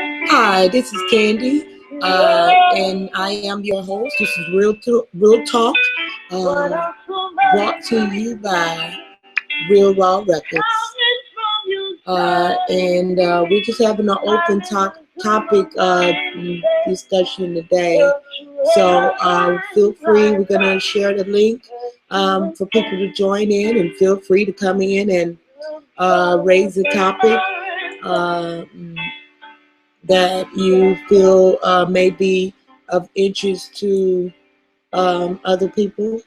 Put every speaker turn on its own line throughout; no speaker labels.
Hi, this is Candy, and I am your host. This is Real Talk, uh, brought to you by Real Raw Records. And we're just having an open topic discussion today. So feel free. We're going to share the link for people to join in, and feel free to come in and raise the topic. Uh, that you feel may be of interest to other people.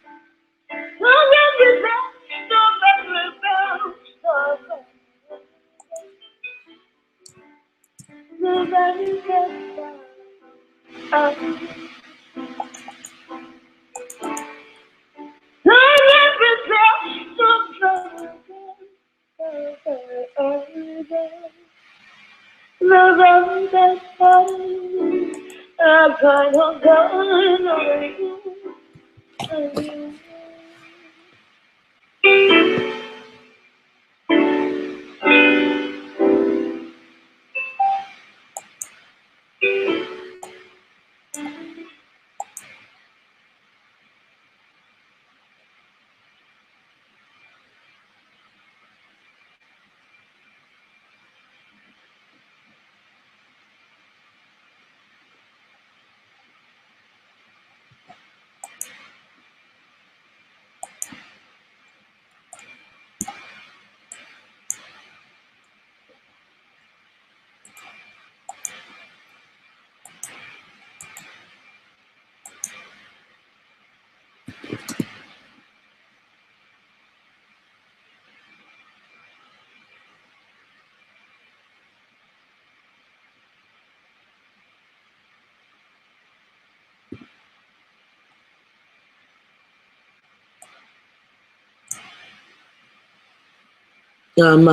I'm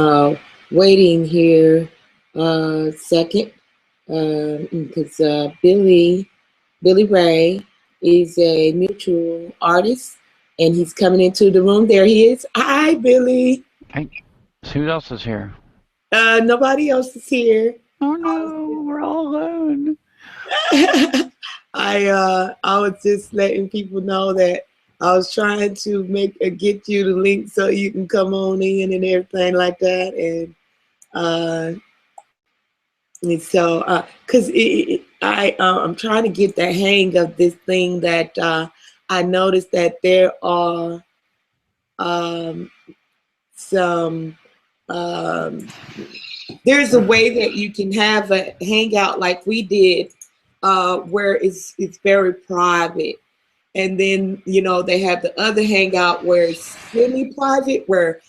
waiting here a second because Billy Ray is a mutual artist, and he's coming into the room. There he is. Hi, Billy.
Hey, who else is here?
Nobody else is here.
Oh no, we're all alone.
I was just letting people know that I was trying to get you the link so you can come on in and everything like that, uh, and so because I'm trying to get the hang of this thing that I noticed that there are um, some um, there's a way that you can have a hangout like we did, where it's very private, and then they have the other hangout where it's semi-private, where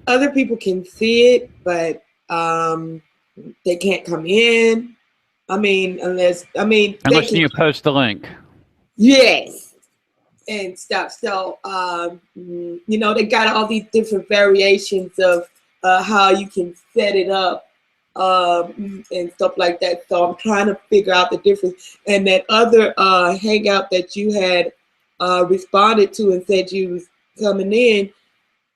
other people can see it, but they can't come in. I mean, they
Unless
can.
you post the link.
Yes, and stuff. So, they got all these different variations of how you can set it up, and stuff like that. So I'm trying to figure out the difference. And that other hangout that you had responded to and said you was coming in,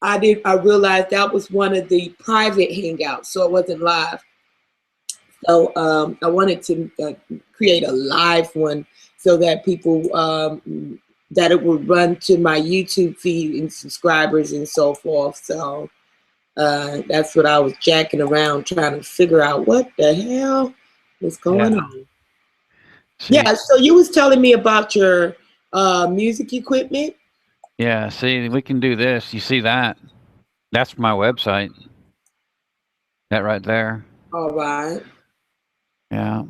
I realized that was one of the private hangouts, so it wasn't live. So I wanted to create a live one so that people that it would run to my YouTube feed and subscribers and so forth. So that's what I was jacking around trying to figure out what the hell is going on.
See,
Yeah. So you was telling me about your music equipment.
yeah, see, we can do this. You see that? That's my website. That right there.
All right.
Yeah.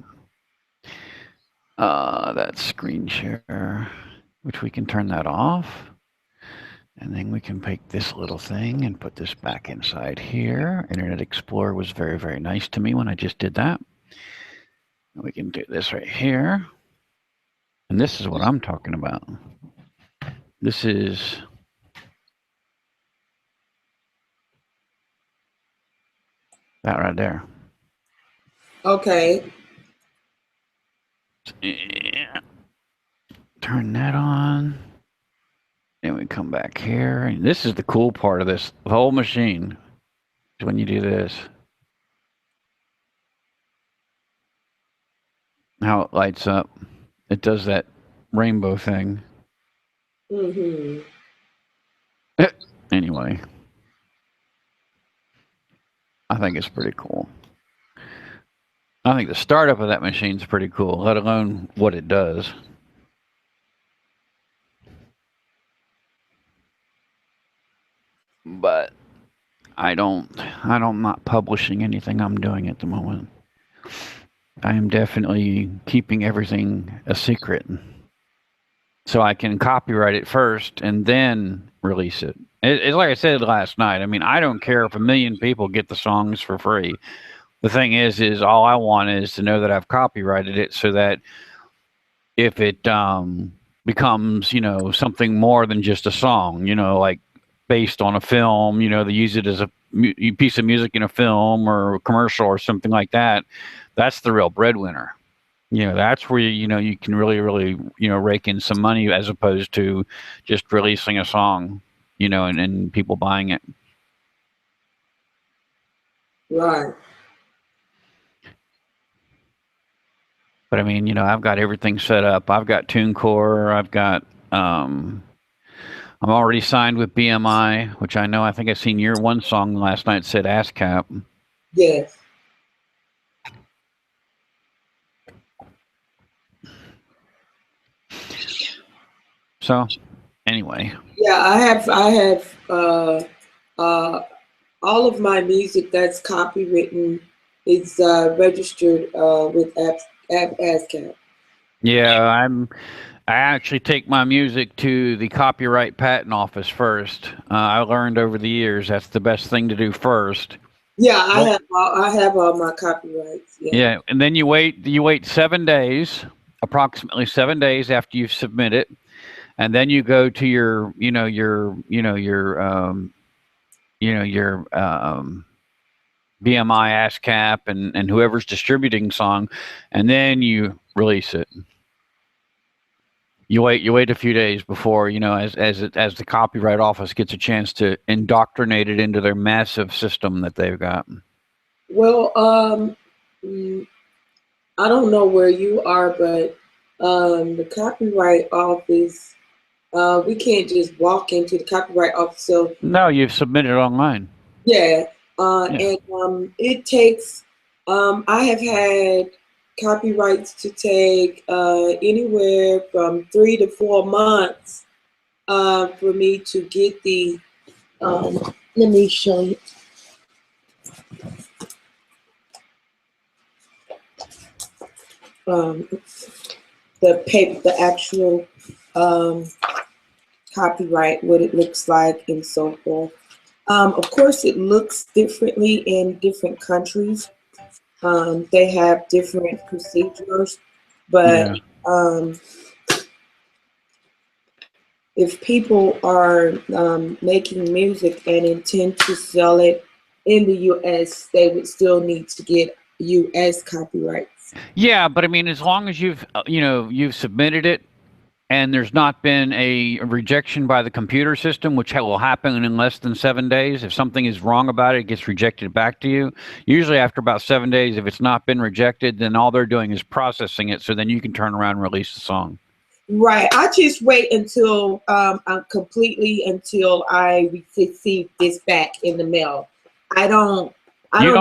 That's screen share, which we can turn that off. And then we can take this little thing and put this back inside here. Internet Explorer was very, very nice to me when I just did that. We can do this right here. And this is what I'm talking about. This is that right there.
Okay.
Yeah. Turn that on. Then we come back here. And this is the cool part of this whole machine. Is when you do this. how it lights up. It does that rainbow thing.
Mm-hmm.
Anyway, I think it's pretty cool. I think the startup of that machine is pretty cool, let alone what it does. But I'm not publishing anything I'm doing at the moment. I am definitely keeping everything a secret. So I can copyright it first and then release it. It's like I said last night. I mean, I don't care if 1 million people get the songs for free. The thing is all I want is to know that I've copyrighted it so that if it becomes, something more than just a song, like based on a film, they use it as a piece of music in a film or a commercial or something like that. That's the real breadwinner. That's where you can really, really, rake in some money as opposed to just releasing a song, and people buying it.
Right.
But I mean, I've got everything set up. I've got TuneCore. I've got I'm already signed with BMI, which I think I seen your one song last night said ASCAP.
Yes.
So anyway.
Yeah, I have all of my music that's copywritten is registered with ASCAP.
Yeah, I actually take my music to the Copyright Patent Office first. I learned over the years that's the best thing to do first.
Yeah, I have all my copyrights.
Yeah, and then you wait 7 days, approximately 7 days after you've submitted, and then you go to your BMI ASCAP and whoever's distributing song, and then you release it. You wait a few days before, as the Copyright Office gets a chance to indoctrinate it into their massive system that they've got.
Well, I don't know where you are, but the Copyright Office, we can't just walk into the Copyright Office. So
no, you've submitted online.
Yeah, and it takes. I have had copyrights to take anywhere from 3 to 4 months for me to get the. Let me show you. The paper, the actual copyright, what it looks like, and so forth. Of course, it looks differently in different countries. They have different procedures, but if people are making music and intend to sell it in the U.S., they would still need to get U.S. copyrights.
Yeah, but I mean, as long as you've submitted it, and there's not been a rejection by the computer system, which will happen in less than 7 days. If something is wrong about it, it gets rejected back to you. Usually after about 7 days, if it's not been rejected, then all they're doing is processing it, so then you can turn around and release the song.
Right. I just wait until until I receive this back in the mail. You
don't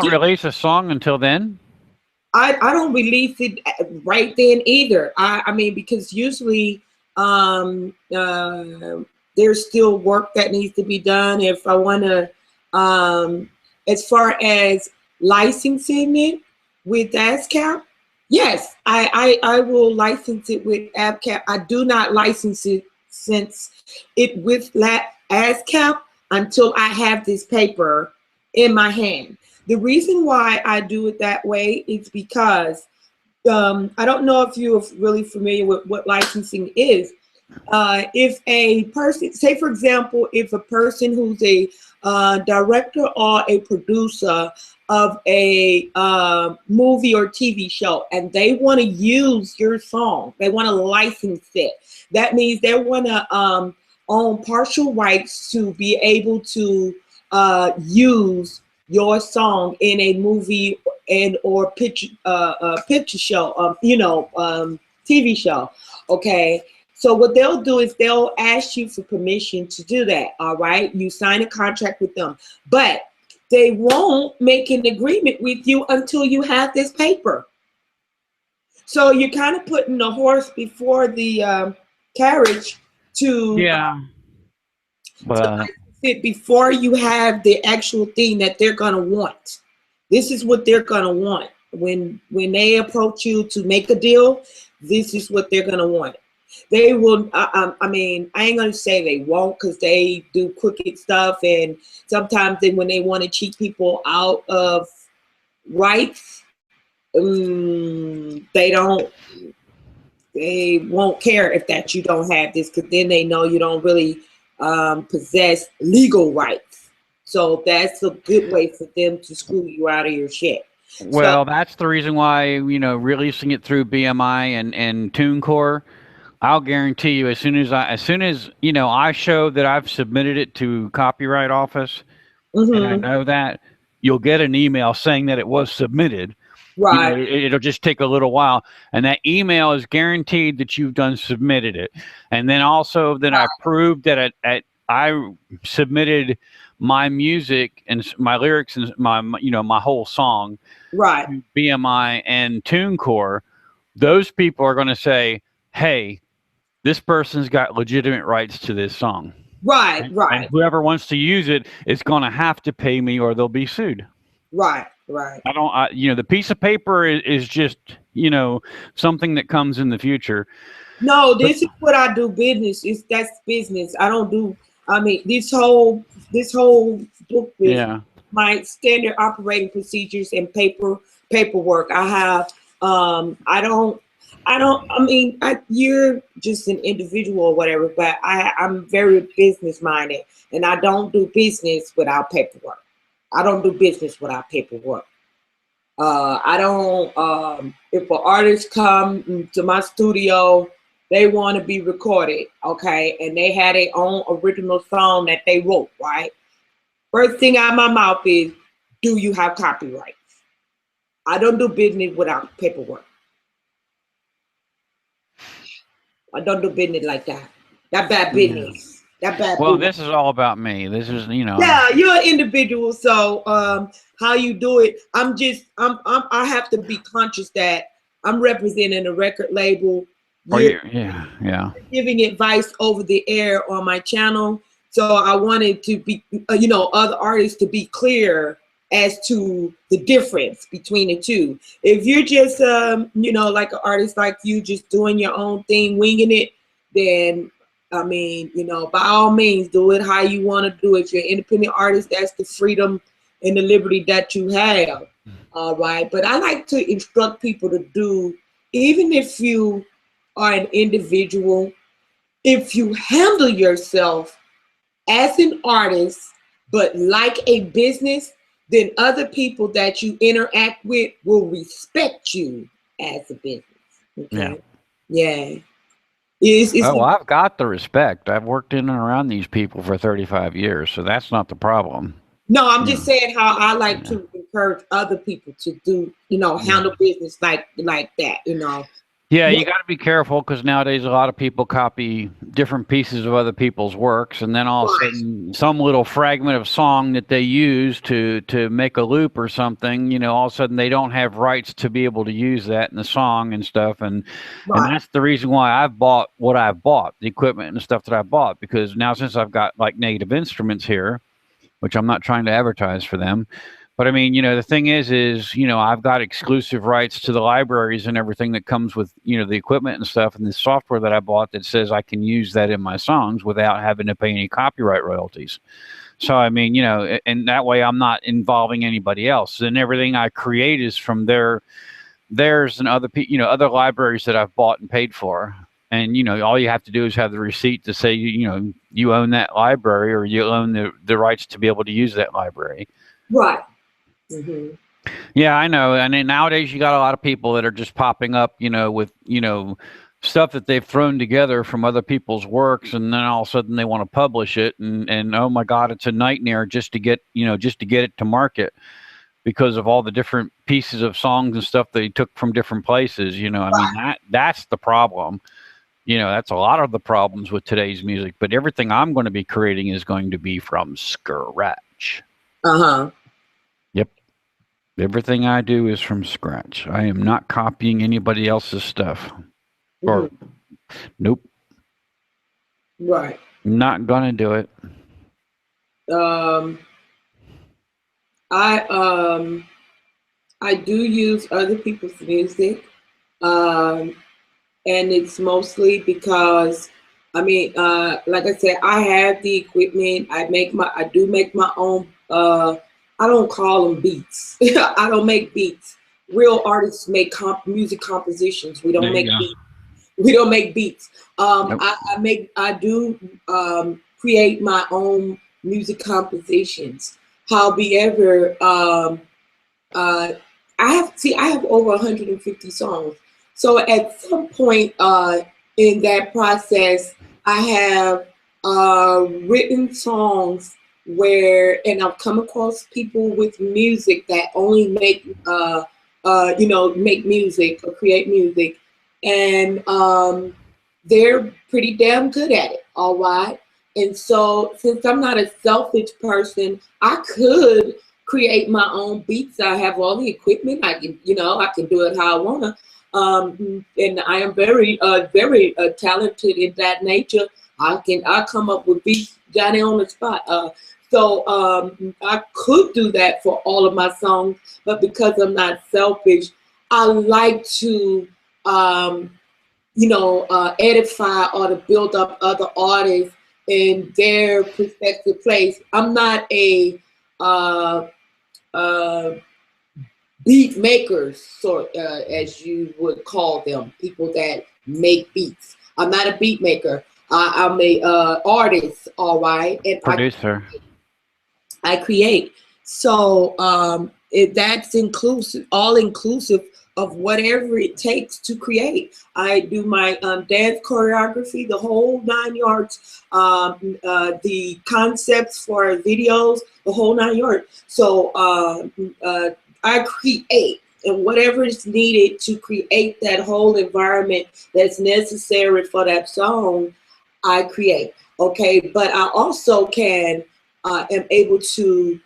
release a song until then?
I don't release it right then either. I mean, because usually there's still work that needs to be done. If I want to, as far as licensing it with ASCAP, yes, I will license it with ASCAP. I do not license it with ASCAP until I have this paper in my hand. The reason why I do it that way is because I don't know if you're really familiar with what licensing is. If a person, say for example, if a person who's a director or a producer of a movie or TV show, and they want to use your song, they want to license it. That means they want to own partial rights to be able to use your song in a movie and or picture show, TV show. Okay. So what they'll do is they'll ask you for permission to do that. All right. You sign a contract with them, but they won't make an agreement with you until you have this paper. So you're kind of putting the horse before the carriage to
Yeah. But
it before you have the actual thing that they're gonna want. This is what they're gonna want when they approach you to make a deal. This is what they're gonna want. They will. I mean, I ain't gonna say they won't, because they do crooked stuff, and sometimes when they want to cheat people out of rights, they don't. They won't care if that you don't have this, because then they know you don't really possess legal rights. So that's a good way for them to screw you out of your shit.
well, that's the reason why, releasing it through BMI and TuneCore, I'll guarantee you, as soon as I show that I've submitted it to Copyright Office, and I know that, you'll get an email saying that it was submitted.
Right.
It'll just take a little while, and that email is guaranteed that you've submitted it. And then also that I proved that I submitted my music and my lyrics and my whole song,
right,
to BMI and TuneCore. Those people are going to say, hey, this person's got legitimate rights to this song.
Right.
And whoever wants to use it is going to have to pay me, or they'll be sued.
Right.
The piece of paper is just, something that comes in the future.
No, this is what I do business. That's business. I don't do, this whole book is my standard operating procedures and paperwork. I have, you're just an individual or whatever, but I'm very business minded, and I don't do business without paperwork. I don't do business without paperwork. I don't, if an artist come to my studio, they want to be recorded, okay, and they had their own original song that they wrote, right? First thing out of my mouth is, do you have copyrights? I don't do business without paperwork. I don't do business like that. That bad business.
Well, this is all about me. This is,
Yeah, you're an individual, so how you do it, I have to be conscious that I'm representing a record label. Giving advice over the air on my channel. So I wanted to be, other artists to be clear as to the difference between the two. If you're just, like an artist like you, just doing your own thing, winging it, then, by all means, do it how you want to do it. If you're an independent artist, that's the freedom and the liberty that you have. All right. But I like to instruct people to do, even if you are an individual, if you handle yourself as an artist, but like a business, then other people that you interact with will respect you as a business. Okay? Yeah.
I've got the respect. I've worked in and around these people for 35 years, so that's not the problem.
No, I'm just saying how I like to encourage other people to do, handle business like that,
Yeah, you got to be careful, because nowadays a lot of people copy different pieces of other people's works, and then all of a sudden some little fragment of song that they use to make a loop or something, all of a sudden they don't have rights to be able to use that in the song and stuff, and that's the reason why I've bought what I've bought, the equipment and the stuff that I bought, because now since I've got like Native Instruments here, which I'm not trying to advertise for them. But the thing is, I've got exclusive rights to the libraries and everything that comes with, the equipment and stuff, and the software that I bought that says I can use that in my songs without having to pay any copyright royalties. So, and that way I'm not involving anybody else. And everything I create is from theirs and other libraries that I've bought and paid for. And, all you have to do is have the receipt to say, you own that library, or you own the rights to be able to use that library.
Right. Mm-hmm.
Yeah, I know. And then nowadays you got a lot of people that are just popping up, with, stuff that they've thrown together from other people's works, and then all of a sudden they want to publish it, and oh my God, it's a nightmare just to get it to market because of all the different pieces of songs and stuff they took from different places. I mean, that's the problem. That's a lot of the problems with today's music. But everything I'm going to be creating is going to be from scratch. Yep. Everything I do is from scratch. I am not copying anybody else's stuff. Or, nope.
Right.
Not going to do it.
I do use other people's music. And it's mostly because, like I said, I have the equipment. I do make my own, I don't call them beats. I don't make beats. Real artists make music compositions. We don't make beats. We don't make beats.
Nope.
I do create my own music compositions. However, I have over 150 songs. So at some point in that process, I have written songs and I've come across people with music that only make music or create music, and they're pretty damn good at it. All right. And so since I'm not a selfish person, I could create my own beats. I have all the equipment. I can do it how I wanna. And I am very talented in that nature. I come up with beats Johnny on the spot. So I could do that for all of my songs, but because I'm not selfish, I like to edify or to build up other artists in their respective place. I'm not a beat makers, sort as you would call them, people that make beats. I'm not a beat maker. I'm a artist, all right, and
producer.
I create. So that's inclusive, all inclusive of whatever it takes to create. I do my dance choreography, the whole 9 yards, the concepts for videos, the whole 9 yards. So I create, and whatever is needed to create that whole environment that's necessary for that song, I create. Okay, but I also am able to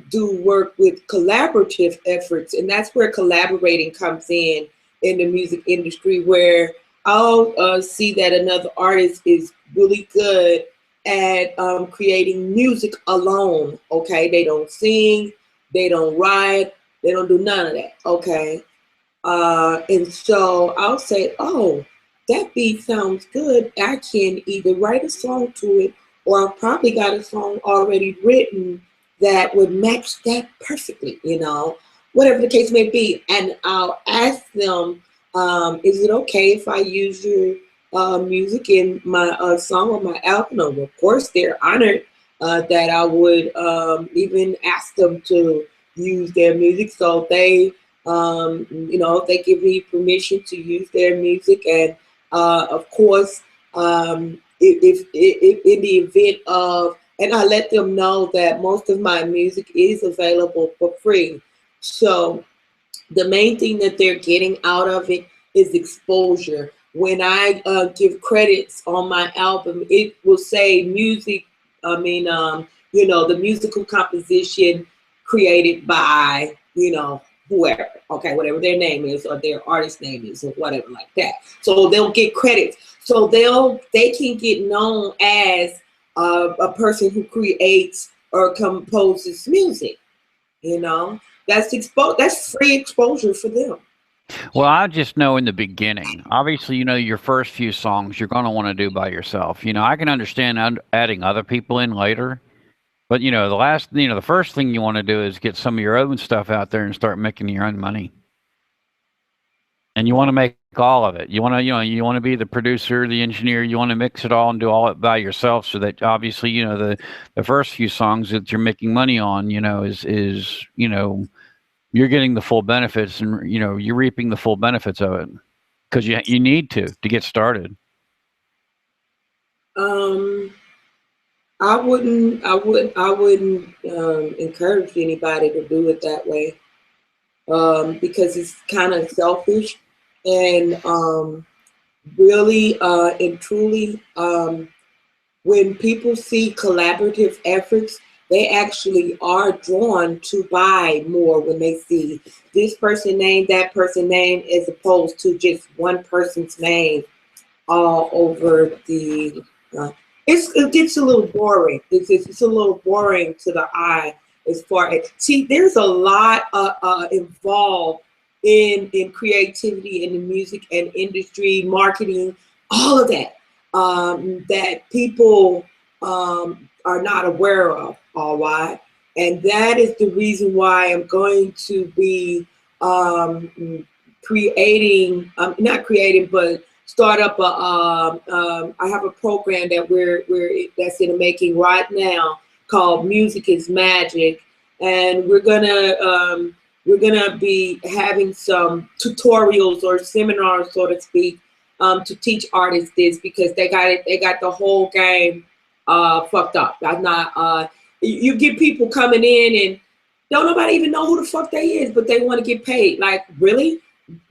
do work with collaborative efforts, and that's where collaborating comes in the music industry, where I'll see that another artist is really good at creating music alone. Okay, they don't sing, they don't write, they don't do none of that. Okay, and so I'll say, oh, that beat sounds good. I can either write a song to it, or I've probably got a song already written that would match that perfectly, whatever the case may be. And I'll ask them, is it okay if I use your music in my song or my album? And of course, they're honored that I would even ask them to use their music. So they, they give me permission to use their music. And of course, if in the event of, and I let them know that most of my music is available for free. So the main thing that they're getting out of it is exposure. When I give credits on my album, it will say music, the musical composition created by, whoever, okay, whatever their name is or their artist name is or whatever like that. So they'll get credits. So they can get known as a person who creates or composes music. That's free exposure for them.
Well, I just know in the beginning, obviously, your first few songs you're going to want to do by yourself. I can understand adding other people in later, but the first thing you want to do is get some of your own stuff out there and start making your own money. And you want to make all of it. You want to be the producer, the engineer. You want to mix it all and do all it by yourself, so that obviously, the first few songs that you're making money on, is you're getting the full benefits, and you're reaping the full benefits of it. Because you need to get started.
I wouldn't encourage anybody to do it that way, because it's kind of selfish, and really and truly, when people see collaborative efforts, they actually are drawn to buy more when they see this person name, that person name, as opposed to just one person's name all over the. It gets a little boring. It's a little boring to the eye as far as see. There's a lot involved in creativity in the music and industry, marketing, all of that, that people are not aware of. All right, and that is the reason why I'm going to be creating, not creating, but start up I have a program that that's in the making right now called Music is Magic, and we're gonna be having some tutorials or seminars, so to speak, to teach artists this, because they got the whole game fucked up. That's not you get people coming in and don't nobody even know who the fuck they is, but they want to get paid. Like, really?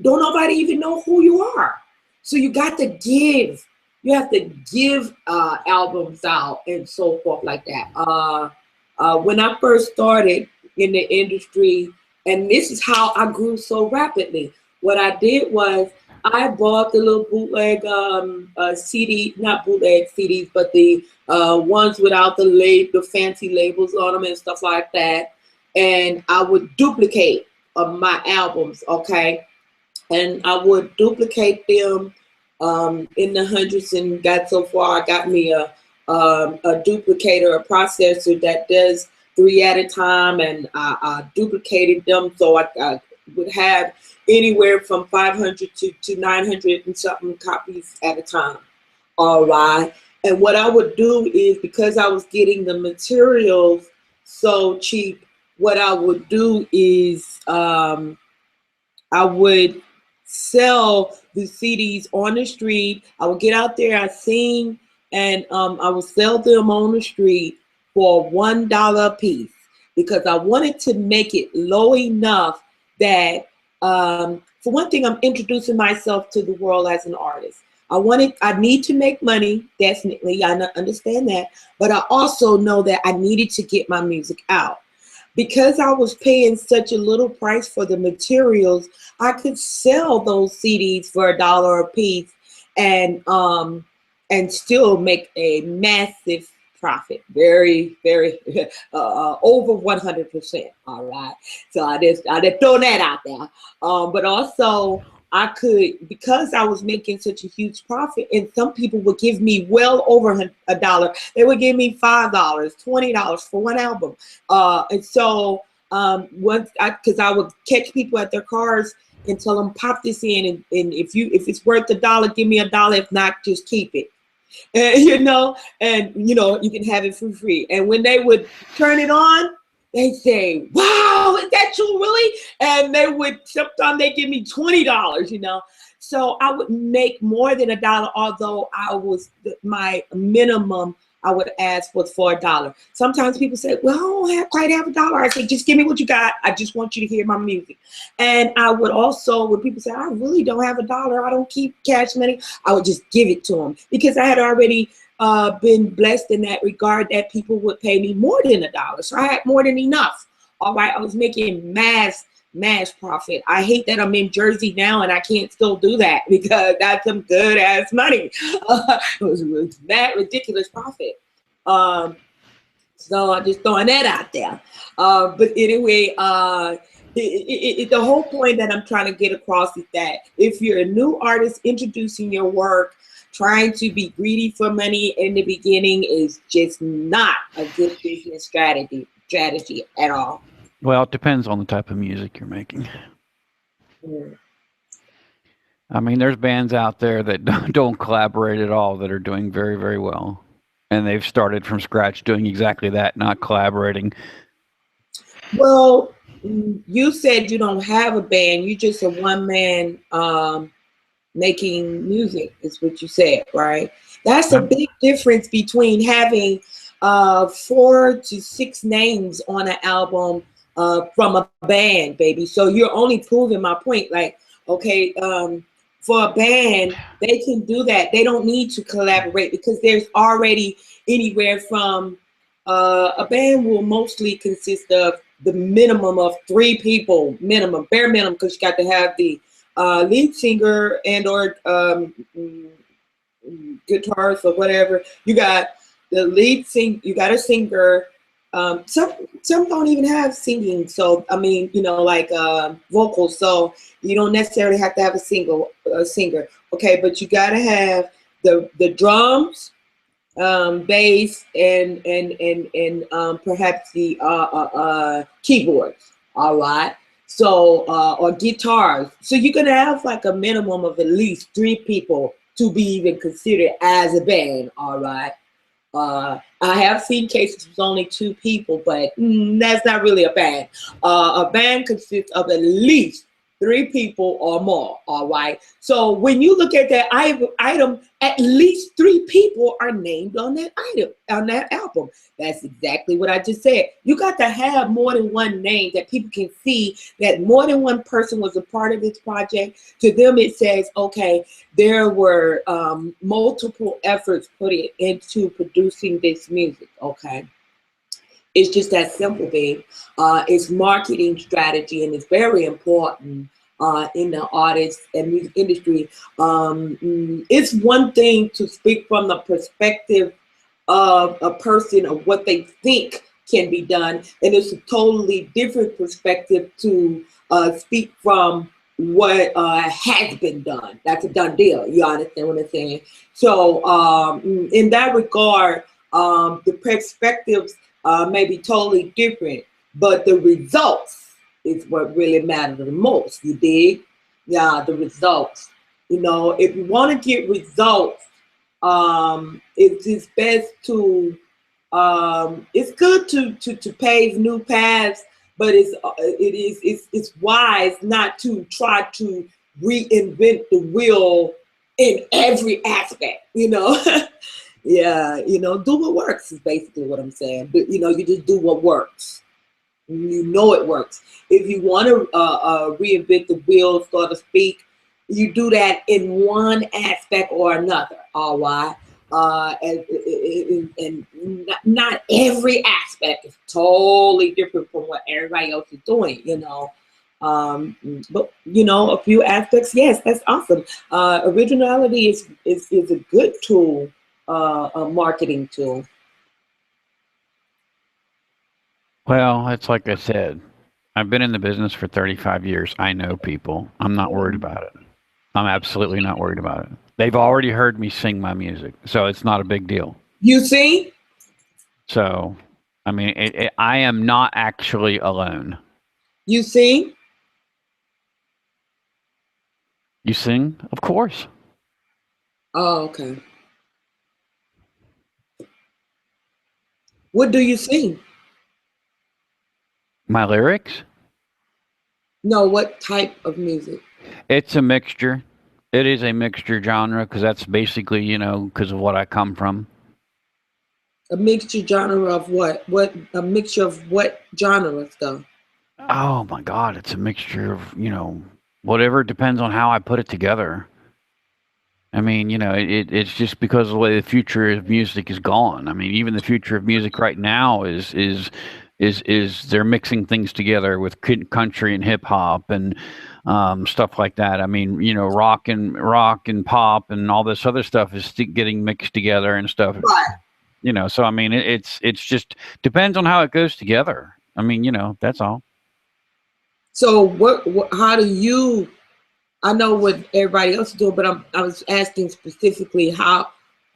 Don't nobody even know who you are. So you got to give. You have to give albums out and so forth like that. When I first started in the industry, and this is how I grew so rapidly, what I did was I bought the little bootleg CD, not bootleg CDs, but the ones without the fancy labels on them and stuff like that. And I would duplicate my albums, okay? And I would duplicate them in the hundreds, and got so far. I got me a duplicator, a processor that does 3 at a time, and I duplicated them so I would have anywhere from 500 to 900 and something copies at a time. All right. And what I would do is, because I was getting the materials so cheap, what I would do is I would sell the CDs on the street. I would get out there, I sing, and I would sell them on the street for $1 a piece, because I wanted to make it low enough that, for one thing, I'm introducing myself to the world as an artist. I need to make money, definitely. I understand that, but I also know that I needed to get my music out. Because I was paying such a little price for the materials, I could sell those CDs for $1 a piece, and still make a massive profit, very, very over 100%. All right, so I just throw that out there. But also, I could, because I was making such a huge profit, and some people would give me well over $1. They would give me $5, $20 for one album. And so because I would catch people at their cars and tell them, pop this in, and if it's worth $1, give me $1. If not, just keep it. And, you can have it for free. And when they would turn it on, they say, wow, is that you really? And they would, sometimes they give me $20, So I would make more than $1, although my minimum I would ask was for $1. Sometimes people say, well, I don't quite have $1. I say, just give me what you got. I just want you to hear my music. And I would also, when people say, I really don't have $1, I don't keep cash money, I would just give it to them, because I had already been blessed in that regard, that people would pay me more than $1. So I had more than enough. All right, I was making mass profit. I hate that I'm in Jersey now and I can't still do that, because that's some good ass money. It was that ridiculous profit. So I'm just throwing that out there. But anyway, the whole point that I'm trying to get across is that if you're a new artist introducing your work, trying to be greedy for money in the beginning is just not a good business strategy at all.
Well, it depends on the type of music you're making.
Yeah.
I mean, there's bands out there that don't collaborate at all that are doing very, very well. And they've started from scratch doing exactly that, not collaborating.
Well, you said you don't have a band. You just a one-man making music, is what you said, right? That's a
Yep.
big difference between having 4 to 6 names on an album from a band, baby. So you're only proving my point. Like, okay, for a band, they can do that. They don't need to collaborate because there's already anywhere from a band will mostly consist of the minimum of 3 people, minimum, bare minimum, because you got to have the lead singer and or guitarist or whatever. You got the lead sing. You got a singer. Some don't even have singing. So I mean, you know, like vocals. So you don't necessarily have to have a singer. Okay, but you got to have the drums, bass, and perhaps the keyboards. All right. So or guitars. So you're gonna have like a minimum of at least 3 people to be even considered as a band. All right. I have seen cases with only 2 people, but that's not really a band. A band consists of at least 3 people or more. All right. So when you look at that item, at least 3 people are named on that item, on that album. That's exactly what I just said. You got to have more than one name that people can see that more than one person was a part of this project. To them, it says, okay, there were multiple efforts put into producing this music. Okay. It's just that simple, babe. It's marketing strategy, and it's very important in the artist and music industry. It's one thing to speak from the perspective of a person of what they think can be done, and it's a totally different perspective to speak from what has been done. That's a done deal. You understand what I'm saying? So in that regard, the perspectives may be totally different, but the results is what really matters the most. You dig? Yeah, the results. You know, if you want to get results, it's best to it's good to pave new paths, but it's wise not to try to reinvent the wheel in every aspect, you know. Yeah, you know, do what works is basically what I'm saying. But you know, you just do what works. You know it works. If you want to reinvent the wheel, so to speak, you do that in one aspect or another. All right, and not every aspect is totally different from what everybody else is doing. You know. But you know, a few aspects, yes, that's awesome. Originality is a good tool, a marketing tool.
Well, it's like I said, I've been in the business for 35 years. I know people. I'm not worried about it. I'm absolutely not worried about it. They've already heard me sing my music, so it's not a big deal.
You see?
So, I mean, I am not actually alone.
You see?
You sing? Of course.
Oh, okay. What do you sing?
My lyrics?
No, what type of music?
It's a mixture. It is a mixture genre because that's basically, you know, because of what I come from.
A mixture genre of what? What a mixture of what genres though?
Oh my God, it's a mixture of, you know, whatever depends on how I put it together. I mean, you know, it's just because of the way the future of music is gone. I mean, even the future of music right now is they're mixing things together with country and hip hop and stuff like that. I mean, you know, rock and pop and all this other stuff is getting mixed together and stuff.
Right.
You know, so I mean, it's just depends on how it goes together. I mean, you know, that's all.
So what how do you, I know what everybody else is doing, but I was asking specifically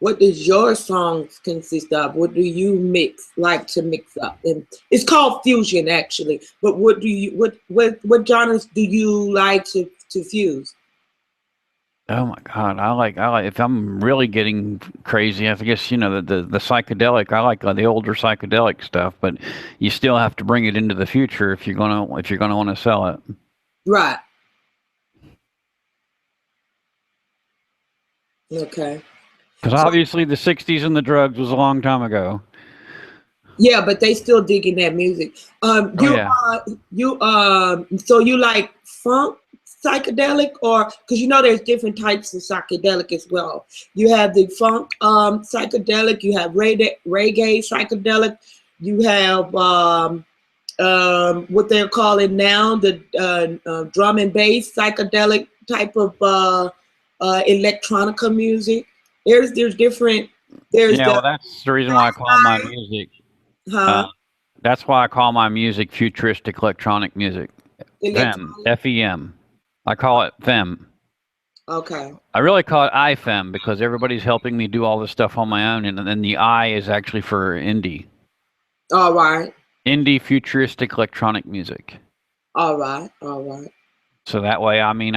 what does your songs consist of? What do you like to mix up? And it's called fusion actually, but what genres do you like to fuse?
Oh my God, I like if I'm really getting crazy, I guess you know the psychedelic. I like the older psychedelic stuff, but you still have to bring it into the future if you're gonna, if you're gonna want to sell it.
Right. Okay.
Because
So,
obviously the 60s and the drugs was a long time ago.
yeah, but they still digging that music.
Oh, yeah.
So you like funk psychedelic, or because you know there's different types of psychedelic as well. You have the funk psychedelic, you have reggae psychedelic, you have what they're calling now the drum and bass psychedelic type of electronica music. There's different. There's
Yeah,
the
well, that's the reason why I call my music. Uh,
huh
that's why I call my music futuristic electronic music. FEM,
electronic.
FEM. I call it FEM.
Okay.
I really call it IFEM because everybody's helping me do all this stuff on my own, and then the I is actually for indie.
All right.
Indie futuristic electronic music.
All right. All right.
So that way, I mean,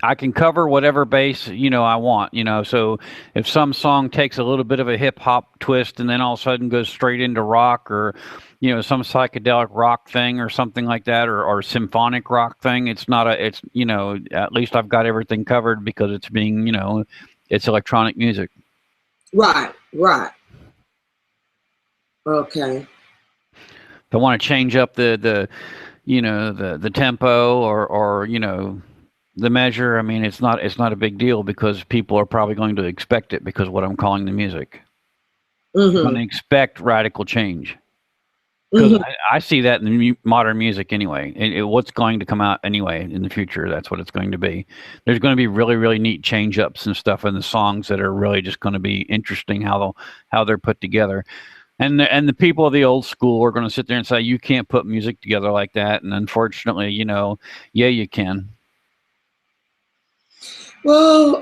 I can cover whatever base I want. So if some song takes a little bit of a hip hop twist and then all of a sudden goes straight into rock, or some psychedelic rock thing or something like that, or symphonic rock thing, it's not a it's at least I've got everything covered because it's being it's electronic music.
Right. Right. Okay.
If I want to change up the tempo or the measure, I mean, it's not a big deal because people are probably going to expect it because of what I'm calling the music. They're going
Mm-hmm.
to expect radical change because
Mm-hmm.
I see that in the modern music anyway. What's going to come out anyway in the future, that's what it's going to be. There's going to be really, really neat change ups and stuff in the songs that are really just going to be interesting how they're put together. And the people of the old school are going to sit there and say you can't put music together like that. And unfortunately, yeah, you can.
Well,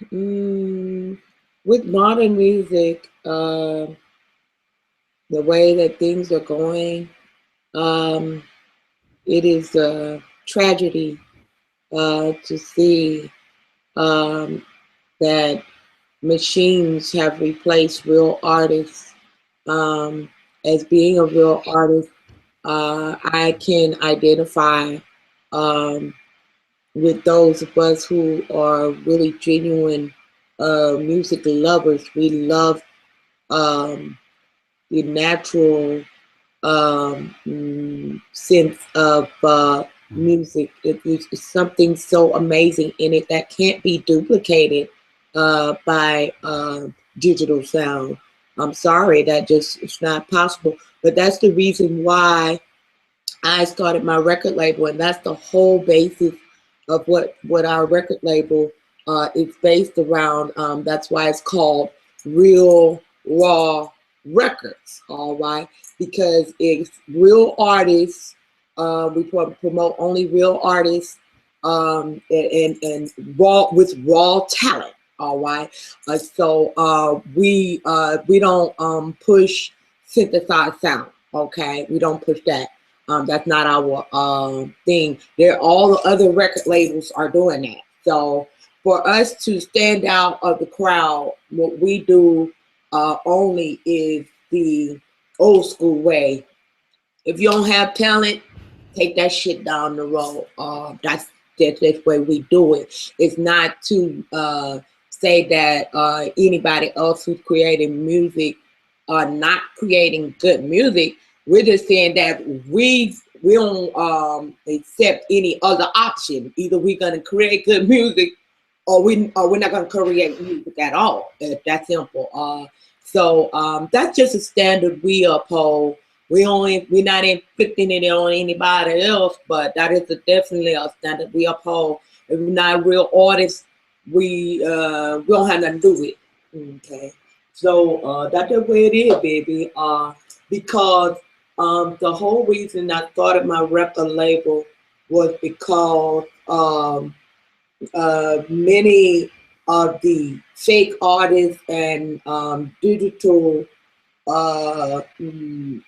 with modern music, the way that things are going, um, it is a tragedy to see um, that machines have replaced real artists. Um, as being a real artist, I can identify um, with those of us who are really genuine music lovers. We love um, the natural sense of music. It's something so amazing in it that can't be duplicated by digital sound. I'm sorry, that just it's not possible. But that's the reason why I started my record label, and that's the whole basis of what our record label is based around. That's why it's called Real Raw Records. All right, because it's real artists. We promote only real artists and raw with raw talent. All right, we don't push synthesized sound. Okay, we don't push that. That's not our thing. There, all the other record labels are doing that. So for us to stand out of the crowd, what we do only is the old school way. If you don't have talent, take that shit down the road. That's the way we do it. It's not to say that anybody else who's creating music are not creating good music. We're just saying that we don't accept any other option. Either we're gonna create good music or we're not gonna create music at all. It's that simple. That's just a standard we uphold. We're not inflicting it on anybody else, but that is definitely a standard we uphold. If we're not real artists, we don't have nothing to do with it. Okay. So that's the way it is, baby. Because the whole reason I started my record label was because many of the fake artists and digital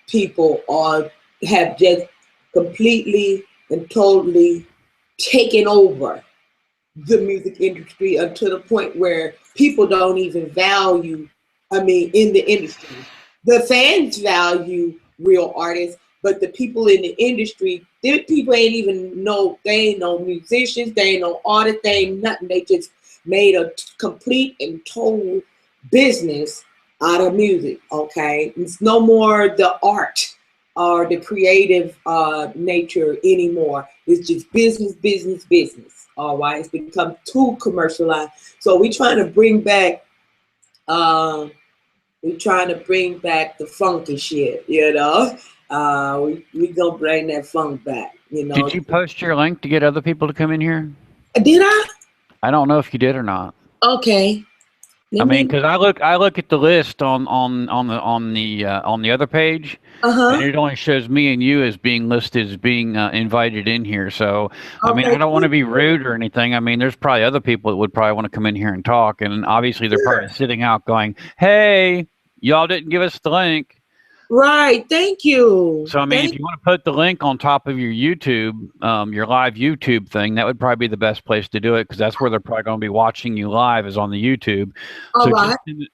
people have just completely and totally taken over the music industry until the point where people don't even value, I mean, in the industry. The fans value real artists, but the people in the industry, the people ain't even know, they ain't no musicians, they ain't no artists, they ain't nothing. They just made a complete and total business out of music. Okay, it's no more the art or the creative nature anymore. It's just business, business, business. All right, it's become too commercialized. So we're trying to bring back. We're trying to bring back the funky shit. You know, we gonna bring that funk back. You know.
Did you post your link to get other people to come in here?
Did I?
I don't know if you did or not.
Okay.
I mean, because I look at the list on the other page, and it only shows me and you as being listed as being invited in here. So, I mean, I don't want to be rude or anything. I mean, there's probably other people that would probably want to come in here and talk, and obviously they're probably sitting out going, "Hey, y'all didn't give us the link."
Right. Thank you.
So, I mean, if you want to put the link on top of your YouTube, your live YouTube thing, that would probably be the best place to do it, because that's where they're probably going to be watching you live, is on the YouTube.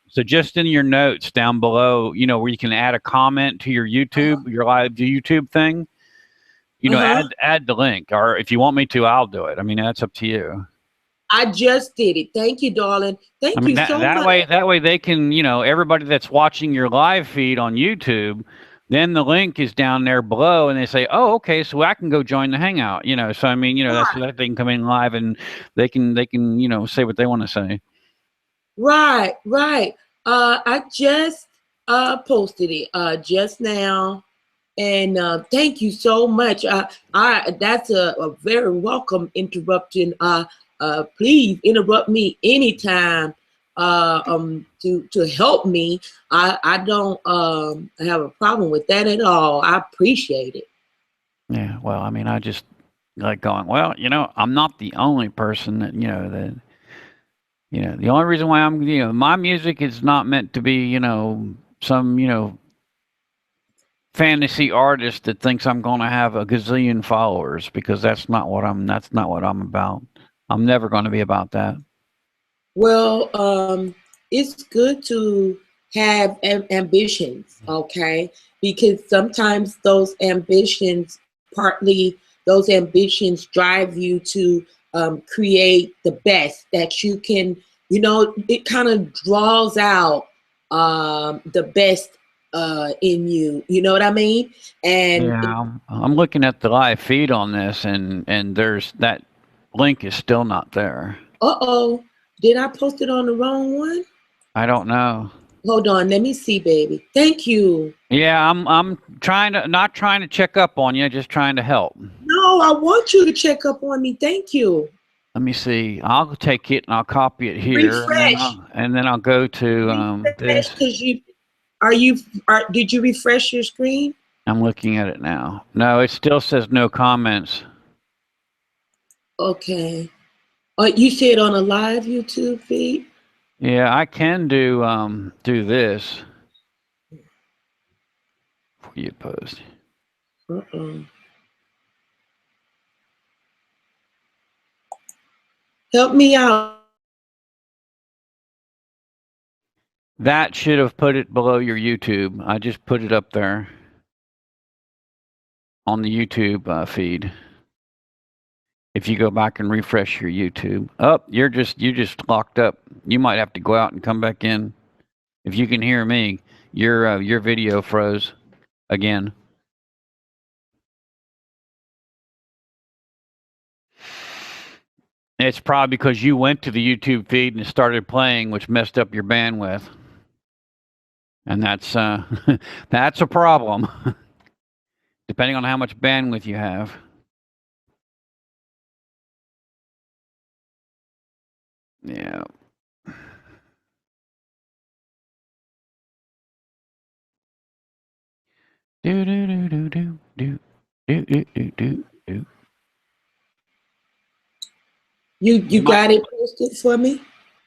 So just in your notes down below, you know, where you can add a comment to your YouTube, your live YouTube thing, you know, add the link. Or if you want me to, I'll do it. I mean, that's up to you.
I just did it. Thank you, darling. Thank you so much.
That way they can, you know, everybody that's watching your live feed on YouTube, then the link is down there below, and they say, "Oh, okay, so I can go join the Hangout." You know, so I mean, you know, that's that they can come in live and they can, you know, say what they want to say.
Right. I just posted it just now, and thank you so much. That's a very welcome interruption. Please interrupt me anytime to help me. I don't have a problem with that at all. I appreciate it.
Yeah, well, I mean, I just like going, well, you know, I'm not the only person that, you know, the only reason why I'm, you know, my music is not meant to be, you know, some, you know, fantasy artist that thinks I'm going to have a gazillion followers, because that's not what I'm about. I'm never going to be about that.
Well, it's good to have ambitions, okay? Because sometimes those ambitions drive you to create the best that you can, you know, it kind of draws out the best in you. You know what I mean? And
yeah, I'm looking at the live feed on this, and there's that link is still not there.
Uh-oh. Did I post it on the wrong one?
I don't know.
Hold on, let me see, baby. Thank you.
Yeah, I'm not trying to check up on you, just trying to help.
No, I want you to check up on me. Thank you.
Let me see. I'll take it and I'll copy it here, and then I'll go to this.
Did you refresh your screen?
I'm looking at it now. No, it still says no comments.
Okay. You said on a live YouTube feed?
Yeah, I can do this for you post.
Help me out.
That should have put it below your YouTube. I just put it up there on the YouTube feed. If you go back and refresh your YouTube, you're just locked up. You might have to go out and come back in. If you can hear me, your video froze again. It's probably because you went to the YouTube feed and started playing, which messed up your bandwidth, and that's that's a problem. Depending on how much bandwidth you have. Yeah. Do do do do do do do do do do do.
You got it posted for me?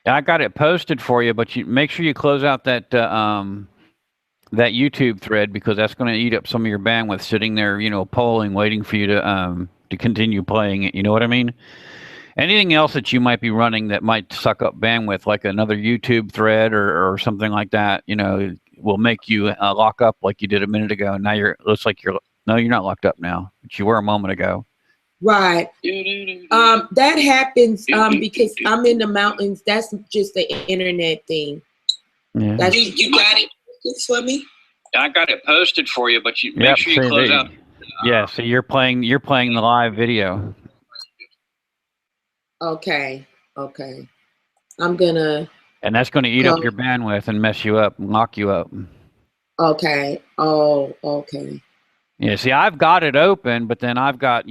I got it posted for you, but you make sure you close out that that YouTube thread, because that's going to eat up some of your bandwidth sitting there, you know, polling, waiting for you to continue playing it. You know what I mean? Anything else that you might be running that might suck up bandwidth, like another YouTube thread or something like that, you know, will make you lock up like you did a minute ago. Now looks like you're not locked up now, but you were a moment ago.
Right. That happens because I'm in the mountains. That's just the internet thing.
Yeah.
That's, you got it for me?
I got it posted for you, but you make sure you close out.
Yeah, so you're playing the live video.
Okay. Okay. I'm gonna.
And that's going to eat up your bandwidth and mess you up, and lock you up.
Okay. Oh, okay.
Yeah, see, I've got it open, but then I've got,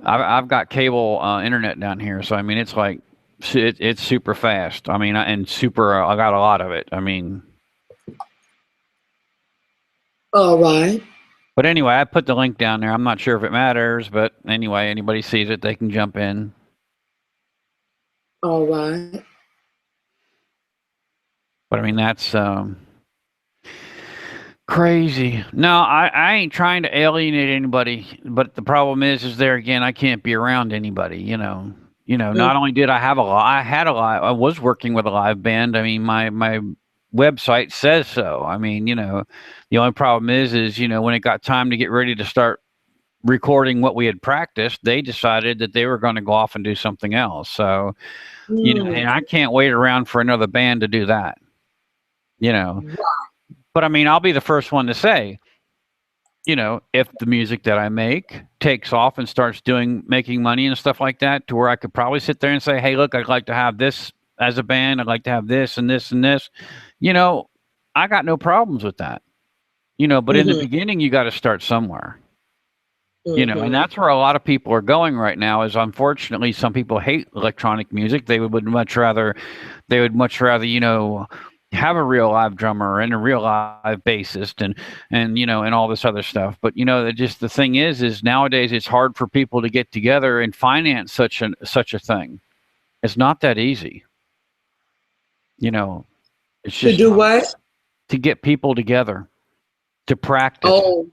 I've got cable internet down here. So, I mean, it's like, it's super fast. I mean, and super, I got a lot of it. I mean.
All right.
But anyway, I put the link down there. I'm not sure if it matters, but anyway, anybody sees it, they can jump in.
All right.
But I mean, that's crazy. No, I ain't trying to alienate anybody, but the problem is there again, I can't be around anybody, not only did I have I was working with a live band. I mean, my website says so. I mean, the only problem is when it got time to get ready to start recording what we had practiced, they decided that they were going to go off and do something else. So, and I can't wait around for another band to do that, But I mean, I'll be the first one to say, if the music that I make takes off and starts making money and stuff like that, to where I could probably sit there and say, hey, look, I'd like to have this as a band. I'd like to have this and this and this, I got no problems with that, but in the beginning, you got to start somewhere. And that's where a lot of people are going right now. Is unfortunately some people hate electronic music. They would much rather, have a real live drummer and a real live bassist and all this other stuff. But just the thing is nowadays it's hard for people to get together and finance such a thing. It's not that easy. It's just
to do what?
To get people together to practice.
Oh.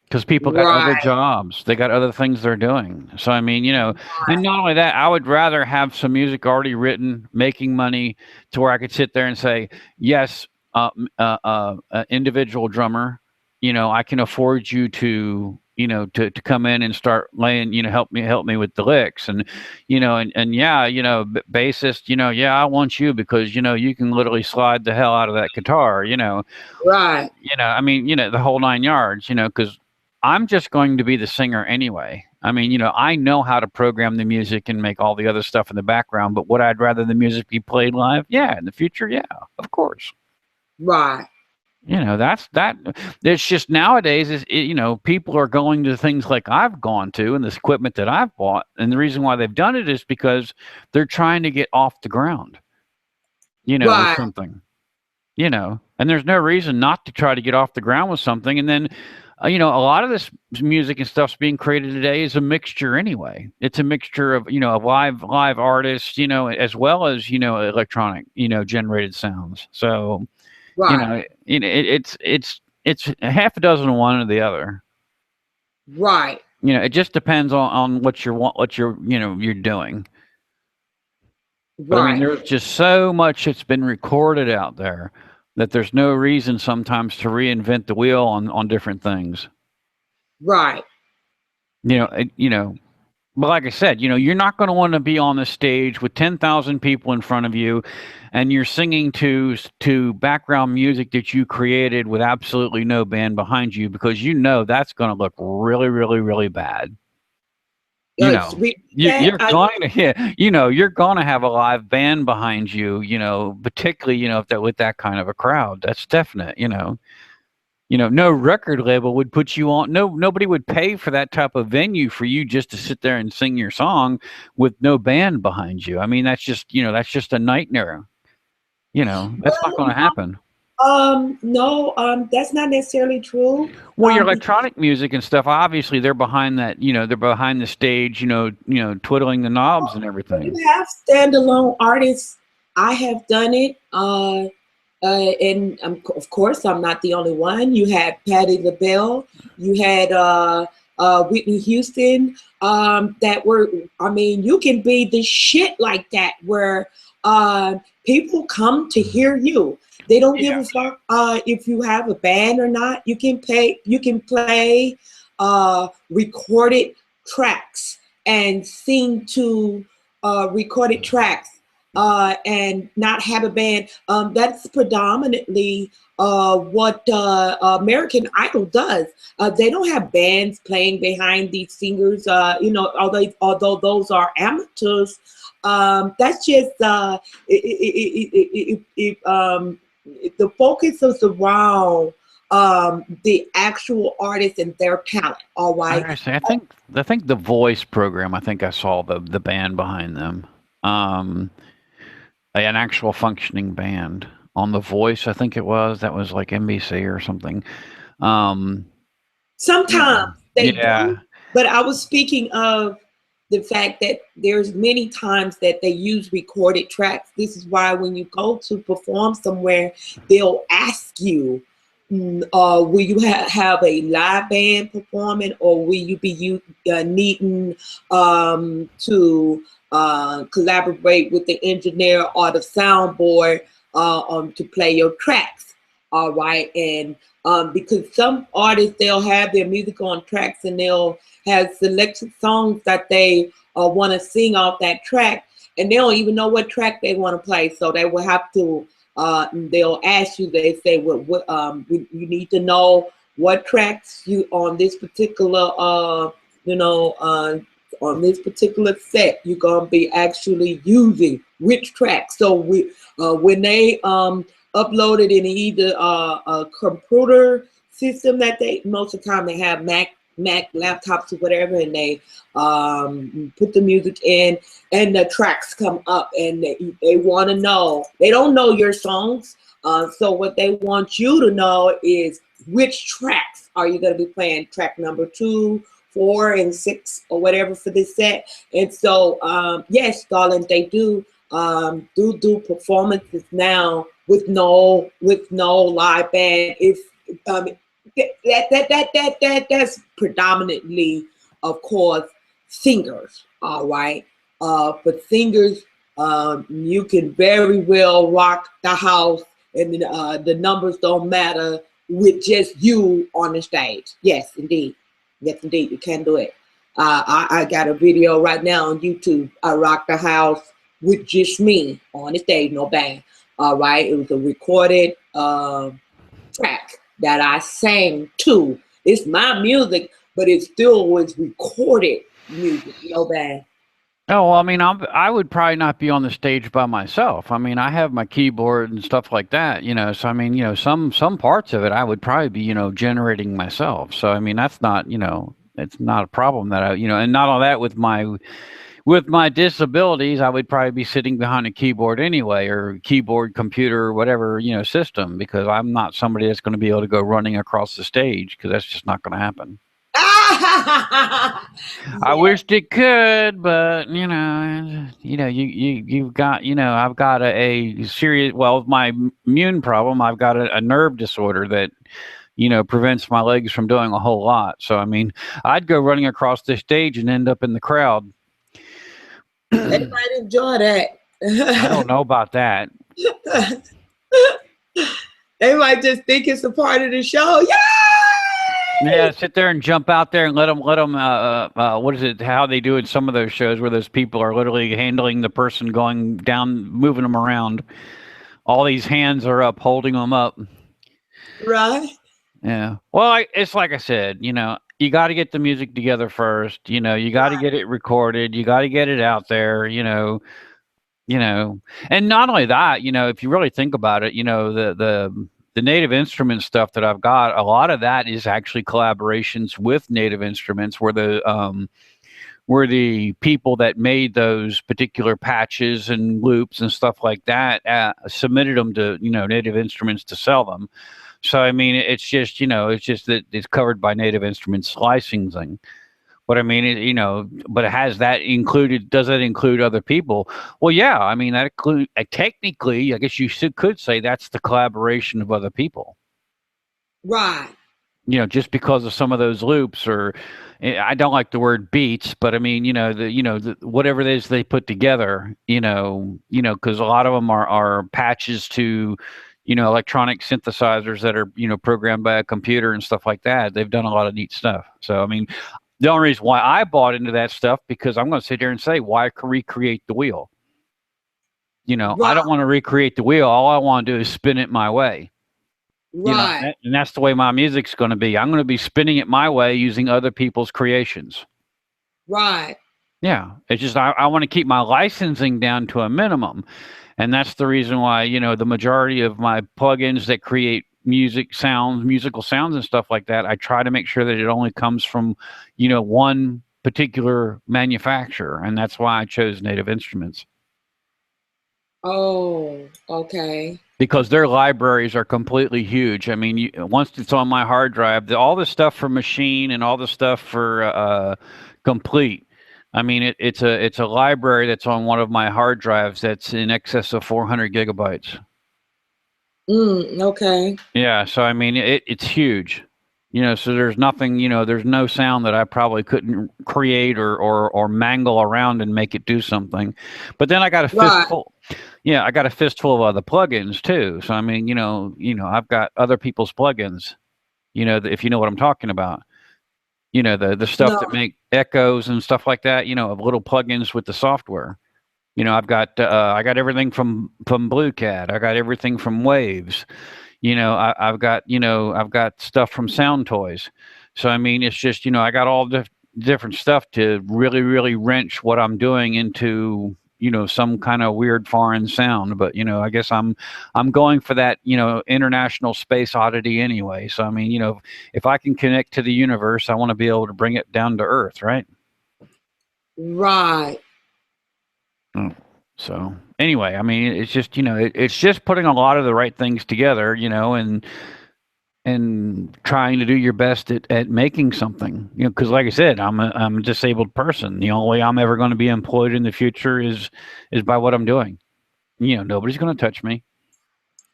Because people got other jobs. They got other things they're doing. So, I mean, and not only that, I would rather have some music already written, making money, to where I could sit there and say, yes, individual drummer, I can afford you to, to come in and start laying, help me with the licks. And, bassist, I want you because, you can literally slide the hell out of that guitar,
Right.
I mean, the whole 9 yards, because I'm just going to be the singer anyway. I mean, I know how to program the music and make all the other stuff in the background, but would I rather the music be played live? Yeah. In the future, yeah, of course.
Right.
It's just nowadays people are going to things like I've gone to and this equipment that I've bought. And the reason why they've done it is because they're trying to get off the ground, with something, and there's no reason not to try to get off the ground with something. And then, a lot of this music and stuff's being created today is a mixture anyway. It's a mixture of, live artists, as well as, electronic, generated sounds. So, it's a half a dozen of one or the other.
Right.
It just depends on what you're doing. But I mean, there's just so much that's been recorded out there that there's no reason sometimes to reinvent the wheel on different things.
Right.
But like I said, you're not going to want to be on the stage with 10,000 people in front of you and you're singing to background music that you created with absolutely no band behind you, because that's going to look really, really, really bad. You're going to have a live band behind you, particularly, with that kind of a crowd. That's definite, no record label would put you on. Nobody would pay for that type of venue for you just to sit there and sing your song with no band behind you. I mean, that's just a nightmare. That's not going to happen.
No, that's not necessarily true.
Well, your electronic music and stuff, obviously they're behind that, they're behind the stage, twiddling the knobs and everything.
You have standalone artists. I have done it. And of course, I'm not the only one. You had Patti LaBelle. You had Whitney Houston. That were, I mean, you can be the shit like that, where people come to hear you. They don't give a fuck if you have a band or not. You can play recorded tracks and sing to recorded tracks and not have a band. That's predominantly what American Idol does. They don't have bands playing behind these singers. You know, although those are amateurs, that's just the focus is around the actual artist and their talent. All right.
I think the Voice program. I think I saw the band behind them. An actual functioning band on The Voice. I think it was that was like NBC or something.
Sometimes they
yeah.
do, but I was speaking of the fact that there's many times that they use recorded tracks. This is why when you go to perform somewhere, they'll ask you, will you have a live band performing, or will you be needing to collaborate with the engineer or the soundboard to play your tracks? All right. And because some artists, they'll have their music on tracks and they'll have selected songs that they want to sing off that track, and they don't even know what track they want to play. So they will have to, they'll ask you, they say, well, you need to know what tracks you on this particular, on this particular set, you're going to be actually using which track. So when they upload it in either a computer system that they, most of the time they have Mac laptops or whatever, and they put the music in and the tracks come up, and they want to know, they don't know your songs. So what they want you to know is which tracks are you going to be playing, track number 2, 4, and 6 or whatever for this set. And so yes, darling, they do performances now with no live band. If that's predominantly, of course, singers. All right, but singers, you can very well rock the house, and the numbers don't matter with just you on the stage. Yes, indeed. Yes, indeed, you can do it. I got a video right now on YouTube. I rock the house with just me on the stage, no band. All right, it was a recorded track that I sang to. It's my music, but it still was recorded music, no band.
Oh, well, I mean, I would probably not be on the stage by myself. I mean, I have my keyboard and stuff like that, you know. So I mean, you know, some parts of it I would probably be, you know, generating myself. So I mean, that's not, you know, it's not a problem that I, you know, and not all that with my disabilities, I would probably be sitting behind a keyboard anyway, or keyboard, computer, or whatever, you know, system, because I'm not somebody that's going to be able to go running across the stage, because that's just not going to happen. I wished it could, but you've got, you know, I've got a serious, well, with my immune problem, I've got a nerve disorder that, you know, prevents my legs from doing a whole lot. So, I mean, I'd go running across the stage and end up in the crowd.
They might enjoy that.
I don't know about that.
They might just think it's a part of the show. Yay!
Yeah, sit there and jump out there and let them. What is it? How they do in some of those shows where those people are literally handling the person going down, moving them around. All these hands are up, holding them up.
Right.
Yeah. Well, it's like I said, you know, you got to get the music together first. You know, you got to get it recorded. You got to get it out there. You know, and not only that, you know, if you really think about it, you know, the Native Instruments stuff that I've got, a lot of that is actually collaborations with Native Instruments, where the people that made those particular patches and loops and stuff like that submitted them to, you know, Native Instruments to sell them. So, I mean, it's just, you know, it's just that it's covered by Native Instruments licensing. But I mean, you know, but it has that included. Does that include other people? Well, yeah. I mean, that include technically, I guess you could say that's the collaboration of other people.
Right.
You know, just because of some of those loops, or I don't like the word beats, but I mean, you know, whatever it is they put together, you know, because a lot of them are patches to, you know, electronic synthesizers that are, you know, programmed by a computer and stuff like that. They've done a lot of neat stuff. So, I mean, the only reason why I bought into that stuff, because I'm going to sit here and say, why recreate the wheel? You know, I don't want to recreate the wheel. All I want to do is spin it my way. You know, and that's the way my music's going to be. I'm going to be spinning it my way using other people's creations.
Right.
Yeah. It's just, I want to keep my licensing down to a minimum. And that's the reason why, you know, the majority of my plugins that create musical sounds and stuff like that, I try to make sure that it only comes from, you know, one particular manufacturer. And that's why I chose Native Instruments.
Oh, okay.
Because their libraries are completely huge. I mean, once it's on my hard drive, all the stuff for Machine and all the stuff for Complete, I mean, it's a library that's on one of my hard drives that's in excess of 400 gigabytes.
Okay.
Yeah, so I mean, it's huge. You know, so there's nothing, you know, there's no sound that I probably couldn't create or mangle around and make it do something. But then I got a fistful. Yeah, I got a fistful of other plugins too. So I mean, you know, I've got other people's plugins. You know, if you know what I'm talking about. You know, the stuff that make echoes and stuff like that. You know, of little plugins with the software. You know, I got everything from Blue Cat. I got everything from Waves. You know, I've got stuff from Sound Toys. So I mean, it's just, you know, I got all the different stuff to really, really wrench what I'm doing into, you know, some kind of weird foreign sound. But, you know, I guess I'm going for that, you know, international space oddity anyway. So I mean, you know, if I can connect to the universe, I want to be able to bring it down to Earth, right?
Right.
So anyway, I mean, it's just, you know, it's just putting a lot of the right things together, you know, and trying to do your best at making something, you know, because like I said, I'm a disabled person. The only way I'm ever going to be employed in the future is by what I'm doing. You know, nobody's going to touch me.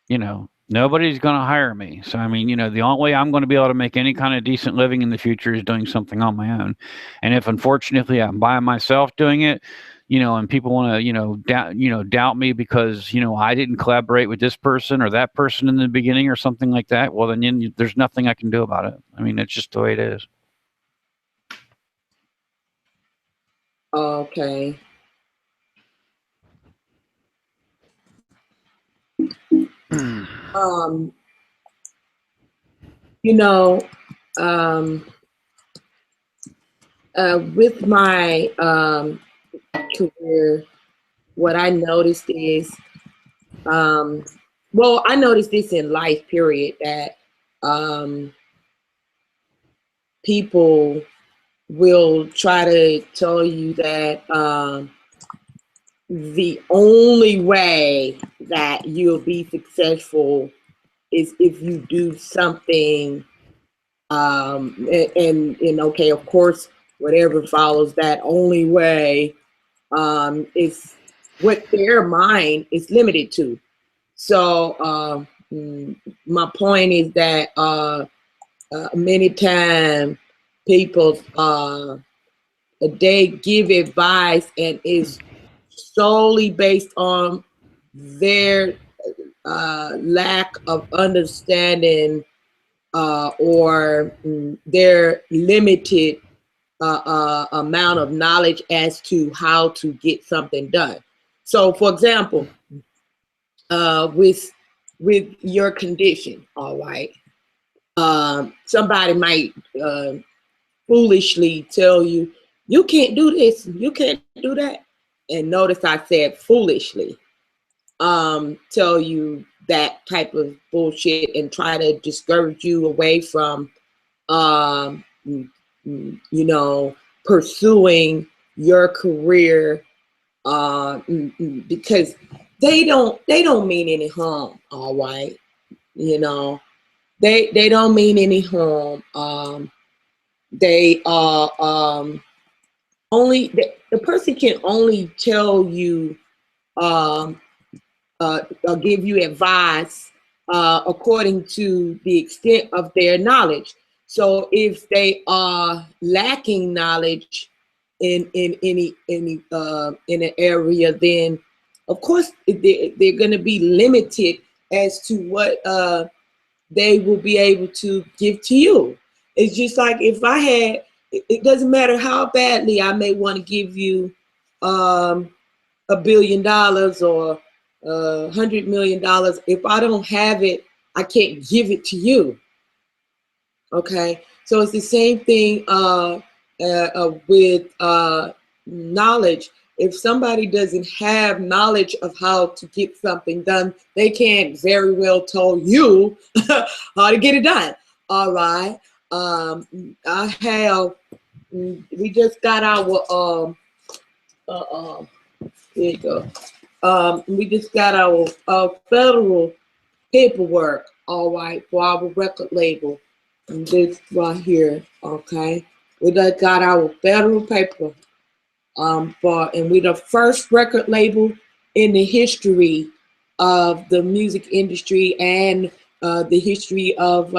You know, nobody's going to hire me. So, I mean, you know, the only way I'm going to be able to make any kind of decent living in the future is doing something on my own. And if unfortunately I'm by myself doing it, you know, and people want to, you know, doubt me because, you know, I didn't collaborate with this person or that person in the beginning or something like that. Well, then there's nothing I can do about it. I mean, it's just the way it is.
Okay. You know, with my career, what I noticed is, well, I noticed this in life, period, that people will try to tell you that the only way that you'll be successful is if you do something, and okay, of course, whatever follows that only way is what their mind is limited to. So my point is that many times people they give advice and is solely based on their lack of understanding or their limited amount of knowledge as to how to get something done. So, for example, with your condition, all right, somebody might foolishly tell you, you can't do this, you can't do that. And notice I said foolishly. Tell you that type of bullshit and try to discourage you away from, you know, pursuing your career, because they don't mean any harm. All right, you know, they don't mean any harm. They are only the person can only tell you, give you advice according to the extent of their knowledge. So if they are lacking knowledge in any in an area, then of course they're going to be limited as to what they will be able to give to you. It's just like if I had, it doesn't matter how badly I may want to give you $1 billion or $100 million. If I don't have it, I can't give it to you. Okay, so it's the same thing with knowledge. If somebody doesn't have knowledge of how to get something done, they can't very well tell you how to get it done. All right. We just got our, here you go. We just got our federal paperwork, all right, for our record label. And this right here, okay. We just got our federal paper. And we're the first record label in the history of the music industry and the history of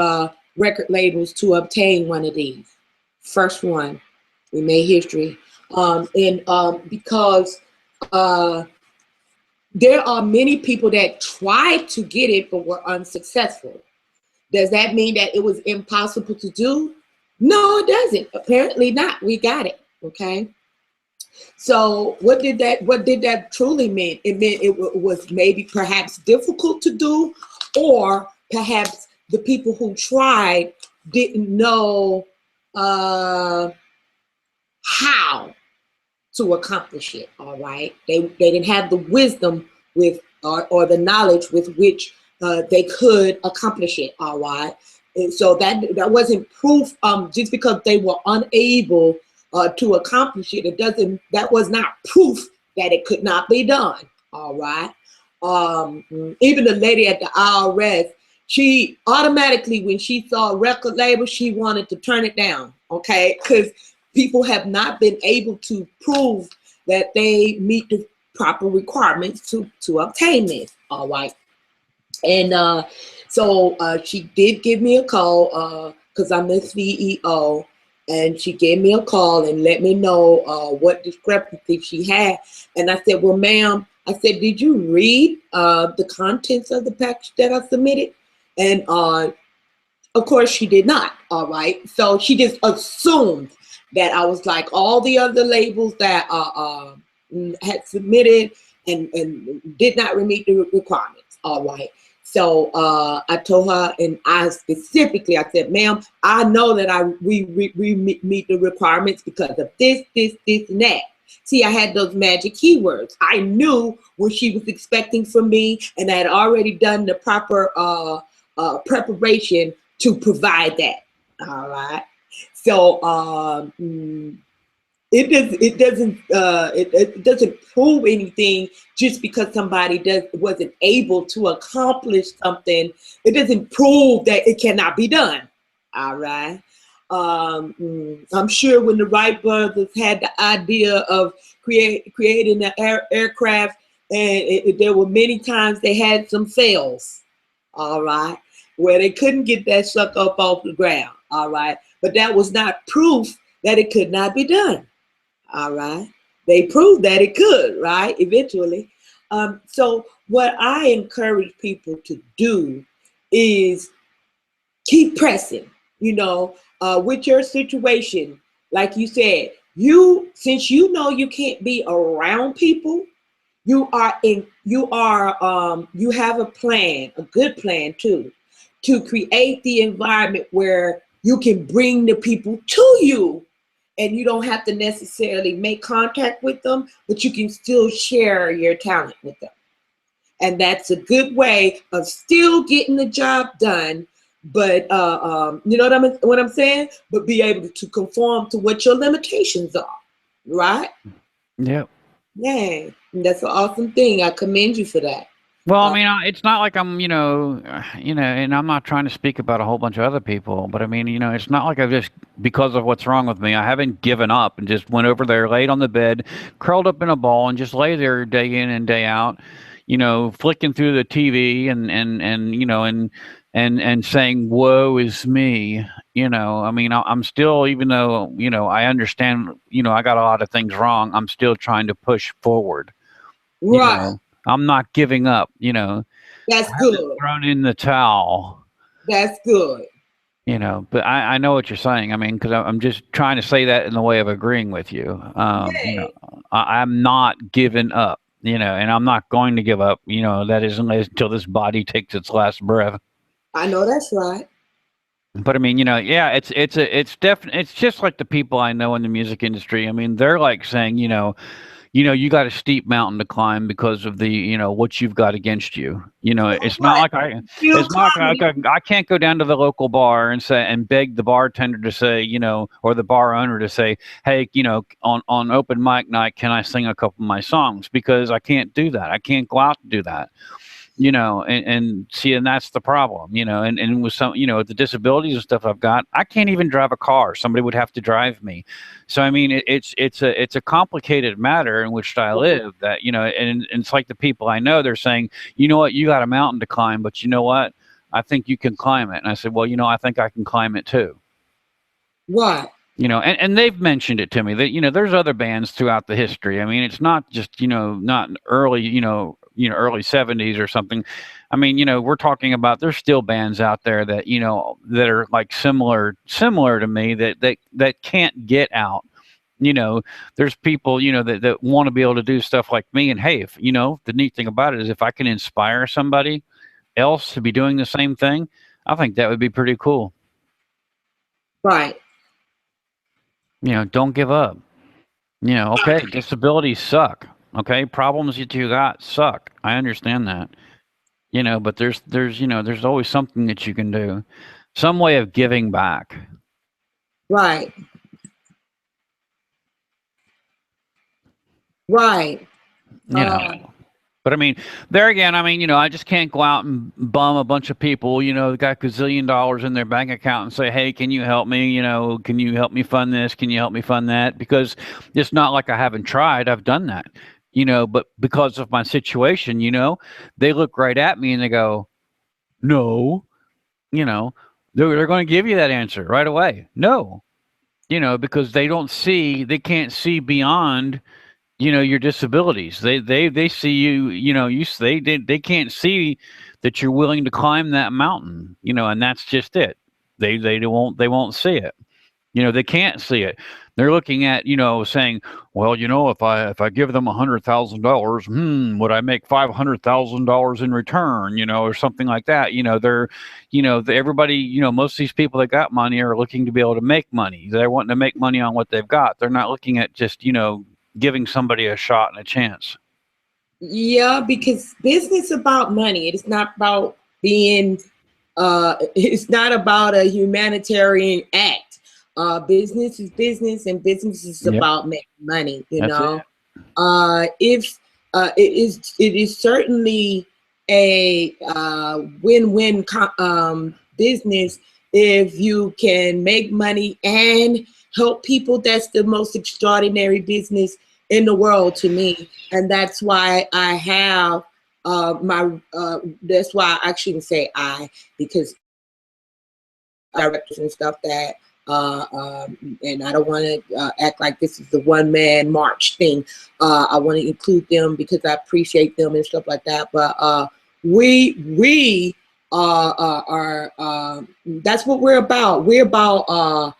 record labels to obtain one of these. First one, we made history. Because there are many people that tried to get it but were unsuccessful. Does that mean that it was impossible to do? No, it doesn't. Apparently not. We got it. Okay. So what did that truly mean? It meant it was maybe perhaps difficult to do, or perhaps the people who tried didn't know how to accomplish it. All right. They didn't have the wisdom with or the knowledge with which they could accomplish it. All right. And so that wasn't proof. Just because they were unable to accomplish it, that was not proof that it could not be done. All right. Even the lady at the IRS, she automatically, when she saw a record label, she wanted to turn it down. Okay, because people have not been able to prove that they meet the proper requirements to obtain this. All right. And so she did give me a call because I'm the CEO, and she gave me a call and let me know what discrepancy she had. And I said, well, ma'am, I said, did you read the contents of the package that I submitted? And of course she did not. All right. So she just assumed that I was like all the other labels that had submitted and did not meet the requirements. All right. So I told her, and I specifically, I said, ma'am, I know that we meet the requirements because of this, and that. See, I had those magic keywords. I knew what she was expecting from me, and I had already done the proper preparation to provide that. All right. So it doesn't prove anything just because somebody wasn't able to accomplish something. It doesn't prove that it cannot be done. All right. I'm sure when the Wright brothers had the idea of creating the aircraft, and there were many times they had some fails. All right, where they couldn't get that sucker up off the ground. All right, but that was not proof that it could not be done. All right, they proved that it could, right, eventually. So what I encourage people to do is keep pressing, with your situation. Like you said, since you know you can't be around people, you have a plan, a good plan too, to create the environment where you can bring the people to you, and you don't have to necessarily make contact with them, but you can still share your talent with them. And that's a good way of still getting the job done, but you know what I'm saying? But be able to conform to what your limitations are, right?
Yep.
Yeah, that's an awesome thing. I commend you for that.
Well, I mean, it's not like I'm, and I'm not trying to speak about a whole bunch of other people, but I mean, it's not like I've just, because of what's wrong with me, I haven't given up and just went over there, laid on the bed, curled up in a ball, and just lay there day in and day out, flicking through the TV and saying, woe is me. I mean, I'm still, even though, I understand, I got a lot of things wrong, I'm still trying to push forward.
Right.
I'm not giving up,
That's
I haven't
good.
thrown in the towel.
That's good.
You know, but I know what you're saying. I mean, because I'm just trying to say that in the way of agreeing with you. You know, I'm not giving up. You know, and I'm not going to give up. You know, that isn't until this body takes its last breath.
I know that's right.
But I mean, you know, yeah, it's definitely, it's just like the people I know in the music industry. I mean, they're like saying, you got a steep mountain to climb because of the, what you've got against you. You know,
So
it's not
what?
like
Still
it's not like
climbing.
I can't go down to the local bar and say and beg the bartender to say, or the bar owner to say, hey, on open mic night, can I sing a couple of my songs? Because I can't do that. I can't go out and do that. And see, and that's the problem, and with some, the disabilities and stuff I've got, I can't even drive a car. Somebody would have to drive me. So, I mean, it's a complicated matter in which I live that, and it's like the people I know, they're saying, you know what, you got a mountain to climb, but you know what, I think you can climb it. And I said, well, I think I can climb it too.
What?
And they've mentioned it to me that, there's other bands throughout the history. I mean, it's not just, not early, early 70s or something. I mean, we're talking about, there's still bands out there that, that are like similar to me that can't get out. There's people, that want to be able to do stuff like me. And hey, if, the neat thing about it is if I can inspire somebody else to be doing the same thing, I think that would be pretty cool.
Right.
Don't give up. Okay, disabilities suck. Okay, problems that you got suck. I understand that. But there's always something that you can do, some way of giving back.
Right. Right.
But I mean, there again, I mean, I just can't go out and bum a bunch of people, that got gazillion dollars in their bank account and say, hey, can you help me? Can you help me fund this? Can you help me fund that? Because it's not like I haven't tried. I've done that, but because of my situation, they look right at me and they go, no, they're going to give you that answer right away. No, because they can't see beyond, your disabilities. They see you, they can't see that you're willing to climb that mountain, and that's just it. They won't see it. They can't see it. They're looking at, saying, well, if I give them $100,000, would I make $500,000 in return, or something like that. They're, everybody, most of these people that got money are looking to be able to make money. They're wanting to make money on what they've got. They're not looking at just, giving somebody a shot and a chance.
Yeah, because business is about money. It is not about being, it's not about a humanitarian act. Business is business, and business is about making money. It is certainly a win-win business if you can make money and help people. That's the most extraordinary business in the world to me, and that's why I have that's why I shouldn't say I, because directors and stuff that and I don't want to act like this is the one-man march thing. I want to include them because I appreciate them and stuff like that. But we are that's what we're about. We're about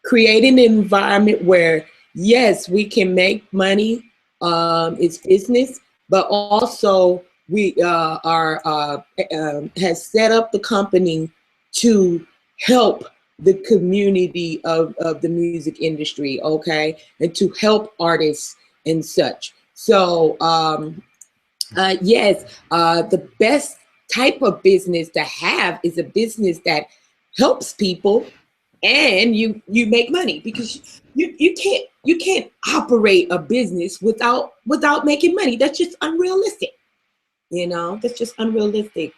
creating an environment where, yes, we can make money. It's business, but also we has set up the company to help the community of the music industry, okay, and to help artists and such. So yes, the best type of business to have is a business that helps people and you make money, because you can't operate a business without making money. That's just unrealistic. That's just unrealistic.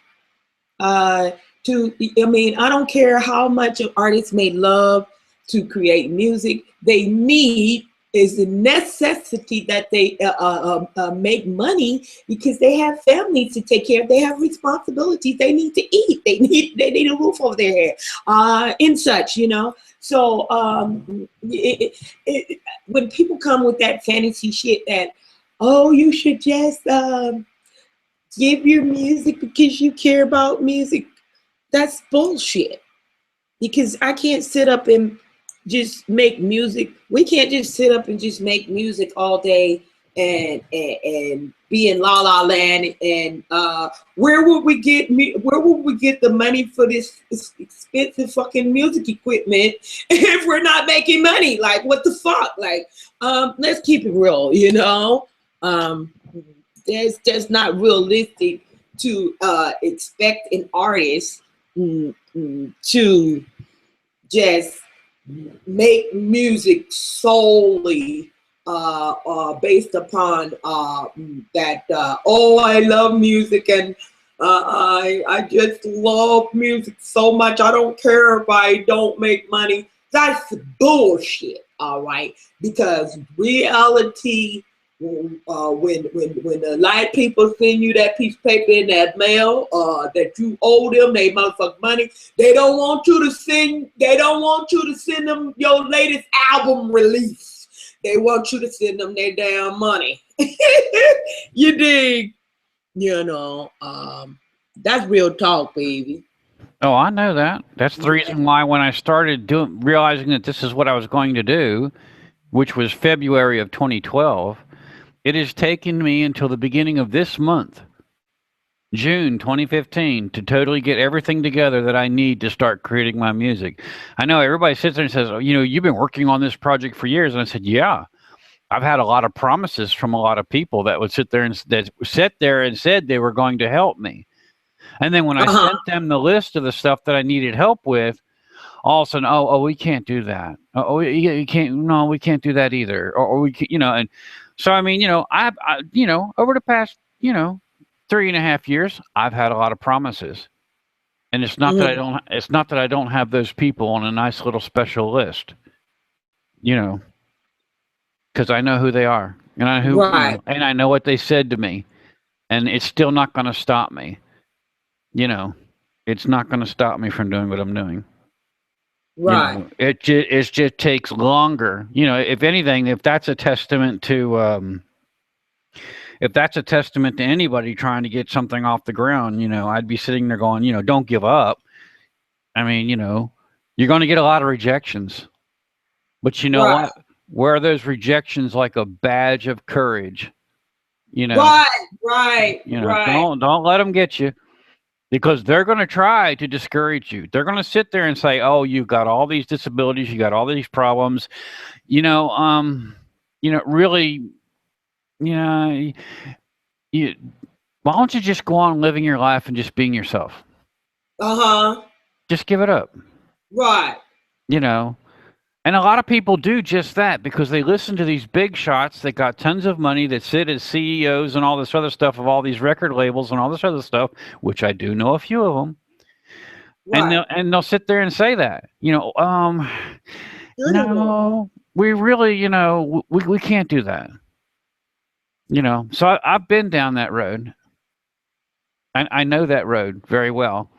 I don't care how much an artist may love to create music, they need is a necessity that they make money, because they have families to take care of, they have responsibilities, they need to eat, they need a roof over their head, and such, So when people come with that fantasy shit that oh, you should just give your music because you care about music. That's bullshit. Because I can't sit up and just make music. We can't just sit up and just make music all day and be in la la land. And where would we get the money for this expensive fucking music equipment if we're not making money? Like, what the fuck? Like, let's keep it real, you know. That's just not realistic to expect an artist to just make music solely based upon that. Oh, I love music, and I just love music so much. I don't care if I don't make money. That's bullshit. All right, because reality. When the light people send you that piece of paper in that mail that you owe them they motherfucking money, they don't want you to send them your latest album release. They want you to send them their damn money. You dig? You know, that's real talk, baby.
Oh, I know that. That's the reason why when I started realizing that this is what I was going to do, which was February of 2012, it has taken me until the beginning of this month, June 2015, to totally get everything together that I need to start creating my music. I know everybody sits there and says, oh, you know, you've been working on this project for years. And I said, yeah, I've had a lot of promises from a lot of people that would sit there and said they were going to help me. And then when I sent them the list of the stuff that I needed help with, all of a sudden, oh, we can't do that. Oh, you can't. No, we can't do that either. Or we can, you know, and so, I mean, you know, I you know, over the past, you know, 3.5 years, I've had a lot of promises, and it's not that I don't have those people on a nice little special list, you know, because I know who they are, and and I know what they said to me, and it's still not going to stop me, you know, it's not going to stop me from doing what I'm doing.
Right.
You know, it just takes longer. You know, if anything, if that's a testament to anybody trying to get something off the ground, you know, I'd be sitting there going, you know, don't give up. I mean, you know, you're going to get a lot of rejections, but you know what? Wear those rejections like a badge of courage. You know,
right.
You know, don't let them get you. Because they're going to try to discourage you. They're going to sit there and say, "Oh, you've got all these disabilities, you got all these problems." Really, why don't you just go on living your life and just being yourself? Just give it up.
Right.
You know, and a lot of people do just that because they listen to these big shots that got tons of money that sit as CEOs and all this other stuff of all these record labels and all this other stuff, which I do know a few of them. Right. And they'll sit there and say that, you know, no, we really, you know, we can't do that. You know, so I've been down that road. I know that road very well.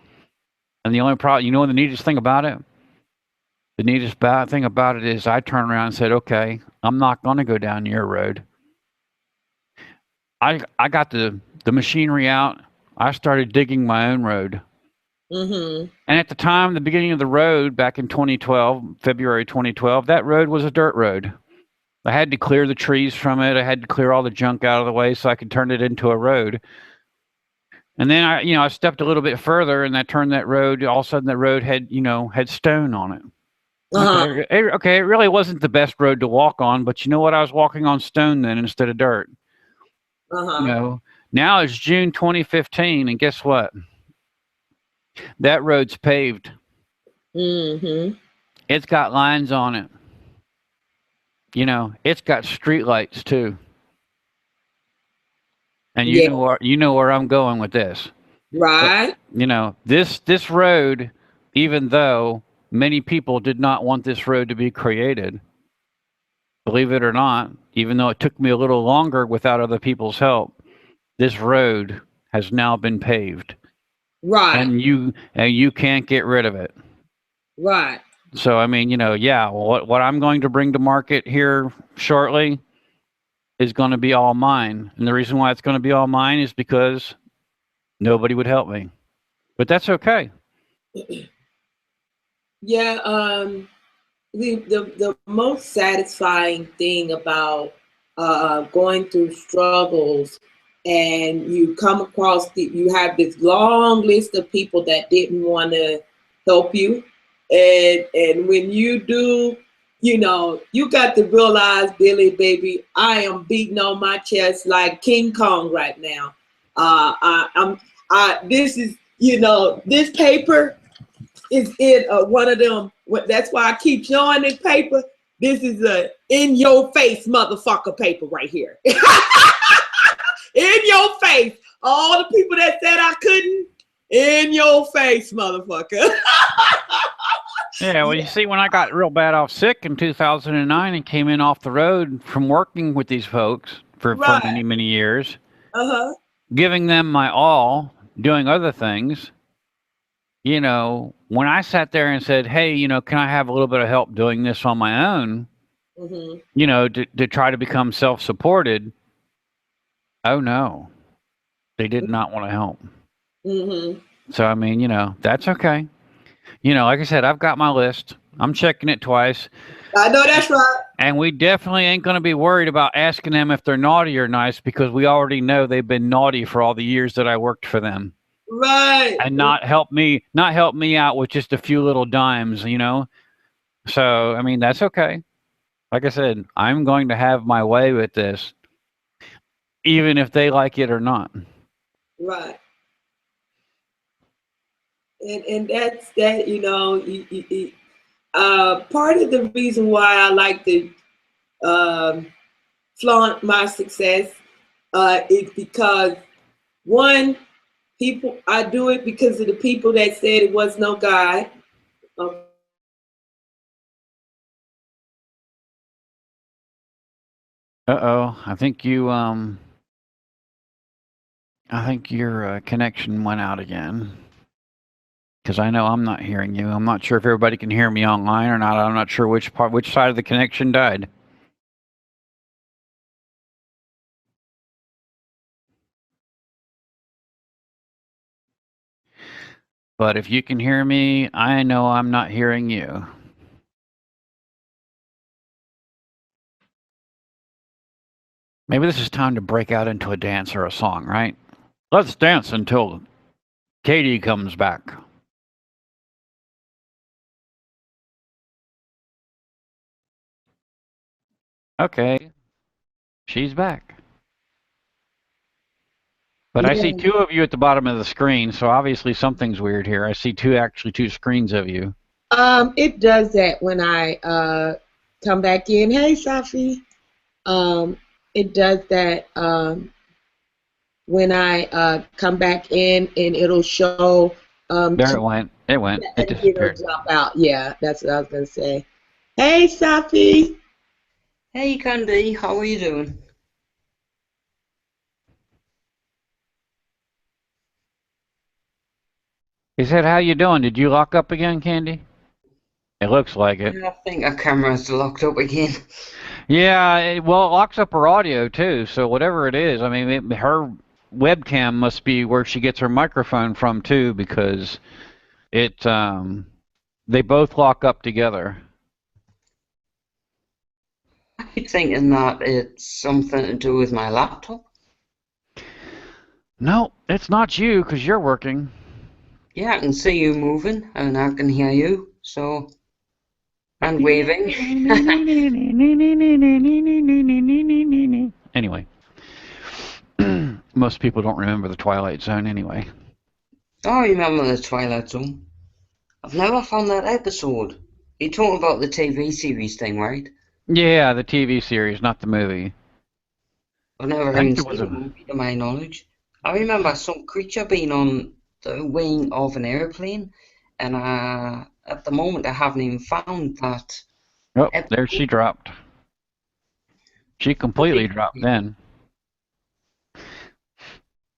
And the only problem, you know, the neatest thing about it? The neatest bad thing about it is I turned around and said, okay, I'm not going to go down your road. I got the machinery out. I started digging my own road. And at the time, the beginning of the road back in 2012, February 2012, that road was a dirt road. I had to clear the trees from it. I had to clear all the junk out of the way so I could turn it into a road. And then I stepped a little bit further and I turned that road. All of a sudden, that road had stone on it. Okay, it really wasn't the best road to walk on, but you know what? I was walking on stone then instead of dirt. You know, now it's June 2015, and guess what? That road's paved. It's got lines on it. You know, it's got street lights too. And you know where I'm going with this.
Right.
But, you know, this road, even though many people did not want this road to be created, believe it or not, even though it took me a little longer without other people's help, this road has now been paved.
Right.
And you can't get rid of it.
Right.
So, I mean, you know, yeah, what I'm going to bring to market here shortly, is going to be all mine. And the reason why it's going to be all mine is because nobody would help me. But that's okay.
Yeah, the most satisfying thing about going through struggles, and you come across you have this long list of people that didn't want to help you, and when you do, you know, you got to realize, Billy, baby, I am beating on my chest like King Kong right now. This is, you know, this paper is in one of them. That's why I keep showing this paper. This is a in your face motherfucker paper right here. In your face. All the people that said I couldn't, in your face, motherfucker.
Yeah, well, you see, when I got real bad off sick in 2009 and came in off the road from working with these folks for many, many years, giving them my all, doing other things, you know, when I sat there and said, hey, you know, can I have a little bit of help doing this on my own, you know, to try to become self-supported, oh, no, they did not want to help. So, I mean, you know, that's okay. You know, like I said, I've got my list. I'm checking it twice.
I know that's right.
And we definitely ain't going to be worried about asking them if they're naughty or nice, because we already know they've been naughty for all the years that I worked for them.
Right.
And not help me out with just a few little dimes, you know? So, I mean, that's okay. Like I said, I'm going to have my way with this, even if they like it or not.
Right. And that's that, you know, part of the reason why I like to flaunt my success is because, one, I do it because of the people that said it was no God.
Uh-oh, I think your connection went out again. Because I know I'm not hearing you. I'm not sure if everybody can hear me online or not. I'm not sure which side of the connection died. But if you can hear me, I know I'm not hearing you. Maybe this is time to break out into a dance or a song, right? Let's dance until Katie comes back. Okay, she's back. But I see two of you at the bottom of the screen, so obviously something's weird here. I see two screens of you.
It does that when I come back in. Hey, Safi. It does that when I come back in, and it'll show.
There it went. It went. It disappeared.
It'll drop out. Yeah, that's what I was gonna say. Hey, Safi.
Hey, Candy. How are you doing?
He said, how you doing? Did you lock up again, Candy? It looks like it.
I think our camera's locked up again.
Yeah, well, it locks up her audio, too. So whatever it is, I mean, her webcam must be where she gets her microphone from, too, because it, they both lock up together.
I keep thinking that it's something to do with my laptop.
No, it's not you, because you're working.
Yeah, I can see you moving, and I can hear you, so... And waving.
Anyway. Most people don't remember the Twilight Zone anyway.
Oh, I remember the Twilight Zone. I've never found that episode. You're talking about the TV series thing, right?
Yeah, the TV series, not the movie.
I've never even seen the movie, to my knowledge. I remember some creature being on the wing of an airplane, and at the moment I haven't even found that.
Oh, there she dropped. She completely dropped then.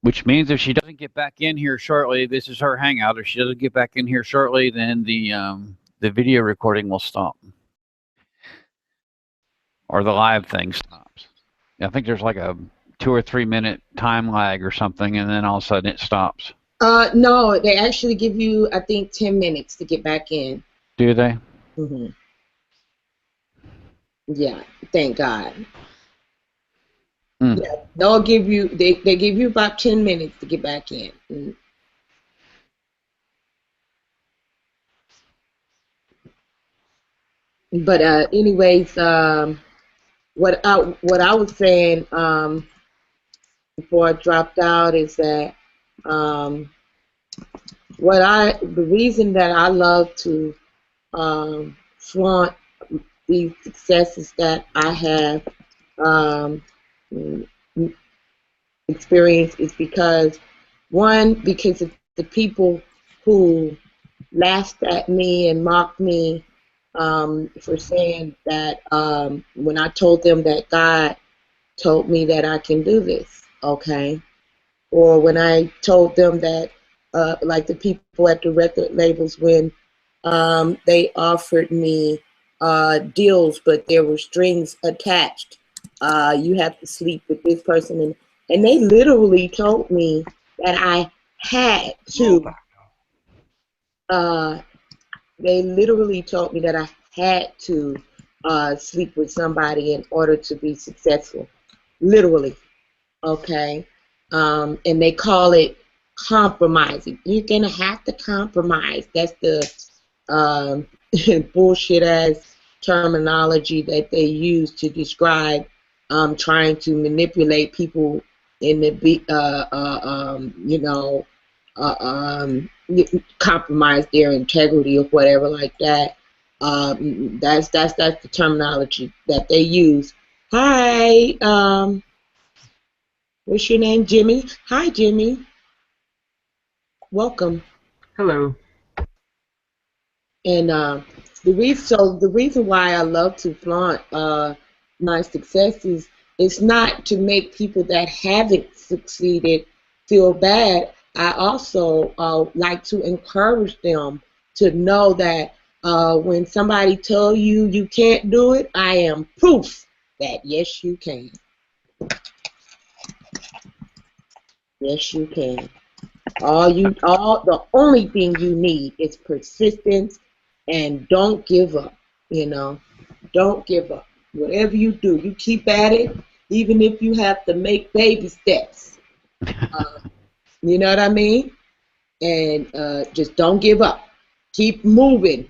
Which means if she doesn't get back in here shortly, this is her hangout. If she doesn't get back in here shortly, then the video recording will stop. Or the live thing stops. I think there's like a 2 or 3 minute time lag or something, and then all of a sudden it stops.
No, they actually give you, I think, 10 minutes to get back in.
Do they?
Mm-hmm. Yeah, thank God. Yeah, they'll give you, they give you about 10 minutes to get back in. But anyways, what I was saying before I dropped out is that the reason that I love to flaunt these successes that I have experienced is because, one, because of the people who laughed at me and mocked me for saying that when I told them that God told me that I can do this, okay? Or when I told them that, like the people at the record labels, when they offered me deals, but there were strings attached. You have to sleep with this person, and they literally told me that I had to. They literally told me that I had to sleep with somebody in order to be successful. Literally, okay? And they call it compromising. You're gonna have to compromise. That's the bullshit ass terminology that they use to describe trying to manipulate people in the compromise their integrity or whatever like that. That's the terminology that they use. Hi, what's your name, Jimmy? Hi, Jimmy. Welcome.
Hello.
And the reason why I love to flaunt my successes is not to make people that haven't succeeded feel bad. I also like to encourage them to know that when somebody tells you you can't do it, I am proof that yes, you can. Yes, you can. The only thing you need is persistence, and don't give up. Don't give up. Whatever you do, you keep at it, even if you have to make baby steps. You know what I mean? And just don't give up. Keep moving.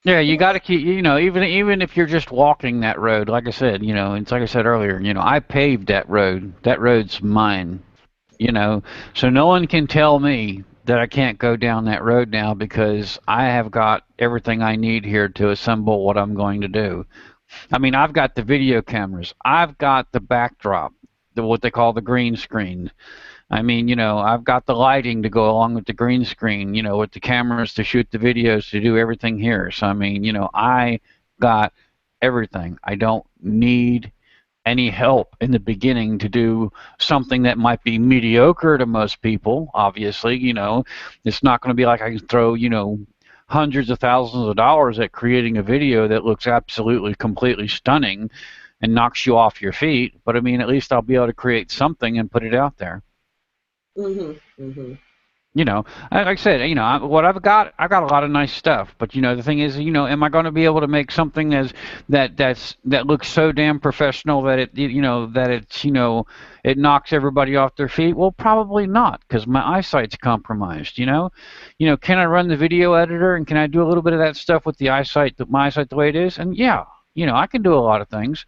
Yeah, you got to keep, even if you're just walking that road, like I said, it's like I said earlier, I paved that road. That road's mine, so no one can tell me that I can't go down that road now because I have got everything I need here to assemble what I'm going to do. I mean, I've got the video cameras. I've got the backdrop, what they call the green screen. I mean, I've got the lighting to go along with the green screen, with the cameras to shoot the videos, to do everything here. So, I mean, I got everything. I don't need any help in the beginning to do something that might be mediocre to most people, obviously. It's not going to be like I can throw, hundreds of thousands of dollars at creating a video that looks absolutely completely stunning and knocks you off your feet. But, I mean, at least I'll be able to create something and put it out there.
Mm-hmm. Mm-hmm.
Like I said, what I've got a lot of nice stuff. But the thing is, am I going to be able to make something that looks so damn professional that it knocks everybody off their feet? Well, probably not, because my eyesight's compromised. Can I run the video editor and can I do a little bit of that stuff with my eyesight the way it is? And yeah, I can do a lot of things,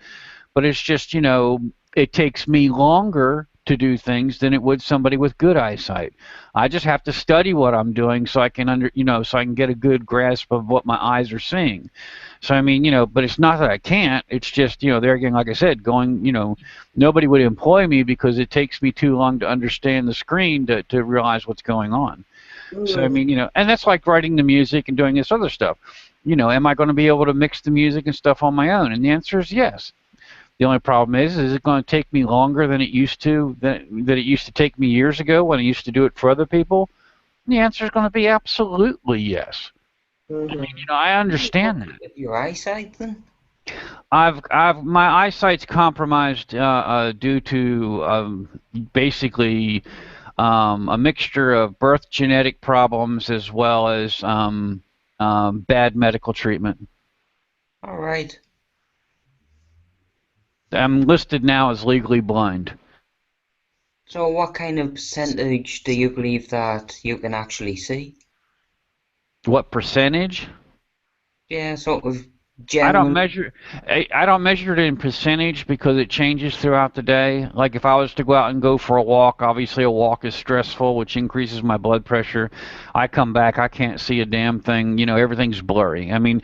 but it's just it takes me longer to do things than it would somebody with good eyesight. I just have to study what I'm doing so I can so I can get a good grasp of what my eyes are seeing. So I mean, but it's not that I can't. It's just, there again, like I said, nobody would employ me because it takes me too long to understand the screen to realize what's going on. Mm-hmm. So I mean, and that's like writing the music and doing this other stuff. Am I going to be able to mix the music and stuff on my own? And the answer is yes. The only problem is it going to take me longer than it used to, that it used to take me years ago when I used to do it for other people? And the answer is going to be absolutely yes. Mm-hmm. I mean, I understand that.
Your eyesight, then?
My eyesight's compromised due to basically a mixture of birth genetic problems as well as bad medical treatment.
All right.
I'm listed now as legally blind.
So what kind of percentage do you believe that you can actually see?
What percentage?
Yeah, sort of
I don't
general.
measure it in percentage because it changes throughout the day. Like if I was to go out and go for a walk, obviously a walk is stressful, which increases my blood pressure. I come back, I can't see a damn thing. You know, everything's blurry. I mean,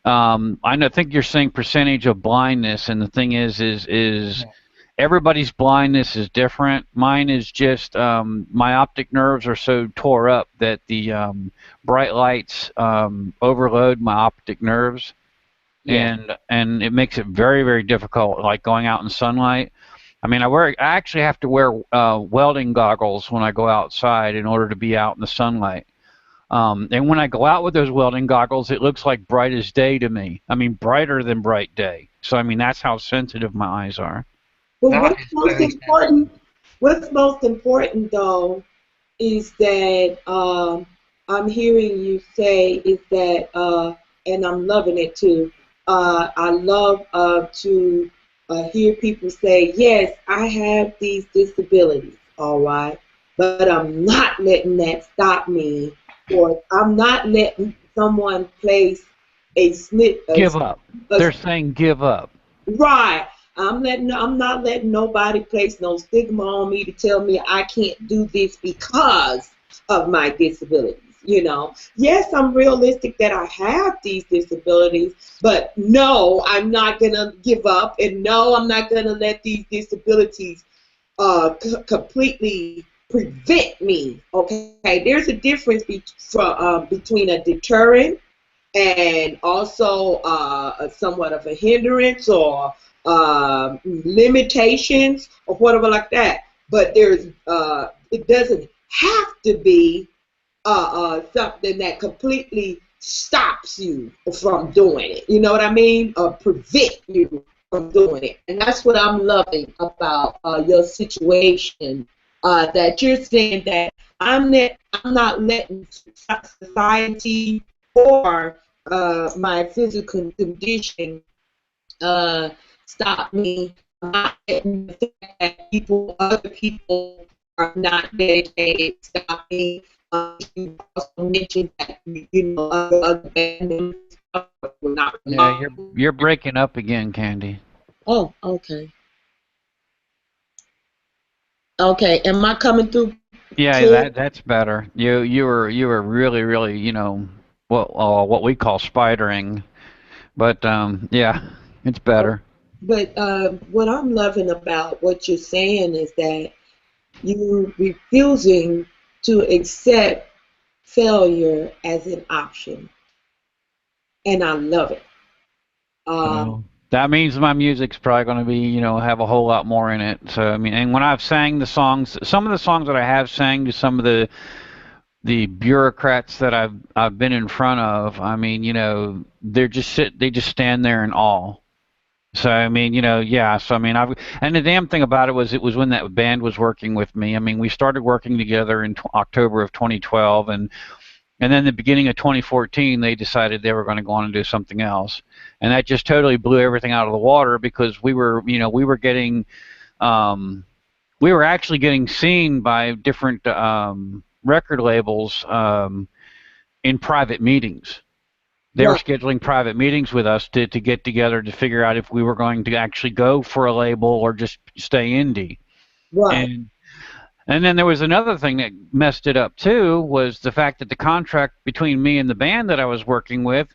I think you're saying percentage of blindness, and the thing is everybody's blindness is different. Mine is just my optic nerves are so tore up that the bright lights overload my optic nerves.
Yeah.
And it makes it very, very difficult, like going out in sunlight. I mean, I actually have to wear welding goggles when I go outside in order to be out in the sunlight. And when I go out with those welding goggles, it looks like bright as day to me. I mean, brighter than bright day. So, I mean, that's how sensitive my eyes are.
But
That is very sensitive.
what's most important though, is that I'm hearing you say is that, and I'm loving it too. I love to hear people say, yes, I have these disabilities, all right, but I'm not letting that stop me, or I'm not letting someone place a snip.
Give up. They're saying give up.
Right. I'm not letting nobody place no stigma on me to tell me I can't do this because of my disabilities. You know, yes, I'm realistic that I have these disabilities, but no, I'm not gonna give up, and no, I'm not gonna let these disabilities completely prevent me. Okay, there's a difference between a deterrent and also somewhat of a hindrance or limitations or whatever like that. But there's it doesn't have to be something that completely stops you from doing it. You know what I mean? Or prevent you from doing it. And that's what I'm loving about your situation. That you're saying that I'm not letting society or my physical condition stop me. I'm not letting the fact that other people are not dedicated stop me. You also mentioned that other band members were not.
Yeah, you're breaking up again, Candy.
Oh, okay. Okay, am I coming through?
Yeah, that's better. You were really, really, what we call spidering, but yeah, it's better.
But what I'm loving about what you're saying is that you're refusing to accept failure as an option, and I love it.
That means my music's probably going to be, have a whole lot more in it. So I mean, and when I've sang the songs, some of the songs that I have sang to some of the bureaucrats that I've been in front of, I mean, they just stand there in awe. So I mean, yeah. So I mean, and the damn thing about it was when that band was working with me. I mean, we started working together in October of 2012, and then the beginning of 2014, they decided they were going to go on and do something else, and that just totally blew everything out of the water because we were actually getting seen by different record labels in private meetings. They were scheduling private meetings with us to get together to figure out if we were going to actually go for a label or just stay indie.
Right.
And then there was another thing that messed it up too, was the fact that the contract between me and the band that I was working with,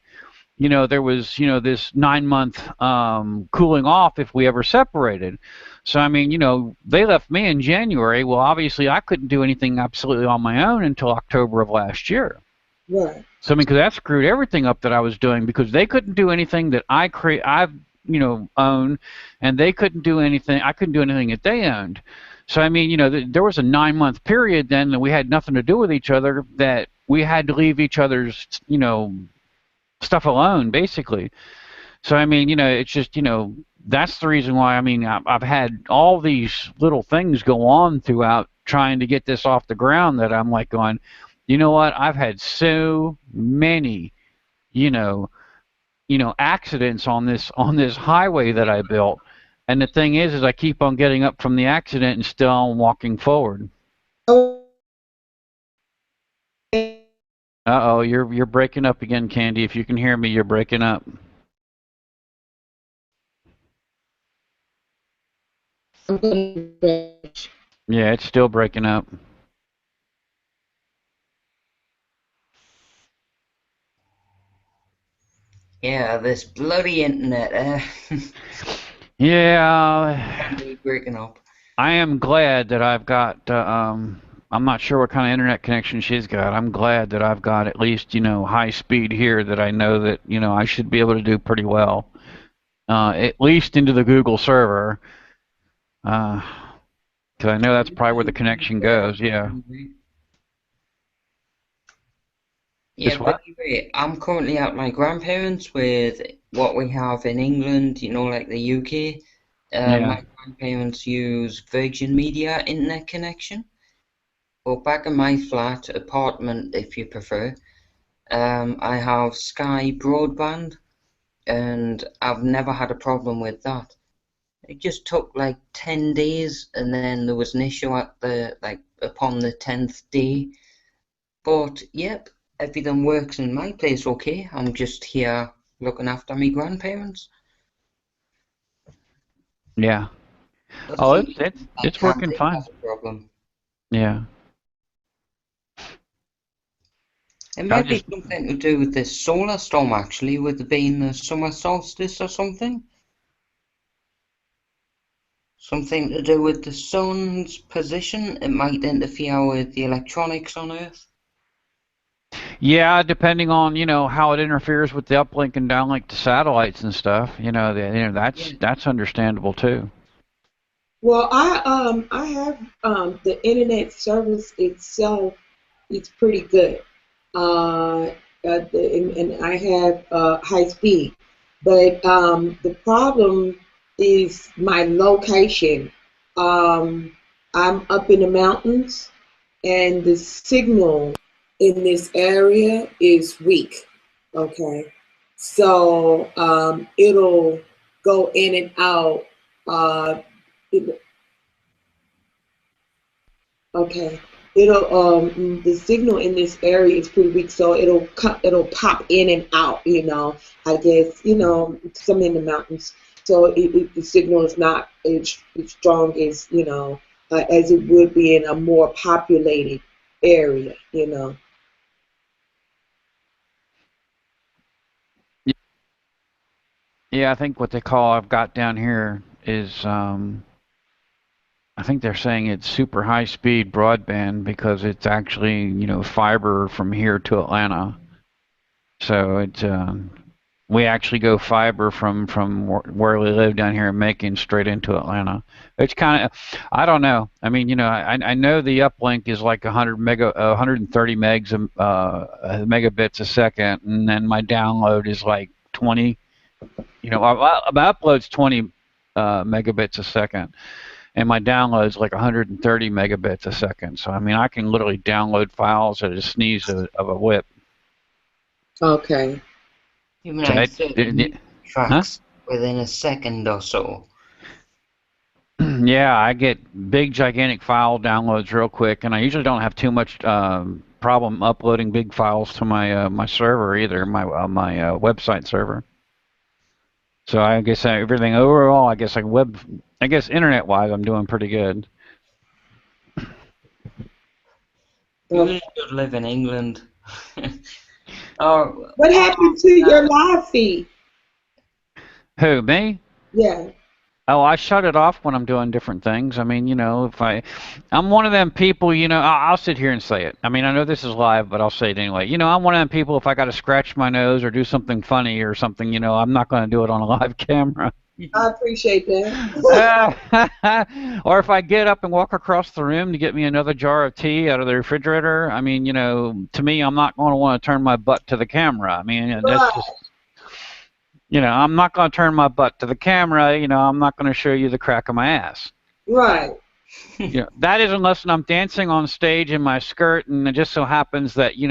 there was, this 9-month cooling off if we ever separated. So, I mean, they left me in January. Well, obviously I couldn't do anything absolutely on my own until October of last year.
Right.
So, I mean, because that screwed everything up that I was doing because they couldn't do anything that I've own, and they couldn't do anything. I couldn't do anything that they owned. So, I mean, there was a 9-month period then that we had nothing to do with each other, that we had to leave each other's, stuff alone, basically. So I mean, it's just, that's the reason why. I mean, I've had all these little things go on throughout trying to get this off the ground that I'm like going, you know what? I've had so many, you know, accidents on this highway that I built, and the thing is I keep on getting up from the accident and still I'm walking forward. Uh-oh, you're breaking up again, Candy. If you can hear me, you're breaking up. Yeah, it's still breaking up.
Yeah, this bloody internet.
Yeah.
Breaking up.
I am glad that I've got, I'm not sure what kind of internet connection she's got. I'm glad that I've got at least, high speed here that I know that, I should be able to do pretty well. At least into the Google server. Because I know that's probably where the connection goes, yeah.
Yeah, but anyway, I'm currently at my grandparents' with what we have in England, like the UK.
Yeah.
My grandparents use Virgin Media internet connection. But back in my flat, apartment, if you prefer, I have Sky Broadband, and I've never had a problem with that. It just took like 10 days, and then there was an issue upon the 10th day. But yep, everything works in my place okay. I'm just here looking after my grandparents.
Yeah. Oh, it's working fine.
That's a problem.
Yeah.
It might be something to do with this solar storm, actually, with it being the summer solstice or something. Something to do with the sun's position. It might interfere with the electronics on Earth.
Yeah, depending on how it interferes with the uplink and downlink to satellites and stuff. That's understandable too.
Well, I have the internet service itself. It's pretty good. And I have high speed, but the problem is my location. I'm up in the mountains, and the signal in this area is weak. Okay, so it'll go in and out. Okay. The signal in this area is pretty weak, so it'll pop in and out, I guess, some in the mountains. So the signal is not as strong as, as it would be in a more populated area,
Yeah, I think what I've got down here is, I think they're saying it's super high speed broadband because it's actually, fiber from here to Atlanta. So we actually go fiber from where we live down here in Macon straight into Atlanta. It's kind of, I don't know. I mean, I know the uplink is like 130 megs, megabits a second, and then my download is like 20. My upload's 20 megabits a second, and my download's like 130 megabits a second. So I mean, I can literally download files at a sneeze of a whip.
Okay.
You mean tracks within a second or so?
Yeah, I get big, gigantic file downloads real quick, and I usually don't have too much problem uploading big files to my my server either, my website server. So I guess everything overall, I guess internet-wise, I'm doing pretty good.
You should live in England.
What happened to your live feed?
Who, me?
Yeah.
Oh, I shut it off when I'm doing different things. I mean, if I'm one of them people, I'll sit here and say it. I mean, I know this is live, but I'll say it anyway. I'm one of them people, if I got to scratch my nose or do something funny or something, I'm not going to do it on a live camera.
I appreciate that.
Or if I get up and walk across the room to get me another jar of tea out of the refrigerator, I mean, to me, I'm not going to want to turn my butt to the camera. I mean, that's just... You know, I'm not going to turn my butt to the camera. You know, I'm not going to show you the crack of my ass.
Right.
You know, that is unless I'm dancing on stage in my skirt, and it just so happens that you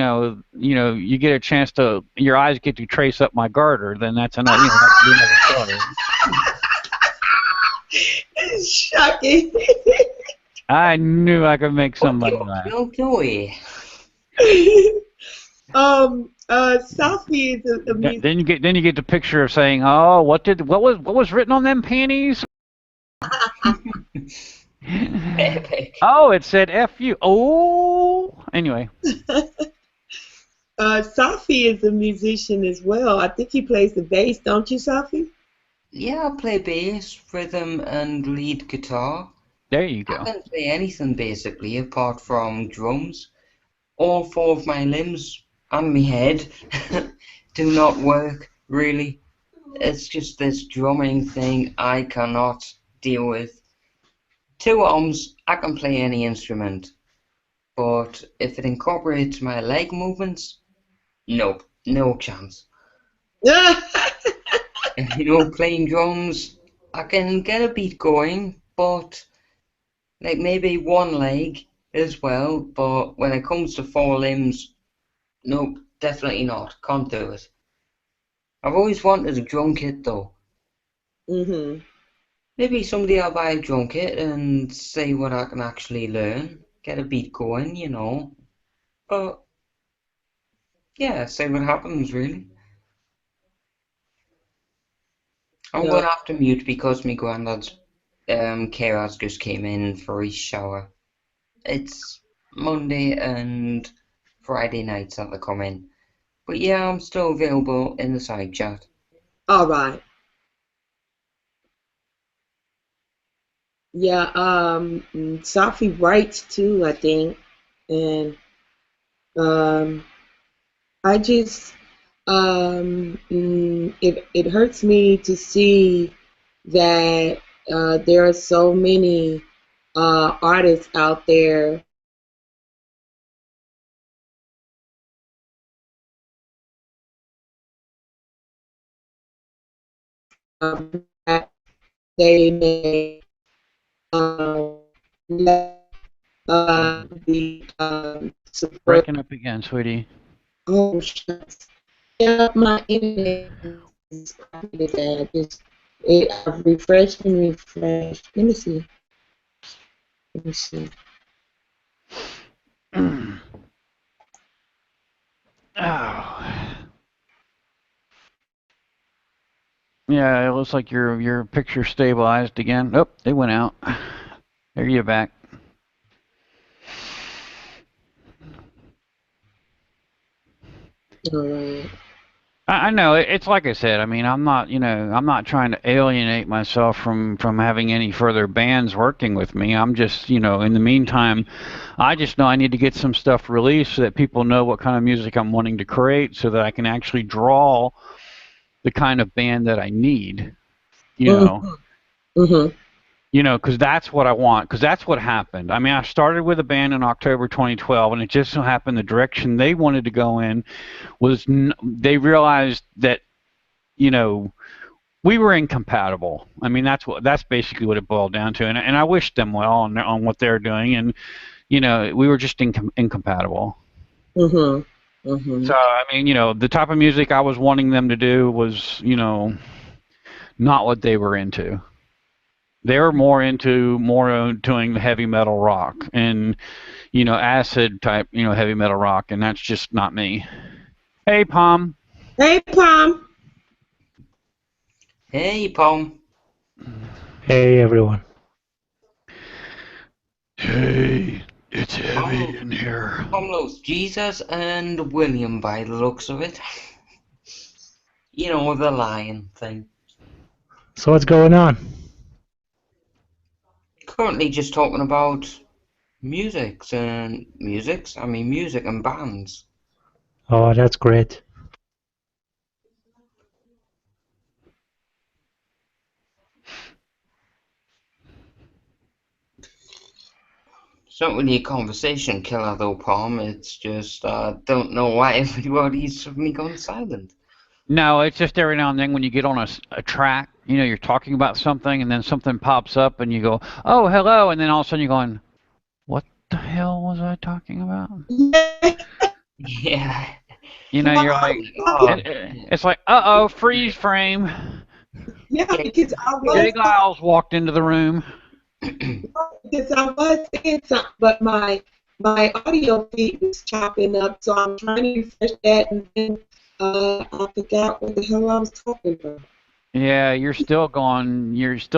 get a chance to your eyes get to trace up my garter. Then that's another. You know, that's another story.
Shocking.
I knew I could make somebody laugh.
Sophie is a music.
Then you get the picture of saying, "Oh, what was written on them panties?" Oh, it said "F you." Oh, anyway.
Sophie is a musician as well. I think he plays the bass, don't you, Sophie?
Yeah, I play bass, rhythm, and lead guitar.
There you go.
I can play anything basically apart from drums. All four of my limbs and my head do not work really. It's just this drumming thing I cannot deal with. 2 arms, I can play any instrument. But if it incorporates my leg movements, nope, no chance. Playing drums, I can get a beat going, but like maybe one leg as well, but when it comes to 4 limbs, nope, definitely not. Can't do it. I've always wanted a drum kit though.
Mm-hmm.
Maybe someday I'll buy a drum kit and see what I can actually learn. Get a beat going, But yeah, see what happens really. I'm going to have to mute because my granddad's carers just came in for his shower. It's Monday and Friday nights that they come in. But yeah, I'm still available in the side chat.
All right. Yeah, Sophie writes too, I think. And I just it hurts me to see that there are so many artists out there that they may let the support.
Breaking up again, sweetie.
Oh, shucks. Yeah, my internet is crappy today. I've refreshed and refreshed. Let me see.
Oh. Yeah, it looks like your picture stabilized again. Oh, it went out. There you're back.
All right.
I know it's like I said. I mean, I'm not trying to alienate myself from having any further bands working with me. I'm just, in the meantime, I just know I need to get some stuff released so that people know what kind of music I'm wanting to create, so that I can actually draw the kind of band that I need.
Mm-hmm.
Because that's what I want, because that's what happened. I mean, I started with a band in October 2012, and it just so happened the direction they wanted to go in was they realized that, we were incompatible. I mean, that's basically what it boiled down to, and I wished them well on what they're doing, and, we were just incompatible.
Mm-hmm. Mm-hmm.
So, I mean, the type of music I was wanting them to do was, not what they were into. They were more doing heavy metal rock and, acid type, heavy metal rock, and that's just not me. Hey, Pom.
Hey, Pom.
Hey, Pom.
Hey, everyone.
Hey, it's heavy in here.
Pom loves Jesus and William by the looks of it. The lion thing.
So what's going on?
Currently just talking about music and bands.
Oh, that's great.
It's not really a conversation killer though, Pom. It's just don't know why everybody's suddenly gone silent.
No, it's just every now and then when you get on a track, you know, you're talking about something and then something pops up and you go, oh, hello. And then all of a sudden you're going, what the hell was I talking about?
Yeah.
You know, you're like, it's like, uh-oh, freeze frame.
Yeah, because
Big Isles walked into the room.
Because I was saying something, but my audio feed was chopping up, so I'm trying to refresh that, and then I forgot what the hell I was talking about.
Yeah, you're still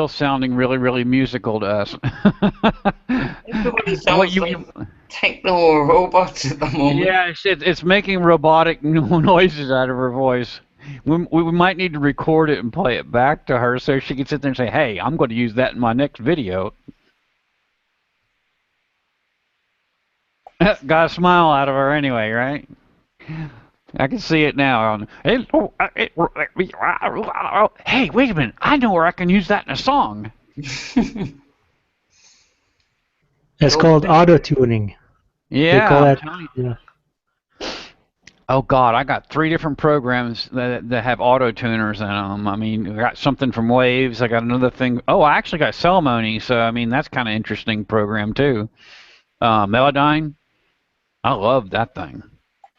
sounding really, really musical to us.
Everybody sounds like techno robots at the moment.
Yeah, it's making robotic noises out of her voice. We might need to record it and play it back to her so she can sit there and say, hey, I'm going to use that in my next video. Got a smile out of her anyway, right? I can see it now. Hey, wait a minute. I know where I can use that in a song.
It's called auto-tuning.
Yeah.
They call it, yeah.
Oh, God, I got 3 different programs that have auto-tuners in them. I mean, I got something from Waves. I got another thing. Oh, I actually got Cellmony, so, I mean, that's kind of interesting program, too. Melodyne. I love that thing.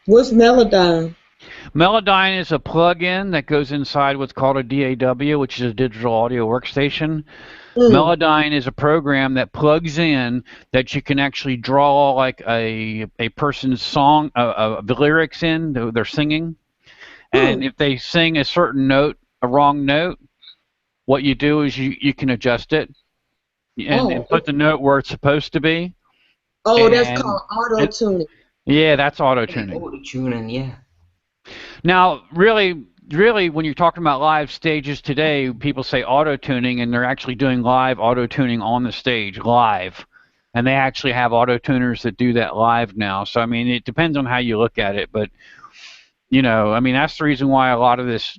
What's Melodyne?
Melodyne is a plug-in that goes inside what's called a DAW, which is a digital audio workstation. Melodyne is a program that plugs in that you can actually draw like a person's song, the lyrics in, they're singing. And if they sing a certain note, a wrong note, what you do is you can adjust it and put the note where it's supposed to be.
Oh, and that's called auto-tuning.
Yeah, that's auto-tuning.
Auto-tuning, yeah.
Now, really, when you're talking about live stages today, people say auto-tuning, and they're actually doing live auto-tuning on the stage, live. And they actually have auto-tuners that do that live now. So, I mean, it depends on how you look at it. But, you know, I mean, that's the reason why a lot of this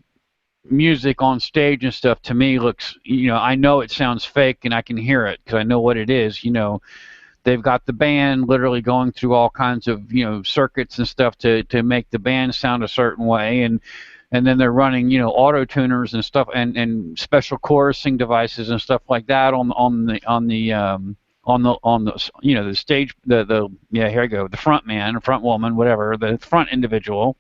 music on stage and stuff, to me, looks, you know, I know it sounds fake, and I can hear it because I know what it is, you know. They've got the band literally going through all kinds of, you know, circuits and stuff to make the band sound a certain way, and then they're running, you know, auto tuners and stuff and special chorusing devices and stuff like that on the you know, the stage, here I go, the front man, the front woman, whatever, the front individual.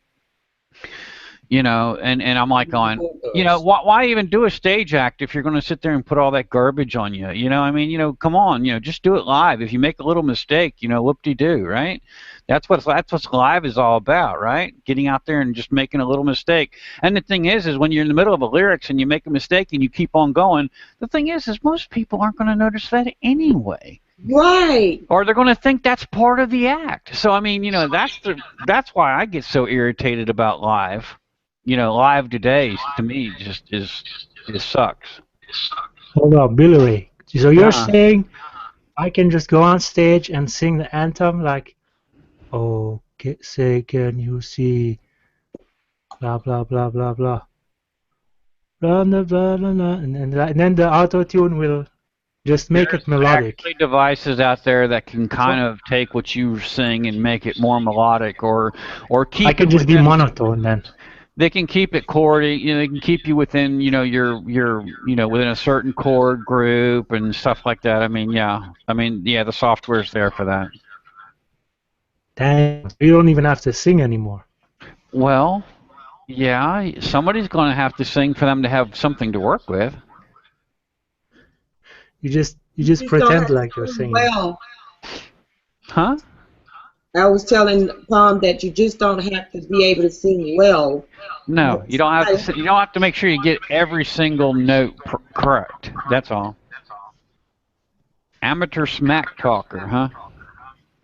You know, and I'm like going, you know, why even do a stage act if you're going to sit there and put all that garbage on you? You know, I mean, you know, come on, you know, just do it live. If you make a little mistake, you know, whoop-de-doo, right? That's what live is all about, right? Getting out there and just making a little mistake. And the thing is when you're in the middle of a lyrics and you make a mistake and you keep on going, the thing is most people aren't going to notice that anyway.
Right.
Or they're going to think that's part of the act. So, I mean, you know, that's why I get so irritated about live. You know, live today to me just it sucks.
Hold on, Billy Ray. So you're saying I can just go on stage and sing the anthem like, oh, say can you see, blah blah blah blah blah, blah blah blah blah, and then the auto tune will just make it melodic.
There's devices out there that can kind of take what you sing and make it more melodic, or keep.
I can just be monotone then.
They can keep it chordy, you know, they can keep you within, you know, your you know, within a certain chord group and stuff like that. I mean, yeah, the software's there for that.
Damn, you don't even have to sing anymore.
Well, yeah, somebody's going to have to sing for them to have something to work with.
You just pretend like you're singing.
Well.
Huh?
I was telling Palm that you just don't have to be able to sing well.
No, you don't have to. You don't have to make sure you get every single note correct. That's all. Amateur smack talker, huh?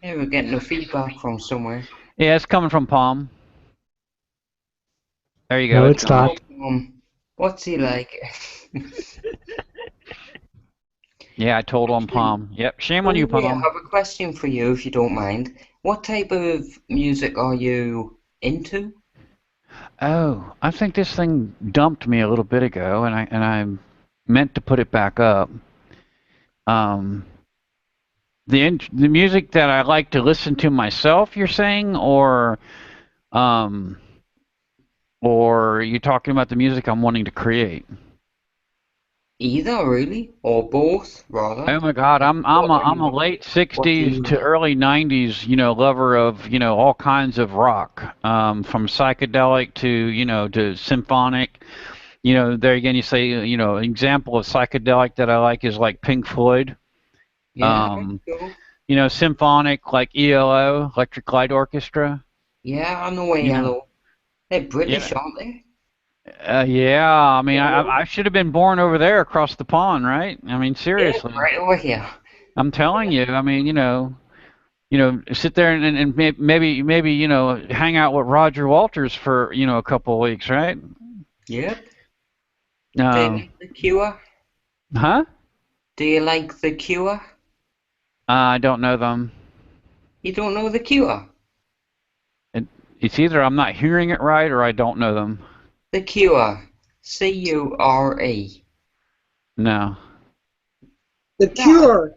Yeah, we're getting the feedback from somewhere.
Yeah, it's coming from Palm. There you go.
No, it's not.
What's he like?
Yeah, I told on Palm. Yep, shame on you, Palm.
I have a question for you, if you don't mind. What type of music are you into?
Oh, I think this thing dumped me a little bit ago, and I meant to put it back up. The music that I like to listen to myself, you're saying, or or are you talking about the music I'm wanting to create?
Either, really, or both, rather.
Oh my God, I'm a late '60s to early '90s, lover of, all kinds of rock, from psychedelic to, to symphonic. There again, you say, example of psychedelic that I like is like Pink Floyd.
Yeah,
Symphonic like ELO, Electric Light Orchestra.
Yeah, I know ELO. They're British, aren't they?
Yeah, I mean, I should have been born over there across the pond, right? I mean, seriously.
Yeah, right over here.
I'm telling you, I mean, sit there and maybe, hang out with Roger Walters for, a couple of weeks, right?
Yep. Do you like The Cure?
Huh?
Do you like The Cure?
I don't know them.
You don't know The Cure?
It's either I'm not hearing it right or I don't know them.
The Cure. C-U-R-E.
No.
The Cure.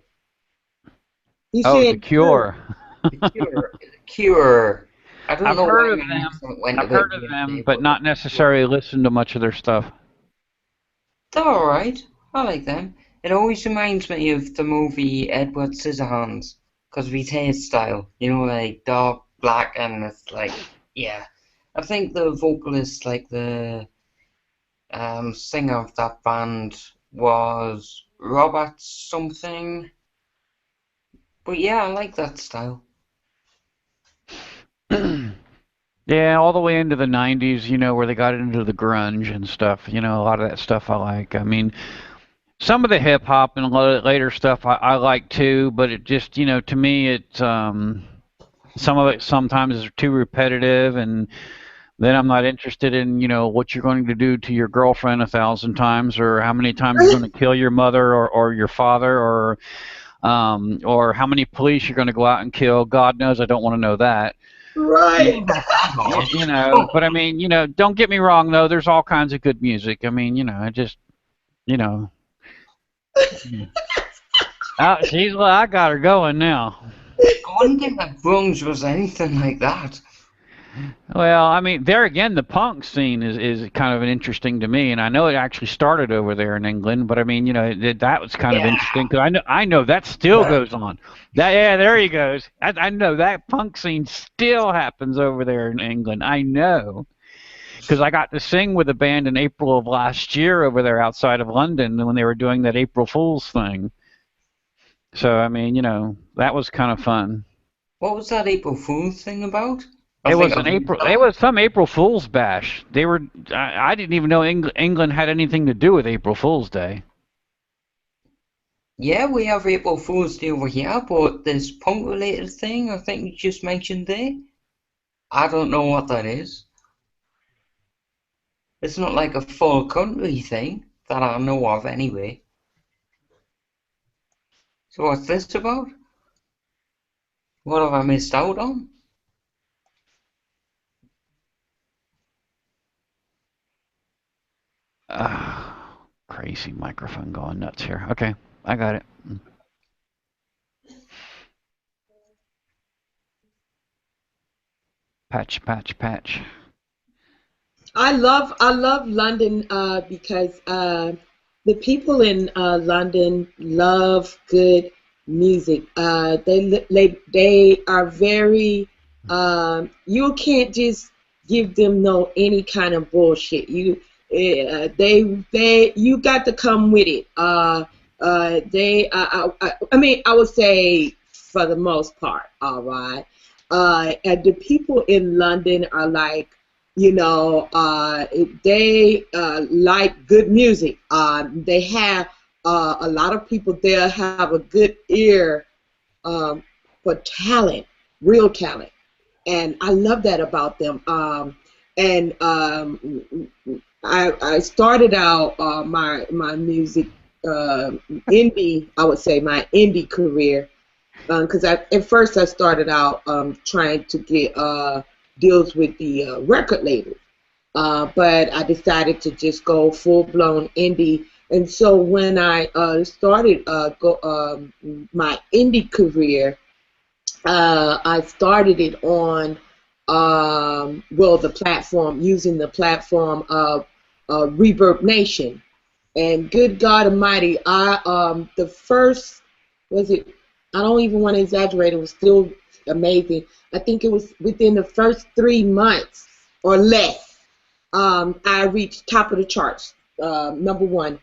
He said The Cure.
The Cure. The Cure. I don't know.
I've heard of them, but not necessarily listened to much of their stuff.
They're alright. I like them. It always reminds me of the movie Edward Scissorhands, because of his hairstyle. Like dark black, and it's like, yeah. I think the vocalist, like the singer of that band, was Robert something. But yeah, I like that style.
Yeah, all the way into the 90s, where they got into the grunge and stuff. A lot of that stuff I like. I mean, some of the hip hop and later stuff I like too, but it just, to me, it some of it sometimes is too repetitive, and then I'm not interested in, what you're going to do to your girlfriend 1,000 times, or how many times you're going to kill your mother or your father, or how many police you're going to go out and kill. God knows I don't want to know that.
Right.
But I mean, don't get me wrong, though. There's all kinds of good music. I mean, I just, I got her going now.
I wouldn't think that grunge was anything like that.
Well, I mean, there again, the punk scene is kind of interesting to me, and I know it actually started over there in England. But I mean, that was kind of interesting because I know that still goes on. There he goes. I know that punk scene still happens over there in England. I know because I got to sing with a band in April of last year over there outside of London when they were doing that April Fool's thing. So I mean, that was kind of fun.
What was that April Fool's thing about?
It was some April Fool's bash. They were. I didn't even know England had anything to do with April Fool's Day.
Yeah, we have April Fool's Day over here, but this punk-related thing I think you just mentioned there, I don't know what that is. It's not like a full country thing that I know of, anyway. So what's this about? What have I missed out on?
Crazy microphone going nuts here. Okay, I got it. Patch.
I love London because the people in London love good music. They are very. You can't just give them any kind of bullshit. You got to come with it. I mean, I would say for the most part, all right. And the people in London are like, they like good music. They have a lot of people there have a good ear for talent, real talent, and I love that about them. I started out my music indie, I would say my indie career, because at first I started out trying to get deals with the record label, but I decided to just go full-blown indie. And so when I started my indie career, I started it on well, the platform, using the platform of Reverb Nation. And good God Almighty, the first, was it, I don't even want to exaggerate, it was still amazing. I think it was within the first 3 months or less, I reached top of the charts, #1.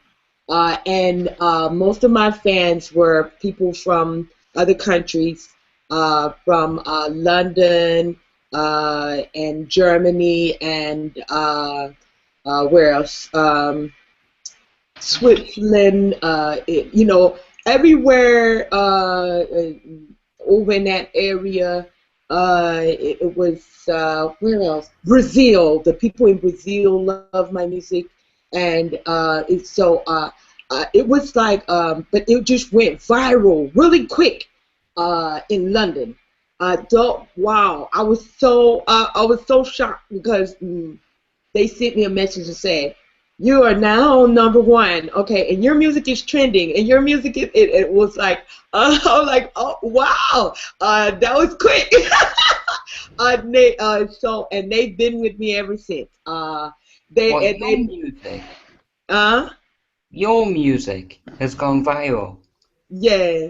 And most of my fans were people from other countries, from London and Germany and where else? Switzerland, everywhere over in that area. It was, where else? Brazil. The people in Brazil love my music. And it was like, but it just went viral really quick in London. Wow, I was so shocked because they sent me a message and said, "You are now #1, okay, and your music is trending, and your music is." It was like, I was like, oh wow, that was quick. And they've been with me ever since.
Your music has gone viral.
Yeah.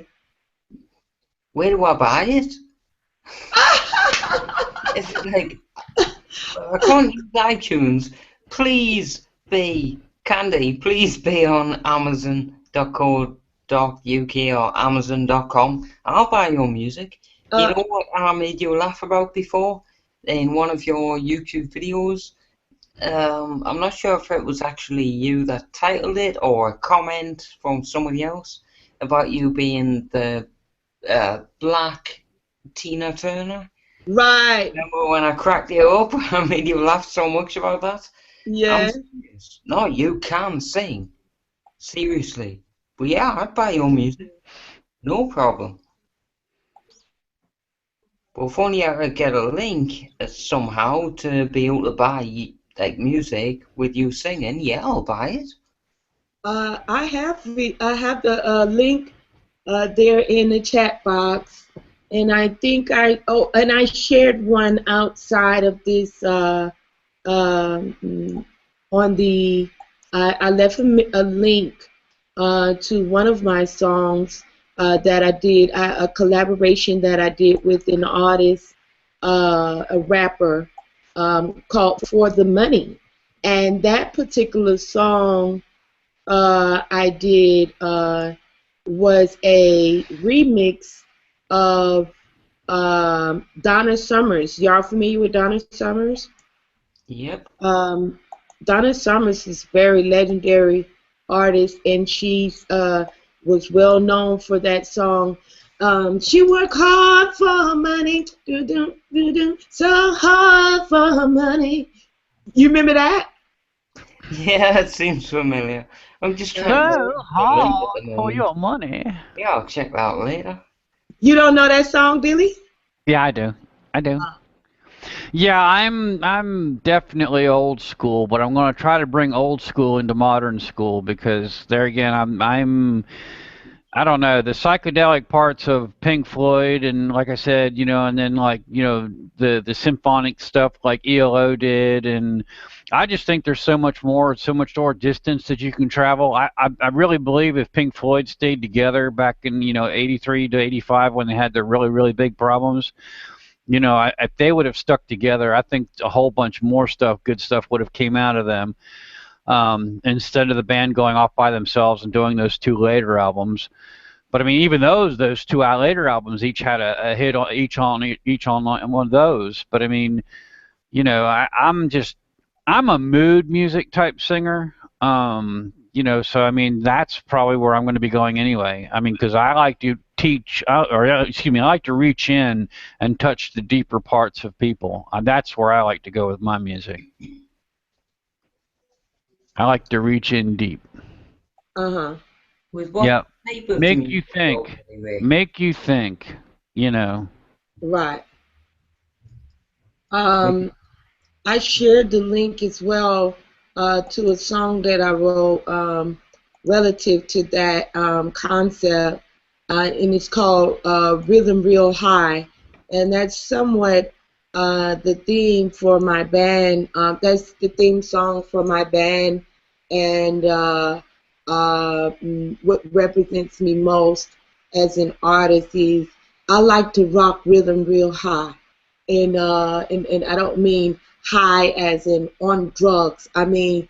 Where do I buy it? It's like, I can't use iTunes. Please be, Candy, please be on Amazon.co.uk or Amazon.com. I'll buy your music. You know what I made you laugh about before in one of your YouTube videos? I'm not sure if it was actually you that titled it or a comment from somebody else about you being the black Tina Turner.
Right.
Remember when I cracked you up? I made you laugh so much about that?
Yeah.
No, you can sing. Seriously. But yeah, I'd buy your music. No problem. But if only I could get a link somehow to be able to buy like music with you singing, yeah, I'll buy it.
I have the link there in the chat box, and I think I shared one outside of this on the. I left a link to one of my songs that I did, a collaboration that I did with an artist, a rapper, called For the Money. And that particular song I did was a remix of Donna Summers. Y'all familiar with Donna Summers?
Yep.
Donna Summers is a very legendary artist, and she was well known for that song. She worked hard for money, so hard for money. You remember that?
Yeah, it seems familiar. I'm just trying
So hard for your money.
Yeah, I'll check that out later.
You don't know that song, Billy?
Yeah, I do. Yeah, I'm definitely old school, but I'm going to try to bring old school into modern school because there again, I don't know, the psychedelic parts of Pink Floyd and like I said, and then like, the symphonic stuff like ELO did, and I just think there's so much more distance that you can travel. I really believe if Pink Floyd stayed together back in, 83 to 85 when they had their really, really big problems, if they would have stuck together, I think a whole bunch more good stuff would have came out of them, instead of the band going off by themselves and doing those 2 later albums. But I mean, even those 2 later albums each had a hit on each on one of those. But I mean, I'm a mood music type singer. So I mean, that's probably where I'm going to be going anyway. I mean, because I like to I like to reach in and touch the deeper parts of people. That's where I like to go with my music. I like to reach in deep.
With what
Yep.
type of
Make
music
you think. Make you think.
Right. I shared the link as well to a song that I wrote relative to that concept, and it's called Rhythm Real High, and that's somewhat the theme for my band. That's the theme song for my band, and what represents me most as an artist is I like to rock rhythm real high, and I don't mean high as in on drugs. I mean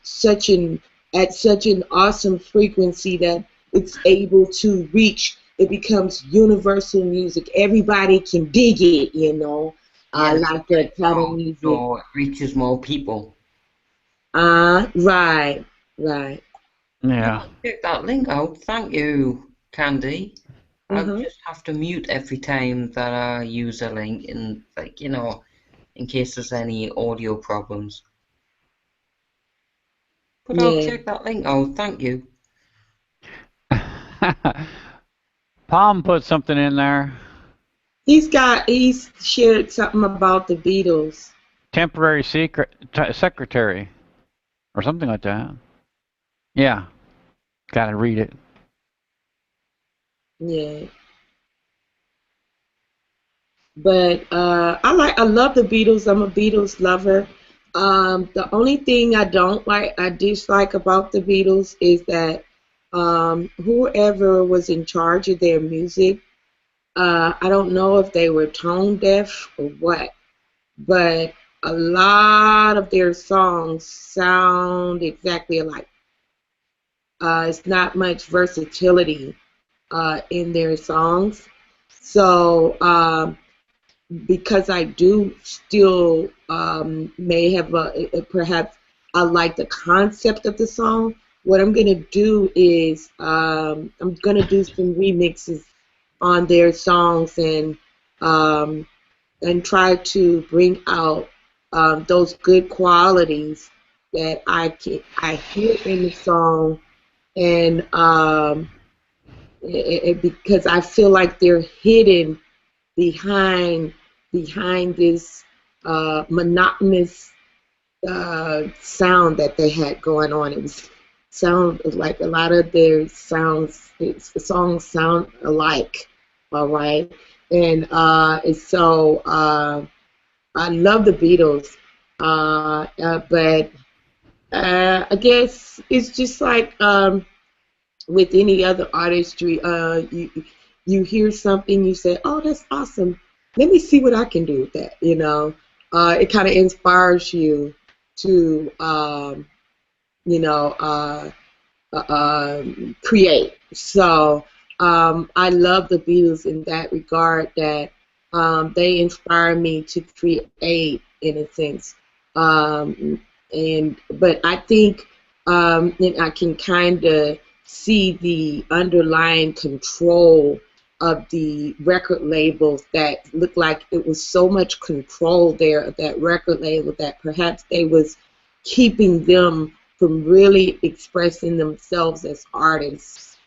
such an at such an awesome frequency that it's able to reach. It becomes universal music. Everybody can dig it, you know. I like that kind of music.
So it reaches more people.
Right.
Yeah.
Check that link out. Thank you, Candy. I just have to mute every time that I use a link, and like, you know, in case there's any audio problems. But
Yeah.
I'll check that link out. Thank you.
Palm put something in there.
He's shared something about the Beatles.
Temporary secretary, or something like that. Yeah. Gotta read it.
Yeah. But I love the Beatles. I'm a Beatles lover. The only thing I dislike about the Beatles is that whoever was in charge of their music, I don't know if they were tone deaf or what, but a lot of their songs sound exactly alike. It's not much versatility in their songs. So because I do still may have perhaps I like the concept of the song, what I'm gonna do is I'm gonna do some remixes on their songs and try to bring out those good qualities that I hear in the song, and because I feel like they're hidden behind this monotonous sound that they had going on. It was sound like a lot of their songs sound alike. All right, and so I love the Beatles, but I guess it's just like with any other artistry, you hear something, you say, "Oh, that's awesome. Let me see what I can do with that." You know, it kind of inspires you to, create. So I love the Beatles in that regard. That they inspire me to create, in a sense. But I think and I can kind of see the underlying control of the record labels, that looked like it was so much control there of that record label that perhaps they was keeping them from really expressing themselves as artists.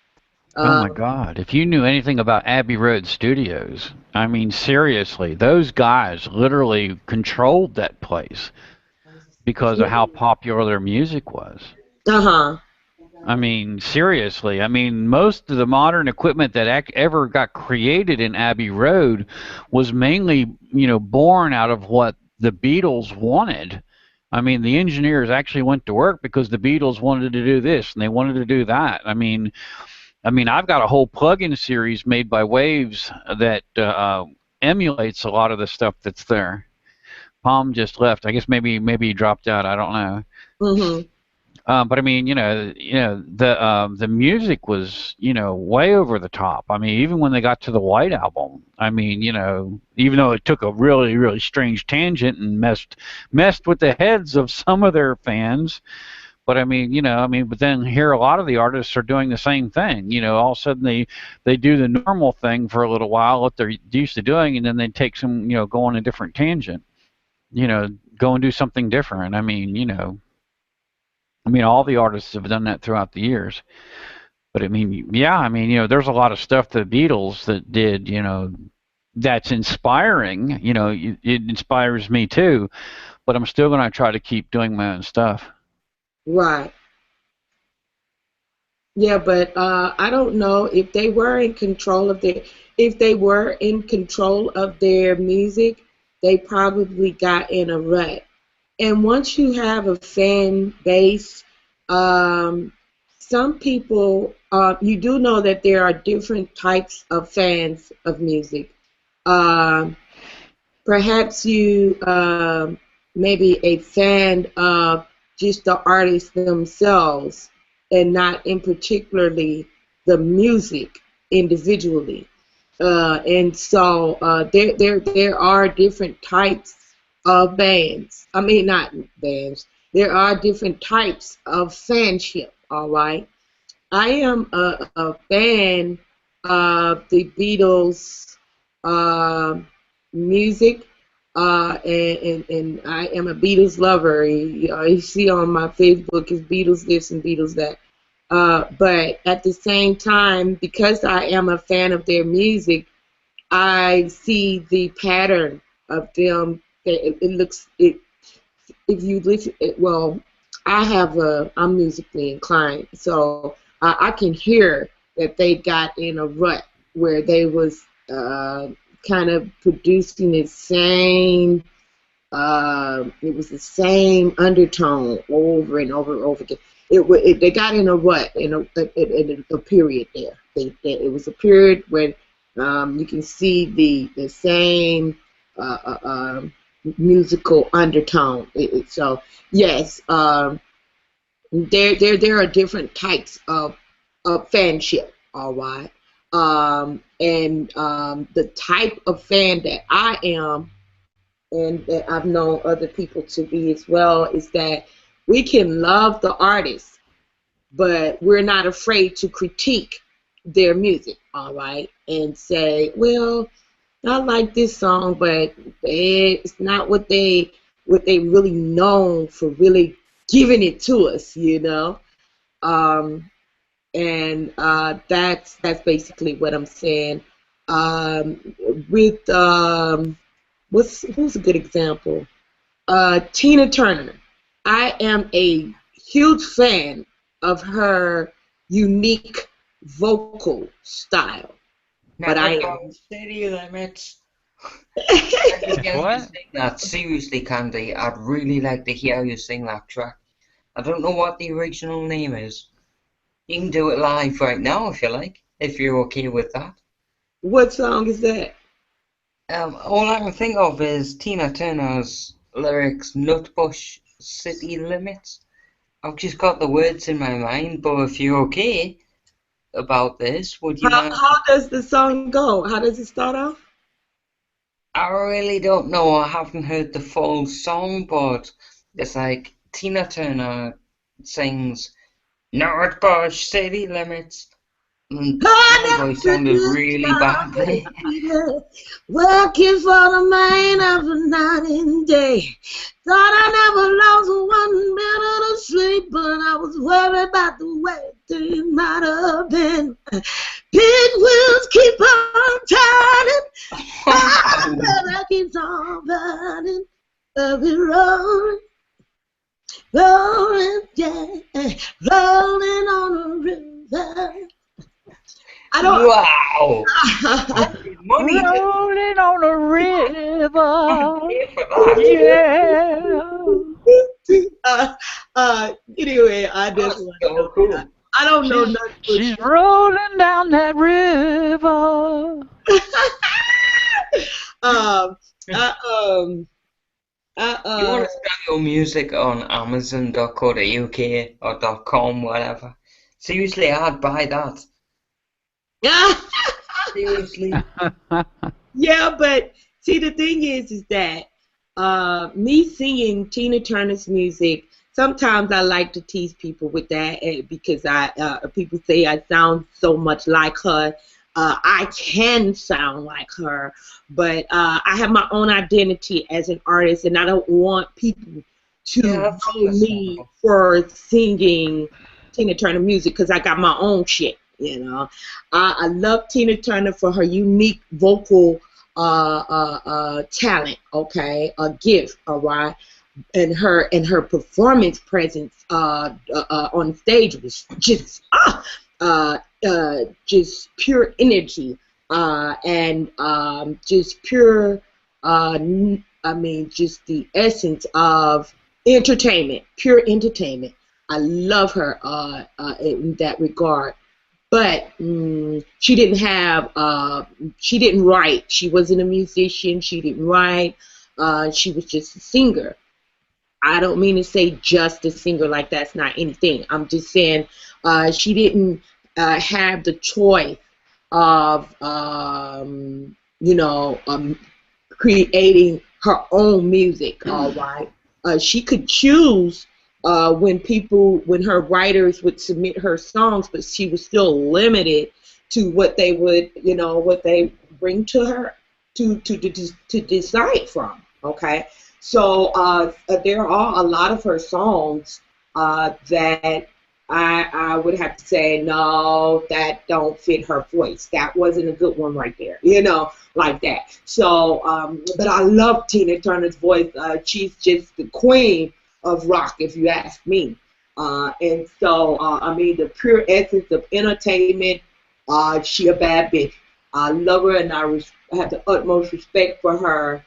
Oh my God. If you knew anything about Abbey Road Studios, I mean, seriously, those guys literally controlled that place because of how popular their music was. I mean, seriously. I mean, most of the modern equipment that ever got created in Abbey Road was mainly, born out of what the Beatles wanted. I mean, the engineers actually went to work because the Beatles wanted to do this and they wanted to do that. I mean, I've got a whole plugin series made by Waves that emulates a lot of the stuff that's there. Palm just left. I guess maybe he dropped out. I don't know. But I mean, the music was, way over the top. I mean, even when they got to the White Album, I mean, even though it took a really, really strange tangent and messed with the heads of some of their fans. But I mean, but then here a lot of the artists are doing the same thing. All of a sudden they do the normal thing for a little while, what they're used to doing, and then they take some, go on a different tangent. Go and do something different. I mean, all the artists have done that throughout the years. But I mean, yeah, there's a lot of stuff the Beatles that did, that's inspiring. It inspires me too. But I'm still going to try to keep doing my own stuff.
Right. Yeah, but I don't know if they were in control of if they were in control of their music, they probably got in a rut. And once you have a fan base, some people, you do know that there are different types of fans of music. Perhaps you maybe a fan of just the artists themselves and not in particularly the music individually. And so there are different types of bands. I mean, not bands. There are different types of fanship, all right? I am a fan of the Beatles music, and I am a Beatles lover. You see on my Facebook is Beatles this and Beatles that. But at the same time, because I am a fan of their music, I see the pattern of them. It looks it. If you listen, well, I'm musically inclined, so I can hear that they got in a rut where they was kind of producing the same. It was the same undertone over and over and over again. They got in a rut in a period there. It was a period when you can see the same musical undertone. So yes, there are different types of fanship. All right, and the type of fan that I am, and that I've known other people to be as well, is that we can love the artist, but we're not afraid to critique their music, all right, and say, well, I like this song, but it's not what they really known for really giving it to us, you know. And that's basically what I'm saying. With who's a good example? Tina Turner. I am a huge fan of her unique vocal style. But I am
City Limits.
What?
That seriously, Candy, I'd really like to hear you sing that track. I don't know what the original name is. You can do it live right now if you like, if you're okay with that.
What song is that?
All I can think of is Tina Turner's lyrics, Nutbush City Limits. I've just got the words in my mind, but if you're okay about this, would you mind?
How does the song go? How does it start off?
I really don't know. I haven't heard the full song, but it's like Tina Turner sings Nutbush City Limits. My voice sounded really badly.
Working for the man after night and day. Thought I never lost 1 minute of sleep, but I was worried about the way things might have been. Big wheels keep on turning. I keep on burning. Every rolling, rolling, yeah, rolling on the river. I don't.
Wow! Money
Rolling on a river.
Yeah. Anyway, I just.
So cool.
I don't know nothing.
She's rolling down that river.
You want to sell your music on Amazon.co.uk or .com, whatever. Seriously, I'd buy that.
Yeah.
Seriously.
Yeah, but see, the thing is that me singing Tina Turner's music, sometimes I like to tease people with that because people say I sound so much like her. I can sound like her, but I have my own identity as an artist, and I don't want people to know me for singing Tina Turner music because I got my own shit. You know, I love Tina Turner for her unique vocal talent. Okay, a gift. All right, and her performance presence on stage was just pure energy. and just pure, just the essence of entertainment, pure entertainment. I love her in that regard. But she didn't write. She wasn't a musician. She didn't write. She was just a singer. I don't mean to say just a singer, like that's not anything. I'm just saying she didn't have the choice of, creating her own music, all right? She could choose when her writers would submit her songs, but she was still limited to what they would, what they bring to her to decide from, okay? So there are a lot of her songs that I would have to say, no, that don't fit her voice. That wasn't a good one right there, like that. So, but I love Tina Turner's voice. She's just the queen of rock, if you ask me. And so, the pure essence of entertainment, she a bad bitch. I love her, and I have the utmost respect for her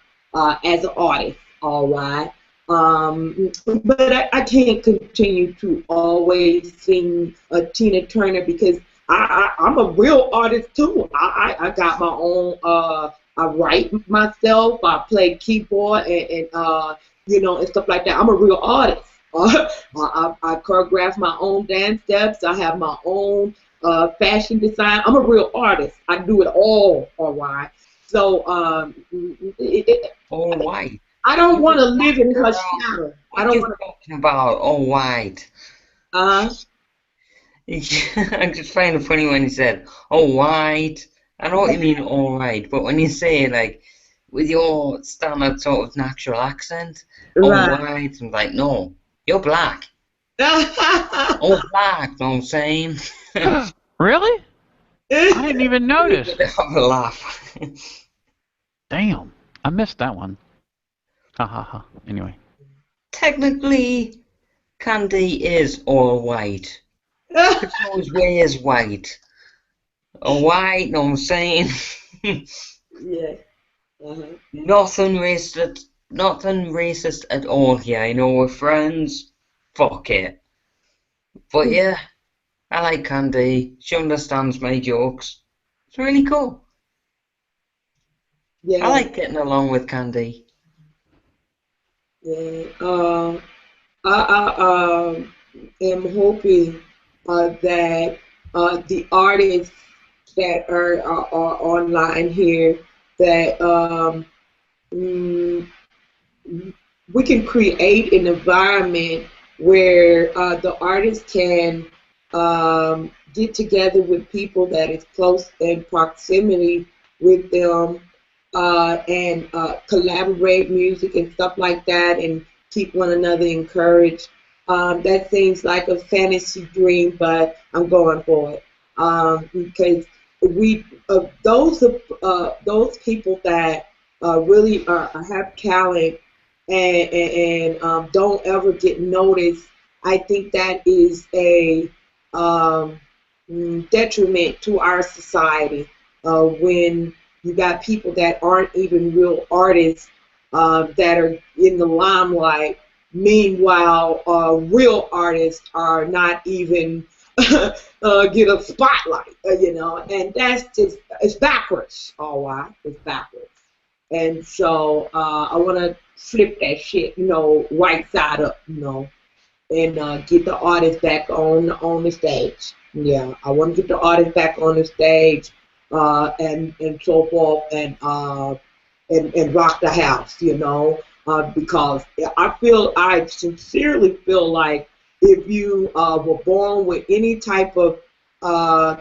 as an artist, all right? But I can't continue to always sing Tina Turner because I'm a real artist too. I got my own. I write myself. I play keyboard and and stuff like that. I'm a real artist. I choreograph my own dance steps. I have my own fashion design. I'm a real artist. I do it all right. So
all right.
I don't want to live in her shadow. I don't want to
talking about all white. I just find it funny when you said all white. I know what you mean, all right, but when you say like with your standard sort of natural accent, all white, I'm like, no, you're black. All black, know what I'm saying?
Really? I didn't even notice.
Have a laugh.
Damn, I missed that one. Ha ha ha. Anyway.
Technically, Candy is all white. She always wears white. All white, know what I'm saying?
Yeah.
Nothing racist at all here. We're friends. Fuck it. But yeah, I like Candy. She understands my jokes. It's really cool.
Yeah.
I like getting along with Candy.
Yeah. I am hoping that the artists that are online here, that we can create an environment where the artists can get together with people that is close in proximity with them and collaborate music and stuff like that and keep one another encouraged. That seems like a fantasy dream, but I'm going for it because those people that really have talent and don't ever get noticed, I think that is a detriment to our society when you got people that aren't even real artists that are in the limelight. Meanwhile, real artists are not even get a spotlight, and that's just, it's backwards, all right, it's backwards. And so I want to flip that shit, right side up, and get the artist back on the stage. Yeah, I want to get the artist back on the stage and so forth, and rock the house, because I sincerely feel like if you were born with any type of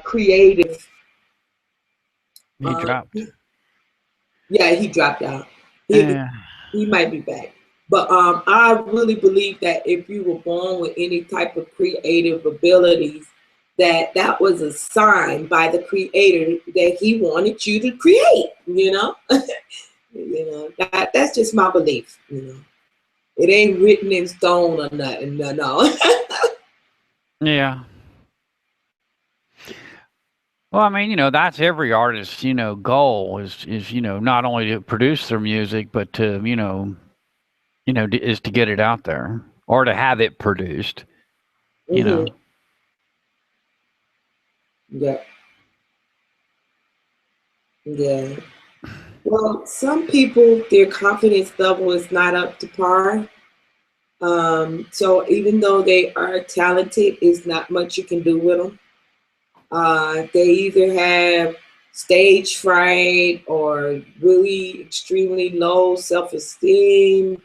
creative.
He dropped.
Yeah, he dropped out. He might be back. But I really believe that if you were born with any type of creative abilities, that was a sign by the creator that he wanted you to create, that's just my belief, It ain't written in stone or nothing, no.
Yeah. Well, I mean, that's every artist's, goal is, not only to produce their music, but to, is to get it out there or to have it produced,
Yeah. Yeah. Well, some people, their confidence level is not up to par. So even though they are talented, it's not much you can do with them. They either have stage fright or really extremely low self-esteem.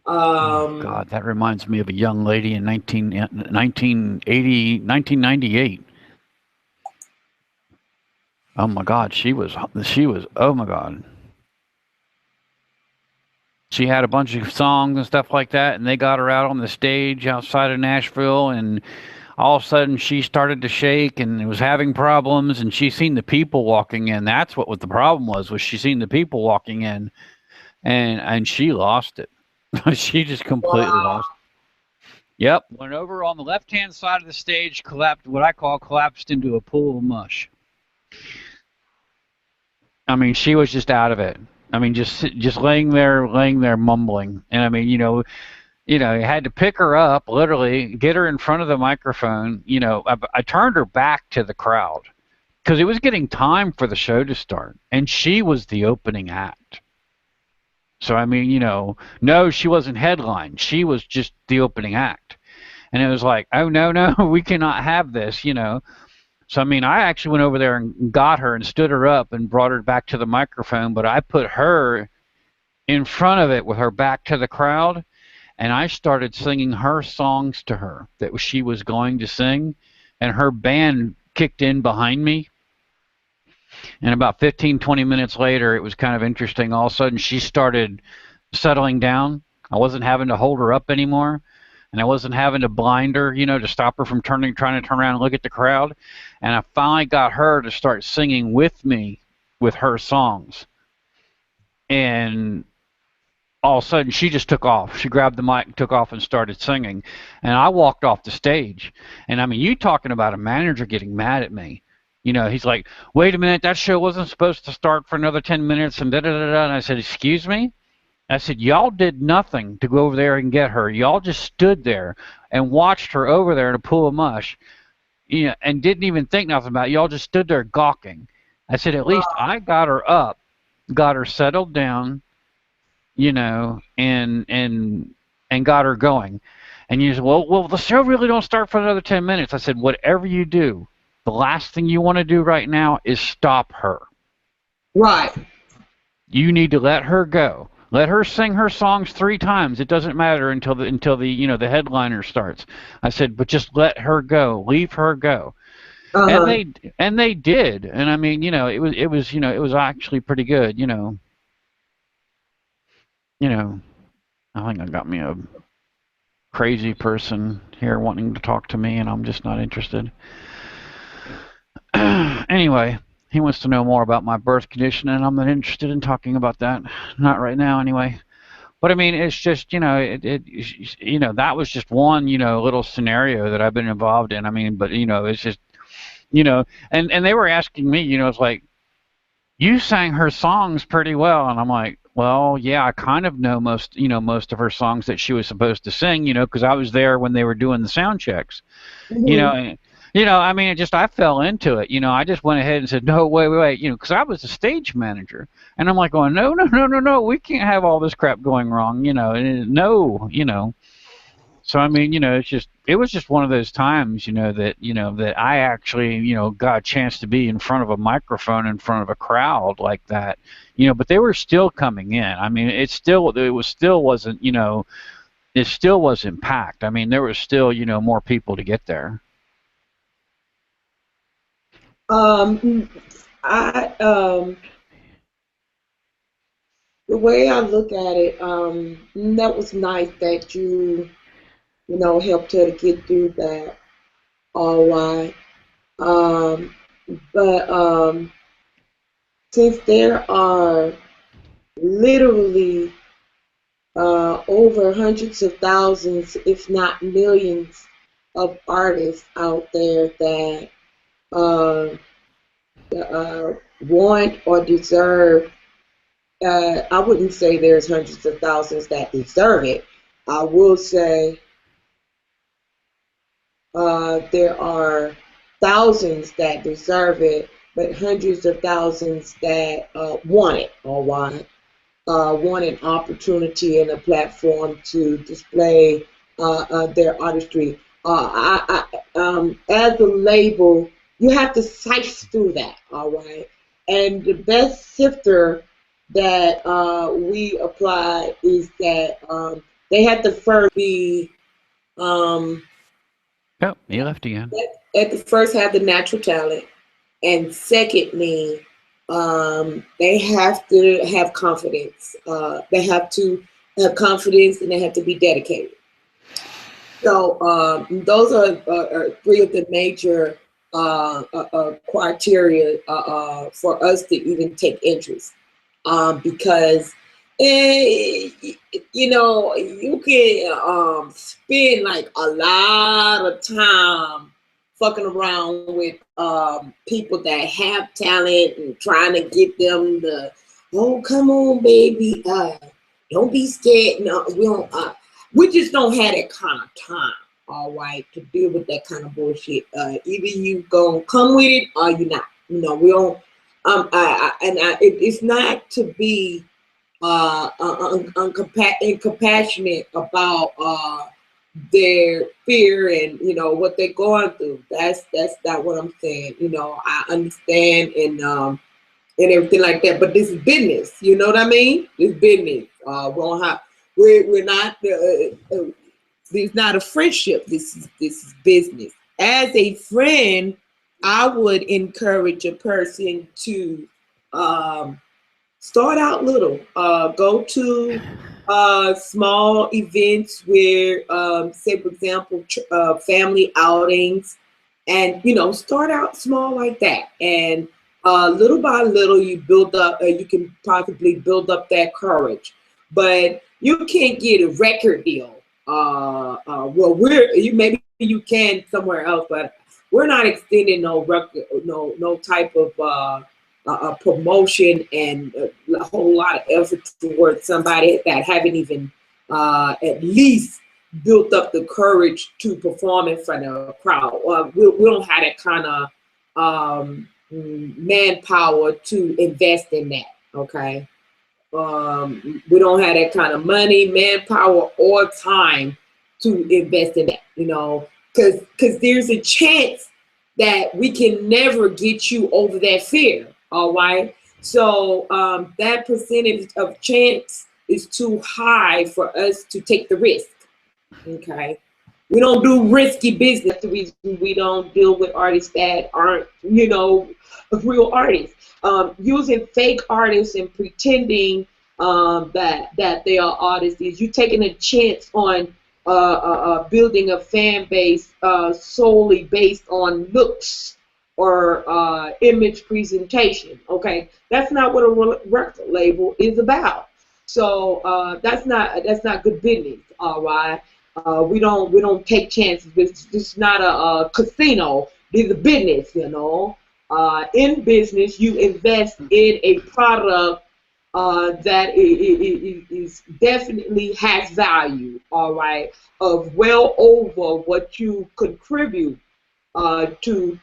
God, that reminds me of a young lady in 1998. Oh my God, she was, oh my God. She had a bunch of songs and stuff like that, and they got her out on the stage outside of Nashville, and all of a sudden she started to shake and was having problems, and she seen the people walking in. That's what the problem was she seen the people walking in, and she lost it. She just completely lost it. Yep. Went over on the left-hand side of the stage, collapsed into a pool of mush. I mean, she was just out of it. I mean, just laying there mumbling. And I mean, you had to pick her up, literally, get her in front of the microphone. I turned her back to the crowd because it was getting time for the show to start, and she was the opening act. So, I mean, no, she wasn't headline. She was just the opening act. And it was like, oh, no, we cannot have this, So, I mean, I actually went over there and got her and stood her up and brought her back to the microphone, but I put her in front of it with her back to the crowd, and I started singing her songs to her that she was going to sing, and her band kicked in behind me. And about 15, 20 minutes later, it was kind of interesting. All of a sudden, she started settling down. I wasn't having to hold her up anymore. And I wasn't having to blind her, to stop her from trying to turn around and look at the crowd. And I finally got her to start singing with me with her songs. And all of a sudden, she just took off. She grabbed the mic, took off, and started singing. And I walked off the stage. And, I mean, you talking about a manager getting mad at me. He's like, wait a minute, that show wasn't supposed to start for another 10 minutes, and da-da-da-da. And I said, excuse me? I said, y'all did nothing to go over there and get her. Y'all just stood there and watched her over there in a pool of mush, and didn't even think nothing about it. Y'all just stood there gawking. I said, at least I got her up, got her settled down, and got her going. And you said, well, the show really don't start for another 10 minutes. I said, whatever you do, the last thing you want to do right now is stop her.
Right.
You need to let her go. Let her sing her songs 3 times. It doesn't matter until the the headliner starts. I said, but just let her go. Leave her go. Uh-huh. And they did. And I mean, it was actually pretty good. I think I got me a crazy person here wanting to talk to me, and I'm just not interested. Anyway. He wants to know more about my birth condition, and I'm not interested in talking about that. Not right now, anyway. But I mean, it's just, that was just one, little scenario that I've been involved in. I mean, but it's just, and they were asking me, it's like, you sang her songs pretty well, and I'm like, well, yeah, I kind of know most of her songs that she was supposed to sing, because I was there when they were doing the sound checks, I mean, I fell into it. I just went ahead and said, no, wait, because I was the stage manager. And I'm like going, no, we can't have all this crap going wrong, no. So, I mean, it was just one of those times, that I actually, got a chance to be in front of a microphone, in front of a crowd like that, but they were still coming in. I mean, it still wasn't packed. I mean, there was still, more people to get there.
The way I look at it, that was nice that you helped her to get through that. All right. But since there are literally over hundreds of thousands, if not millions, of artists out there that want or deserve. I wouldn't say there's hundreds of thousands that deserve it. I will say there are thousands that deserve it, but hundreds of thousands that want it, or want an opportunity and a platform to display their artistry. As a label, you have to sift through that, all right? And the best sifter that we apply is that they have to first be
oh, you left again.
at the first have the natural talent, and secondly, they have to have confidence. They have to have confidence, and they have to be dedicated. So those are three of the major criteria for us to even take interest. Because you know, you can spend like a lot of time fucking around with people that have talent and trying to get them the, oh, come on, baby, don't be scared. No, we just don't have that kind of time, all right, to deal with that kind of bullshit. Either you gonna come with it or you not. You know, we don't. It's not to be incompassionate about their fear and, you know, what they're going through. That's not what I'm saying. You know, I understand and everything like that, but this is business. You know what I mean? It's business. We're not. There's not a friendship. This is business. As a friend, I would encourage a person to start out little. Go to small events where, say for example, family outings, and you know, start out small like that, and little by little you build up. You can possibly build up that courage, but you can't get a record deal. Well, maybe you can somewhere else, but we're not extending no record, no type of promotion and a whole lot of effort towards somebody that haven't even at least built up the courage to perform in front of a crowd. We don't have that kind of manpower to invest in that. Okay. We don't have that kind of money, manpower, or time to invest in that, you know, because there's a chance that we can never get you over that fear, all right? So that percentage of chance is too high for us to take the risk, okay? We don't do risky business. That's the reason we don't deal with artists that aren't, you know, real artists. Using fake artists and pretending that they are artists is you taking a chance on building a fan base solely based on looks or image presentation. Okay, that's not what a record label is about. So that's not good business. All right. We don't take chances. This is not a casino. This is a business, you know. In business, you invest in a product that is definitely has value. All right, of well over what you contribute to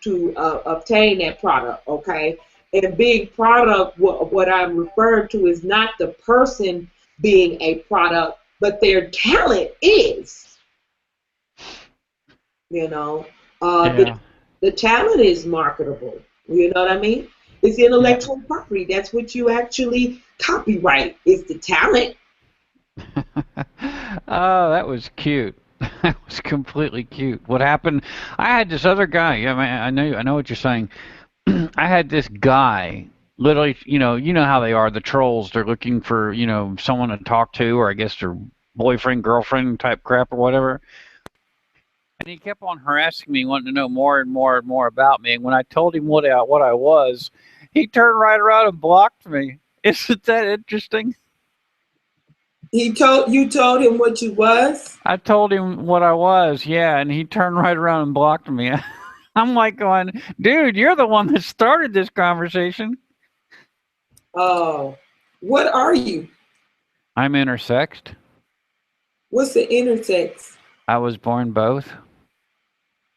obtain that product. Okay, and being product, what I'm referring to is not the person being a product, but their talent is. You know, the talent is marketable. You know what I mean? It's intellectual property. That's what you actually copyright. Is the talent.
Oh, that was cute. That was completely cute. What happened? I had this other guy. I mean, I know what you're saying. I had this guy. Literally, you know how they are. The trolls. They're looking for, you know, someone to talk to, or I guess their boyfriend, girlfriend type crap or whatever. And he kept on harassing me, wanting to know more and more and more about me. And when I told him what I was, he turned right around and blocked me. Isn't that interesting?
You told him what you was?
I told him what I was, yeah, and he turned right around and blocked me. I'm like going, dude, you're the one that started this conversation.
Oh, what are you?
I'm intersexed.
What's the intersex?
I was born both.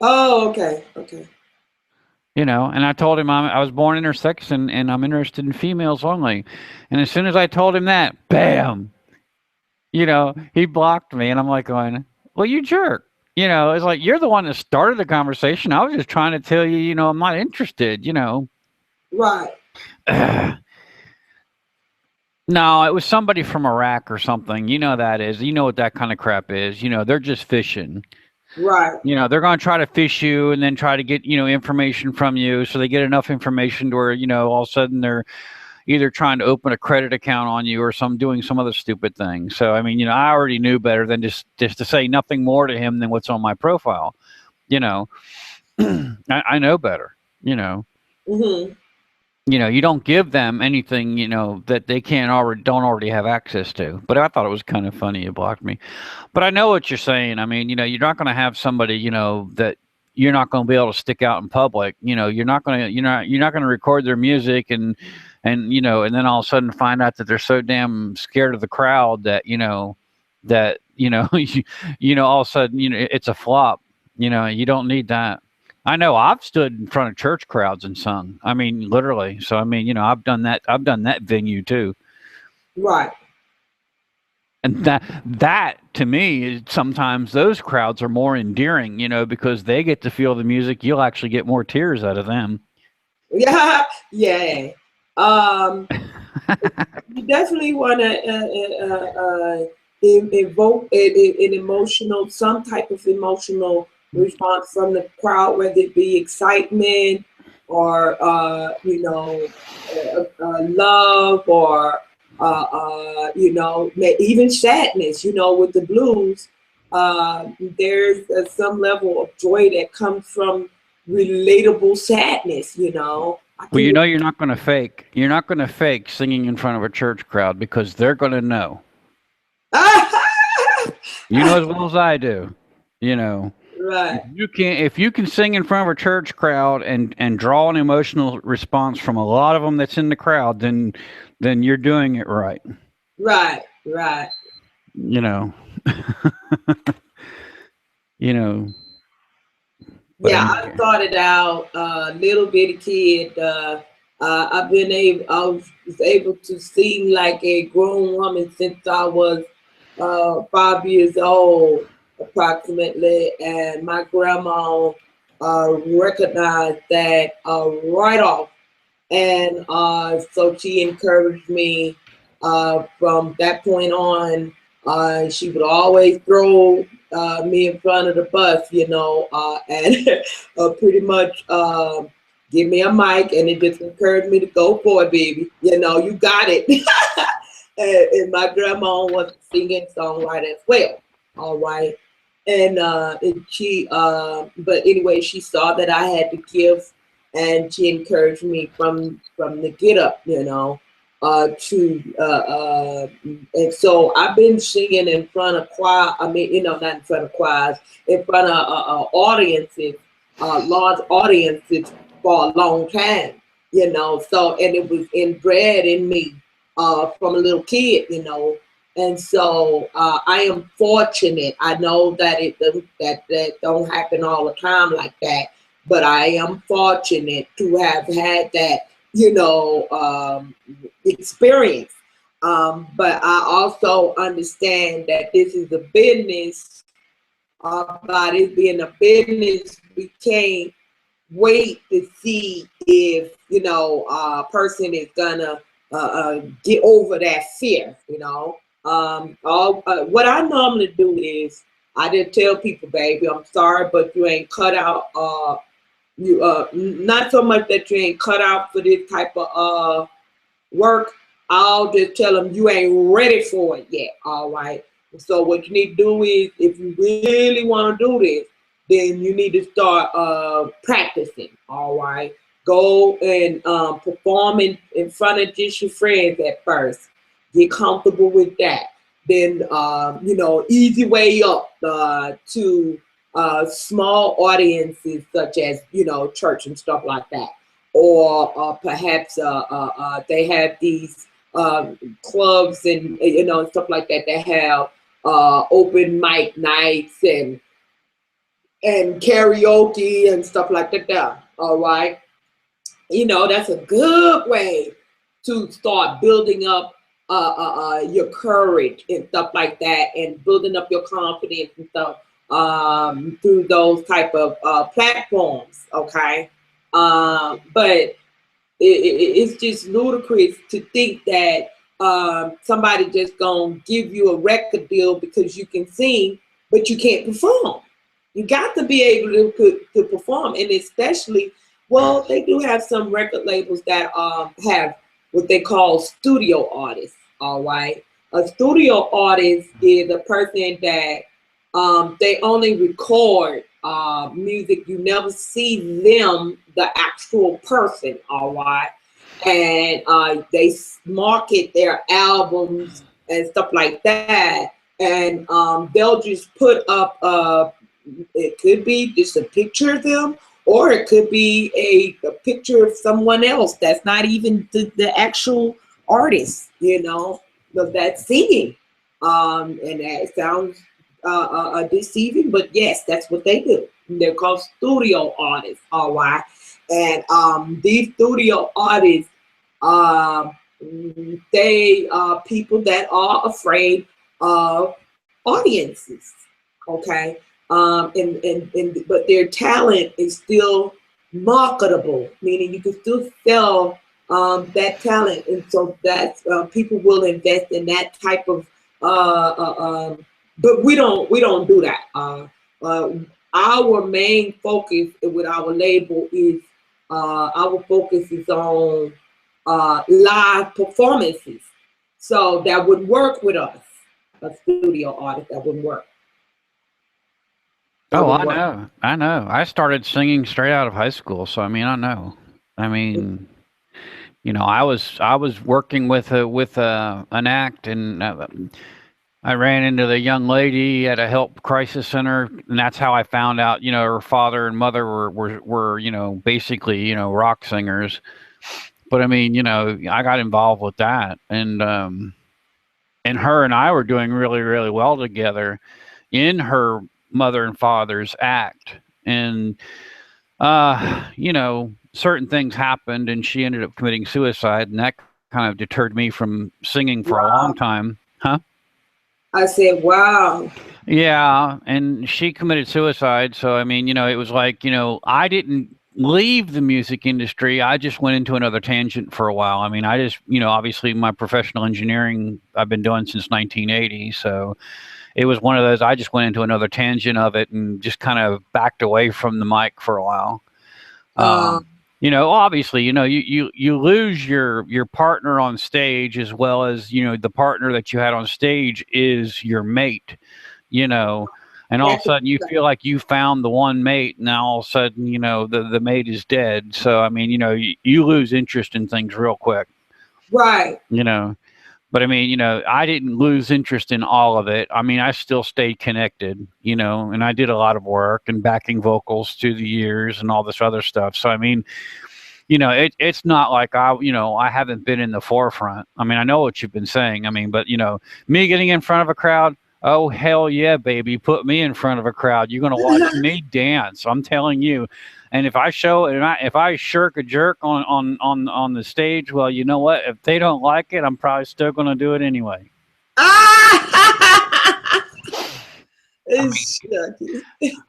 Oh, okay, okay.
You know, and I told him I was born intersex and I'm interested in females only. And as soon as I told him that, bam, you know, he blocked me. And I'm like going, well, you jerk. You know, it's like, you're the one that started the conversation. I was just trying to tell you, you know, I'm not interested, you know.
Right.
No, it was somebody from Iraq or something. You know that is. You know what that kind of crap is. You know, they're just fishing.
Right.
You know, they're going to try to fish you and then try to get, you know, information from you. So they get enough information to where, you know, all of a sudden they're either trying to open a credit account on you or doing some other stupid thing. So, I mean, you know, I already knew better than just to say nothing more to him than what's on my profile. You know, I know better, you know.
Mm-hmm.
You know, you don't give them anything, you know, that they don't already have access to. But I thought it was kind of funny you blocked me. But I know what you're saying. I mean, you know, you're not going to have somebody, you know, that you're not going to be able to stick out in public. You know, you're not going to record their music and you know, and then all of a sudden find out that they're so damn scared of the crowd that you know you know, all of a sudden, you know, it's a flop. You know, you don't need that. I know I've stood in front of church crowds and sung. I mean, literally. So I mean, you know, I've done that venue too.
Right.
And that to me is sometimes those crowds are more endearing, you know, because they get to feel the music. You'll actually get more tears out of them.
Yeah. Yeah. You definitely want to evoke an emotional, some type of emotional response from the crowd, whether it be excitement or you know, love or you know, even sadness. You know, with the blues, there's some level of joy that comes from relatable sadness. You know.
Well, you know, you're not going to fake. You're not going to fake singing in front of a church crowd because they're going to know. You know as well as I do. You know,
right.
If you can sing in front of a church crowd and draw an emotional response from a lot of them that's in the crowd, then you're doing it right.
Right. Right.
You know. You know.
Yeah, I started out little bitty kid. I was able to sing like a grown woman since I was 5 years old, approximately, and my grandma recognized that right off, and so she encouraged me from that point on. She would always throw me in front of the bus, you know, and pretty much give me a mic, and it just encouraged me to go for it, baby. You know, you got it. and my grandma was a singing songwriter as well. All right. And but anyway, she saw that I had the gift, and she encouraged me from the get up, you know. And so I've been singing in front of choir. I mean, you know, not in front of choirs, in front of audiences, large audiences for a long time, you know. So, and it was inbred in me from a little kid, you know. And so I am fortunate. I know that that don't happen all the time like that, but I am fortunate to have had that, you know, experience. But I also understand that this is a business. About it being a business, we can't wait to see if, you know, a person is gonna get over that fear, you know. What I normally do is I just tell people, baby, I'm sorry, but you ain't cut out. Not so much that you ain't cut out for this type of work. I'll just tell them you ain't ready for it yet. All right. So what you need to do is, if you really want to do this, then you need to start practicing. All right. Go and perform in front of just your friends at first. Get comfortable with that. Then you know, easy way up to small audiences such as, you know, church and stuff like that, or perhaps they have these clubs and, you know, and stuff like that that have open mic nights and karaoke and stuff like that. All right, you know, that's a good way to start building up your courage and stuff like that, and building up your confidence and stuff through those type of platforms. Okay, but it's just ludicrous to think that somebody just gonna give you a record deal because you can sing, but you can't perform. You got to be able to perform, and especially, well, they do have some record labels that have what they call studio artists. All right, a studio artist is a person that they only record music. You never see them, the actual person. All right, and they market their albums and stuff like that, and they'll just put up it could be just a picture of them, or it could be a picture of someone else that's not even the actual artist, you know, that's singing. And that sounds deceiving, but yes, that's what they do. They're called studio artists, all right? And these studio artists, they are people that are afraid of audiences, okay? But their talent is still marketable, meaning you can still sell that talent, and so that's people will invest in that type of. But we don't do that. Our main focus with our label is our focus is on live performances, so that would work with us. A studio artist that wouldn't work.
Oh, I know. I started singing straight out of high school, so I mean, I know. I mean, you know, I was working with an act, and I ran into the young lady at a help crisis center, and that's how I found out. You know, her father and mother were you know, basically, you know, rock singers. But I mean, you know, I got involved with that, and her and I were doing really, really well together in her mother and father's act. And you know, certain things happened, and she ended up committing suicide, and that kind of deterred me from singing for a long time. Huh?
I said, wow.
Yeah, and she committed suicide. So I mean, you know, it was like, you know, I didn't leave the music industry. I just went into another tangent for a while. I mean, I just, you know, obviously my professional engineering I've been doing since 1980, so it was one of those, I just went into another tangent of it and just kind of backed away from the mic for a while. You know, obviously, you know, you lose your partner on stage, as well as, you know, the partner that you had on stage is your mate, you know, and all of a sudden you feel like you found the one mate. Now all of a sudden, you know, the mate is dead. So, I mean, you know, you lose interest in things real quick.
Right.
You know. But I mean, you know, I didn't lose interest in all of it. I mean, I still stayed connected, you know, and I did a lot of work and backing vocals through the years and all this other stuff. So, I mean, you know, it's not like I haven't been in the forefront. I mean, I know what you've been saying. I mean, but, you know, me getting in front of a crowd, oh, hell yeah, baby. Put me in front of a crowd. You're going to watch me dance. I'm telling you. And if I shirk a jerk on the stage, well, you know what? If they don't like it, I'm probably still going to do it anyway.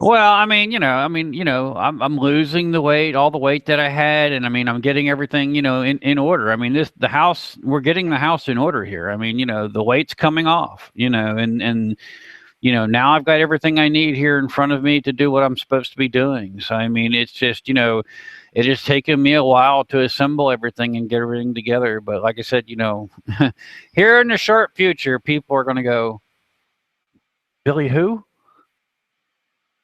Well, I mean, you know, I'm losing the weight, all the weight that I had, and I mean, I'm getting everything, you know, in order. I mean, we're getting the house in order here. I mean, you know, the weight's coming off, you know, and you know, now I've got everything I need here in front of me to do what I'm supposed to be doing. So, I mean, it's just, you know, it has taken me a while to assemble everything and get everything together. But like I said, you know, here in the short future, people are going to go, Billy who?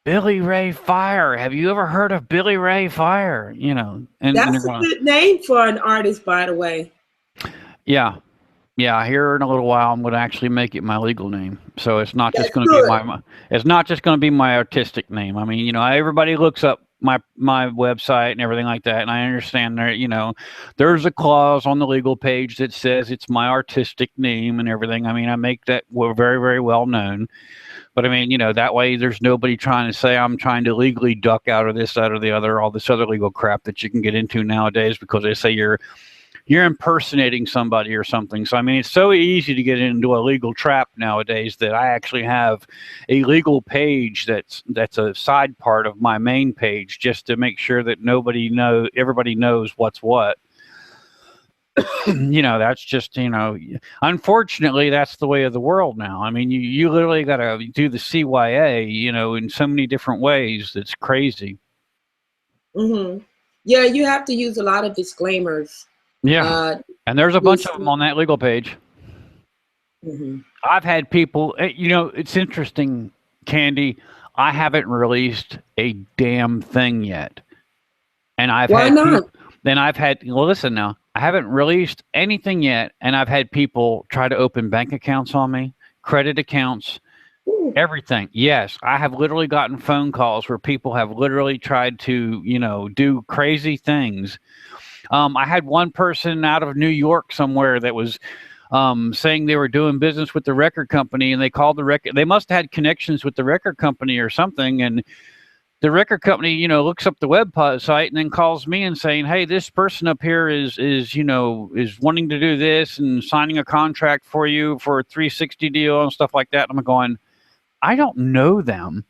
Billy Ray Fire. Have you ever heard of Billy Ray Fire? You know, and
that's a good name for an artist, by the way.
Yeah. Yeah, here in a little while, I'm going to actually make it my legal name. So it's not just
That's
going to be
good.
it's not just going to be my artistic name. I mean, you know, everybody looks up my website and everything like that, and I understand there, you know, there's a clause on the legal page that says it's my artistic name and everything. I mean, I make that very, very well known. But I mean, you know, that way there's nobody trying to say I'm trying to legally duck out of this, that, or the other, all this other legal crap that you can get into nowadays because they say you're impersonating somebody or something. So I mean, it's so easy to get into a legal trap nowadays that I actually have a legal page that's a side part of my main page just to make sure that everybody knows what's what. You know, that's just, you know, unfortunately, that's the way of the world now. I mean, you literally got to do the CYA, you know, in so many different ways. It's crazy.
Yeah, you have to use a lot of disclaimers.
Yeah, and there's a bunch of them on that legal page. I've had people, you know, it's interesting, Candy. I haven't released a damn thing yet, and
Why not?
Well, listen now. I haven't released anything yet, and I've had people try to open bank accounts on me, credit accounts, everything. Yes, I have literally gotten phone calls where people have literally tried to, you know, do crazy things. I had one person out of New York somewhere that was saying they were doing business with the record company, and they called the record. They must have had connections with the record company or something, and the record company, you know, looks up the website and then calls me and saying, "Hey, this person up here is you know, is wanting to do this and signing a contract for you for a 360 deal and stuff like that." And I'm going, I don't know them,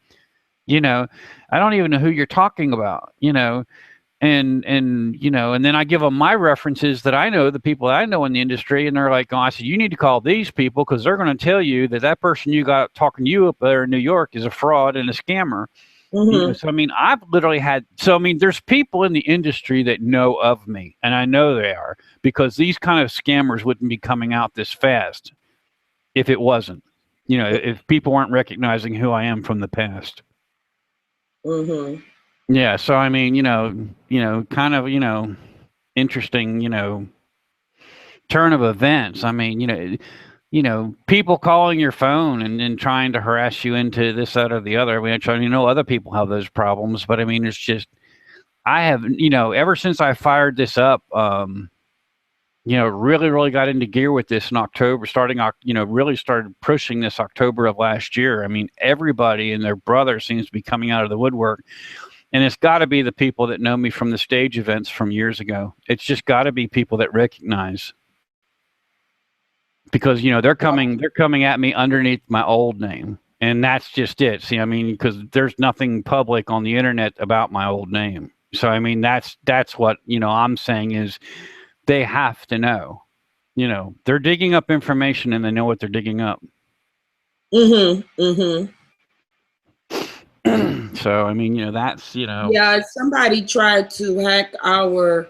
you know, I don't even know who you're talking about, you know. And you know, and then I give them my references that I know, the people that I know in the industry, and they're like, "Oh," I said, "You need to call these people because they're going to tell you that person you got talking to you up there in New York is a fraud and a scammer." You know, so I mean, I've literally had. So I mean, there's people in the industry that know of me, and I know they are because these kind of scammers wouldn't be coming out this fast if it wasn't. You know, if people weren't recognizing who I am from the past. Yeah, so I mean, you know, kind of, you know, interesting, you know, turn of events. I mean, you know, people calling your phone and then trying to harass you into this, that, or the other. Which I mean, know other people have those problems, but I mean, it's just I have, you know, ever since I fired this up, you know, really got into gear with this in October, you know, really started pushing this October of last year. I mean, everybody and their brother seems to be coming out of the woodwork. And it's got to be the people that know me from the stage events from years ago. It's just got to be people that recognize, because you know they're coming at me underneath my old name, and that's just it. See, I mean, because there's nothing public on the internet about my old name. So I mean, that's what, you know, I'm saying is they have to know. You know, they're digging up information and they know what they're digging up. So I mean, you know, that's, you know.
Yeah, somebody tried to hack our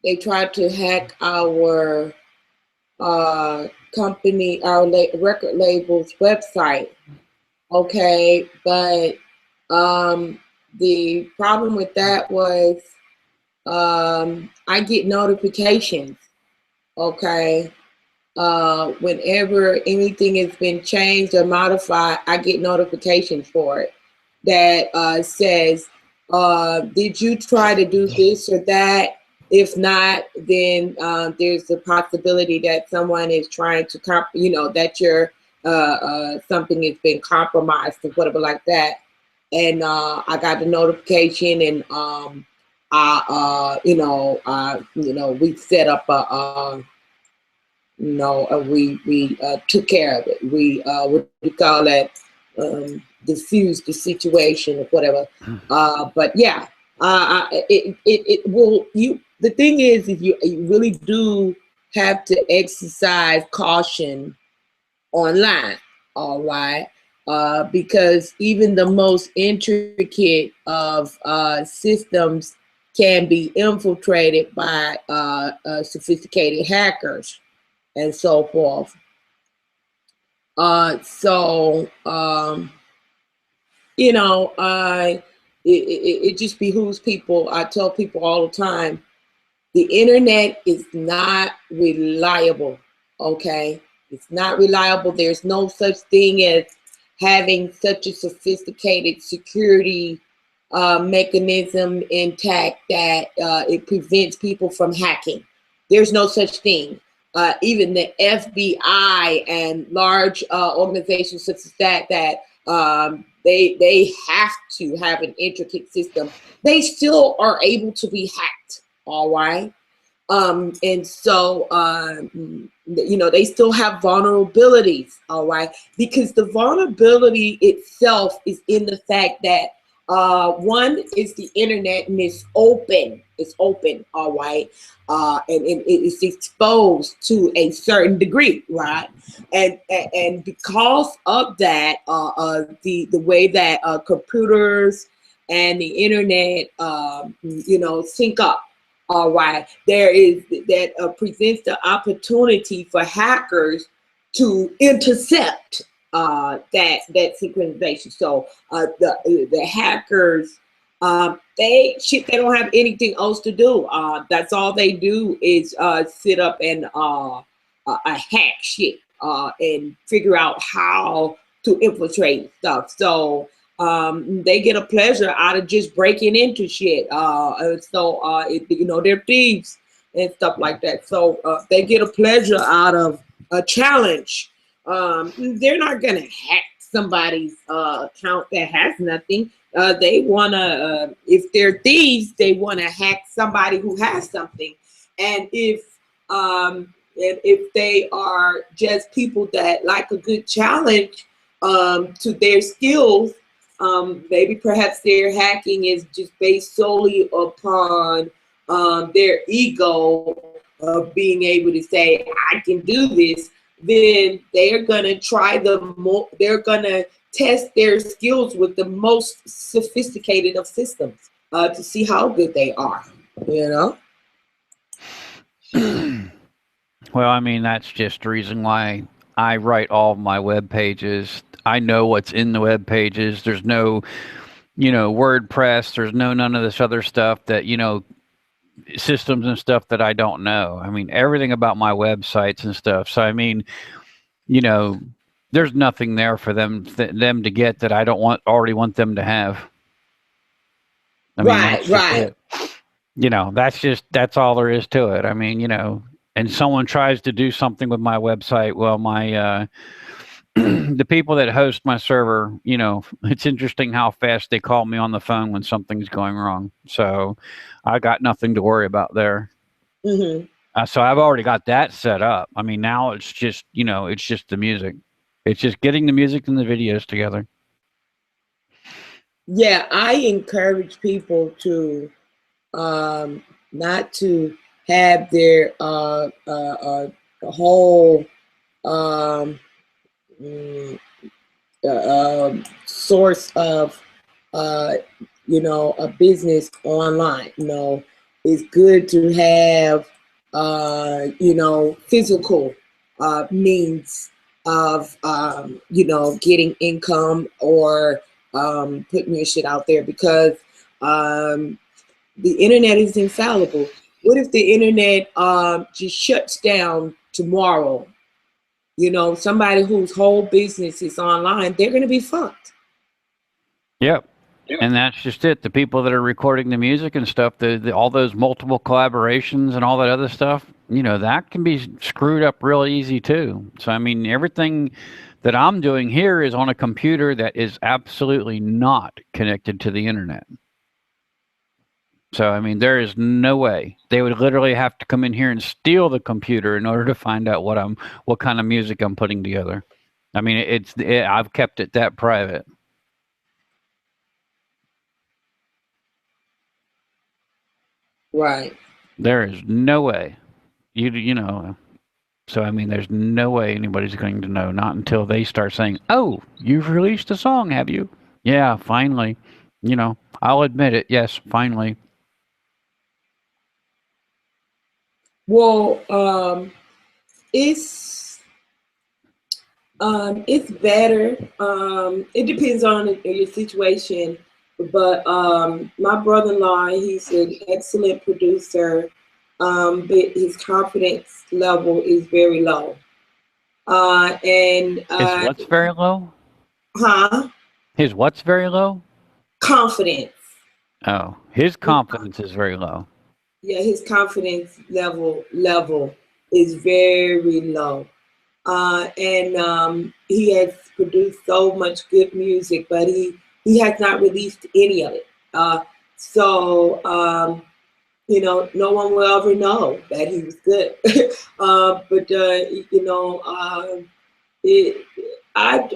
they tried to hack our company, our record label's website. Okay, but the problem with that was I get notifications. Okay, whenever anything has been changed or modified, I get notifications for it that says, did you try to do this or that? If not, then there's a possibility that someone is trying to, you know, that your something has been compromised or whatever like that. And I got the notification, and you know, we set up a. We took care of it. We what we call that, diffuse the situation or whatever. But yeah, it will. The thing is you really do have to exercise caution online. All right. Because even the most intricate of systems can be infiltrated by sophisticated hackers and so forth. You know, it just behooves people. I tell people all the time, The internet is not reliable, okay? It's not reliable. There's no such thing as having such a sophisticated security mechanism intact that it prevents people from hacking. There's no such thing. Even the FBI and large organizations such as that they have to have an intricate system. They still are able to be hacked. All right. And so, you know, they still have vulnerabilities. All right. Because the vulnerability itself is in the fact that one is the internet and it's open. It's open. All right. And it's exposed to a certain degree. Right. And because of that, the way that computers and the internet, you know, sync up. All right, there is that presents the opportunity for hackers to intercept that synchronization. So the hackers, they don't have anything else to do. That's all they do is sit up and hack shit and figure out how to infiltrate stuff. So they get a pleasure out of just breaking into shit. You know, they're thieves and stuff like that. So they get a pleasure out of a challenge. They're not gonna hack somebody's account that has nothing. They wanna, if they're thieves, they wanna hack somebody who has something. And if they are just people that like a good challenge to their skills, maybe perhaps their hacking is just based solely upon their ego of being able to say, I can do this, then they're gonna they're gonna test their skills with the most sophisticated of systems to see how good they are, you know?
Well, I mean, that's just the reason why I write all of my web pages. I know what's in the web pages. There's no, you know, WordPress. There's none of this other stuff that, you know, systems and stuff that I don't know. I mean, everything about my websites and stuff. So, I mean, you know, there's nothing there for them to get that I don't already want them to have. I mean, right. You know, that's all there is to it. I mean, you know, and someone tries to do something with my website. Well, my, the people that host my server, you know, it's interesting how fast they call me on the phone when something's going wrong. So I got nothing to worry about there. Mm-hmm. So I've already got that set up. I mean, now it's just, you know, it's just the music. It's just getting the music and the videos together.
Yeah, I encourage people to not to have their whole source of you know, a business online. You know, it's good to have you know, physical means of you know, getting income or putting your shit out there, because the internet is infallible. What if the internet just shuts down tomorrow? You know, somebody whose whole business is online, they're going to be fucked.
Yep. And that's just it. The people that are recording the music and stuff, all those multiple collaborations and all that other stuff, you know, that can be screwed up real easy too. So, I mean, everything that I'm doing here is on a computer that is absolutely not connected to the internet. So, I mean, there is no way. They would literally have to come in here and steal the computer in order to find out what kind of music I'm putting together. I mean, I've kept it that private.
Right.
There is no way. You know. So, I mean, there's no way anybody's going to know. Not until they start saying, "Oh, you've released a song, have you?" Yeah, finally. You know, I'll admit it. Yes, finally.
Well, it's better. It depends on your situation, but my brother-in-law, he's an excellent producer. but his confidence level is very low.
His what's very low?
Huh?
His what's very low?
Confidence.
Oh, his confidence is very low.
Yeah, his confidence level is very low. And he has produced so much good music, but he has not released any of it. So you know, no one will ever know that he was good. But you know, it, I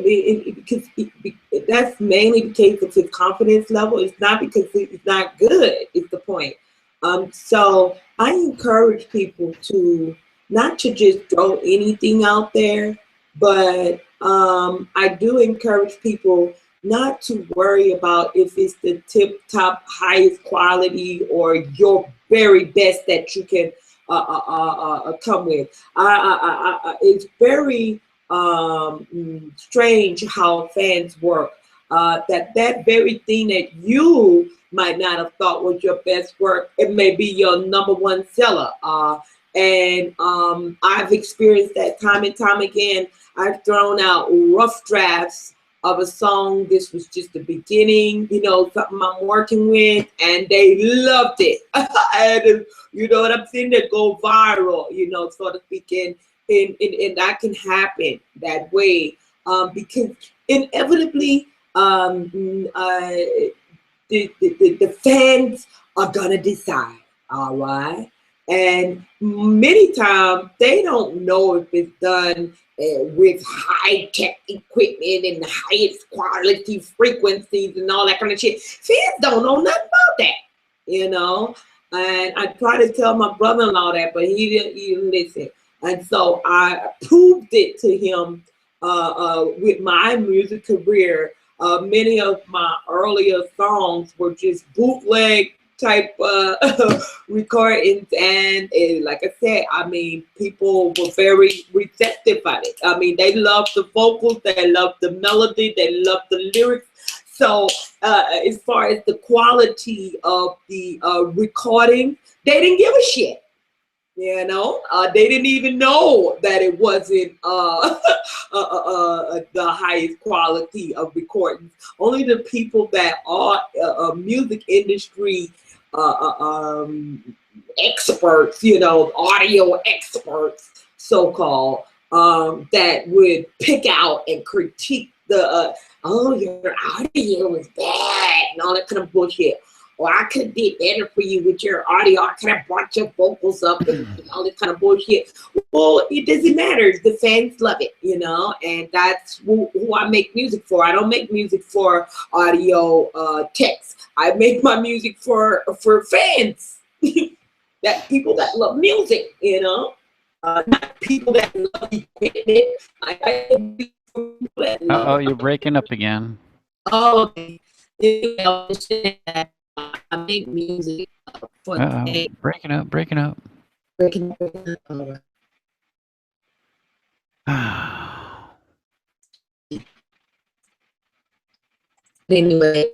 mean, because that's mainly because of his confidence level. It's not because he's not good. Is the point. So I encourage people to not to just throw anything out there, but I do encourage people not to worry about if it's the tip top highest quality or your very best that you can come with. It's very strange how fans work. That very thing that you might not have thought was your best work, it may be your number one seller. And I've experienced that time and time again. I've thrown out rough drafts of a song. This was just the beginning, you know, something I'm working with, and they loved it. And you know what I'm saying? They go viral, you know, sort of speaking, and that can happen that way because inevitably the fans are gonna decide, all right? And many times they don't know if it's done with high tech equipment and the highest quality frequencies and all that kind of shit. Fans don't know nothing about that, you know. And I try to tell my brother-in-law that, but he didn't listen. And so I proved it to him with my music career. Many of my earlier songs were just bootleg type recordings, and like I said, I mean, people were very receptive at it. I mean, they loved the vocals, they loved the melody, they loved the lyrics. So as far as the quality of the recording, they didn't give a shit. You know, they didn't even know that it wasn't the highest quality of recordings. Only the people that are music industry experts, you know, audio experts, so-called, that would pick out and critique the, oh, your audio is bad and all that kind of bullshit. Or I could have did better for you with your audio. I could have brought your vocals up and all this kind of bullshit. Well, it doesn't matter. The fans love it, you know, and that's who I make music for. I don't make music for audio techs. I make my music for fans, that people that love music, you know, not people that love equipment.
Uh-oh, you're breaking up again.
Oh, I make music for
breaking up.
Breaking up. All right. Anyway,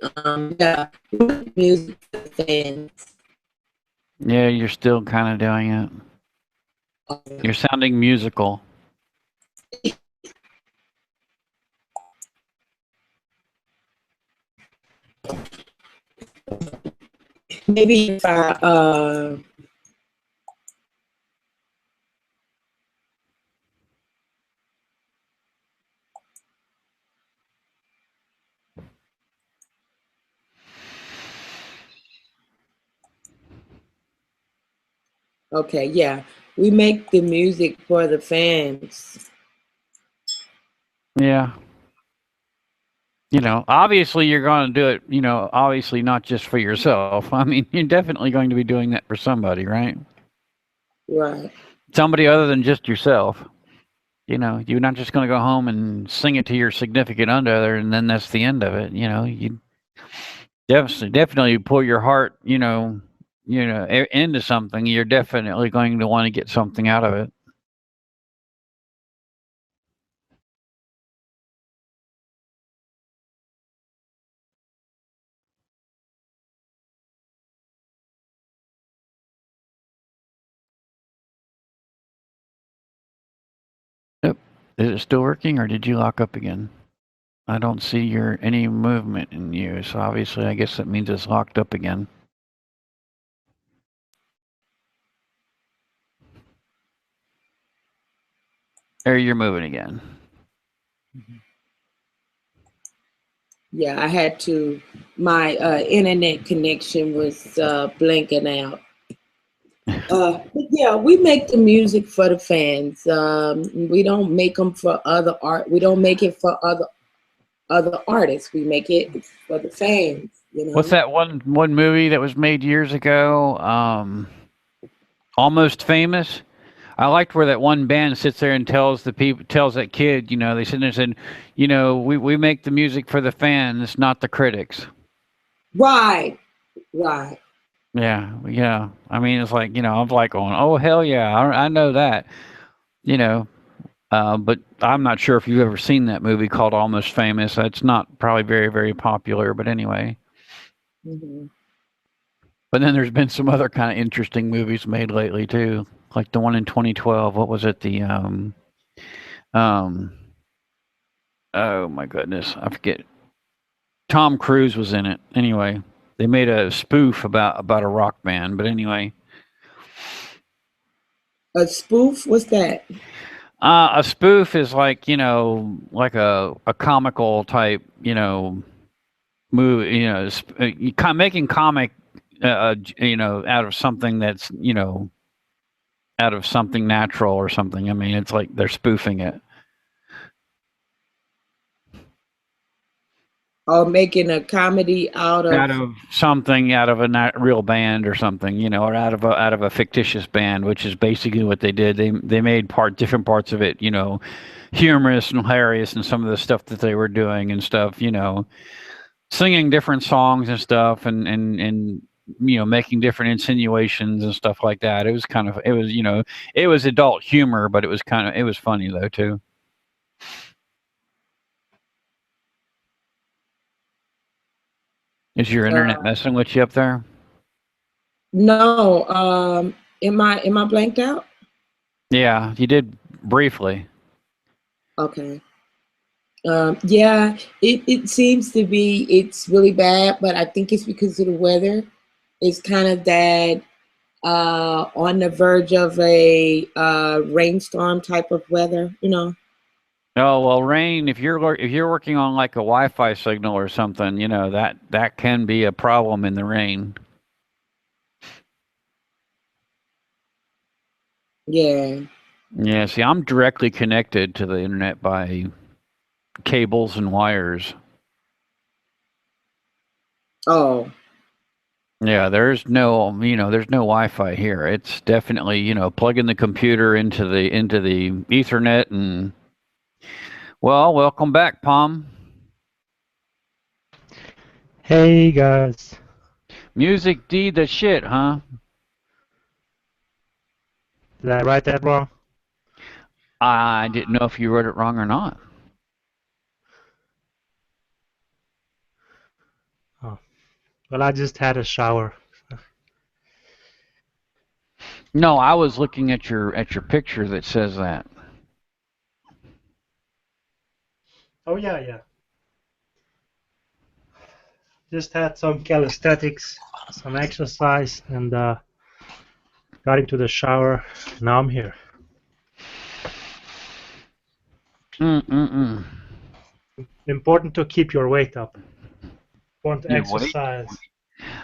yeah, music for fans.
Yeah, you're still kind of doing it. You're sounding musical.
Maybe if I okay, yeah. We make the music for the fans.
Yeah. You know, obviously you're going to do it, you know, obviously not just for yourself. I mean, you're definitely going to be doing that for somebody, right?
Right.
Somebody other than just yourself. You know, you're not just going to go home and sing it to your significant other and then that's the end of it. You know, you definitely pour your heart, you know, into something. You're definitely going to want to get something out of it. Is it still working, or did you lock up again? I don't see any movement in you, so obviously I guess that means it's locked up again. There, you're moving again.
Yeah, I had to. My internet connection was blinking out. Yeah, we make the music for the fans. We don't make them for other art. We don't make it for other artists. We make it for the fans. You know.
What's that one movie that was made years ago? Almost Famous. I liked where that one band sits there and tells that kid, they sit there and said, we make the music for the fans, not the critics.
Right.
Yeah. I mean, it's like, I'm like going, oh, hell yeah, I know that, but I'm not sure if you've ever seen that movie called Almost Famous. It's not probably very, very popular, but anyway.
Mm-hmm.
But then there's been some other kind of interesting movies made lately too, like the one in 2012. What was it? Oh my goodness, I forget. Tom Cruise was in it. Anyway, they made a spoof about a rock band. But anyway,
a spoof. What's that?
A spoof is like like a comical type movie. Making comic. Out of something that's, out of something natural or something. I mean, it's like they're spoofing it.
Or making a comedy out of
something, out of a real band or something, or out of a fictitious band, which is basically what they did. They made different parts of it, humorous and hilarious, and some of the stuff that they were doing and stuff, singing different songs and stuff, and making different insinuations and stuff like that. It was adult humor, but it was funny though too. Is your internet messing with you up there?
No. Am I blanked out?
Yeah, you did briefly.
Okay. Yeah, it seems to be, it's really bad, but I think it's because of the weather. It's kind of that on the verge of a rainstorm type of weather,
Oh well, rain. If you're working on like a Wi-Fi signal or something, that can be a problem in the rain.
Yeah.
Yeah. See, I'm directly connected to the internet by cables and wires.
Oh.
Yeah, there's no Wi-Fi here. It's definitely, plugging the computer into the Ethernet and. Well, welcome back, Palm.
Hey guys.
Music D the shit, huh?
Did I write that wrong?
I didn't know if you wrote it wrong or not.
Oh. Well, I just had a shower.
No, I was looking at your picture that says that.
Oh yeah. Just had some calisthenics, some exercise, and got into the shower. Now I'm here. Important to keep your weight up. Important to exercise.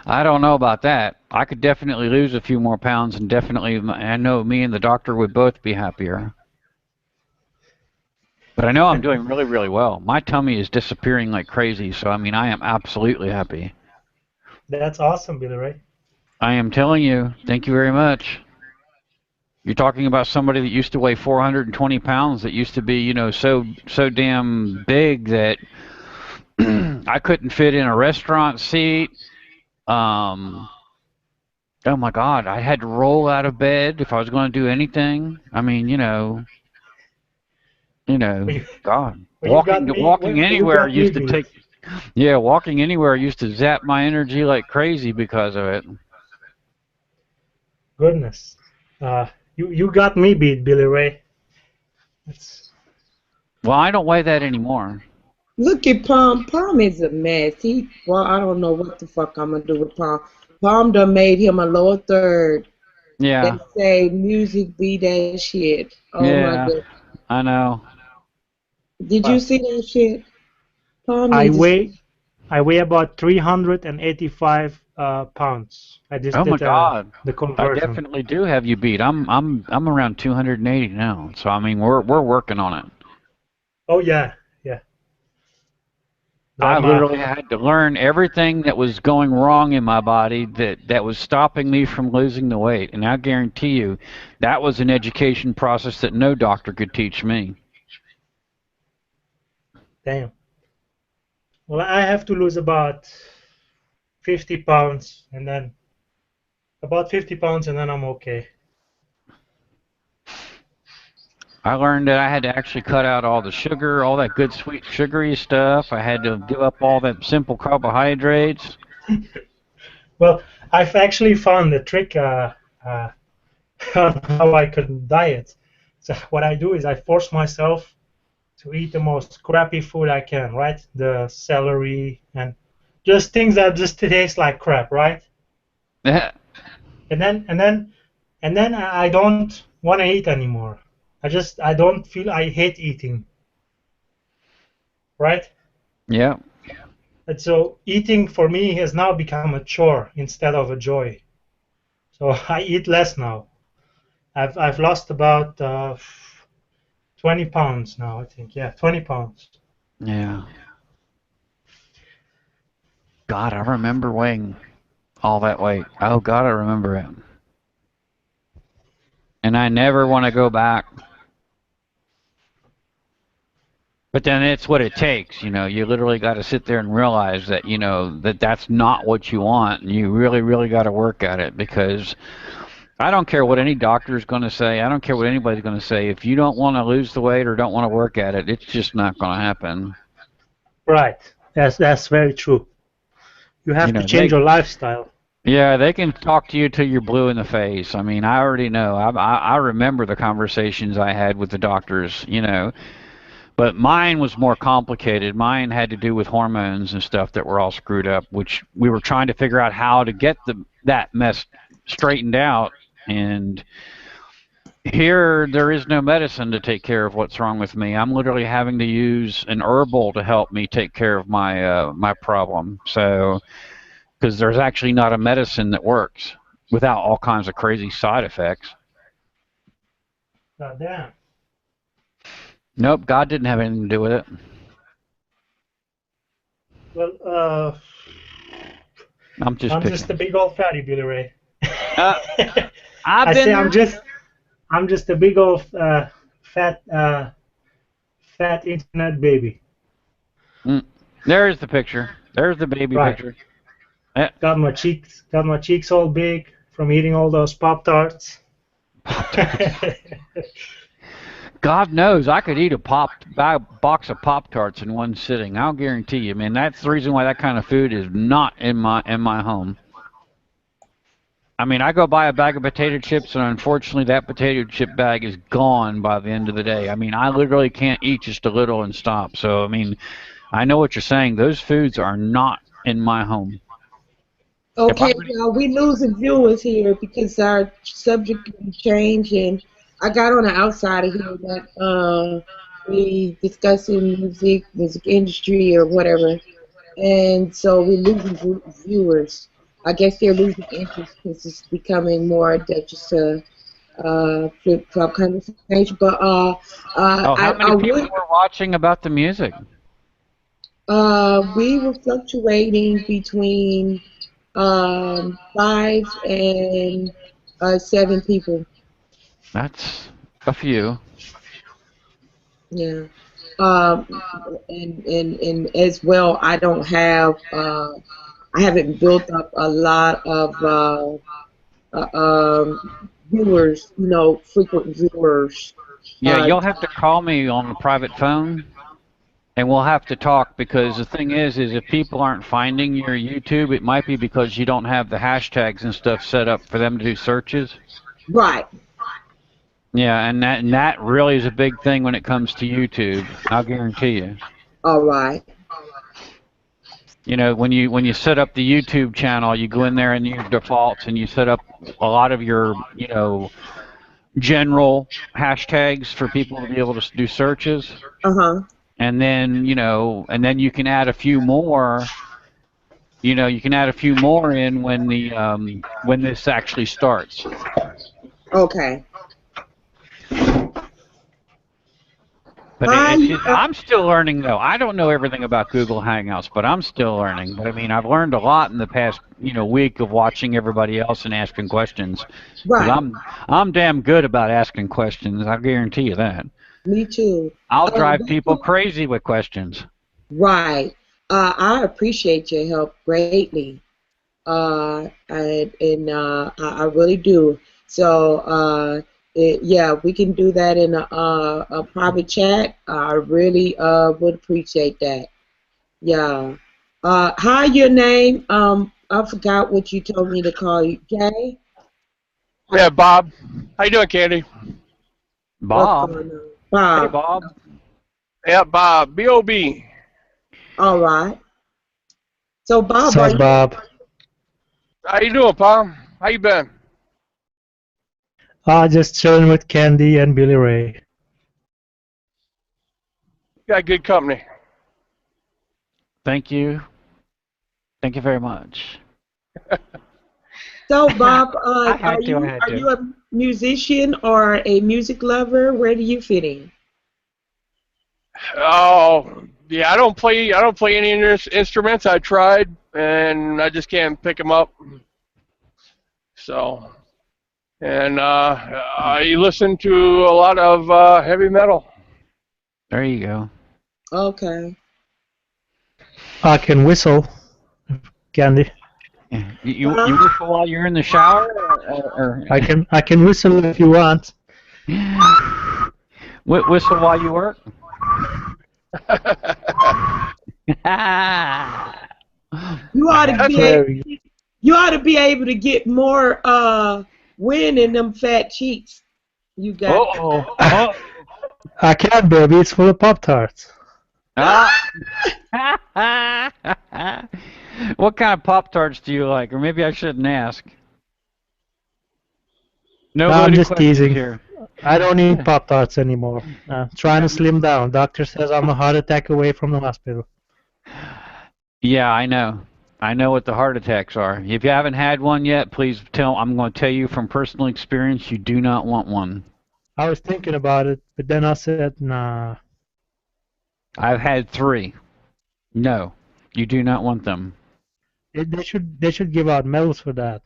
I don't know about that. I could definitely lose a few more pounds, and definitely, I know me and the doctor would both be happier. But I know I'm doing really, really well. My tummy is disappearing like crazy, so I mean, I am absolutely happy.
That's awesome, Billy Ray.
I am telling you, thank you very much. You're talking about somebody that used to weigh 420 pounds, that used to be, so damn big that I couldn't fit in a restaurant seat. Oh my God, I had to roll out of bed if I was going to do anything. I mean, God, walking anywhere used to take. Yeah, walking anywhere used to zap my energy like crazy because of it.
Goodness, you got me beat, Billy Ray.
Well, I don't weigh that anymore.
Look at Palm. Palm is a mess. Well, I don't know what the fuck I'm gonna do with Palm. Palm done made him a lower third.
Yeah.
They say music be that shit. Oh my
Yeah.
god.
I know.
Did you see that shit? Palm
I
needs
weigh about 385 pounds. I just
Oh my
did
God.
the
I
conversion.
definitely do have you beat. I'm around 280 now. So I mean, we're working on it.
Oh yeah, yeah.
I literally had to learn everything that was going wrong in my body that was stopping me from losing the weight. And I guarantee you, that was an education process that no doctor could teach me.
Damn. Well, I have to lose about 50 pounds, and then about 50 pounds, and then I'm okay.
I learned that I had to actually cut out all the sugar, all that good sweet sugary stuff. I had to give up all that simple carbohydrates.
Well, I've actually found a trick on how I can diet. So what I do is I force myself to eat the most crappy food I can, right? The celery and just things that just taste like crap, right? and then I don't want to eat anymore. I don't feel I hate eating, right?
Yeah.
And so eating for me has now become a chore instead of a joy. So I eat less now. I've lost about 20 pounds now, I think. Yeah, 20 pounds.
Yeah. God, I remember weighing all that weight. Oh, God, I remember it. And I never want to go back. But then it's what it takes, you know. You literally got to sit there and realize that, you know, that's not what you want. And you really, really got to work at it, because I don't care what any doctor is going to say. I don't care what anybody's going to say. If you don't want to lose the weight or don't want to work at it, it's just not going to happen.
Right. That's very true. You have to change your lifestyle.
Yeah, they can talk to you till you're blue in the face. I mean, I already know. I remember the conversations I had with the doctors, you know. But mine was more complicated. Mine had to do with hormones and stuff that were all screwed up, which we were trying to figure out how to get that mess straightened out. And here, there is no medicine to take care of what's wrong with me. I'm literally having to use an herbal to help me take care of my my problem. So, because there's actually not a medicine that works without all kinds of crazy side effects.
God damn.
Nope, God didn't have anything to do with it.
Well,
I'm
just a big old fatty, Billy Ray.
I'm
just a big old fat internet baby.
There's the picture. There's the baby picture.
Got my cheeks all big from eating all those Pop-Tarts.
God knows I could eat a box of Pop-Tarts in one sitting. I'll guarantee you, man. That's the reason why that kind of food is not in my home. I mean, I go buy a bag of potato chips, and unfortunately, that potato chip bag is gone by the end of the day. I mean, I literally can't eat just a little and stop. So, I mean, I know what you're saying. Those foods are not in my home.
Okay, well, we losing viewers here because our subject can change, and I got on the outside of here that we discussing music industry or whatever, and so we're losing viewers. I guess they're losing interest because it's becoming more just a flip-flop conversation. But
how many people were watching about the music?
We were fluctuating between 5 and 7 people.
That's a few.
Yeah. And as well, I don't have I haven't built up a lot of viewers, you know, frequent viewers.
Yeah, you'll have to call me on a private phone, and we'll have to talk, because the thing is if people aren't finding your YouTube, it might be because you don't have the hashtags and stuff set up for them to do searches.
Right.
Yeah, and that really is a big thing when it comes to YouTube. I'll guarantee you.
All right.
You know, when you set up the YouTube channel, you go in there and your defaults, and you set up a lot of your, you know, general hashtags for people to be able to do searches.
Uh-huh.
And then, you know, and then you can add a few more. You know, you can add a few more in when the when this actually starts.
Okay.
But I'm still learning, though. I don't know everything about Google Hangouts, but I'm still learning. But I mean, I've learned a lot in the past, you know, week of watching everybody else and asking questions.
Right.
I'm damn good about asking questions. I guarantee you that.
Me too.
I'll drive people crazy with questions.
Right. I appreciate your help greatly. I really do. So, yeah, we can do that in a private chat. I really would appreciate that. Yeah. Hi, your name? I forgot what you told me to call you. Jay?
Yeah, Bob. How you doing, Candy?
Bob.
Bob.
Hey, Bob.
Yeah, Bob. B-O-B.
All right. So, Bob.
So, Bob.
How you doing, Bob? How you been?
Just chilling with Candy and Billy Ray.
Got good company.
Thank you. Thank you very much.
So, Bob, are you a musician or a music lover? Where do you fit in?
Oh, yeah. I don't play any instruments. I tried, and I just can't pick them up. So, and I listen to a lot of heavy metal.
There you go.
Okay.
I can whistle, Candy.
You whistle while you're in the shower? Or?
I can whistle if you want.
Whistle while you work?
You ought to be able to get more wind in them fat cheeks. You got.
Uh-oh.
I can, baby. It's full of Pop-Tarts.
What kind of Pop-Tarts do you like? Or maybe I shouldn't ask. No,
I'm just teasing.
Here.
I don't eat Pop-Tarts anymore. Trying to slim down. Doctor says I'm a heart attack away from the hospital.
Yeah, I know. I know what the heart attacks are. If you haven't had one yet, please I'm going to tell you from personal experience, you do not want one.
I was thinking about it, but then I said, nah.
I've had 3. No, you do not want them.
They should give out medals for that.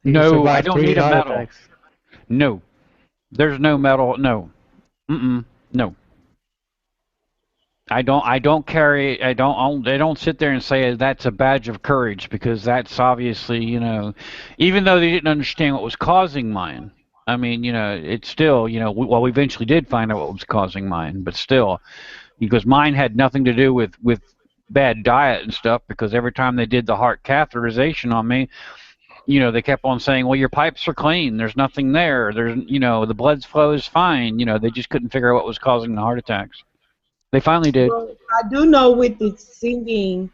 No, I don't need a medal. Attacks. No, there's no medal. No, no. I don't carry. They don't sit there and say that's a badge of courage, because that's obviously, you know, even though they didn't understand what was causing mine. I mean, you know, it's still, you know, we eventually did find out what was causing mine, but still, because mine had nothing to do with bad diet and stuff, because every time they did the heart catheterization on me, you know, they kept on saying, well, your pipes are clean, there's nothing there, there's, you know, the blood flow is fine, you know, they just couldn't figure out what was causing the heart attacks. They finally did.
Well, I do know with the singing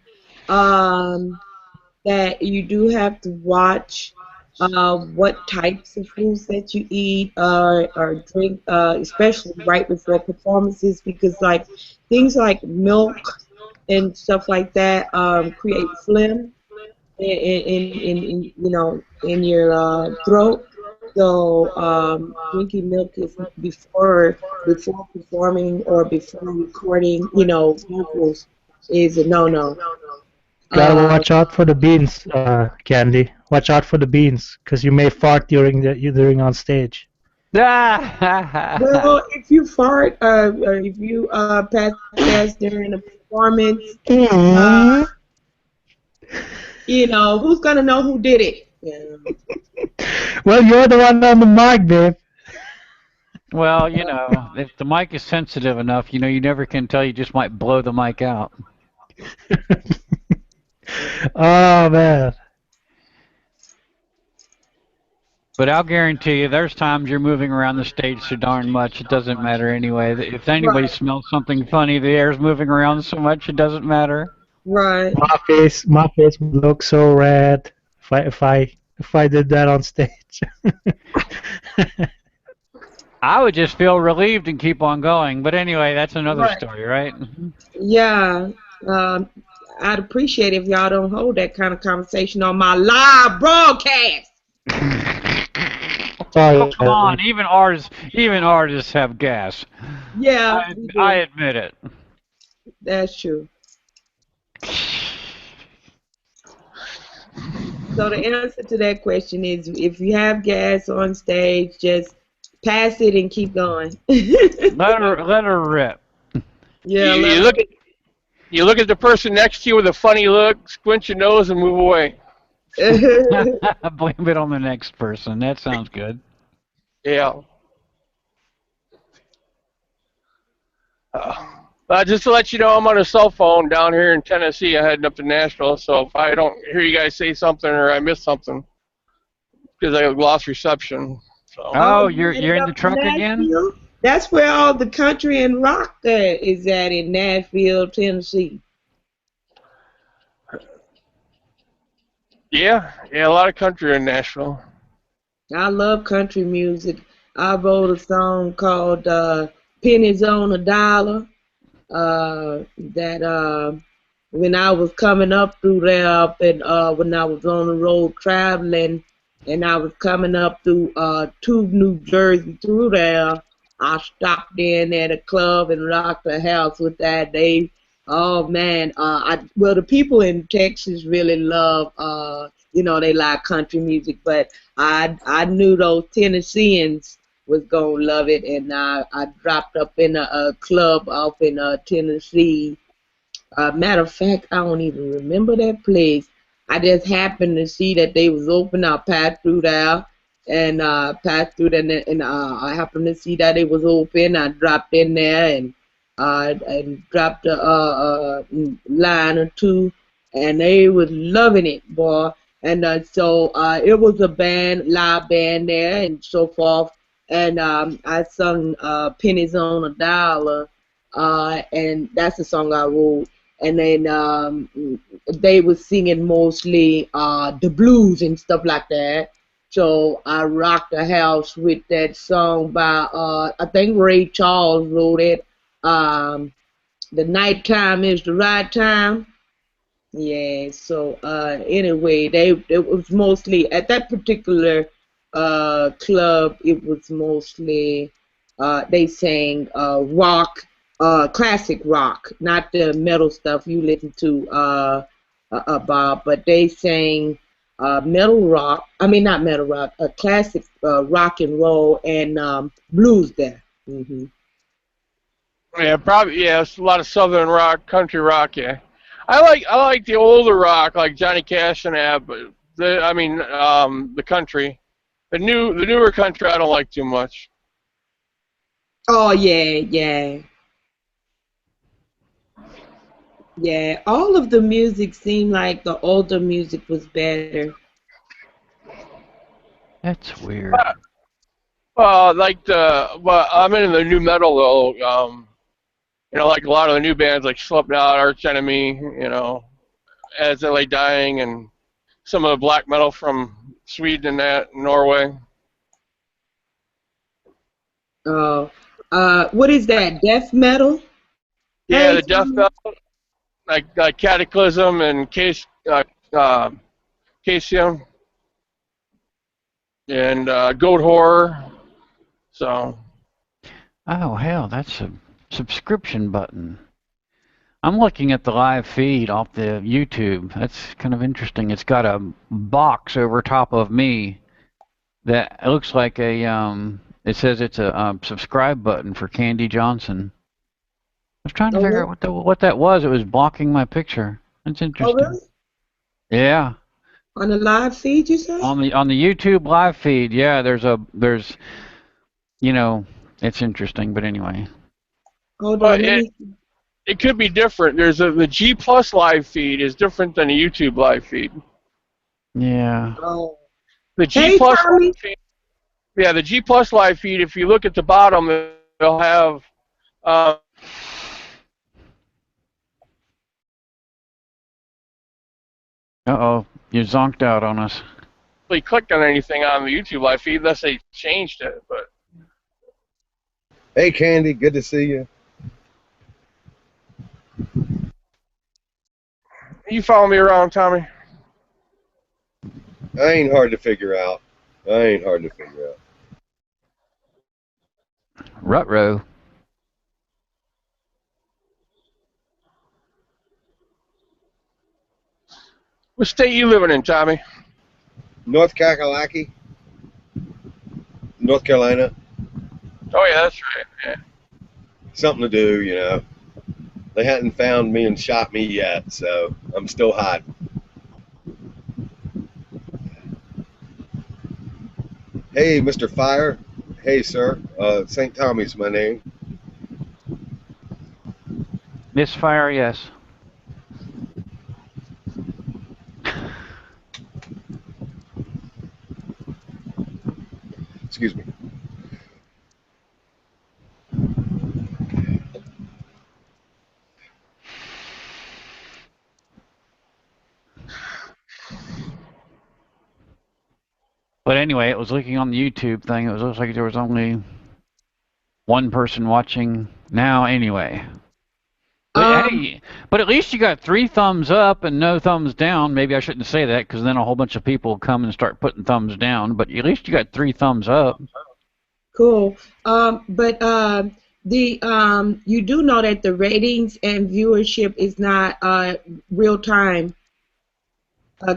that you do have to watch what types of foods that you eat or drink, especially right before performances, because like things like milk and stuff like that create phlegm in you know, in your throat. So drinking milk is before performing or before recording, you know, vocals is a no-no.
Gotta watch out for the beans, Candy. Watch out for the beans, because you may fart during on stage.
Well, if you fart, or if you pass gas during a performance, you know, who's gonna know who did it? Yeah.
Well, you're the one on the mic, babe.
Well, you know, if the mic is sensitive enough, you know, you never can tell. You just might blow the mic out.
Oh, man.
But I'll guarantee you, there's times you're moving around the stage so darn much, it doesn't matter anyway. If anybody smells something funny, the air's moving around so much, it doesn't matter.
Right.
My face would look so red if I did that on stage.
I would just feel relieved and keep on going. But anyway, that's another story, right?
Yeah. I'd appreciate if y'all don't hold that kind of conversation on my live broadcast.
Come on, even artists have gas.
Yeah.
I admit it.
That's true. So the answer to that question is, if you have gas on stage, just pass it and keep going.
let her rip.
Yeah.
You look at the person next to you with a funny look, squint your nose, and move away.
Blame it on the next person. That sounds good.
Yeah. Just to let you know, I'm on a cell phone down here in Tennessee. I'm heading up to Nashville, so if I don't hear you guys say something or I miss something, because I lost reception. So.
Oh, you're in the truck again?
That's where all the country and rock is at, in Nashville, Tennessee.
Yeah, a lot of country in Nashville.
I love country music. I wrote a song called Pennies on a Dollar that when I was coming up through there, when I was on the road traveling, and I was coming up through Tube, New Jersey, through there, I stopped in at a club and rocked the house with that. Oh man, well, the people in Texas really love, they like country music, but I knew those Tennesseans was gonna love it, and I dropped up in a club off in Tennessee. Matter of fact, I don't even remember that place. I just happened to see that they was open. I passed through there, and I happened to see that it was open. I dropped in there and dropped a line or two, and they was loving it, boy. And so it was a live band there, and so forth. And I sung Pennies on a Dollar, and that's the song I wrote. And then they were singing mostly the blues and stuff like that. So I rocked the house with that song by, I think Ray Charles wrote it. The Nighttime is the Right Time. Yeah, so anyway, it was mostly, at that particular club, it was mostly, they sang rock, classic rock, not the metal stuff you listen to, Bob, but they sang metal rock, not metal rock, classic rock and roll and blues there. Mm-hmm.
Yeah, probably, it's a lot of southern rock, country rock, yeah. I like the older rock, like Johnny Cash and that, but the country. The newer country I don't like too much.
Oh yeah. Yeah, all of the music seemed like the older music was better.
That's weird.
I'm into the new metal though. Like a lot of the new bands like Slipknot, Arch Enemy, As They Lay Dying, and some of the black metal from Sweden and Norway.
What is that? Death metal?
Yeah, the death metal, like Cataclysm and Casium, and Goat Horror. So.
Oh hell, that's a subscription button. I'm looking at the live feed off the YouTube. That's kind of interesting. It's got a box over top of me that looks like it says it's a subscribe button for Candy Johnson. I was trying to figure out what that was. It was blocking my picture. That's interesting.
Oh, really?
Yeah.
On the live feed, you said?
On the YouTube live feed, yeah. There's it's interesting, but anyway.
Hold on.
It could be different. The G Plus live feed is different than the YouTube live feed.
Yeah.
Oh.
The G Plus live feed Yeah, the G Plus live feed. If you look at the bottom, they'll have.
Uh-oh, you zonked out on us.
Really clicked on anything on the YouTube live feed unless they changed it. But
hey, Candy, good to see you.
you follow me around, Tommy?
I ain't hard to figure out.
Rutro.
What state you living in, Tommy?
North Kakalaki, North Carolina.
Oh yeah, that's right. Yeah.
Something to do, you know. They hadn't found me and shot me yet, so I'm still hiding. Hey, Mr. Fire. Hey, sir. St. Tommy's my name.
Misfire, yes.
Excuse me.
But anyway, it was looking on the YouTube thing. It looks like there was only one person watching now anyway. But, hey, but at least you got 3 thumbs up and no thumbs down. Maybe I shouldn't say that because then a whole bunch of people come and start putting thumbs down. But at least you got 3 thumbs up.
Cool. But you do know that the ratings and viewership is not real time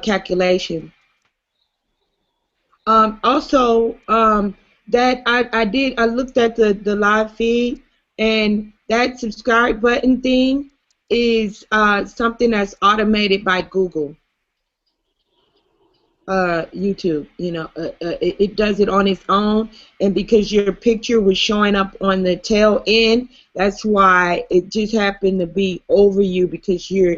calculation. Also, that I looked at the live feed, and that subscribe button thing is something that's automated by Google. YouTube, you know, it does it on its own, and because your picture was showing up on the tail end, that's why it just happened to be over you because you're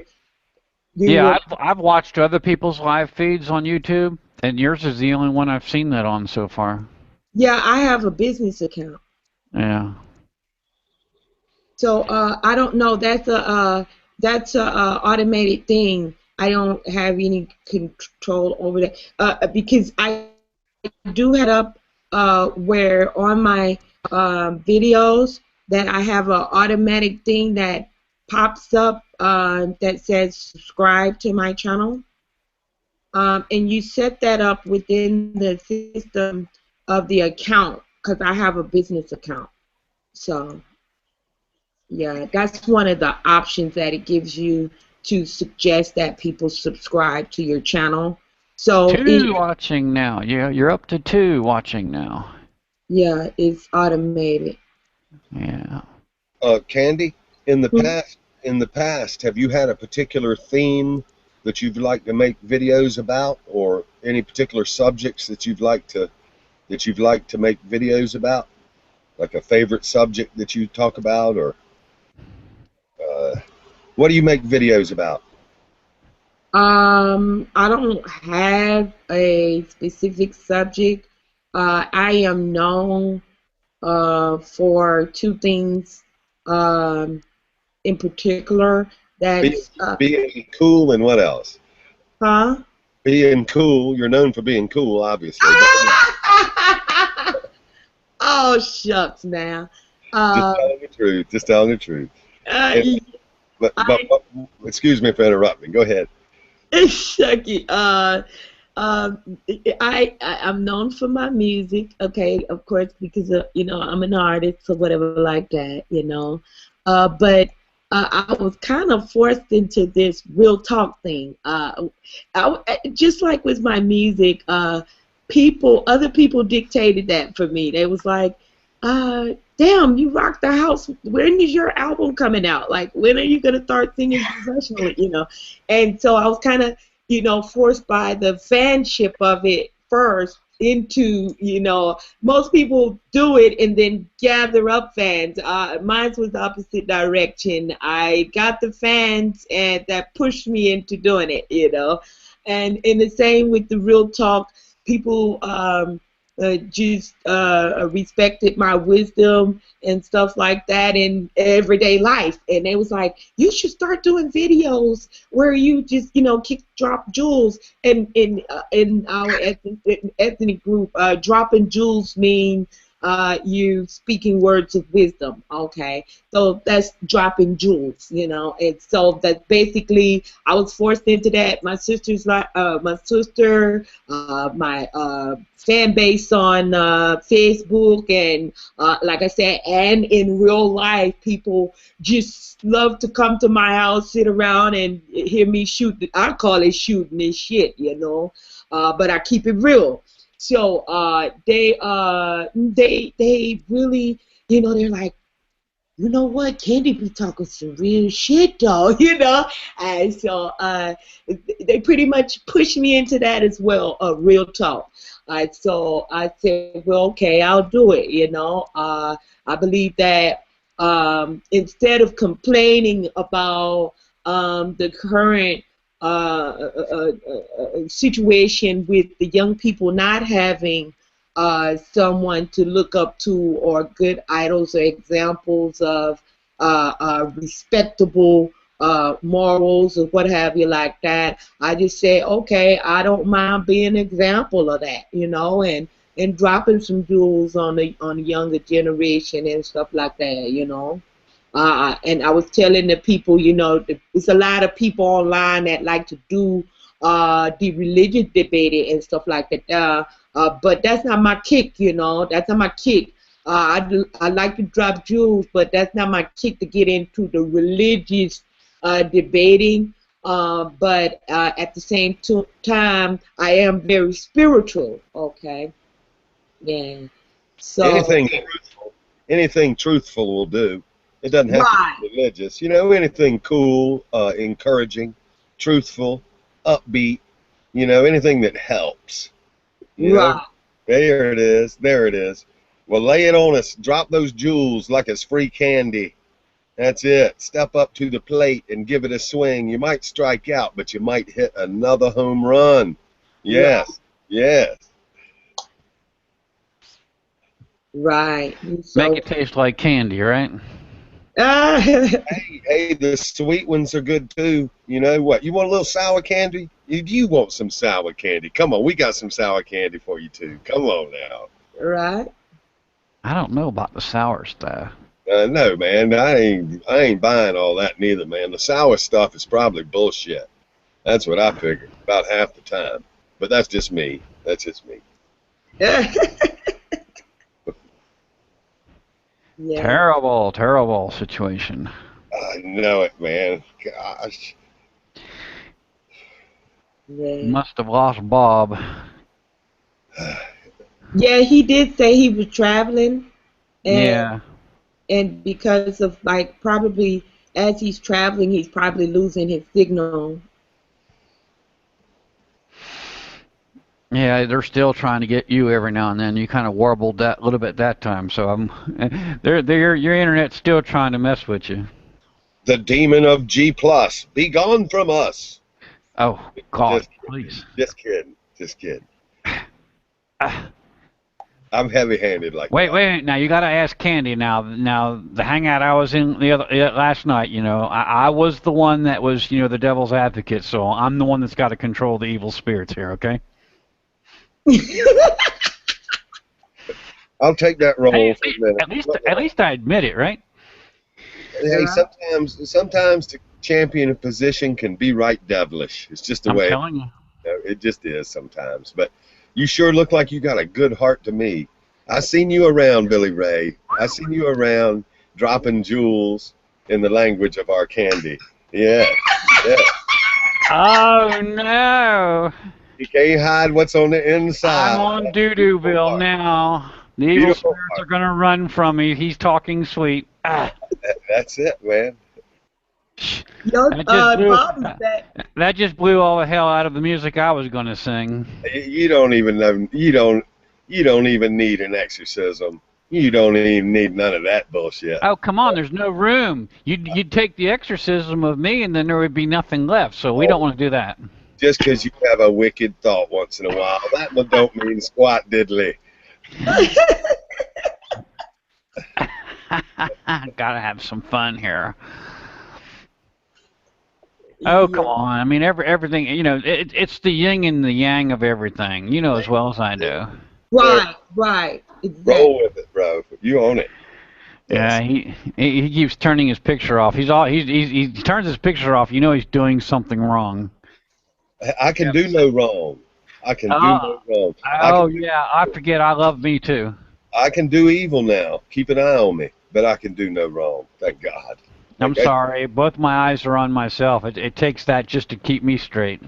yeah, I've watched other people's live feeds on YouTube, and yours is the only one I've seen that on so far.
Yeah, I have a business account.
Yeah.
So I don't know. That's a automated thing. I don't have any control over that because I do have up where on my videos that I have an automatic thing that pops up that says subscribe to my channel, and you set that up within the system of the account because I have a business account. So yeah, that's one of the options that it gives you to suggest that people subscribe to your channel. So
2 watching now. Yeah, you're up to 2 watching now.
Yeah, it's automated.
Yeah.
Candy, in the past, have you had a particular theme that you'd like to make videos about, or any particular subjects that you'd like to make videos about? Like a favorite subject that you talk about, or what do you make videos about?
I don't have a specific subject. I am known for 2 things in particular. That's
being cool, and what else?
Huh?
Being cool. You're known for being cool, obviously.
Oh, shucks now.
Just telling the truth. But excuse me for interrupting. Go ahead.
Shucky. I'm known for my music, okay, of course, because you know, I'm an artist or whatever like that, you know. But I was kind of forced into this real talk thing. Just like with my music, other people dictated that for me. They was like, damn, you rock the house. When is your album coming out? Like, when are you gonna start singing professionally? You know, and so I was kind of, you know, forced by the fanship of it first into, you know, most people do it and then gather up fans. Mine was the opposite direction. I got the fans and that pushed me into doing it, you know. And in the same with the real talk, people just respected my wisdom and stuff like that in everyday life. And they was like, you should start doing videos where you just, drop jewels. And in our ethnic group, dropping jewels mean you speaking words of wisdom, okay? So that's dropping jewels, and so that basically I was forced into that. My sister, my fan base on Facebook, and like I said, and in real life, people just love to come to my house, sit around, and hear me shoot. I call it shooting this shit, but I keep it real. So they really, they're like, you know what, Candy be talking some real shit though, and so they pretty much pushed me into that as well, real talk. So I said, well, okay, I'll do it, I believe that instead of complaining about the current situation with the young people not having someone to look up to, or good idols or examples of respectable morals or what have you like that, I just say, okay, I don't mind being an example of that, and dropping some jewels on the younger generation and stuff like that, and I was telling the people, there's a lot of people online that like to do the religious debating and stuff like that. But that's not my kick, That's not my kick. I like to drop jewels, but that's not my kick to get into the religious debating. But at the same time, I am very spiritual. Okay. Yeah. So
anything truthful will do. It doesn't have to be religious. Anything cool, encouraging, truthful, upbeat, anything that helps.
Right.
There it is. There it is. Well, lay it on us. Drop those jewels like it's free candy. That's it. Step up to the plate and give it a swing. You might strike out, but you might hit another home run. Yes. Yeah. Yes.
Right.
So, make it taste like candy, right?
Hey, the sweet ones are good too. You know what? You want a little sour candy? You want some sour candy? Come on, we got some sour candy for you too. Come on now.
Right.
I don't know about the sour stuff.
No, man, I ain't buying all that neither, man. The sour stuff is probably bullshit. That's what I figured about half the time. But that's just me. That's just me.
Yeah.
Terrible, terrible situation.
I know it, man. Gosh.
Yeah.
Must have lost Bob.
Yeah, he did say he was traveling. And,
yeah.
And because of, probably as he's traveling, he's probably losing his signal.
Yeah, they're still trying to get you every now and then. You kind of warbled that a little bit that time, so your internet's still trying to mess with you.
The demon of G+, be gone from us.
Oh God, please.
Just kidding. I'm heavy-handed like that.
Wait. Now you got to ask Candy. Now the hangout I was in last night. I was the one that was the devil's advocate. So I'm the one that's got to control the evil spirits here. Okay.
I'll take that role
hey,
for a minute.
At least I admit it, right?
Hey, sometimes to champion a position can be right devilish. It's just the way.
I'm telling you.
It just is sometimes. But you sure look like you got a good heart to me. I seen you around, Billy Ray. I seen you around dropping jewels in the language of our candy. Yeah.
Oh no.
You can't hide what's on the inside.
I'm on doo-dooville now. The evil spirits are going to run from me. He's talking sweet.
That's it, man.
That just blew all the hell out of the music I was going to sing.
You don't even know. You don't even need an exorcism. You don't even need none of that bullshit.
Oh, come on. There's no room. You'd take the exorcism of me, and then there would be nothing left. So we don't want to do that.
Just because you have a wicked thought once in a while, that one don't mean squat diddly.
Gotta have some fun here. Oh, come on. I mean, everything, you know, it's the yin and the yang of everything, you know, as well as I do.
Right. Exactly.
Roll with it, bro. You own it.
Yeah, he keeps turning his picture off. He turns his picture off. You know he's doing something wrong.
I can do no wrong. I can do no wrong.
I forget. I love me too.
I can do evil now. Keep an eye on me, but I can do no wrong. Thank God.
I'm sorry. Both my eyes are on myself. It takes that just to keep me straight.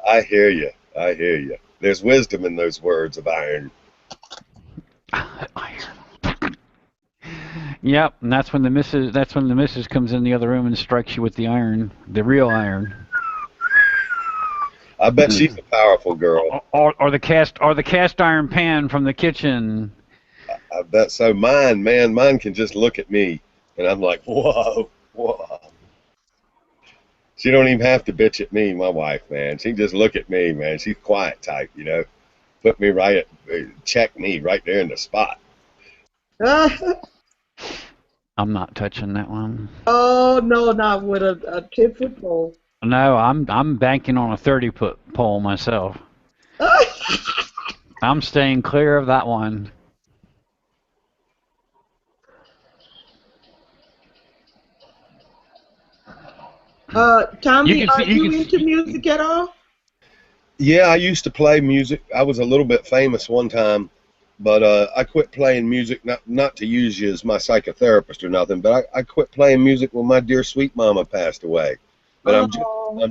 I hear you. I hear you. There's wisdom in those words of iron.
Iron. Yep, and that's when the missus comes in the other room and strikes you with the iron, the real iron.
I bet she's a powerful girl.
Or the cast iron pan from the kitchen.
I bet so. Mine can just look at me, and I'm like, whoa. She don't even have to bitch at me, my wife, man. She can just look at me, man. She's quiet type, you know. Put me check me right there in the spot.
I'm not touching that one.
Oh no, not with a 10-foot pole.
No, I'm banking on a 30-foot pole myself. I'm staying clear of that one.
Tommy, are you into music at all?
Yeah, I used to play music. I was a little bit famous one time, but I quit playing music, not to use you as my psychotherapist or nothing, but I quit playing music when my dear sweet mama passed away. But I'm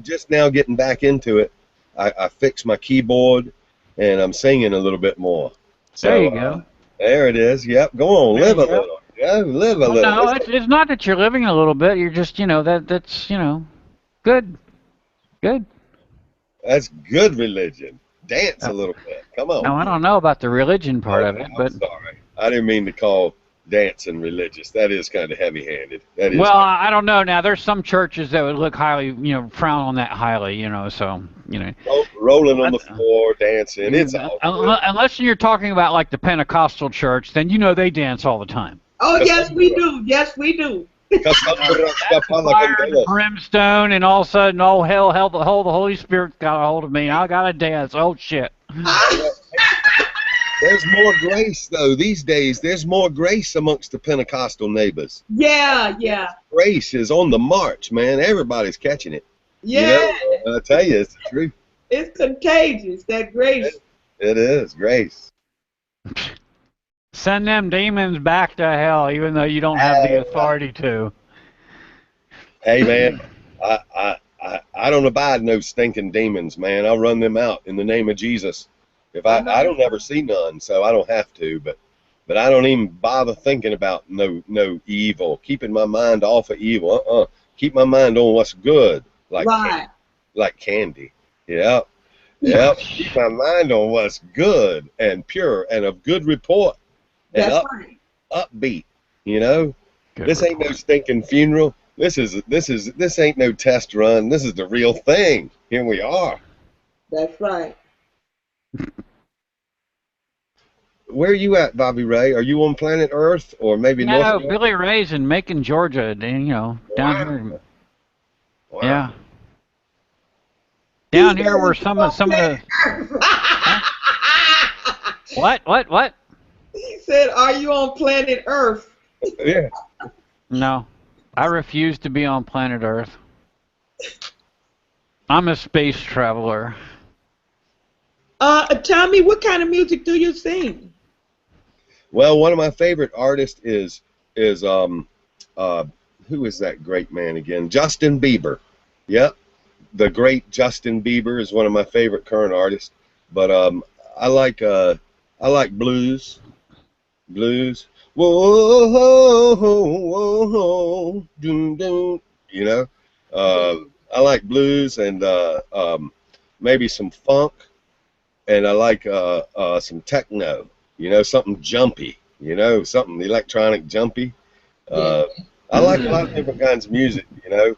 just now getting back into it. I fixed my keyboard, and I'm singing a little bit more. So,
there you go.
There it is. Yep, go on, live a little. Yeah, live a little.
No, it's not that you're living a little bit. You're just, you know, that's, you know, good.
That's good religion. Dance a little bit. Come on.
No, I don't know about the religion part of it, but.
I'm sorry. I didn't mean to call dancing religious. That is kind of heavy-handed. That is.
Well, I don't know. Now, there's some churches that would look highly, you know, frown on that highly, you know, so, you know.
Rolling on the floor, dancing. It's all
unless you're talking about, like, the Pentecostal church, then you know they dance all the time.
Oh, yes, we do. Yes, we do.
Fire and brimstone, and all of a sudden, oh, hell, the Holy Spirit got a hold of me. I got to dance. Oh, shit.
There's more grace, though, these days. There's more grace amongst the Pentecostal neighbors.
Yeah.
Grace is on the march, man. Everybody's catching it.
Yeah.
You know, I tell you, it's the truth.
It's contagious, that grace.
It is, grace.
Send them demons back to hell, even though you don't have the authority to.
Hey, man, I don't abide no stinking demons, man. I'll run them out in the name of Jesus. If I don't ever see none, so I don't have to, but I don't even bother thinking about no evil. Keeping my mind off of evil. Keep my mind on what's good, like candy. Yep. Keep my mind on what's good and pure and of good report and upbeat. You know, this ain't no stinking funeral. This ain't no test run. This is the real thing. Here we are.
That's right.
Where are you at, Bobby Ray? Are you on planet Earth or maybe North?
No, Billy Ray's in Macon, Georgia. You know, down here.
Wow.
Yeah. Down here where some of the. What?
He said, "Are you on planet Earth?"
Yeah.
No, I refuse to be on planet Earth. I'm a space traveler.
Tommy, what kind of music do you sing?
Well, one of my favorite artists is who is that great man again? Justin Bieber. Yep. The great Justin Bieber is one of my favorite current artists. But I like blues. Whoa, whoa, doom, doom. You know, I like blues and maybe some funk, and I like some techno. You know, something jumpy. You know, something electronic jumpy. I like a lot of different kinds of music. You know,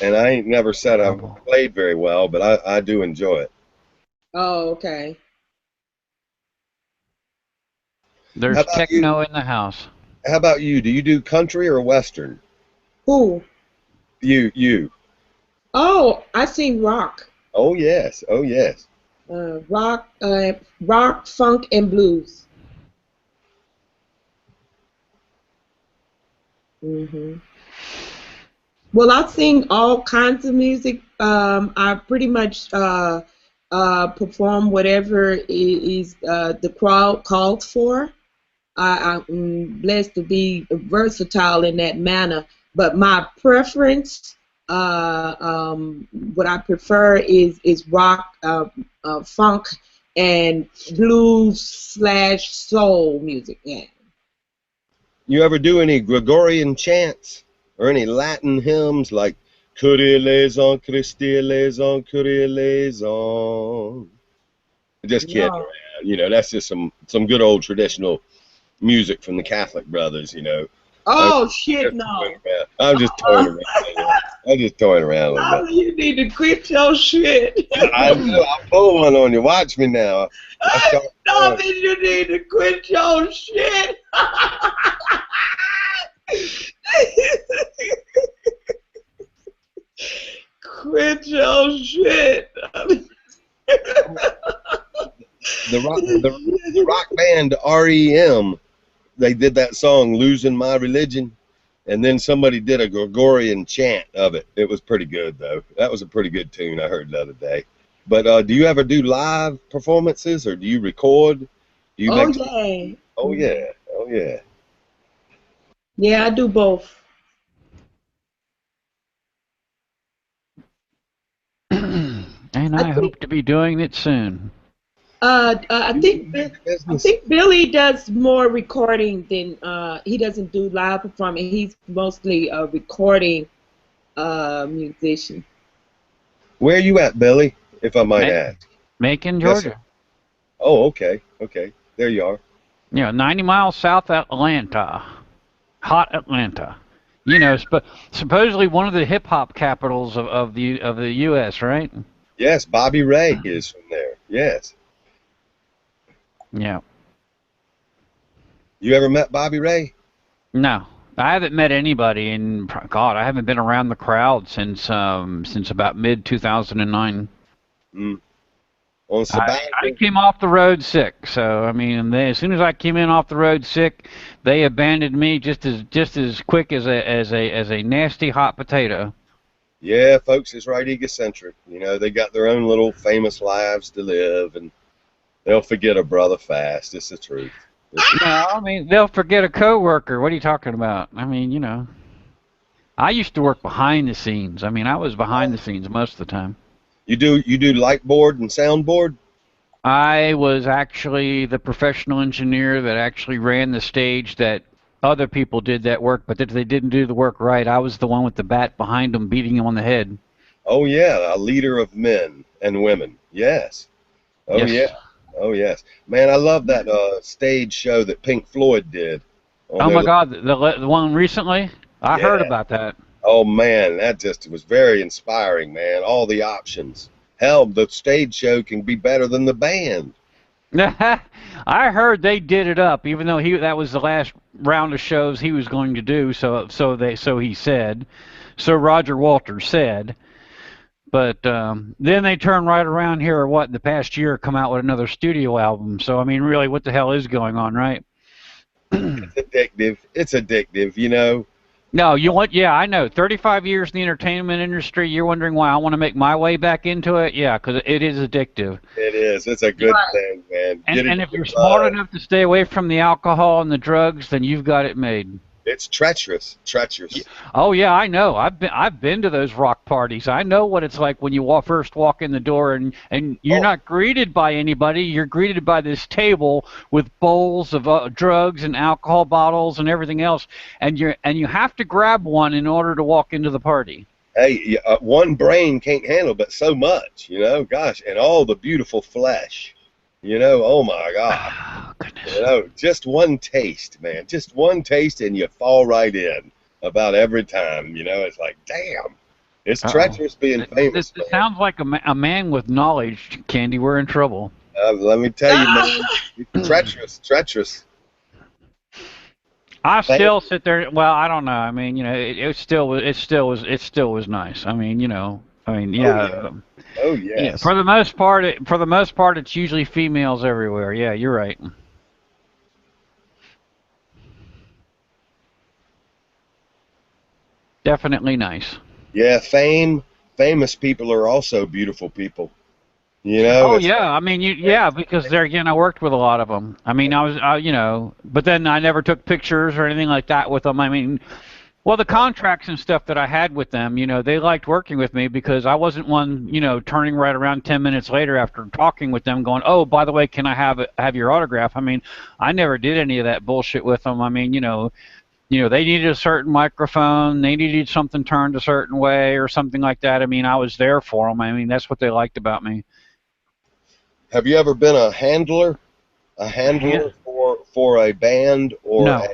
and I ain't never said I've played very well, but I do enjoy it.
Oh, okay.
There's techno in the house.
How about you? Do you do country or western?
Who?
You.
Oh, I sing rock.
Oh yes. Oh yes.
Rock, funk, and blues. Well, I sing all kinds of music. I pretty much perform whatever is the crowd calls for. I'm blessed to be versatile in that manner. But my preference, what I prefer is rock, funk, and blues / soul music. Yeah.
You ever do any Gregorian chants or any Latin hymns like Kyrie eleison, Christe eleison, Kyrie eleison? Just kidding around. You know, that's just some good old traditional music from the Catholic brothers, you know.
Oh, shit, no.
I'm just toying around. I'm just toying around a little bit.
You need to quit your shit.
I know. I'll pull one on you. Watch me now.
No, man, you need to quit your shit. Quit your shit.
The rock band REM, they did that song "Losing My Religion," and then somebody did a Gregorian chant of it. It was pretty good though. That was a pretty good tune I heard the other day. But do you ever do live performances, or do you record? Do you
Oh
yeah. Oh yeah.
Yeah, I do both.
And I hope to be doing it soon.
I think Billy does more recording than he doesn't do live performing. He's mostly a recording musician.
Where are you at, Billy? If I might ask.
Macon, Georgia.
Yes, oh, okay. Okay. There you are.
Yeah, 90 miles south of Atlanta. Hot Atlanta. You know, supposedly one of the hip hop capitals of the U.S., right?
Yes, Bobby Ray is from there. Yes.
Yeah.
You ever met Bobby Ray?
No, I haven't met anybody, and God, I haven't been around the crowd since about mid 2009.
On sabbatical.
I came off the road sick, so I mean, as soon as I came in off the road sick, they abandoned me just as quick as a nasty hot potato.
Yeah, folks, it's right egocentric. You know, they got their own little famous lives to live, and they'll forget a brother fast. It's the truth.
No, I mean, they'll forget a coworker. What are you talking about? I mean, you know, I used to work behind the scenes. I mean, I was behind the scenes most of the time.
You do light board and soundboard?
I was actually the professional engineer that actually ran the stage that other people did that work, but if they didn't do the work right, I was the one with the bat behind them beating them on the head.
Oh, yeah, a leader of men and women. Yes. Oh,
yes.
Yeah. Oh, yes. Man, I love that stage show that Pink Floyd did.
Oh, my God, the one recently? I heard about that.
Oh, man, that just was very inspiring, man. All the options. Hell, the stage show can be better than the band.
I heard they did it up, even though that was the last round of shows he was going to do. So he said. So Roger Walters said. But then they turned right around here, in the past year, come out with another studio album. So I mean, really, what the hell is going on, right?
It's addictive. It's addictive, you know.
No, you want? Yeah, I know. 35 years in the entertainment industry. You're wondering why I want to make my way back into it? Yeah, because it is addictive.
It is. It's a good thing, man.
And if you're smart enough to stay away from the alcohol and the drugs, then you've got it made.
It's treacherous. Treacherous.
Oh yeah, I know. I've been to those rock parties. I know what it's like when you first walk in the door and you're not greeted by anybody. You're greeted by this table with bowls of drugs and alcohol bottles and everything else, and you have to grab one in order to walk into the party.
Hey, one brain can't handle but so much, you know. Gosh, and all the beautiful flesh. You know, oh my God.
Oh, goodness.
You know, just one taste, man. Just one taste and you fall right in about every time. You know, it's like, damn. It's treacherous being famous.
It sounds like a man with knowledge, Candy. We're in trouble.
Let me tell you, man. It's treacherous.
I still sit there. Well, I don't know. I mean, you know, it still was nice. I mean, you know, yeah.
Oh yes.
Yeah. For the most part, it's usually females everywhere. Yeah, you're right. Definitely nice.
Yeah, famous people are also beautiful people. You know.
Oh yeah, I mean, yeah, because there again, I worked with a lot of them. I mean, you know, but then I never took pictures or anything like that with them. I mean, well, the contracts and stuff that I had with them, you know, they liked working with me because I wasn't one, you know, turning right around 10 minutes later after talking with them, going, oh, by the way, can I have your autograph? I mean, I never did any of that bullshit with them. I mean, you know, they needed a certain microphone, they needed something turned a certain way or something like that. I mean, I was there for them. I mean, that's what they liked about me.
Have you ever been a handler? A handler for a band or?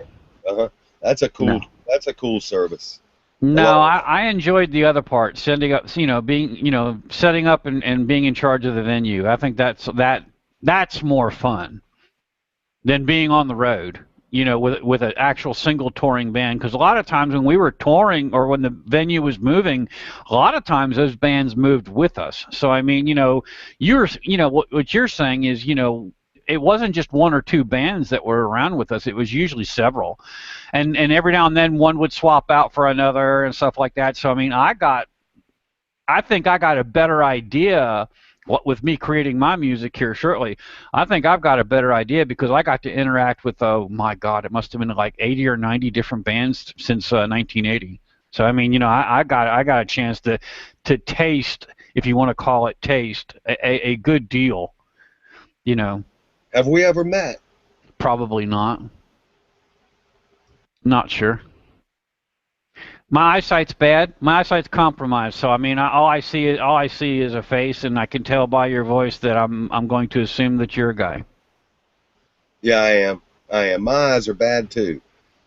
No.
That's a cool service.
No, I enjoyed the other part, setting up, you know, being, you know, setting up and being in charge of the venue. I think that's more fun than being on the road, you know, with an actual single touring band. Because a lot of times when we were touring or when the venue was moving, a lot of times those bands moved with us. So I mean, you know, what you're saying is, you know, it wasn't just one or two bands that were around with us. It was usually several, and every now and then one would swap out for another and stuff like that. So I mean, I think I got a better idea. What with me creating my music here shortly, I think I've got a better idea because I got to interact with, oh my God, it must have been like 80 or 90 different bands since 1980. So I mean, you know, I got a chance to taste, if you want to call it taste, a good deal, you know.
Have we ever met?
Probably not. Not sure. My eyesight's bad. My eyesight's compromised. So I mean, all I see is a face, and I can tell by your voice that I'm going to assume that you're a guy.
Yeah, I am. My eyes are bad too,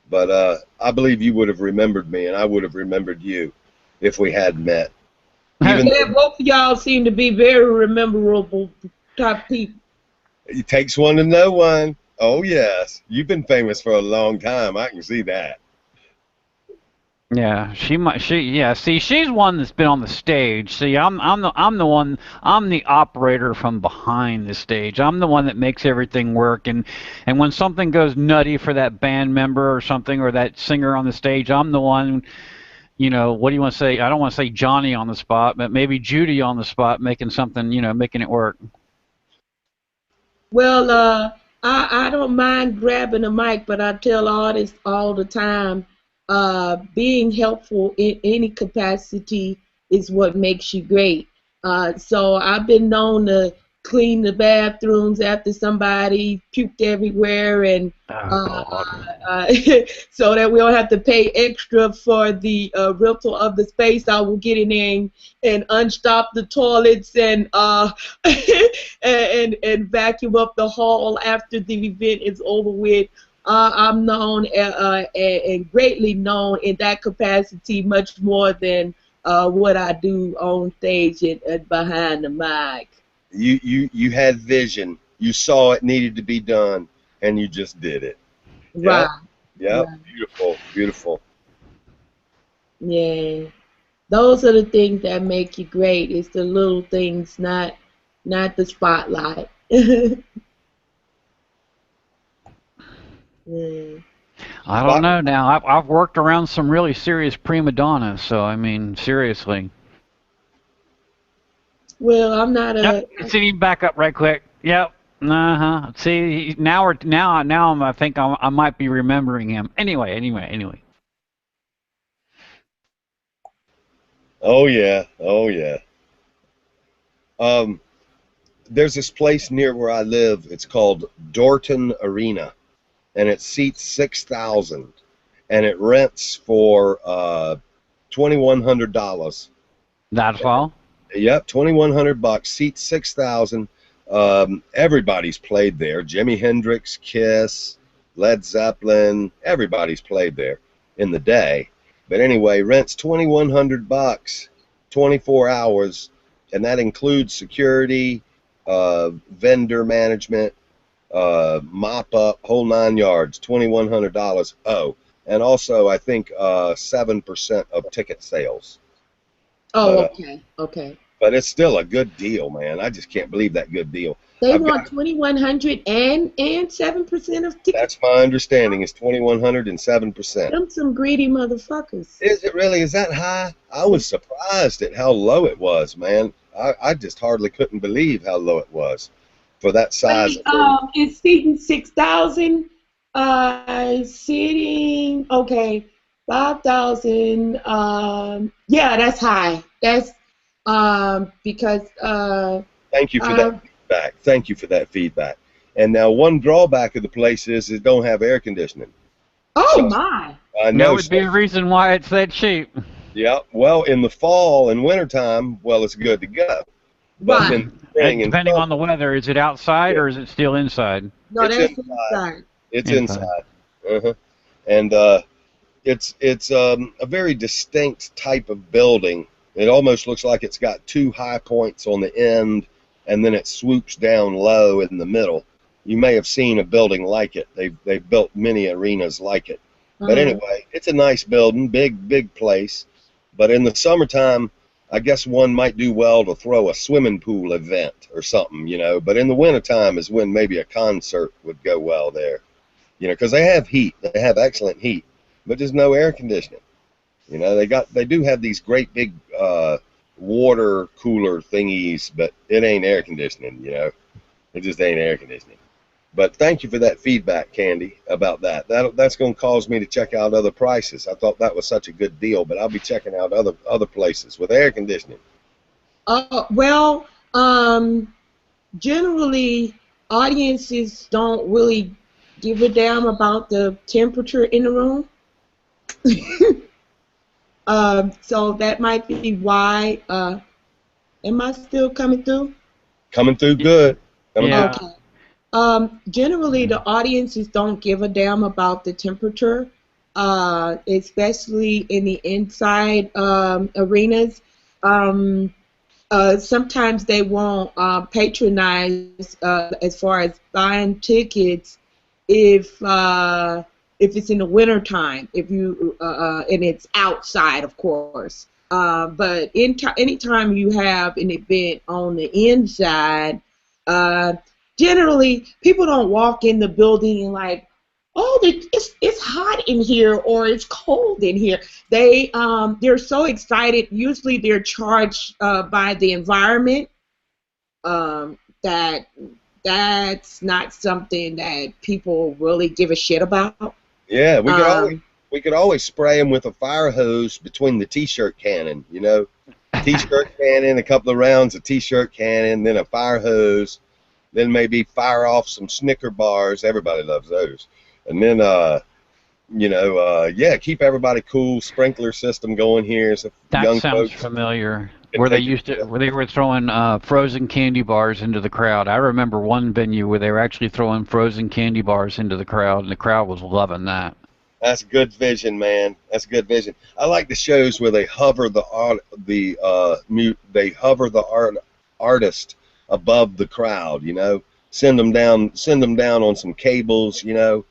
but I believe you would have remembered me, and I would have remembered you if we had met.
Yeah, both of y'all seem to be very memorable type people.
It takes one to know one. Oh yes, you've been famous for a long time. I can see that.
Yeah, yeah. See, she's one that's been on the stage. See, I'm the one. I'm the operator from behind the stage. I'm the one that makes everything work. And when something goes nutty for that band member or something, or that singer on the stage, I'm the one. You know, what do you want to say? I don't want to say Johnny on the spot, but maybe Judy on the spot, making something, you know, making it work.
Well, I don't mind grabbing a mic, but I tell artists all the time, being helpful in any capacity is what makes you great. So I've been known to clean the bathrooms after somebody puked everywhere, and so that we don't have to pay extra for the rental of the space. I will get in there and unstop the toilets and and vacuum up the hall after the event is over with. I'm known and greatly known in that capacity, much more than what I do on stage and behind the mic.
You had vision. You saw it needed to be done, and you just did it.
Right.
Yeah.
Right.
Beautiful. Beautiful.
Yeah. Those are the things that make you great. It's the little things, not the spotlight. Yeah.
I don't know now. I've worked around some really serious prima donnas, so I mean, seriously.
Well, I'm not a.
See, back up right quick. Yep. See, now I think I might be remembering him. Anyway.
Oh yeah. There's this place near where I live. It's called Dorton Arena, and it seats 6,000, and it rents for $2,100.
That's all.
Yep, $2,100. Seats 6,000. Everybody's played there. Jimi Hendrix, Kiss, Led Zeppelin. Everybody's played there in the day. But anyway, rents $2,100, 24 hours, and that includes security, vendor management, mop up, whole 9 yards, $2,100. Oh, and also I think 7% of ticket sales.
Oh,
But,
okay, okay.
But it's still a good deal, man. I just can't believe that good deal.
They want 2,100 and 7% of tickets.
That's my understanding. Is 2,100 and 7%.
Them some greedy motherfuckers.
Is it really? Is that high? I was surprised at how low it was, man. I just hardly couldn't believe how low it was for that size.
It's seating 6,000. Seating, okay, 5,000. Yeah, that's high. That's because.
Thank you for that feedback. Thank you for that feedback. And now one drawback of the place is it don't have air conditioning.
Oh
so,
my!
I know. That would be a reason why it's that cheap.
Yeah. Well, in the fall and wintertime, well, it's good to go. But in spring
depending on the weather, is it outside or is it still inside?
No, that's inside.
It's inside. And it's a very distinct type of building. It almost looks like it's got 2 high points on the end, and then it swoops down low in the middle. You may have seen a building like it. They've built many arenas like it. But anyway, it's a nice building, big place. But in the summertime, I guess one might do well to throw a swimming pool event or something, you know. But in the wintertime is when maybe a concert would go well there, you know, because they have heat. They have excellent heat, but there's no air conditioning. You know, they do have these great big water cooler thingies, but it ain't air conditioning, you know. It just ain't air conditioning. But thank you for that feedback, Candy, about that. That's going to cause me to check out other prices. I thought that was such a good deal, but I'll be checking out other places with air conditioning.
Well, generally, audiences don't really give a damn about the temperature in the room. So that might be why. Am I still coming through?
Coming through good.
Okay. Generally, the audiences don't give a damn about the temperature, especially in the inside arenas. Sometimes they won't patronize as far as buying tickets if it's in the wintertime, and it's outside, of course. But anytime you have an event on the inside, generally, people don't walk in the building and like, oh, it's hot in here or it's cold in here. They're so excited. Usually, they're charged by the environment. That's not something that people really give a shit about.
Yeah, we could always spray them with a fire hose between the T-shirt cannon. You know, T-shirt cannon, a couple of rounds of T-shirt cannon, then a fire hose. Then maybe fire off some Snicker bars. Everybody loves those. And then, yeah, keep everybody cool. Sprinkler system going here. So
that sounds familiar. Where they were throwing frozen candy bars into the crowd. I remember one venue where they were actually throwing frozen candy bars into the crowd, and the crowd was loving that.
That's good vision, man. That's good vision. I like the shows where they hover the artist above the crowd, you know, send them down on some cables, you know,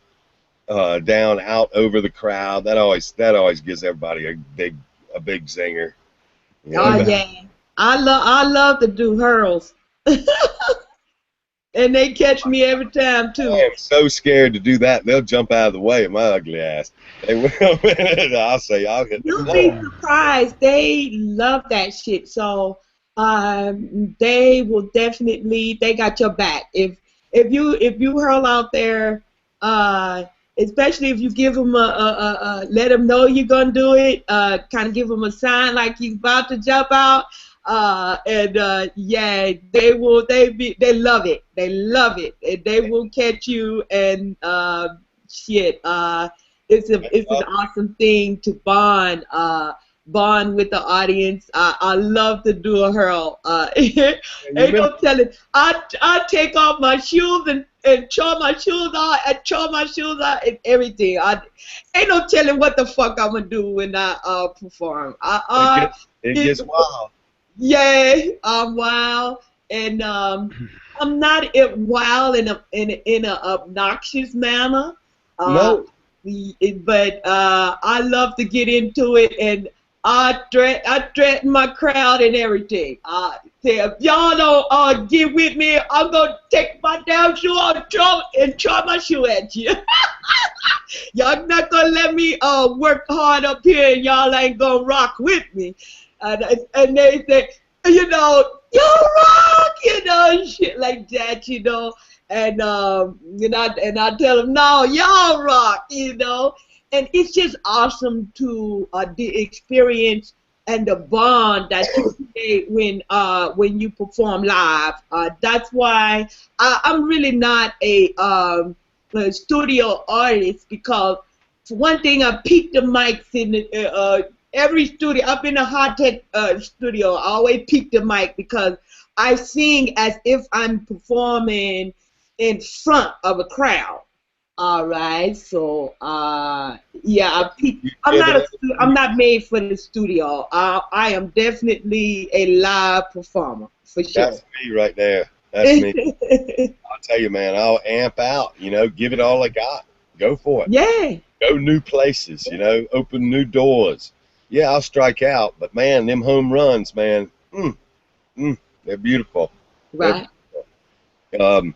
down out over the crowd. That always gives everybody a big zinger. You know?
Oh yeah, I love to do hurls, and they catch me every time too.
I am so scared to do that. They'll jump out of the way of my ugly ass. They will. I'll hit.
You'll be surprised. They love that shit. So. They will definitely. They got your back. If you hurl out there, especially if you give them a let them know you're gonna do it. Kind of give them a sign like you're about to jump out. Yeah, they will. They love it. They love it. And they will catch you and shit. It's an awesome thing to bond with the audience. I love to do a hurl. Ain't no telling. I take off my shoes and chaw my shoes out and everything. Ain't no telling what the fuck I'm gonna do when I perform.
It gets wild.
Yeah, I'm wild. and I'm not wild in a obnoxious manner.
No.
But I love to get into it, and I threaten my crowd and everything. I say, if y'all don't get with me, I'm gonna take my damn shoe out and throw my shoe at you. Y'all not gonna let me work hard up here, and y'all ain't gonna rock with me. And they say, you know, you rock, you know, shit like that, you know. And I tell them, no, y'all rock, you know. And it's just awesome to the experience and the bond that you create when you perform live. That's why I'm really not a studio artist, because for one thing, I peak the mics in every studio. I've been a high-tech studio. I always peak the mic because I sing as if I'm performing in front of a crowd. All right, so yeah, I'm not made for the studio. I am definitely a live performer for sure.
That's me right there. That's me. I'll tell you, man, I'll amp out, you know, give it all I got. Go for it.
Yeah.
Go new places, you know, open new doors. Yeah, I'll strike out, but man, them home runs, man, they're beautiful.
Right.
They're beautiful.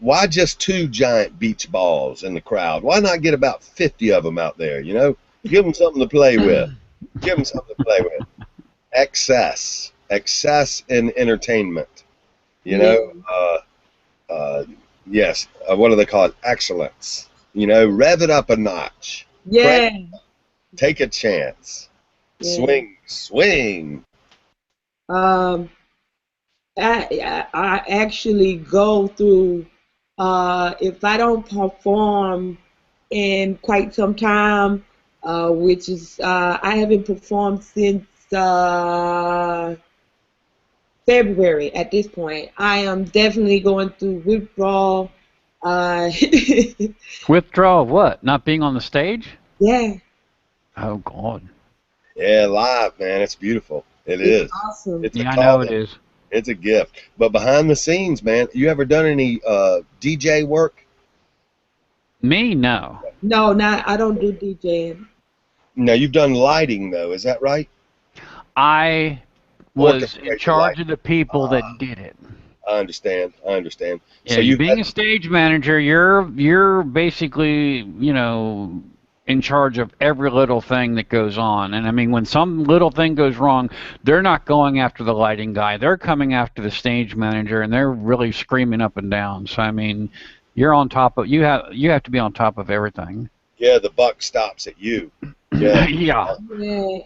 Why just 2 giant beach balls in the crowd? Why not get about 50 of them out there, you know? Give them something to play with. Give them something to play with. Excess in entertainment, you know? Yes, what do they call it? Excellence. You know, rev it up a notch.
Yeah.
Take a chance. Yeah. Swing.
I actually go through, if I don't perform in quite some time, which is, I haven't performed since February at this point. I am definitely going through withdrawal.
Withdrawal of what? Not being on the stage?
Yeah.
Oh, God.
Yeah, live, man. It's beautiful. It's
awesome.
It's
I know it is.
It's a gift. But behind the scenes, man, you ever done any DJ work?
Me? No.
No, I don't do DJing.
No, you've done lighting, though. Is that right?
I was in charge of the people that did it.
I understand.
Yeah, so being a stage manager, you're basically, you know, in charge of every little thing that goes on. And I mean, when some little thing goes wrong, they're not going after the lighting guy. They're coming after the stage manager, and they're really screaming up and down. So I mean, you're on top of you have to be on top of everything.
Yeah, the buck stops at you. Yeah.
Yeah.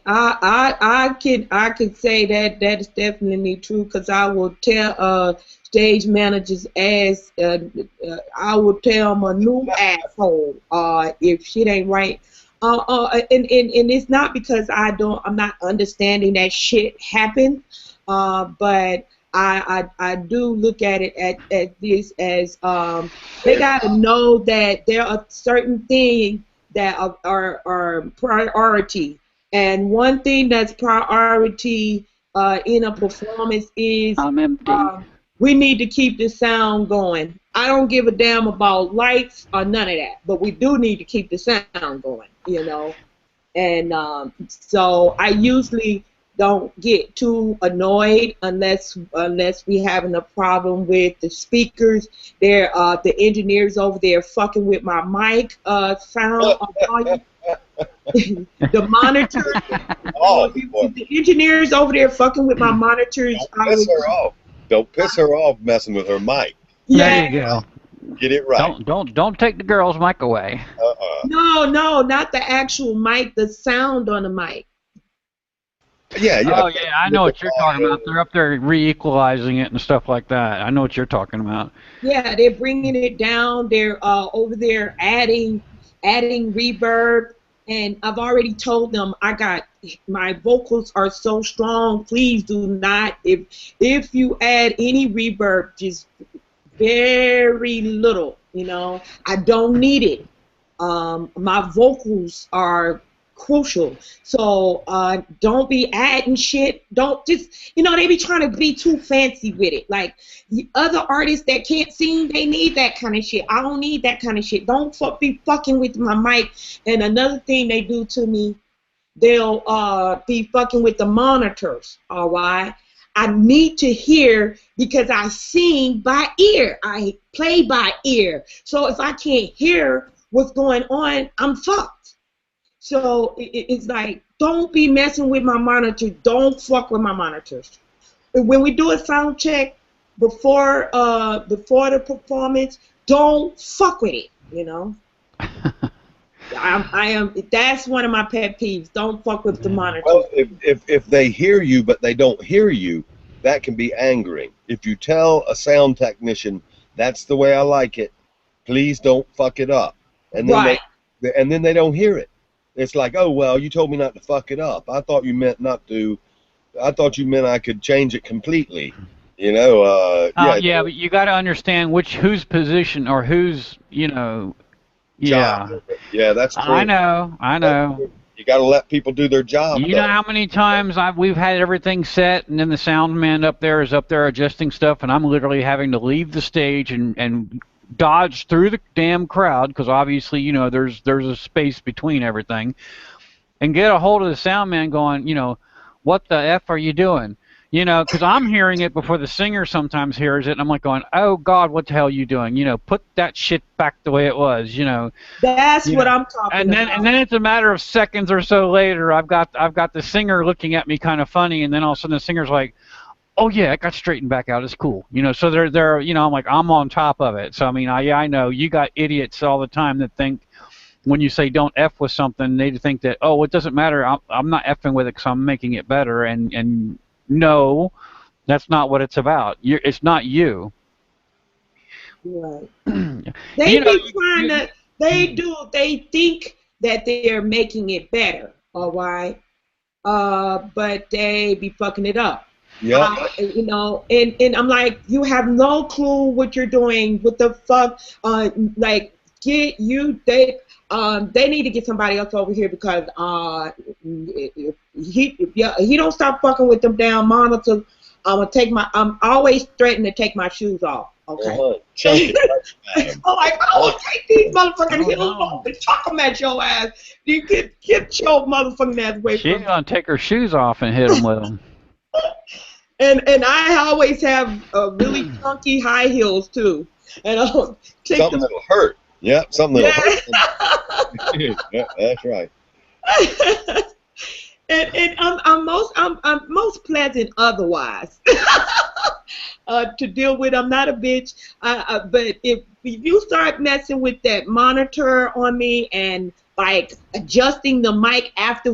I can say that is definitely true, because I will tell stage managers I will tell them a new asshole if shit ain't right. And it's not because I'm not understanding that shit happened, but I do look at it at this as they gotta know that there are certain things that are priority, and one thing that's priority in a performance is we need to keep the sound going. I don't give a damn about lights or none of that, but we do need to keep the sound going, you know. And so I usually don't get too annoyed unless we having a problem with the speakers. The engineers over there fucking with my mic sound volume. The monitors. The engineers over there fucking with my monitors.
Don't piss her off messing with her mic.
Yeah. There you go.
Get it right.
Don't take the girl's mic away.
No, not the actual mic, the sound on the mic.
Yeah.
Oh yeah, I know what you're talking about. They're up there re-equalizing it and stuff like that. I know what you're talking about.
Yeah, they're bringing it down. They're over there adding reverb, and I've already told them my vocals are so strong. Please do not, if you add any reverb, just very little. You know, I don't need it. My vocals are crucial. So don't be adding shit. Don't just, they be trying to be too fancy with it. Like the other artists that can't sing, they need that kind of shit. I don't need that kind of shit. Don't be fucking with my mic. And another thing they do to me, they'll be fucking with the monitors. All right. I need to hear because I sing by ear. I play by ear. So if I can't hear what's going on, I'm fucked. So it's like, don't be messing with my monitor. Don't fuck with my monitors. When we do a sound check before the performance, don't fuck with it. I am. That's one of my pet peeves. Don't fuck with the monitor.
Well, if they hear you but they don't hear you, that can be angering. If you tell a sound technician that's the way I like it, please don't fuck it up, and then they don't hear it. It's like, oh well, you told me not to fuck it up. I thought you meant not to. I thought you meant I could change it completely. Yeah,
but you got to understand whose position or whose Yeah.
Yeah, that's true.
I know.
You got to let people do their job.
You know how many times we've had everything set, and then the sound man is up there adjusting stuff, and I'm literally having to leave the stage and dodge through the damn crowd because obviously there's a space between everything, and get a hold of the sound man going, what the F are you doing? Because I'm hearing it before the singer sometimes hears it, and I'm like going, oh, God, what the hell are you doing? Put that shit back the way it was,
That's what I'm talking about.
And then it's a matter of seconds or so later, I've got the singer looking at me kind of funny, and then all of a sudden the singer's like, oh, yeah, it got straightened back out. It's cool. So they're I'm like, I'm on top of it. So, I mean, I know you got idiots all the time that think when you say don't F with something, they think that, oh, it doesn't matter. I'm not Fing with it because I'm making it better, and no, that's not what it's about. It's not you.
Right. They be trying to. They think that they're making it better. All right. But they be fucking it up.
Yeah.
And I'm like, you have no clue what you're doing. What the fuck? They need to get somebody else over here because he don't stop fucking with them damn monitors. I'm always threatening to take my shoes off. Okay. I'm like, I will take these motherfucking heels off and chuck them at your ass. You get your motherfucking ass away from me.
She's gonna take her shoes off and hit them with them.
And I always have really chunky high heels too. And I'll take
something that'll hurt. Yeah, something that'll hurt. Yeah, that's right.
And I'm most pleasant otherwise to deal with. I'm not a bitch. But if you start messing with that monitor on me and like adjusting the mic after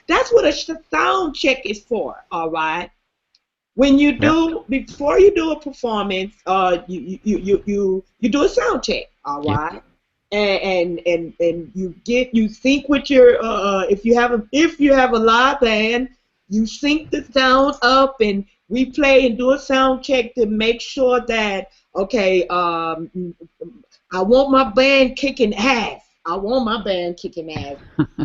that's what a sound check is for. All right. When you before you do a performance, you do a sound check. All right. And you sync with your if you have a live band, you sync the sound up and we play and do a sound check to make sure that I want my band kicking ass.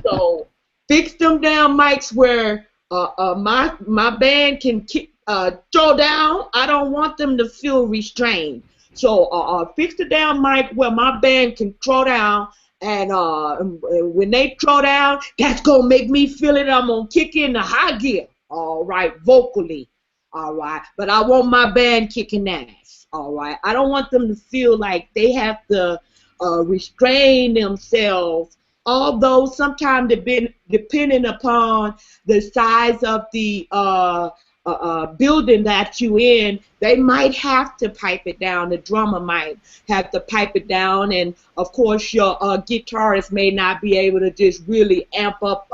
So fix them down mics where my band can throw down. I don't want them to feel restrained. So fix the down mic where my band can throw down, and when they throw down, that's gonna make me feel it. I'm gonna kick in the high gear, all right, vocally, all right. But I want my band kicking ass, all right. I don't want them to feel like they have to restrain themselves. Although sometimes depending upon the size of the building that you in, they might have to pipe it down. The drummer might have to pipe it down, and of course your guitarist may not be able to just really amp up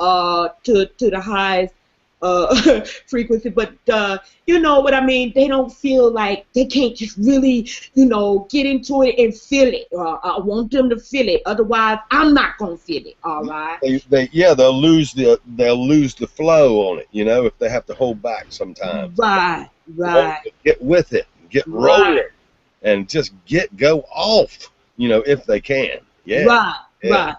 to the highest frequency, but you know what I mean. They don't feel like they can't just really, get into it and feel it. I want them to feel it. Otherwise, I'm not gonna feel it. All right.
They'll lose the flow on it. If they have to hold back sometimes.
Right.
Get with it. Get rolling, and just go off. If they can. Yeah.
Right.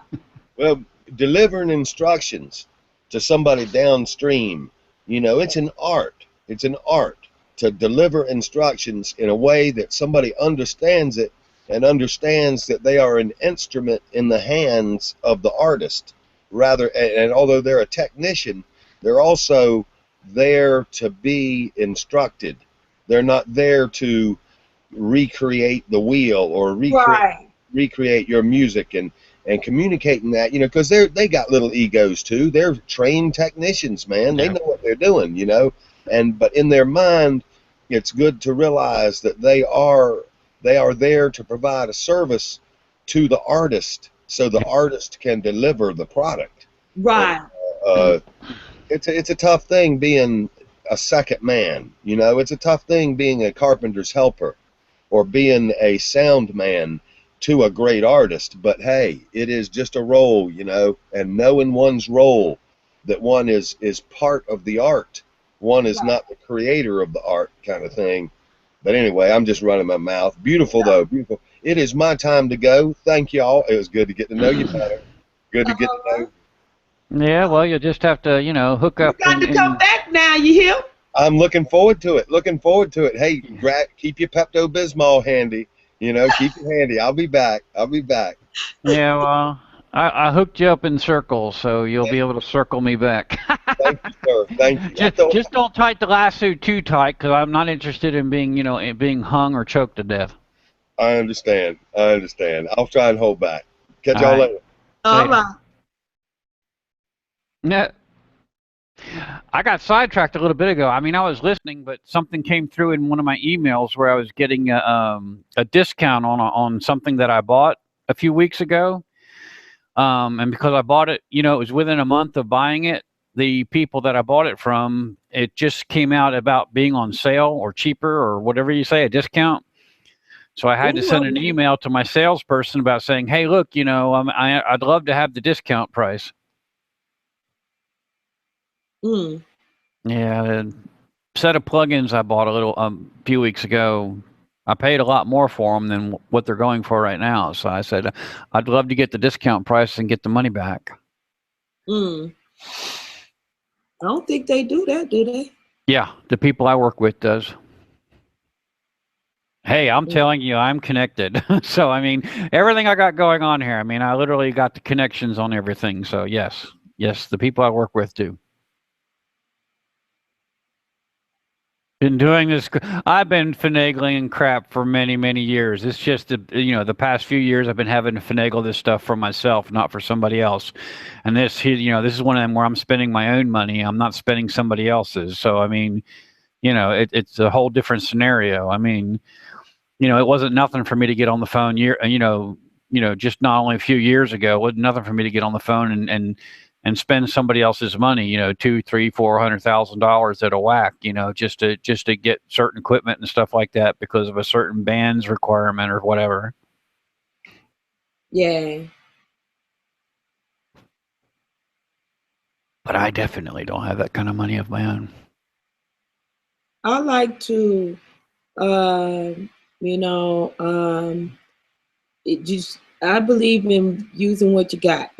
Well, delivering instructions to somebody downstream, you know, it's an art. It's an art to deliver instructions in a way that somebody understands it and understands that they are an instrument in the hands of the artist. Rather, and although they're a technician, they're also there to be instructed. They're not there to recreate the wheel or recreate your music and communicating that, you know, because they got little egos too. They're trained technicians, man. They know what they're doing, you know. But in their mind, it's good to realize that they are there to provide a service to the artist, so the artist can deliver the product.
Right.
It's a tough thing being a second man, you know. It's a tough thing being a carpenter's helper or being a sound man to a great artist. But hey, it is just a role, you know, and knowing one's role, that one is part of the art. One is not the creator of the art, kind of thing. But anyway, I'm just running my mouth. Beautiful, though. Beautiful. It is my time to go. Thank y'all. It was good to get to know you better. Good to get to know you.
Yeah, well, you'll just have to, you know, hook up.
You got to come back now, you hear?
I'm looking forward to it. Looking forward to it. Hey, keep your Pepto-Bismol handy. You know, keep it handy. I'll be back.
Yeah, well, I hooked you up in circles, so you'll be able to circle me back.
Thank you, sir. Thank you.
Just don't tight the lasso too tight, because I'm not interested in being, you know, in being hung or choked to death.
I understand. I'll try and hold back. Catch y'all later.
All right.
Yeah. I got sidetracked a little bit ago. I mean, I was listening, but something came through in one of my emails where I was getting a discount on something that I bought a few weeks ago. And because I bought it, you know, it was within a month of buying it. The people that I bought it from, it just came out about being on sale or cheaper or whatever you say, a discount. So I had to send an email to my salesperson about saying, hey, look, you know, I'd love to have the discount price.
Mm.
Yeah, the set of plugins I bought a few weeks ago, I paid a lot more for them than what they're going for right now. So I said, I'd love to get the discount price and get the money back.
Mm. I don't think they do that, do they?
Yeah, the people I work with does. Hey, I'm telling you, I'm connected. So, I mean, everything I got going on here, I mean, I literally got the connections on everything. So, yes, the people I work with do. Been doing this. I've been finagling crap for many, many years. It's just, the past few years I've been having to finagle this stuff for myself, not for somebody else. And this is one of them where I'm spending my own money. I'm not spending somebody else's. So, I mean, it's a whole different scenario. I mean, it wasn't nothing for me to get on the phone just not only a few years ago, it wasn't nothing for me to get on the phone and spend somebody else's money, $200,000, $300,000, $400,000 at a whack, just to get certain equipment and stuff like that because of a certain band's requirement or whatever.
Yeah.
But I definitely don't have that kind of money of my own.
I like to, I believe in using what you got,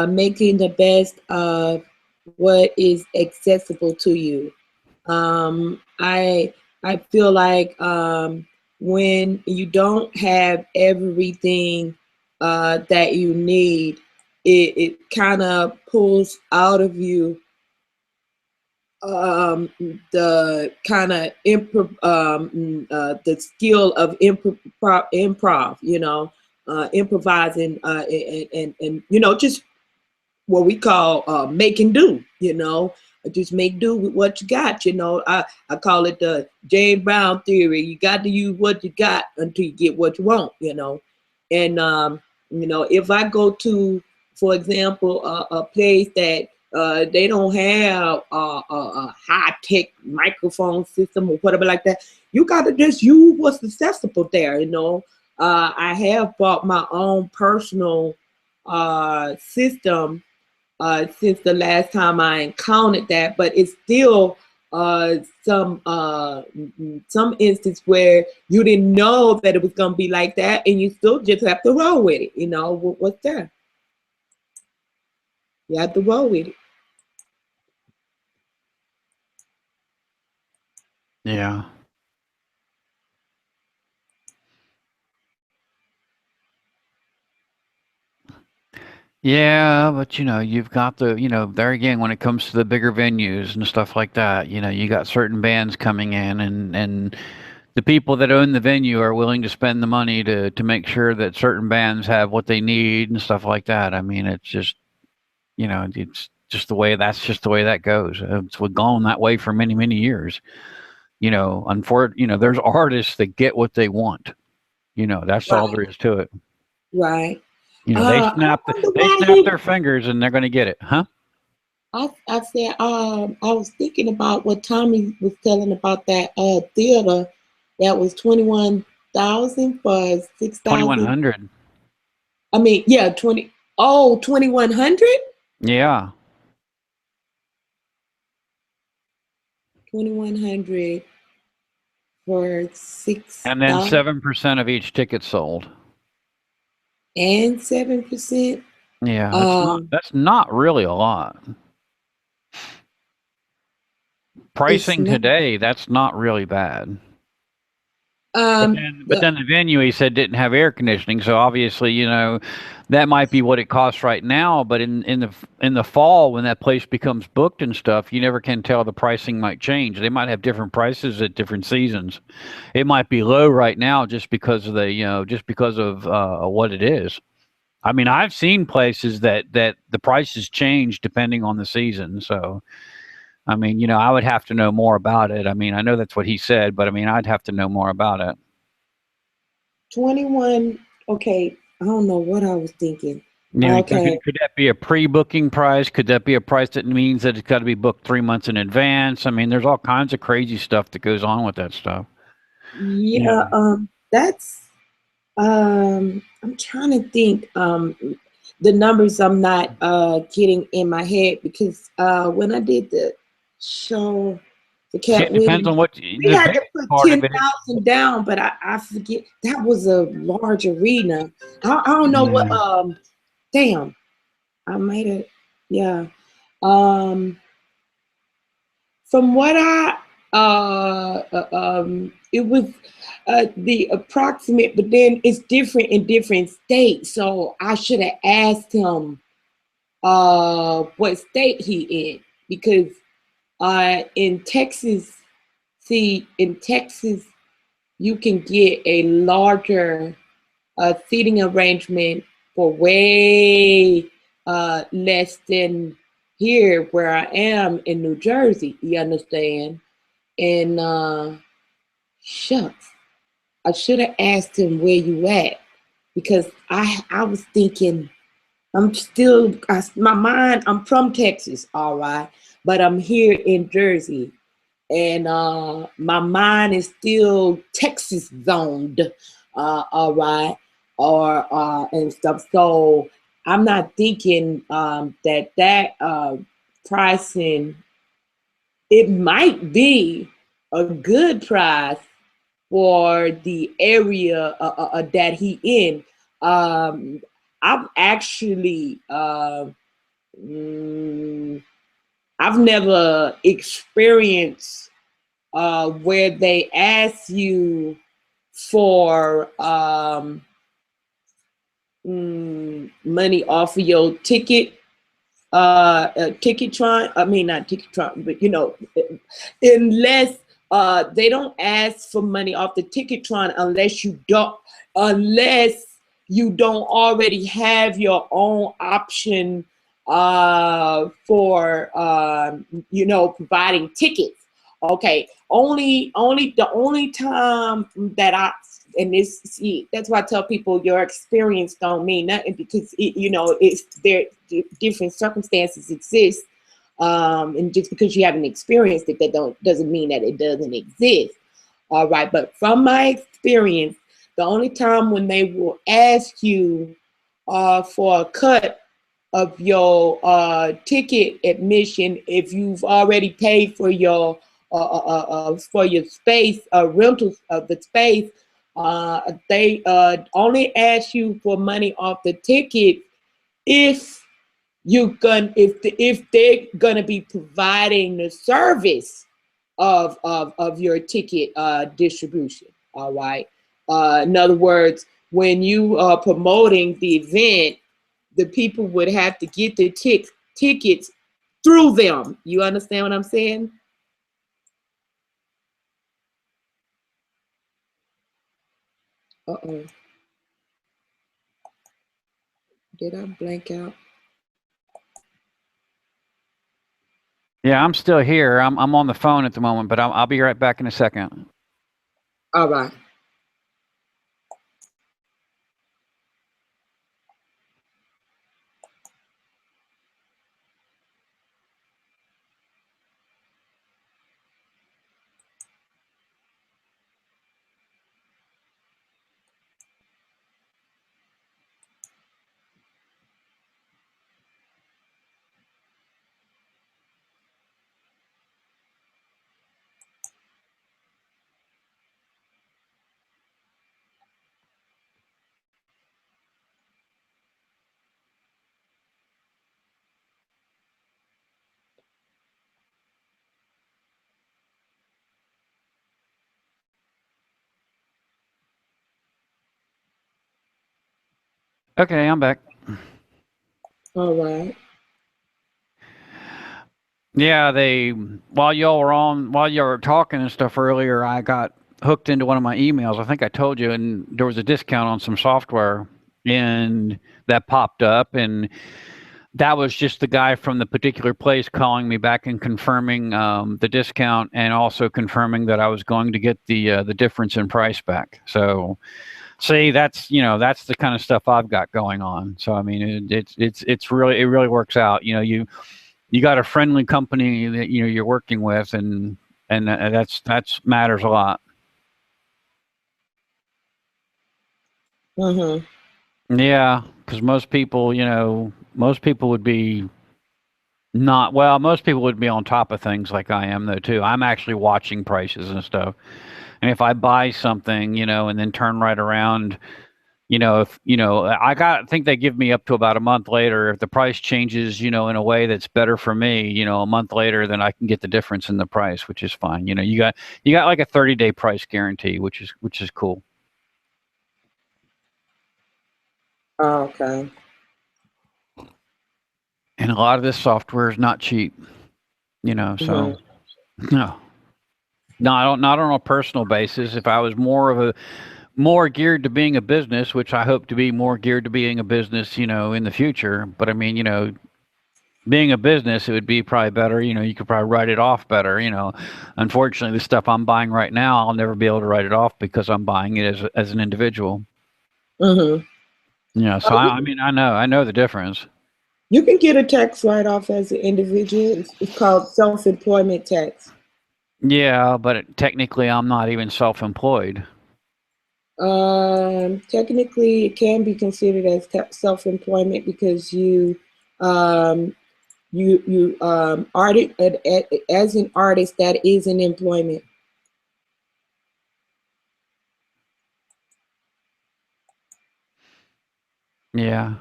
making the best of what is accessible to you. I feel like when you don't have everything that you need, it kind of pulls out of you the kind of the skill of improv, improvising and just what we call make and do, just make do with what you got. I call it the James Brown theory. You got to use what you got until you get what you want, and if I go to, for example, a place that they don't have a high-tech microphone system or whatever like that, you got to just use what's accessible there, I have bought my own personal system since the last time I encountered that, but it's still some instance where you didn't know that it was going to be like that, and you still just have to roll with it, what's there. You have to roll with it.
Yeah. Yeah, but you've got the, there again, when it comes to the bigger venues and stuff like that, you got certain bands coming in, and the people that own the venue are willing to spend the money to make sure that certain bands have what they need and stuff like that. I mean, it's just, it's just that's just the way that goes. It's gone that way for many, many years. There's artists that get what they want. That's all there is to it.
Right.
They snap their fingers and they're going to get it, huh?
I said, I was thinking about what Tommy was telling about that theater that was 21,000 for 6,000.
2,100.
I mean, yeah, 2,100.
Yeah.
2,100 for 6,000.
And then 7% of each ticket sold.
And 7%.
Yeah, that's not really a lot. Pricing today, that's not really bad. But then the venue, he said, didn't have air conditioning, so obviously, that might be what it costs right now. But in the fall, when that place becomes booked and stuff, you never can tell. The pricing might change. They might have different prices at different seasons. It might be low right now just because of what it is. I mean, I've seen places that the prices change depending on the season. So, I mean, I would have to know more about it. I mean, I know that's what he said, but I mean, I'd have to know more about it.
21. Okay, I don't know what I was thinking.
Okay. Could that be a pre-booking price? Could that be a price that means that it's got to be booked 3 months in advance? I mean, there's all kinds of crazy stuff that goes on with that stuff.
Yeah. That's. I'm trying to think. The numbers I'm not getting in my head because when I did the show, the Cat
Williams, depends on what
we had to put 10,000 down, but I forget that was a large arena. I don't know what. Damn, I made it. Yeah. From what it was the approximate, but then it's different in different states. So I should have asked him what state he in, because in Texas, you can get a larger seating arrangement for way less than here where I am in New Jersey, you understand? And shucks, I should have asked him where you at, because I was thinking, I'm from Texas, all right, but I'm here in Jersey, and my mind is still Texas zoned, all right, and stuff. So I'm not thinking that pricing, it might be a good price for the area that he in. I've actually I've never experienced where they ask you for money off of your ticket. Ticketron, I mean not Ticketron, but unless they don't ask for money off the Ticketron unless you don't already have your own option for providing tickets. Okay, the only time that that's why I tell people your experience don't mean nothing, because it's there. Different circumstances exist, and just because you haven't experienced it, doesn't mean that it doesn't exist. All right, but from my experience, the only time when they will ask you for a cut of your ticket admission, if you've already paid for your space, rentals of the space, they only ask you for money off the ticket if if they're gonna be providing the service of your ticket distribution. All right. In other words, when you are promoting the event, the people would have to get the tickets through them. You understand what I'm saying? Uh-oh. Did I blank out?
Yeah, I'm still here. I'm on the phone at the moment, but I'll be right back in a second.
All right.
Okay, I'm back.
All right.
Yeah, while y'all were talking and stuff earlier, I got hooked into one of my emails. I think I told you, and there was a discount on some software, and that popped up, and that was just the guy from the particular place calling me back and confirming the discount, and also confirming that I was going to get the difference in price back. So, see, that's the kind of stuff I've got going on. So I mean, it really works out. You got a friendly company that you're working with, and that's matters a lot.
Mm-hmm.
Yeah, because most people would be not well. Most people would be on top of things like I am, though. Too, I'm actually watching prices and stuff. And if I buy something, and then turn right around, I think they give me up to about a month later. If the price changes, in a way that's better for me, a month later, then I can get the difference in the price, which is fine. You got like a 30-day price guarantee, which is cool.
Okay.
And a lot of this software is not cheap, so
Mm-hmm.
no, not on a personal basis. If I was more geared to being a business, which I hope to be more geared to being a business, in the future. But I mean, being a business, it would be probably better. You could probably write it off better. Unfortunately, the stuff I'm buying right now, I'll never be able to write it off because I'm buying it as an individual.
Mm-hmm.
So I mean, I know the difference.
You can get a tax write-off as an individual. It's called self-employment tax.
Yeah, but technically, I'm not even self-employed.
Technically, it can be considered as self-employment because you artist as an artist, that is an employment.
Yeah.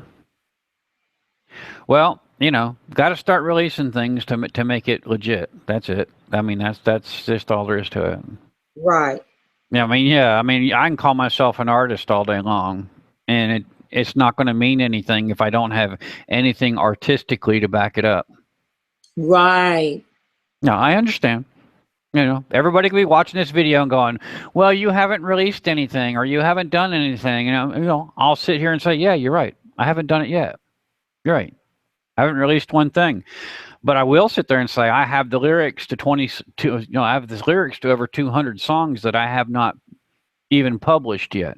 Well, got to start releasing things to make it legit. That's it. I mean, that's just all there is to it.
Right.
Yeah, I mean, I can call myself an artist all day long, and it's not going to mean anything if I don't have anything artistically to back it up.
Right.
No, I understand. Everybody could be watching this video and going, "Well, you haven't released anything, or you haven't done anything." I'll sit here and say, "Yeah, you're right. I haven't done it yet. You're right. I haven't released one thing." But I will sit there and say I have the lyrics to I have the lyrics to over 200 songs that I have not even published yet.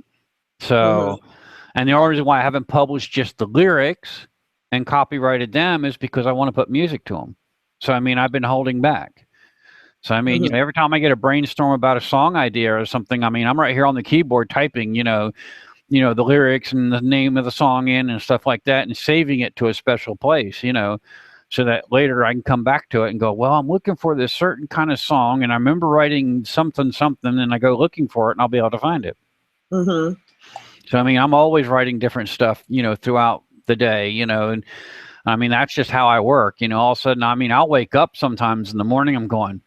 So, and the only reason why I haven't published just the lyrics and copyrighted them is because I want to put music to them. So, I mean, I've been holding back. So, I mean, every time I get a brainstorm about a song idea or something, I mean, I'm right here on the keyboard typing, the lyrics and the name of the song in and stuff like that, and saving it to a special place, so that later I can come back to it and go, well, I'm looking for this certain kind of song, and I remember writing something, and I go looking for it, and I'll be able to find it. So, I mean, I'm always writing different stuff, throughout the day, and I mean, that's just how I work. You know, all of a sudden, I mean, I'll wake up sometimes in the morning. I'm going,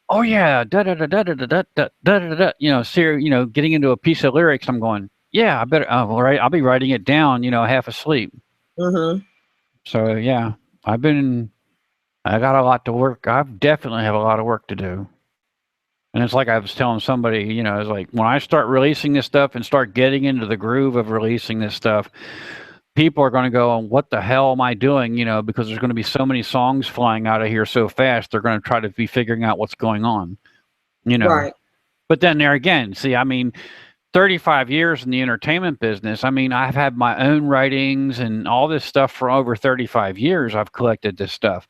oh yeah, da da da da da da da da da da. You know, getting into a piece of lyrics. I'm going, yeah, I better. Right, I'll be writing it down. You know, half asleep.
Mm-hmm.
So yeah, I got a lot to work. I definitely have a lot of work to do. And it's like I was telling somebody, you know, it's like when I start releasing this stuff and start getting into the groove of releasing this stuff, people are going to go, what the hell am I doing? You know, because there's going to be so many songs flying out of here so fast. They're going to try to be figuring out what's going on, you know.
Right.
But then there again, see, I mean, 35 years in the entertainment business. I mean, I've had my own writings and all this stuff for over 35 years. I've collected this stuff.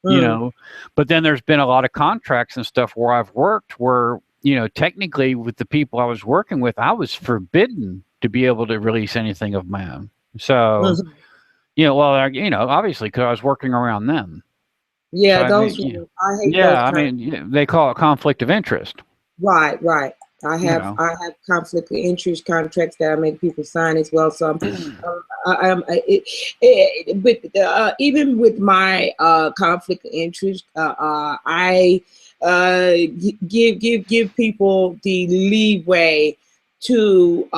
You know, but then there's been a lot of contracts and stuff where I've worked where, you know, technically with the people I was working with, I was forbidden to be able to release anything of my own. So, you know, well, you know, obviously because I was working around them.
Yeah,
so,
those. I hate those.
Yeah, I mean, they call it conflict of interest.
Right, right. I have conflict of interest contracts that I make people sign as well. So even with my conflict of interest, I give people the leeway to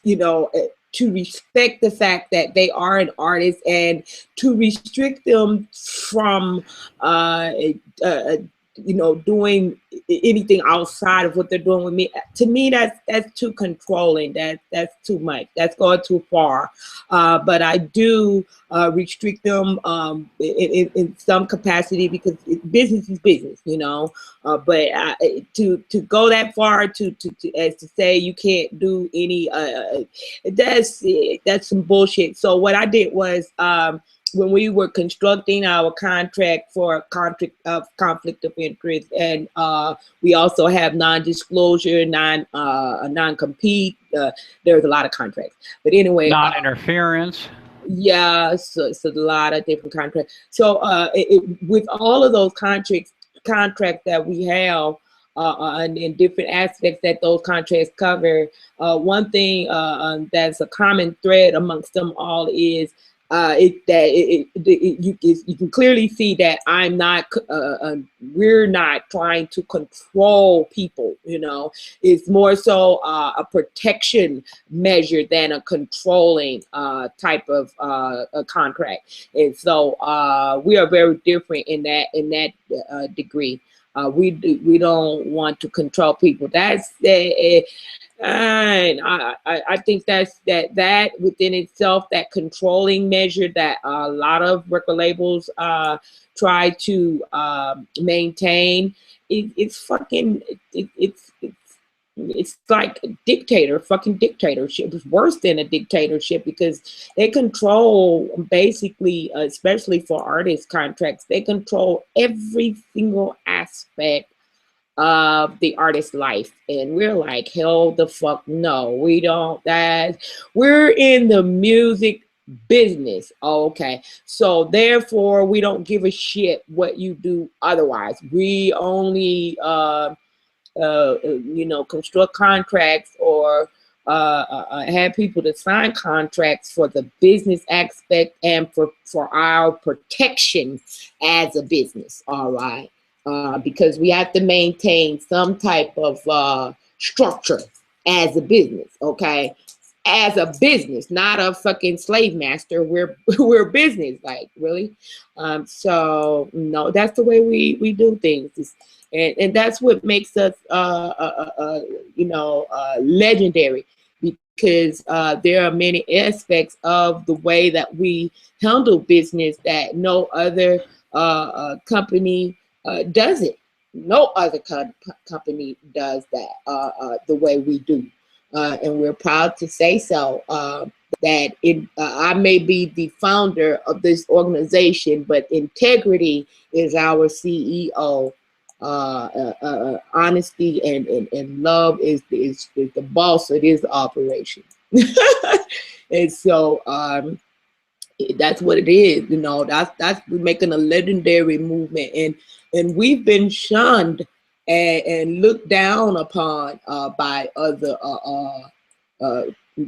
you know, to respect the fact that they are an artist and to restrict them from you know, doing anything outside of what they're doing with me. To me, that's too controlling. That's too much. That's going too far. But I do restrict them in some capacity because business is business, you know. But to go that far to as to say you can't do any that's some bullshit. So what I did was when we were constructing our contract for conflict of interest, and we also have non-disclosure, non-compete. There's a lot of contracts, but anyway,
non-interference.
Yeah, so a lot of different contracts. So with all of those contracts that we have. And in different aspects that those contracts cover, one thing that's a common thread amongst them all is you can clearly see that I'm not, we're not trying to control people, you know. It's more so a protection measure than a controlling type of a contract. And so we are very different in that degree. We don't want to control people. That's and I think that within itself, that controlling measure that a lot of record labels try to maintain, it's like a fucking dictatorship. It's worse than a dictatorship because they control basically, especially for artist contracts, they control every single aspect of the artist's life. And we're like, hell the fuck no, we don't. We're in the music business. Okay, so therefore we don't give a shit what you do otherwise. We only you know, construct contracts or have people to sign contracts for the business aspect and for our protection as a business. All right. Because we have to maintain some type of structure as a business, okay? As a business, not a fucking slave master. We're business, like, really. So no, that's the way we do things, and that's what makes us you know, legendary, because there are many aspects of the way that we handle business that no other company does it. No other company does that the way we do, and we're proud to say so. That I may be the founder of this organization, but integrity is our CEO. Honesty and love is the boss of this operation. And so that's what it is, you know. That's we're making a legendary movement, and we've been shunned and looked down upon by other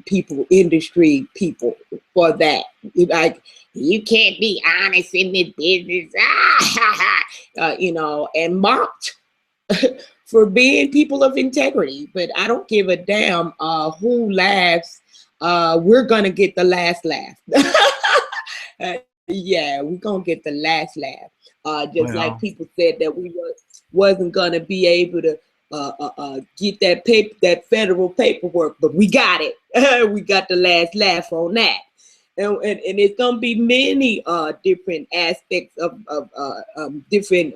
people, industry people for that. Like, you can't be honest in this business, you know, and mocked for being people of integrity. But I don't give a damn who laughs. We're gonna get the last laugh. Yeah, we're gonna get the last laugh. Just like people said that we wasn't gonna be able to get that federal paperwork, but we got it. We got the last laugh on that. And it's gonna be many different aspects of different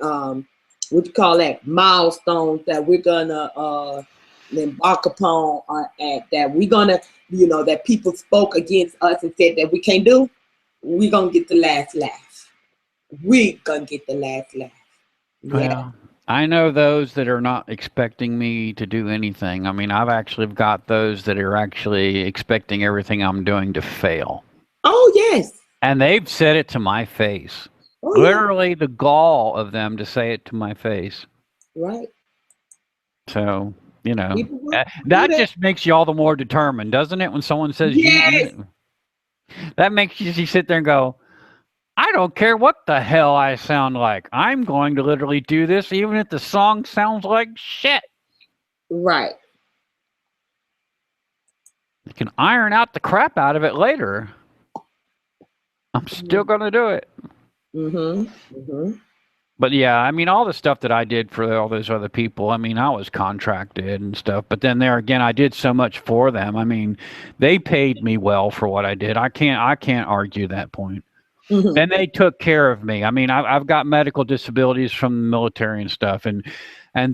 what you call that, milestones that we're gonna embark upon that we're gonna, you know, that people spoke against us and said that we can't do. We're gonna get the last laugh. We're gonna get the last laugh. Yeah.
Well, I know those that are not expecting me to do anything. I mean, I've actually got those that are actually expecting everything I'm doing to fail.
Oh, yes.
And they've said it to my face. Oh, literally, yeah. The gall of them to say it to my face.
Right.
So, you know, that just makes you all the more determined, doesn't it? When someone says, yes. That makes you sit there and go, I don't care what the hell I sound like. I'm going to literally do this even if the song sounds like shit.
Right.
You can iron out the crap out of it later. I'm still going to do it.
Mm-hmm. Mm-hmm.
But yeah, I mean, all the stuff that I did for all those other people, I mean, I was contracted and stuff. But then there again, I did so much for them. I mean, they paid me well for what I did. I can't argue that point. Mm-hmm. And they took care of me. I mean, I've got medical disabilities from the military and stuff, and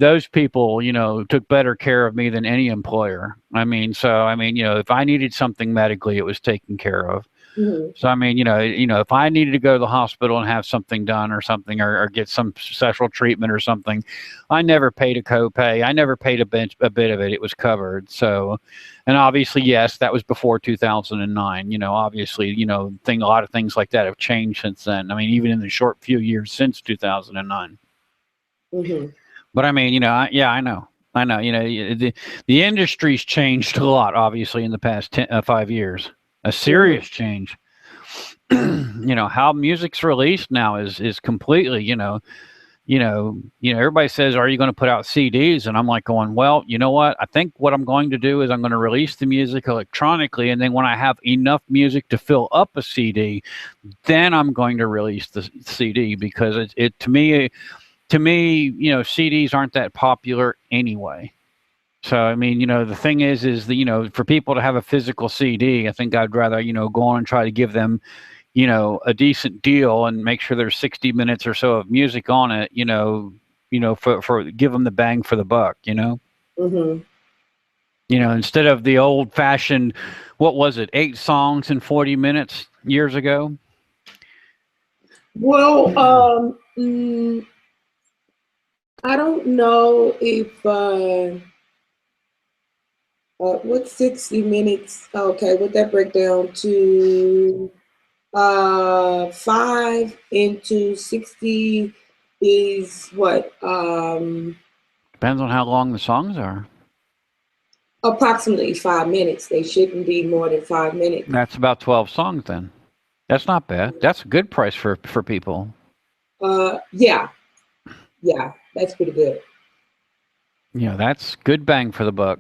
those people, you know, took better care of me than any employer. I mean, you know, if I needed something medically, it was taken care of. Mm-hmm. So I mean, you know, if I needed to go to the hospital and have something done or something, or get some special treatment or something, I never paid a copay. I never paid a bit of it. It was covered. So, and obviously, yes, that was before 2009. You know, obviously, you know, a lot of things like that have changed since then. I mean, even in the short few years since 2009.
Mm-hmm.
But I mean, you know, I know. You know, the industry's changed a lot, obviously, in the past 5 years. A serious change. You know, how music's released now is completely, you know, everybody says, are you going to put out CDs? And I'm like going, well, you know what? I think what I'm going to do is I'm going to release the music electronically. And then when I have enough music to fill up a CD, then I'm going to release the CD, because it to me, you know, CDs aren't that popular anyway. So, I mean, you know, the thing is that, you know, for people to have a physical CD, I think I'd rather, you know, go on and try to give them, you know, a decent deal and make sure there's 60 minutes or so of music on it, you know, for give them the bang for the buck, you know?
Mm-hmm.
You know, instead of the old fashioned, what was it, 8 songs in 40 minutes years ago?
Well, I don't know if, what's 60 minutes? Okay, would that break down to 5 into 60 is what?
Depends on how long the songs are.
Approximately 5 minutes. They shouldn't be more than 5 minutes.
That's about 12 songs then. That's not bad. That's a good price for people.
Yeah, that's pretty good.
Yeah, that's good bang for the buck.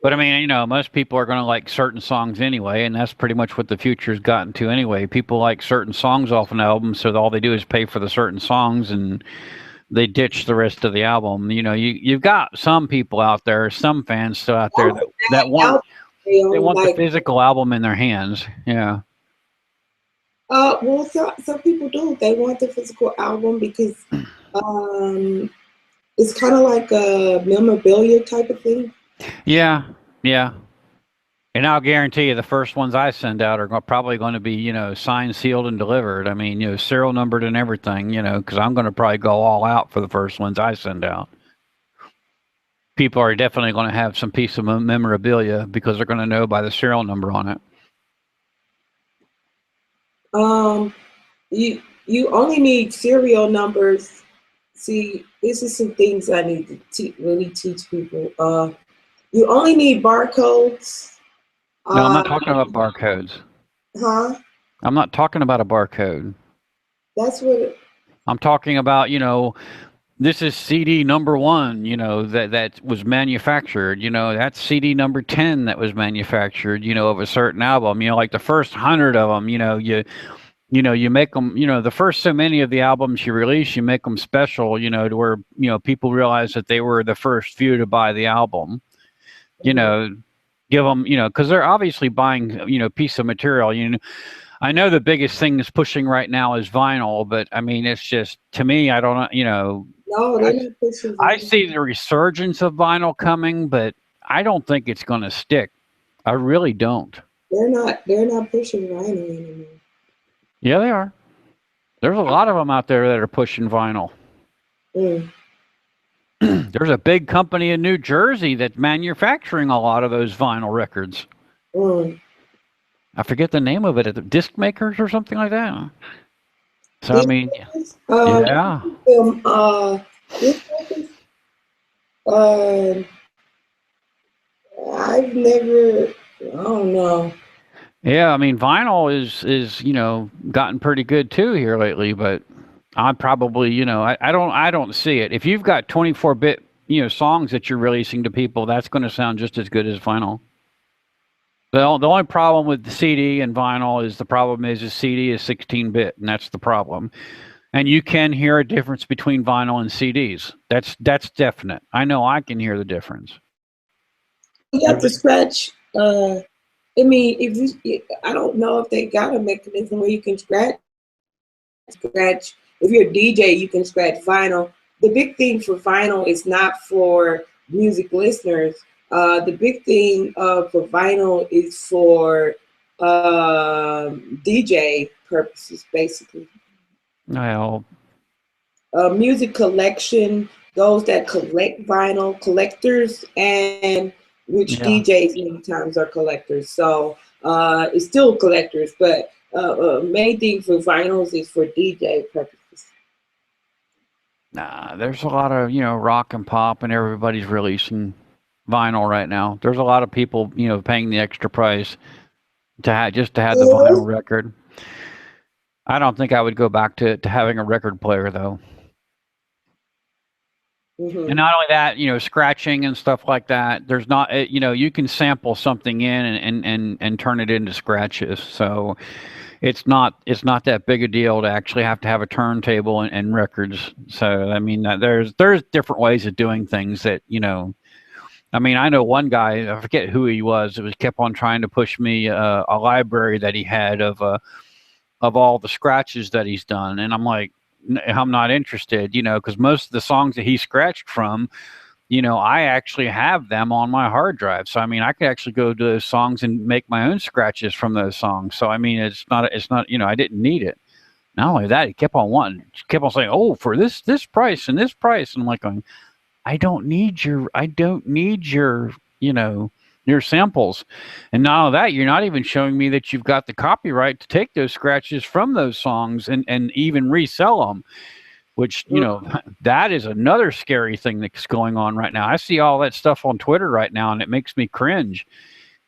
But I mean, you know, most people are going to like certain songs anyway, and that's pretty much what the future's gotten to anyway. People like certain songs off an album, so all they do is pay for the certain songs, and they ditch the rest of the album. You know, you've got some people out there, some fans still out there that want the physical album in their hands. Yeah.
Well, some people do. They want the physical album because it's kind of like a memorabilia type of thing.
Yeah. And I'll guarantee you the first ones I send out are probably going to be, you know, signed, sealed, and delivered. I mean, you know, serial numbered and everything, you know, because I'm going to probably go all out for the first ones I send out. People are definitely going to have some piece of memorabilia because they're going to know by the serial number on
it. You only need serial numbers. See, this is some things I need to really teach people. You only need barcodes
No, I'm not talking about barcodes.
Huh?
I'm not talking about a barcode.
That's what.
I'm talking about, you know, this is CD number 1, you know, that was manufactured, you know, that's CD number 10 that was manufactured, you know, of a certain album, you know, like the first 100 of them, you know, you make them, you know, the first so many of the albums you release, you make them special, you know, to where, you know, people realize that they were the first few to buy the album, you know, give them, you know, because they're obviously buying, you know, piece of material, you know. I know the biggest thing is pushing right now is vinyl, but I mean, it's just, to me, I don't, you know,
No, they're not pushing vinyl.
I see the resurgence of vinyl coming, but I don't think it's going to stick. I really don't.
They're not pushing vinyl anymore.
Yeah, they are. There's a lot of them out there that are pushing vinyl. There's a big company in New Jersey that's manufacturing a lot of those vinyl records. I forget the name of it. Disc makers or something like that. So I mean, yeah.
I've never. I don't know.
Yeah, I mean, vinyl is you know, gotten pretty good too here lately, but I probably, you know, I don't see it. If you've got 24-bit, you know, songs that you're releasing to people, that's going to sound just as good as vinyl. The only problem with the CD and vinyl is the CD is 16-bit, and that's the problem. And you can hear a difference between vinyl and CDs. That's definite. I know I can hear the difference.
You have to scratch. I mean, I don't know if they got a mechanism where you can scratch. If you're a DJ, you can scratch vinyl. The big thing for vinyl is not for music listeners. The big thing for vinyl is for DJ purposes, basically.
Well,
music collection, those that collect vinyl, collectors, and which DJs many times are collectors. So it's still collectors, but main thing for vinyls is for DJ purposes.
Nah, there's a lot of, you know, rock and pop, and everybody's releasing vinyl right now. There's a lot of people, you know, paying the extra price to have the vinyl record. I don't think I would go back to having a record player though. And not only that, you know, scratching and stuff like that. There's not, you know, you can sample something in and turn it into scratches. So it's not that big a deal to actually have to have a turntable and records. So I mean, there's different ways of doing things that, you know. I mean, I know one guy, I forget who he was. It was kept on trying to push me a library that he had of all the scratches that he's done, and I'm like, I'm not interested, you know, because most of the songs that he scratched from, you know, I actually have them on my hard drive. So I mean, I could actually go to those songs and make my own scratches from those songs. So I mean, it's not, you know, I didn't need it. Not only that, he kept on saying, oh, for this price and this price, and I'm like going, I don't need your, you know, your samples. And not only that, you're not even showing me that you've got the copyright to take those scratches from those songs and even resell them, which, you know, that is another scary thing that's going on right now. I see all that stuff on Twitter right now, and it makes me cringe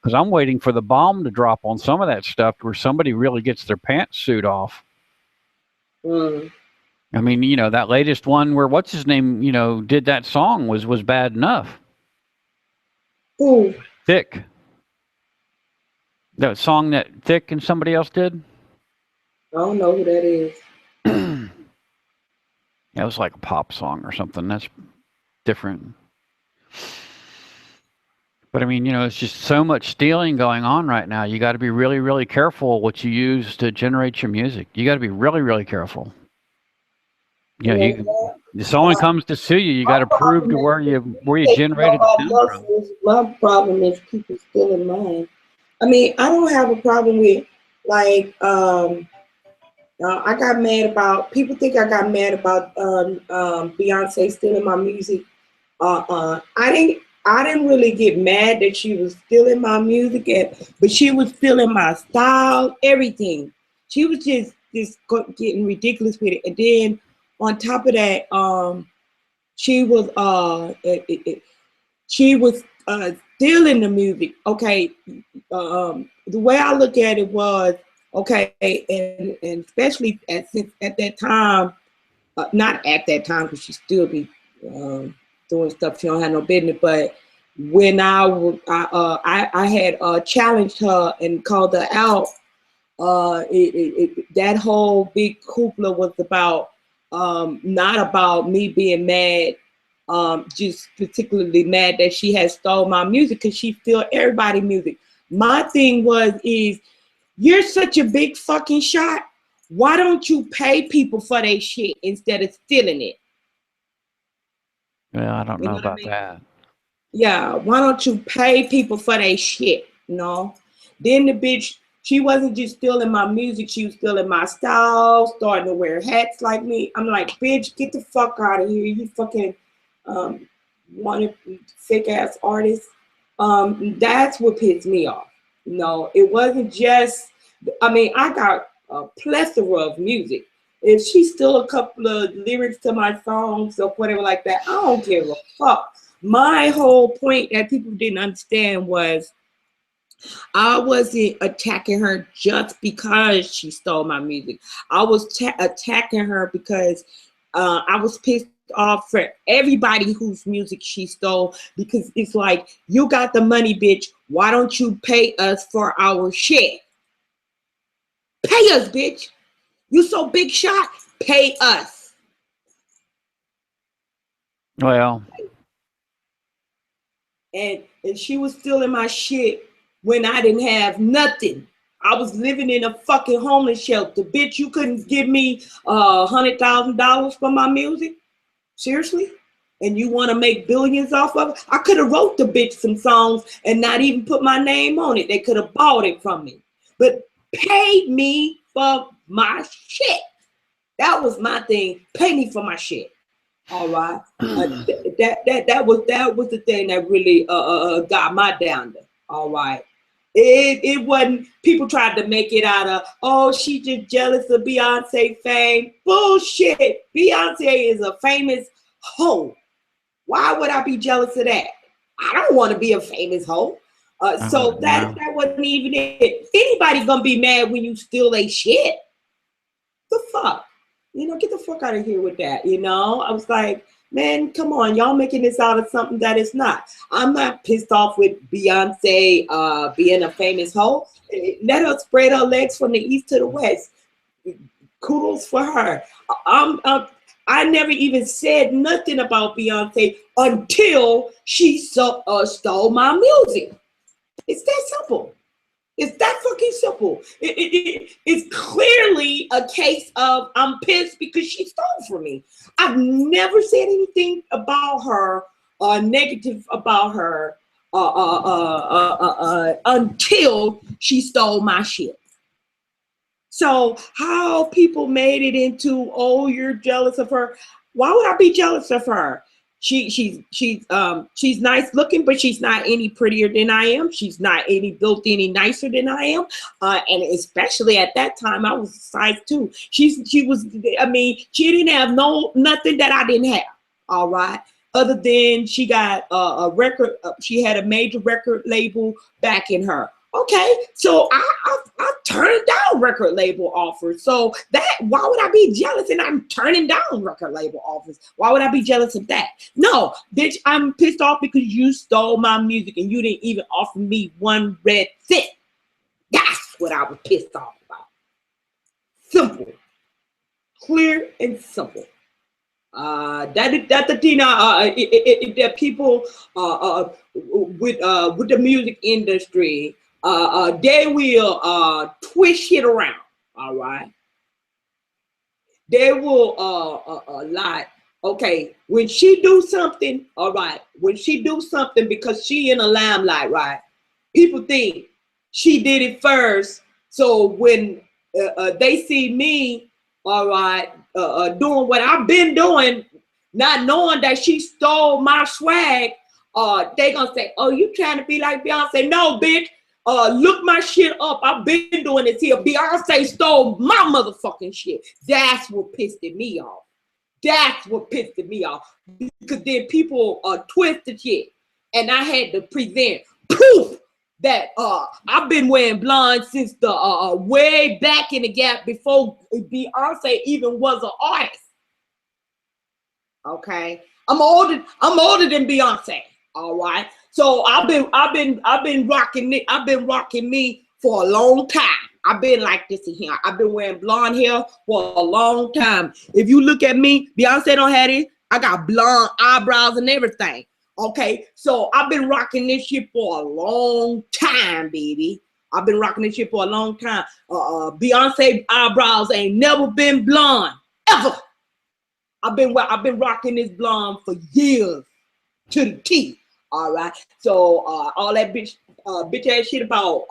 because I'm waiting for the bomb to drop on some of that stuff where somebody really gets their pantsuit off. I mean, you know, that latest one where what's his name, you know, did that song was bad enough.
Ooh.
Thick. That song that Thick and somebody else did?
I don't know who that is.
It was like a pop song or something. That's different. But I mean, you know, it's just so much stealing going on right now. You got to be really, really careful what you use to generate your music. You got to be really, really careful. You know, if someone comes to sue you, you got to prove to where you generated the sound from.
My problem is people stealing mine. I mean, I don't have a problem with like I got mad about people think I got mad about Beyonce stealing my music. I didn't really get mad that she was stealing my music, but she was stealing my style, everything. She was just getting ridiculous with it, and then. On top of that, she was stealing the music. Okay, the way I look at it was, okay, and especially at that time, not at that time, because she still be doing stuff she don't have no business, but when I had challenged her and called her out, that whole big hoopla was about not about me being mad, just particularly mad that she had stole my music, because she steal everybody's music. My thing is you're such a big fucking shot. Why don't you pay people for their shit instead of stealing it?
Well, I don't know about that.
Yeah, why don't you pay people for their shit, you know? Then the bitch, she wasn't just stealing my music, she was stealing my style, starting to wear hats like me. I'm like, bitch, get the fuck out of here. You fucking wanted fake ass artist. That's what pissed me off. No, it wasn't just, I mean, I got a plethora of music. If she stole a couple of lyrics to my songs or whatever like that, I don't give a fuck. My whole point that people didn't understand was I wasn't attacking her just because she stole my music. I was attacking her because I was pissed off for everybody whose music she stole, because it's like, you got the money, bitch. Why don't you pay us for our shit? Pay us, bitch. You so big shot, pay us.
Well.
And she was stealing my shit when I didn't have nothing. I was living in a fucking homeless shelter. Bitch, you couldn't give me $100,000 for my music? Seriously? And you want to make billions off of it? I could have wrote the bitch some songs and not even put my name on it. They could have bought it from me. But pay me for my shit. That was my thing. Pay me for my shit. All right. That was the thing that really got my downer. All right. It wasn't, people tried to make it out of, oh, she just jealous of Beyonce fame. Bullshit. Beyonce is a famous hoe. Why would I be jealous of that? I don't want to be a famous hoe. So that wasn't even it. Anybody gonna be mad when you steal a shit? The fuck? You know, get the fuck out of here with that, you know? I was like, man, come on, y'all making this out of something that it's not. I'm not pissed off with Beyonce being a famous hoe. Let her spread her legs from the east to the west. Kudos for her. I never even said nothing about Beyonce until she stole my music. It's that simple. It's that fucking simple. It's clearly a case of I'm pissed because she stole from me. I've never said anything about her negative about her until she stole my shit. So how people made it into, oh, you're jealous of her. Why would I be jealous of her? She's nice looking, but she's not any prettier than I am. She's not built any nicer than I am. And especially at that time, I was size 2. She didn't have nothing that I didn't have. All right. Other than she got a record, she had a major record label backing her. Okay, so I turned down record label offers. So why would I be jealous? And I'm turning down record label offers. Why would I be jealous of that? No, bitch, I'm pissed off because you stole my music and you didn't even offer me one red cent. That's what I was pissed off about. Simple, clear and simple. That people with the music industry. They will twist shit around. All right. They will lie. Okay, when she do something, all right. When she do something because she in a limelight, right? People think she did it first. So when they see me, all right, doing what I've been doing, not knowing that she stole my swag, they gonna say, "Oh, you trying to be like Beyonce?" No, bitch. Look my shit up. I've been doing this here. Beyonce stole my motherfucking shit. That's what pissed me off. That's what pissed me off. Because then people twist the shit. And I had to present, proof that I've been wearing blonde since the way back in the gap before Beyonce even was an artist. Okay, I'm older than Beyonce. All right, so I've been rocking me for a long time. I've been like this in here. I've been wearing blonde hair for a long time. If you look at me, Beyonce don't have it. I got blonde eyebrows and everything. Okay, so I've been rocking this shit for a long time, baby. I've been rocking this shit for a long time. Beyonce eyebrows ain't never been blonde, ever. I've been rocking this blonde for years to the T. All right, so all that bitch ass shit about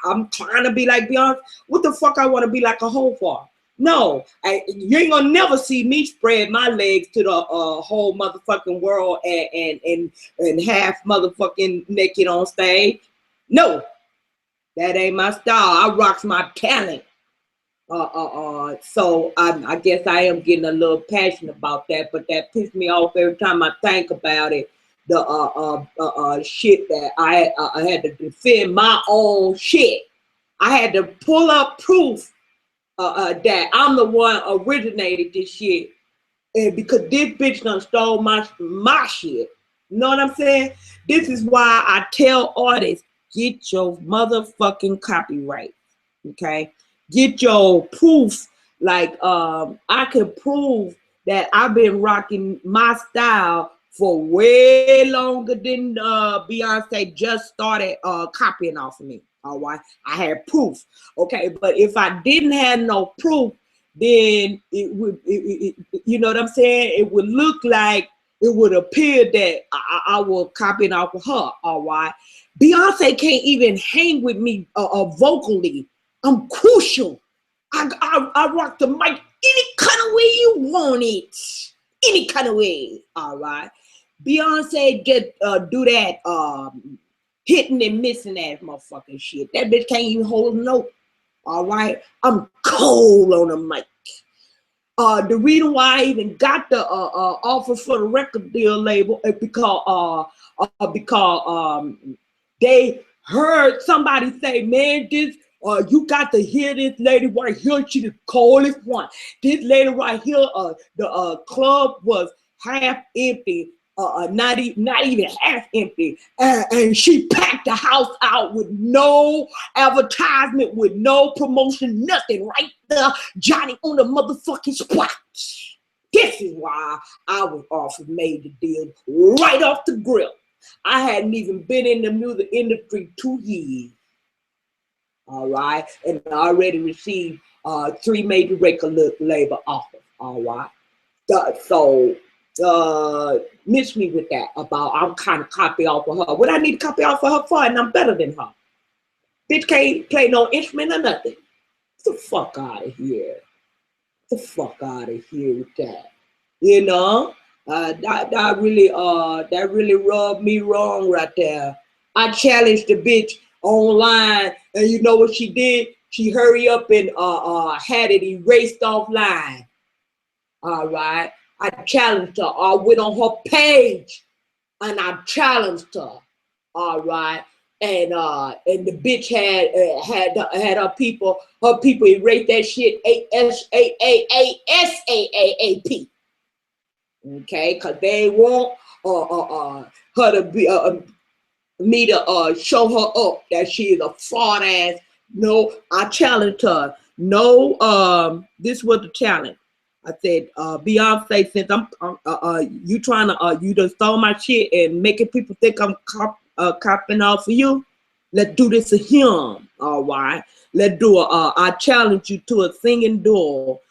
I'm trying to be like Beyonce. What the fuck I want to be like a hoe for? No, you ain't gonna never see me spread my legs to the whole motherfucking world and half motherfucking naked on stage. No, that ain't my style. I rocks my talent. So I guess I am getting a little passionate about that, but that pissed me off every time I think about it. The shit that I had to defend my own shit. I had to pull up proof that I'm the one originated this shit, and because this bitch done stole my shit. You know what I'm saying? This is why I tell artists, get your motherfucking copyright. Okay, get your proof. Like I could prove that I've been rocking my style for way longer than Beyonce just started copying off of me. All right, I had proof. Okay, but if I didn't have no proof, then it would, you know what I'm saying? It would look like, it would appear that I was copying off of her. All right, Beyonce can't even hang with me vocally. I'm crucial. I rock the mic any kind of way you want it, any kind of way. All right, Beyonce just do that hitting and missing ass motherfucking shit. That bitch can't even hold a note. All right, I'm cold on the mic. The reason why I even got the offer for the record deal label is because they heard somebody say, man, this you got to hear this lady right here. She the coldest one. This lady right here, the club was half empty. Not even half empty, and she packed the house out with no advertisement, with no promotion, nothing. Right there, Johnny on the motherfucking spot. This is why I was offered, made the deal right off the grill. I hadn't even been in the music industry 2 years. All right, and I already received 3 major record label offers. All right, so. Miss me with that about I'm kind of copy off of her. What I need to copy off of her for, and I'm better than her. Bitch can't play no instrument or nothing. Get the fuck out of here. Get the fuck out of here with that. You know, that really rubbed me wrong right there. I challenged the bitch online, and you know what she did? She hurry up and had it erased offline. All right. I challenged her. I went on her page and I challenged her. All right, and the bitch had her people erase that shit ASAAP. Okay, cause they want her to be me to show her up that she is a fraud ass. No, I challenged her. No, this was the challenge. I said, Beyonce, since I'm you trying to you done stole my shit and making people think I'm copying off of you. Let's do this to him. All right. Let's do I challenge you to a singing duel.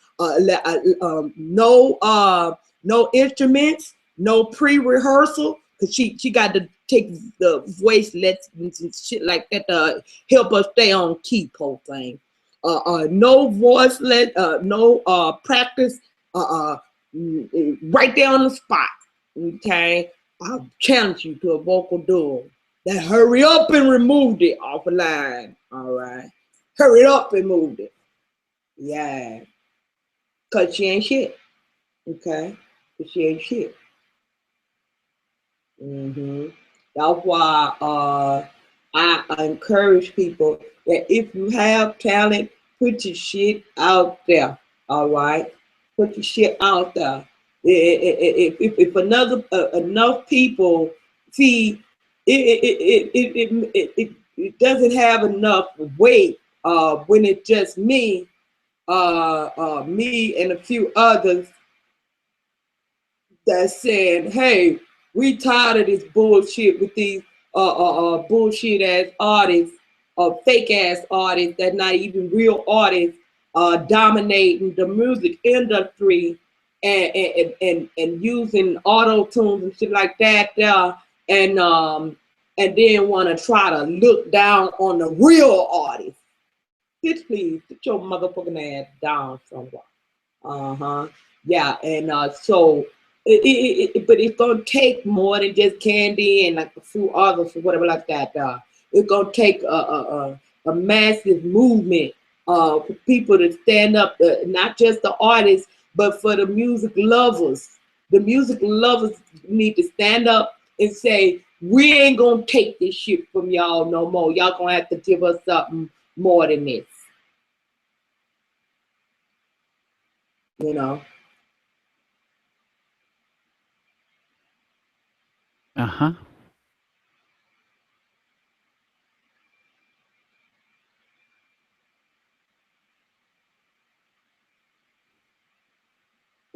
No instruments, no pre-rehearsal, because she got to take the voice lessons and shit like that to help us stay on key, whole thing. No voice, no practice, right there on the spot. Okay, I'll challenge you to a vocal duel. Then hurry up and removed it off the line. All right, hurry up and moved it. Yeah, cause she ain't shit. Okay, cause she ain't shit. That's why I encourage people that if you have talent, put your shit out there. All right, put your shit out there. If another enough people see it doesn't have enough weight when it's just me, me and a few others that's saying, hey, we tired of this bullshit with these bullshit ass artists, fake ass artists that not even real artists dominating the music industry and using auto tunes and shit like that there, and then want to try to look down on the real artists. Bitch, please get your motherfucking ass down somewhere. Yeah, and so but it's gonna take more than just Candy and like a few others or whatever like that. It's gonna take a massive movement for people to stand up, not just the artists, but for the music lovers. The music lovers need to stand up and say, we ain't gonna take this shit from y'all no more. Y'all gonna have to give us something more than this. You know.
Uh-huh.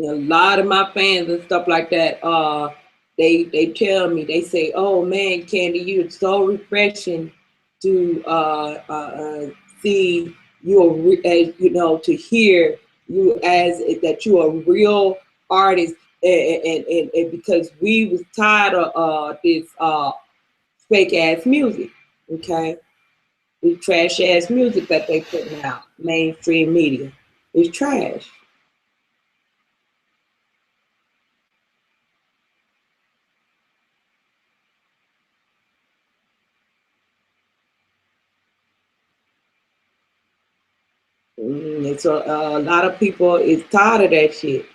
A lot of my fans and stuff like that, they tell me, they say, oh man, Candy, you're so refreshing to see you, as you know, to hear you as that you're a real artist, and because we was tired of this fake ass music, okay, this trash ass music that they putting out, mainstream media, is trash. And so a lot of people is tired of that shit.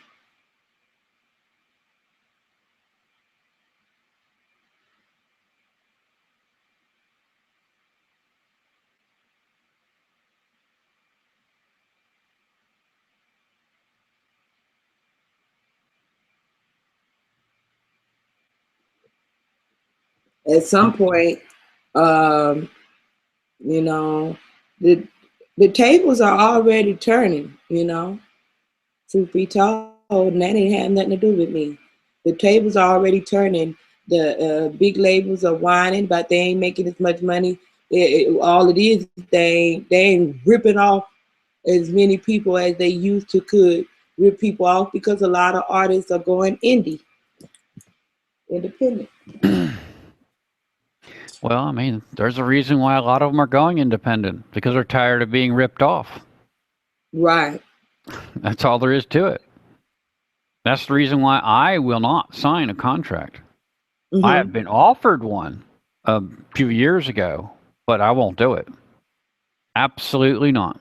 At some point, you know, the tables are already turning, you know, truth be told, and that ain't have nothing to do with me. The tables are already turning. The big labels are whining, but they ain't making as much money. All it is, they ain't ripping off as many people as they used to could rip people off, because a lot of artists are going independent.
Well, I mean, there's a reason why a lot of them are going independent, because they're tired of being ripped off.
Right.
That's all there is to it. That's the reason why I will not sign a contract. Mm-hmm. I have been offered one a few years ago, but I won't do it. Absolutely not.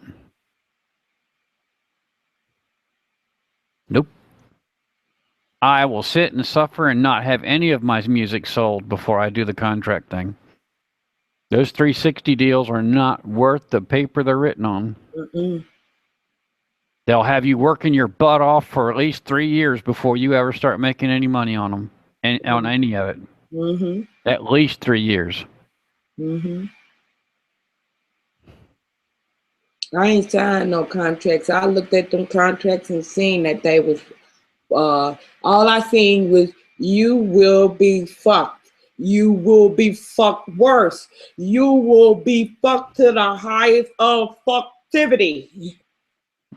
Nope. I will sit and suffer and not have any of my music sold before I do the contract thing. Those 360 deals are not worth the paper they're written on. Mm-mm. They'll have you working your butt off for at least 3 years before you ever start making any money on them, and on any of it. Mm-hmm. At least 3 years.
Mm-hmm. I ain't signed no contracts. I looked at them contracts and seen that they was, all I seen was, you will be fucked. You will be fucked worse. You will be fucked to the highest of fucktivity.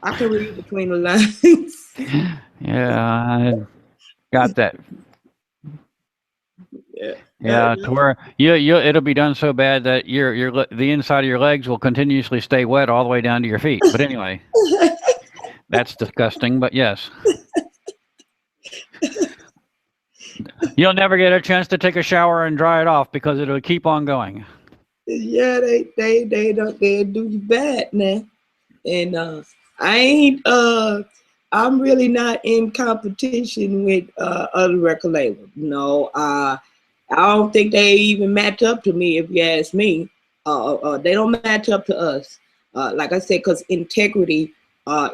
I can read between the lines.
Yeah, I got that. Yeah, to where it'll be done so bad that the inside of your legs will continuously stay wet all the way down to your feet. But anyway, that's disgusting. But yes, you'll never get a chance to take a shower and dry it off because it'll keep on going.
Yeah, they do you bad now, and I ain't I'm really not in competition with other record labels. No, I don't think they even match up to me, if you ask me. They don't match up to us. Like I said, because integrity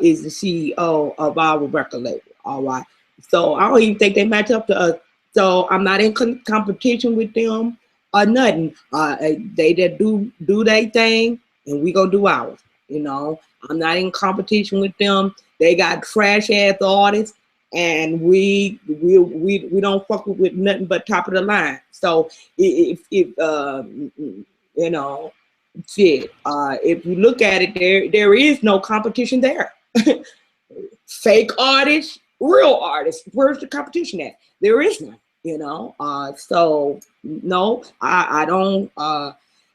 is the CEO of our record label. All right. So I don't even think they match up to us. So I'm not in competition with them or nothing. They just do their thing, and we gonna do ours. You know, I'm not in competition with them. They got trash ass artists, and we don't fuck with nothing but top of the line. So if you know, shit, if you look at it, there is no competition there. Fake artists, real artists. Where's the competition at? There is none. You know, so no, I don't.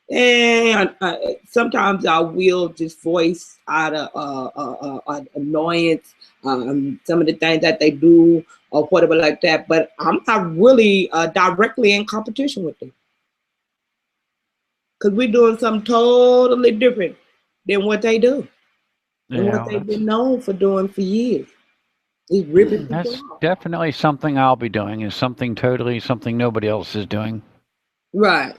And sometimes I will just voice out of annoyance, some of the things that they do or whatever like that. But I'm not really directly in competition with them, because we're doing something totally different than what they do, and what they've been known for doing for years. Is ripping people
That's
off.
definitely something I'll be doing. Is something nobody else is doing.
Right.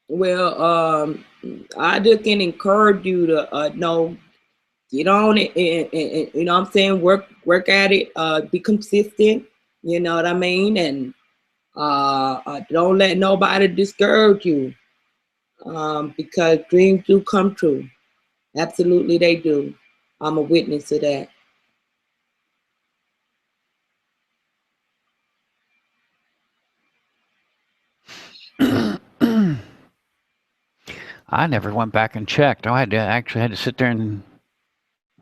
Well, I just can encourage you to get on it, and you know what I'm saying, work at it, be consistent, you know what I mean, and don't let nobody discourage you, because dreams do come true. Absolutely they do. I'm a witness to that.
I never went back and checked. I actually had to sit there and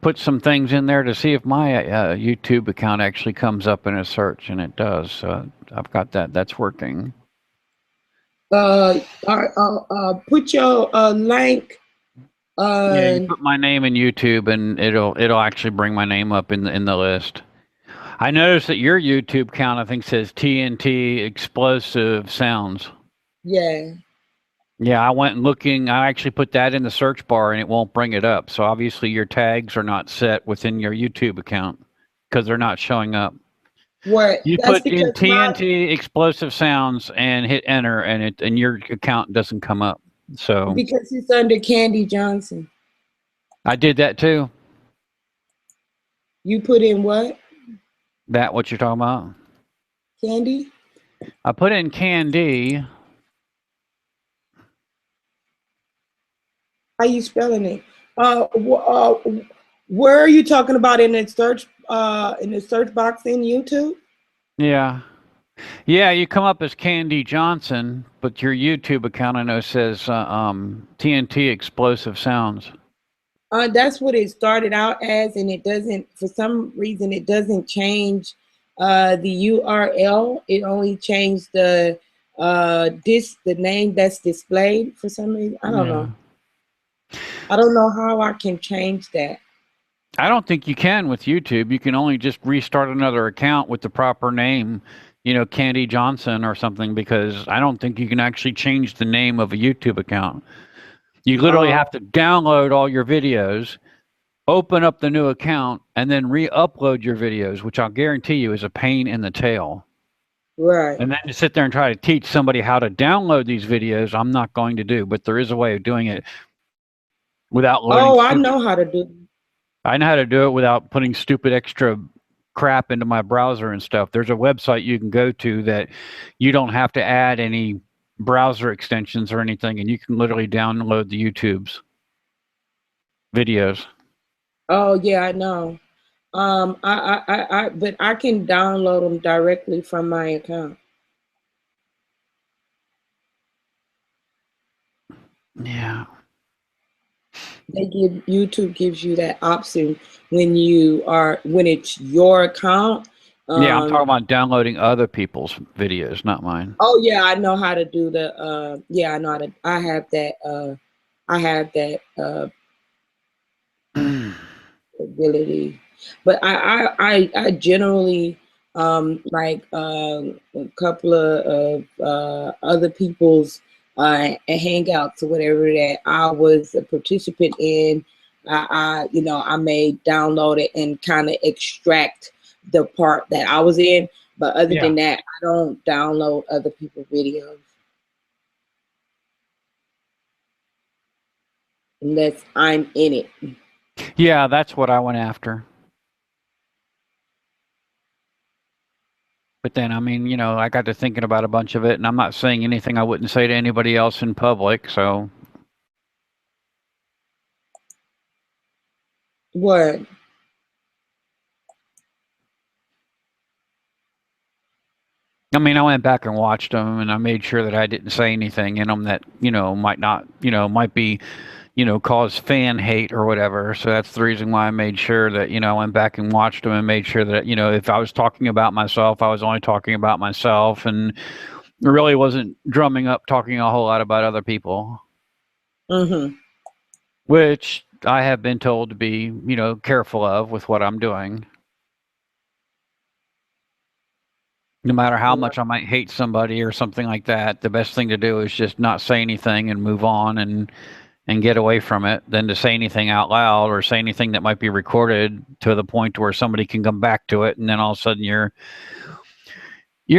put some things in there to see if my YouTube account actually comes up in a search, and it does. So I've got that. That's working.
Put your link.
Yeah, you put my name in YouTube, and it'll actually bring my name up in the list. I noticed that your YouTube account, I think, says TNT Explosive Sounds.
Yeah.
Yeah, I went and looking. I actually put that in the search bar, and it won't bring it up. So obviously, your tags are not set within your YouTube account because they're not showing up.
What?
You put in TNT Explosive Sounds and hit enter, and your account doesn't come up. So
because it's under Candy Johnson.
I did that too.
You put in what?
That what you're talking about?
Candy?
I put in Candy.
How you spelling it? Where are you talking about in the search box in YouTube?
Yeah. Yeah, you come up as Candy Johnson, but your YouTube account I know says TNT Explosive Sounds.
That's what it started out as, and it doesn't, for some reason, it doesn't change the URL. It only changed the name that's displayed for some reason. I don't know. I don't know how I can change that.
I don't think you can with YouTube. You can only just restart another account with the proper name, you know, Candy Johnson or something, because I don't think you can actually change the name of a YouTube account. You literally have to download all your videos, open up the new account, and then re-upload your videos, which I'll guarantee you is a pain in the tail.
Right.
And then to sit there and try to teach somebody how to download these videos, I'm not going to do, but there is a way of doing it without loading.
Oh, I know how to do it.
I know how to do it without putting stupid extra crap into my browser and stuff. There's a website you can go to that you don't have to add any browser extensions or anything, and you can literally download the YouTube's videos.
Oh yeah, I know. But I can download them directly from my account.
Yeah.
YouTube gives you that option when it's your account.
Yeah, I'm talking about downloading other people's videos, not mine.
Oh yeah, I know how to do the yeah, I know how to, I have that ability. But I generally like a couple of other people's hangouts or whatever that I was a participant in. I may download it and kind of extract the part that I was in. But other than that, I don't download other people's videos unless I'm in it.
Yeah, that's what I went after. But then, I mean, you know, I got to thinking about a bunch of it, and I'm not saying anything I wouldn't say to anybody else in public, so.
What?
I mean, I went back and watched them, and I made sure that I didn't say anything in them that, you know, might not, you know, might be, you know, cause fan hate or whatever. So that's the reason why I made sure that, you know, I went back and watched them and made sure that, you know, if I was talking about myself, I was only talking about myself, and really wasn't drumming up talking a whole lot about other people.
Mm-hmm.
Which I have been told to be, you know, careful of with what I'm doing. No matter how much I might hate somebody or something like that, the best thing to do is just not say anything and move on and get away from it than to say anything out loud or say anything that might be recorded to the point where somebody can come back to it, and then all of a sudden you're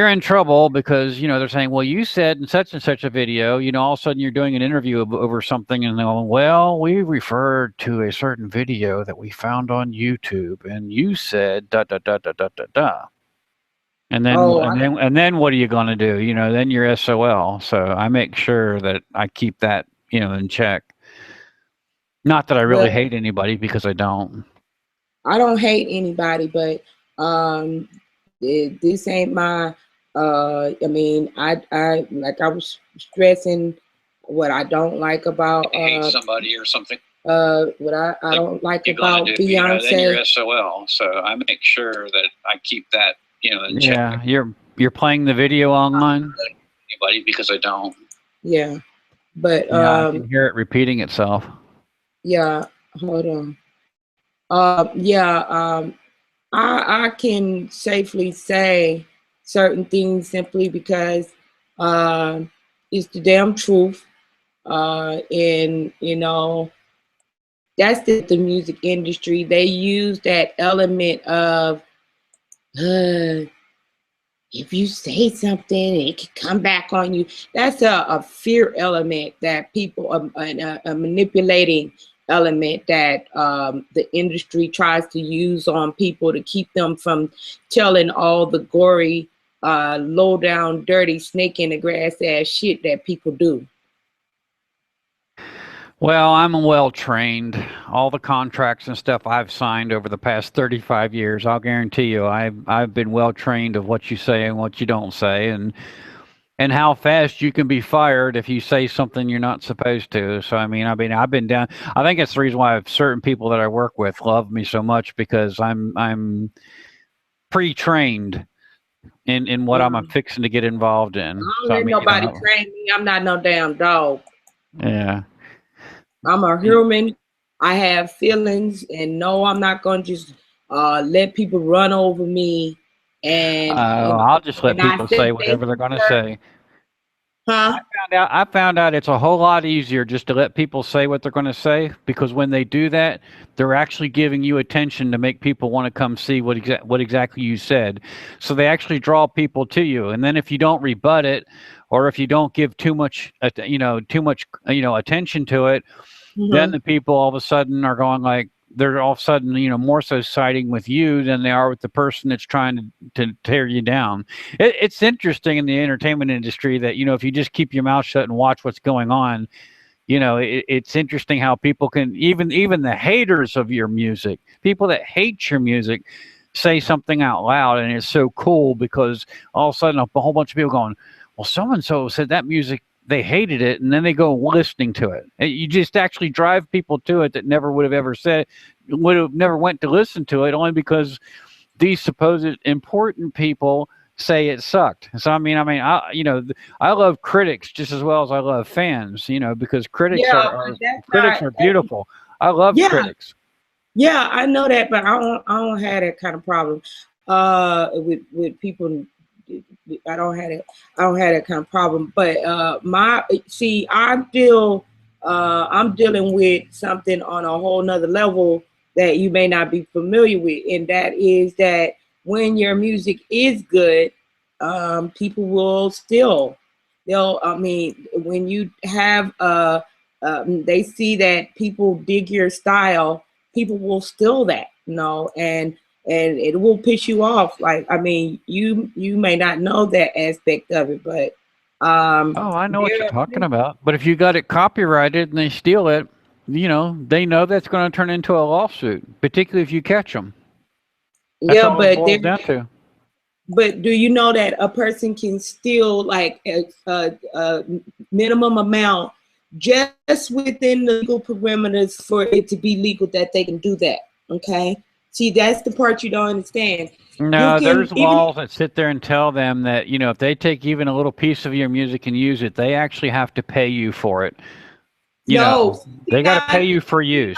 in trouble because, you know, they're saying, well, you said in such and such a video, you know, all of a sudden you're doing an interview over something, and they're going, well, we referred to a certain video that we found on YouTube, and you said da da da da da da da. And then, and then what are you going to do? You know, then you're SOL. So I make sure that I keep that, you know, in check. Not that I really hate anybody, because I don't.
I don't hate anybody, but this ain't my. I mean, I like I was stressing what I don't like about
hate somebody or something.
What I don't like about Beyonce.
You know, then you're SOL. So I make sure that I keep that, you know, in check.
Yeah, you're playing the video online.
Anybody, because I don't.
Yeah, but
I can hear it repeating itself.
Yeah, hold on. I can safely say certain things simply because it's the damn truth. And you know, that's the music industry. They use that element of if you say something, it can come back on you. That's a fear element that people a manipulating element that the industry tries to use on people to keep them from telling all the gory, low down, dirty, snake in the grass ass shit that people do.
Well, I'm well trained. All the contracts and stuff I've signed over the past 35 years, I'll guarantee you, I've been well trained of what you say and what you don't say, and how fast you can be fired if you say something you're not supposed to. So I've been down. I think it's the reason why certain people that I work with love me so much, because I'm pre-trained in what I'm fixing to get involved in.
I don't let nobody train me. I'm not no damn dog.
Yeah.
I'm a human. I have feelings, and no, I'm not going to just let people run over me. And
I'll just let people say whatever they're going to say.
Huh?
I found out it's a whole lot easier just to let people say what they're going to say, because when they do that, they're actually giving you attention to make people want to come see what exactly you said. So they actually draw people to you, and then if you don't rebut it, or if you don't give too much attention to it, then the people all of a sudden are going like, they're all of a sudden, more so siding with you than they are with the person that's trying to tear you down. It's interesting in the entertainment industry that, if you just keep your mouth shut and watch what's going on, it's interesting how people can, even the haters of your music, people that hate your music, say something out loud. And it's so cool because all of a sudden a whole bunch of people going, well, so-and-so said that music, they hated it, and then they go listening to it. You just actually drive people to it that never would have ever never went to listen to it, only because these supposed important people say it sucked. So I love critics just as well as I love fans, because critics are beautiful. I love critics.
Yeah, I know that, but I don't have that kind of problem with people. I don't have that kind of problem. But I'm dealing with something on a whole nother level that you may not be familiar with, and that is that when your music is good, people will still. They'll. I mean, when you have they see that people dig your style, people will steal that, you know, and it will piss you off. Like, I mean, you may not know that aspect of it, but
Oh, I know what you're talking about. But if you got it copyrighted and they steal it, you know, they know that's going to turn into a lawsuit, particularly if you catch them. That's
yeah,
all it
but
boils down to.
but do you know that a person can steal like a minimum amount just within the legal parameters for it to be legal, that they can do that? Okay. See, that's the part you don't understand.
No, there's laws that sit there and tell them that, you know, if they take even a little piece of your music and use it, they actually have to pay you for it. You know, they got to pay you for use.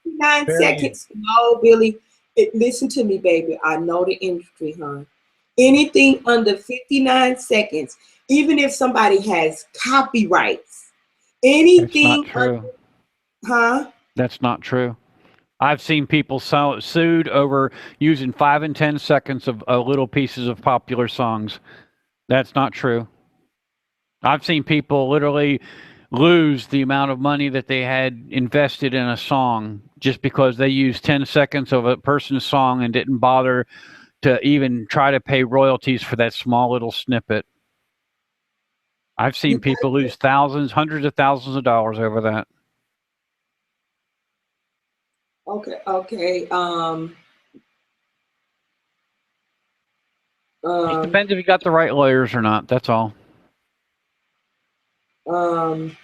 59 seconds. No, Billy, listen to me, baby. I know the industry, huh? Anything under 59 seconds, even if somebody has copyrights, anything.
That's not true.
Huh?
That's not true. I've seen people sued over using 5 and 10 seconds of little pieces of popular songs. That's not true. I've seen people literally lose the amount of money that they had invested in a song just because they used 10 seconds of a person's song and didn't bother to even try to pay royalties for that small little snippet. I've seen people lose thousands, hundreds of thousands of dollars over that.
Okay.
It depends if you got the right lawyers or not. That's all.
I'm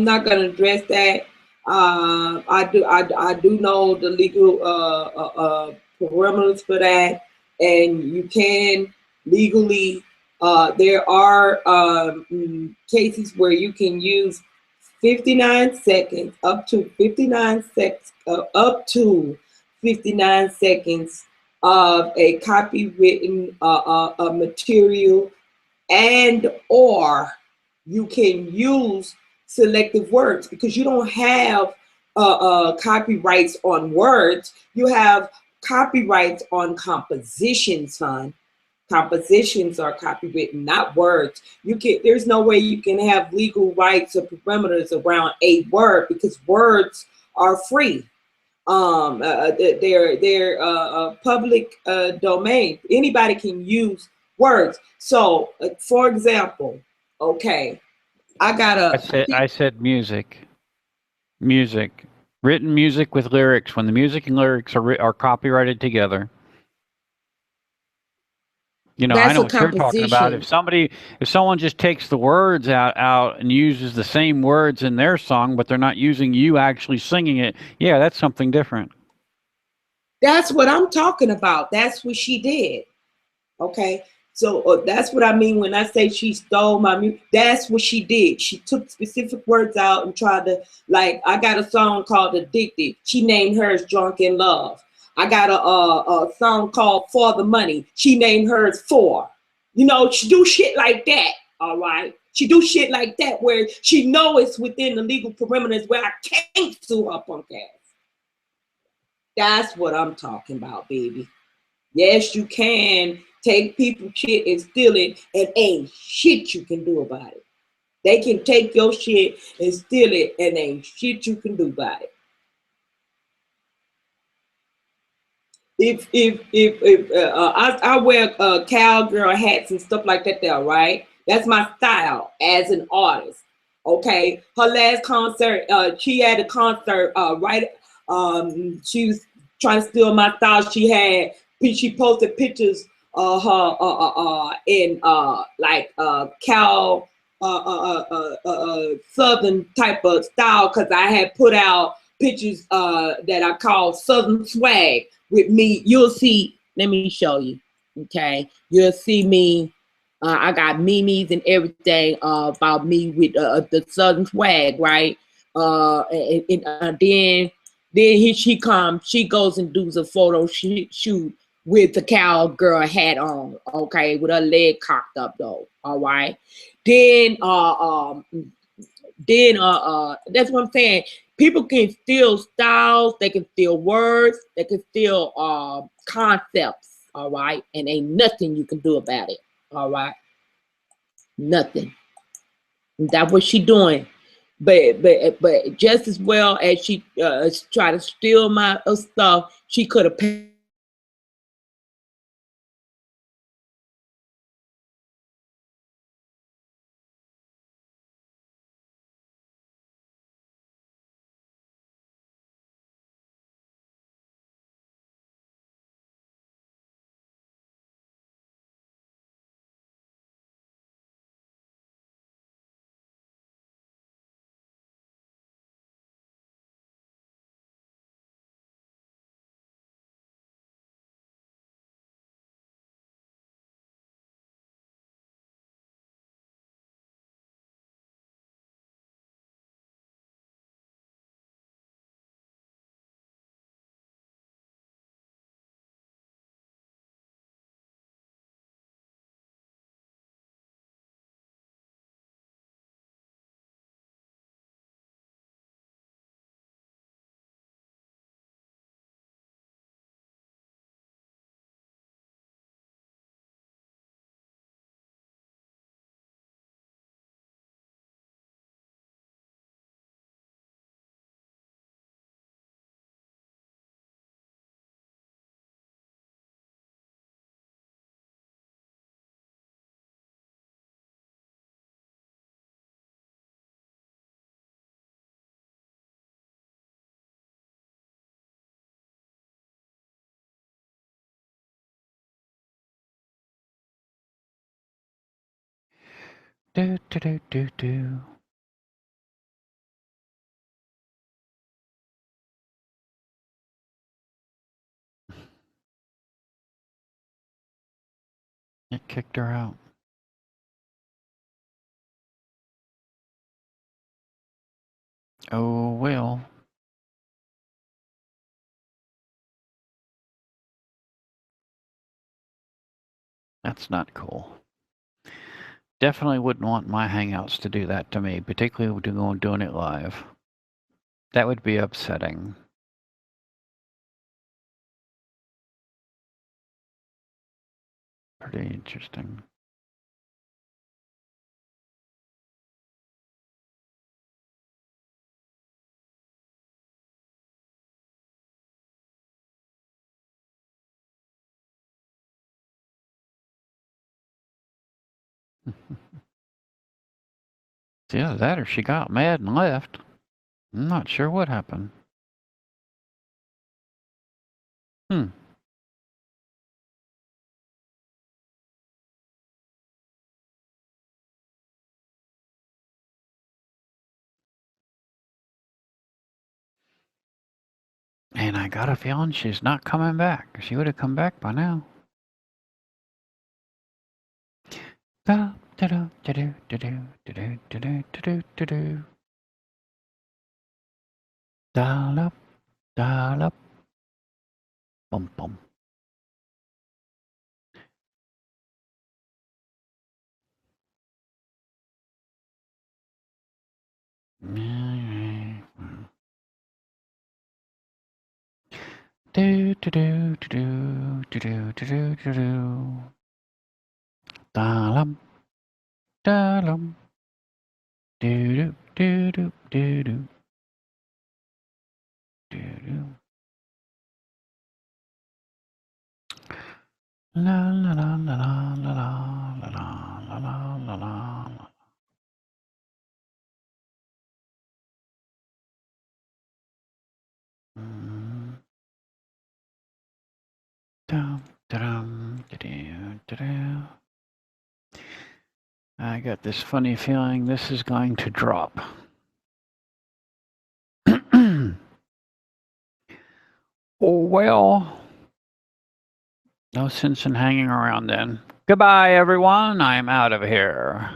not gonna address that. I do know the legal parameters for that, and you can legally. There are cases where you can use 59 seconds, up to 59 seconds, up to 59 seconds of a copywritten material, and or you can use selective words, because you don't have copyrights on words. You have copyrights on compositions, son. Compositions are copywritten, not words. There's no way you can have legal rights or parameters around a word, because words are free. They're public domain. Anybody can use words. So, for example, okay,
I said music. Music. Written music with lyrics. When the music and lyrics are copyrighted together. You know, I know what you're talking about. If someone just takes the words out and uses the same words in their song, but they're not using you actually singing it, yeah, that's something different.
That's what I'm talking about. That's what she did. Okay. So that's what I mean when I say she stole my music. That's what she did. She took specific words out and tried to, like, I got a song called Addicted. She named hers Drunk in Love. I got a song called For the Money. She named hers For. You know, she do shit like that, all right? She do shit like that where she know it's within the legal parameters where I can't sue her punk ass. That's what I'm talking about, baby. Yes, you can take people's shit and steal it, and ain't shit you can do about it. They can take your shit and steal it, and ain't shit you can do about it. I wear cowgirl hats and stuff like that there, right? That's my style as an artist. Okay, her last concert, she had a concert, right? She was trying to steal my style. She posted pictures of her in like cow southern type of style, because I had put out pictures that I call Southern Swag with me. You'll see, let me show you, okay? You'll see me, I got memes and everything about me with the Southern Swag, right? Then she comes, she goes and does a photo shoot with the cowgirl hat on, okay, with her leg cocked up though, all right? Then then that's what I'm saying. People can steal styles, they can steal words, they can steal concepts, all right? And ain't nothing you can do about it, all right? Nothing. That's what she doing. But just as well as she try to steal my stuff, she could have paid.
Do, do, do, do, do. It kicked her out. Oh, well. That's not cool. Definitely wouldn't want my Hangouts to do that to me, particularly doing it live. That would be upsetting. Pretty interesting. It's either that or she got mad and left. I'm not sure what happened. And I got a feeling she's not coming back. She would have come back by now. Da da da da da da da da da da da da. Dial up, dial up. Bum bum. Do do do do do do do do do do. Dalam, dalam. Do do do do do do. Do do. La la la la la la la la la la la. I got this funny feeling this is going to drop. Oh, well, no sense in hanging around then. Goodbye, everyone. I'm out of here.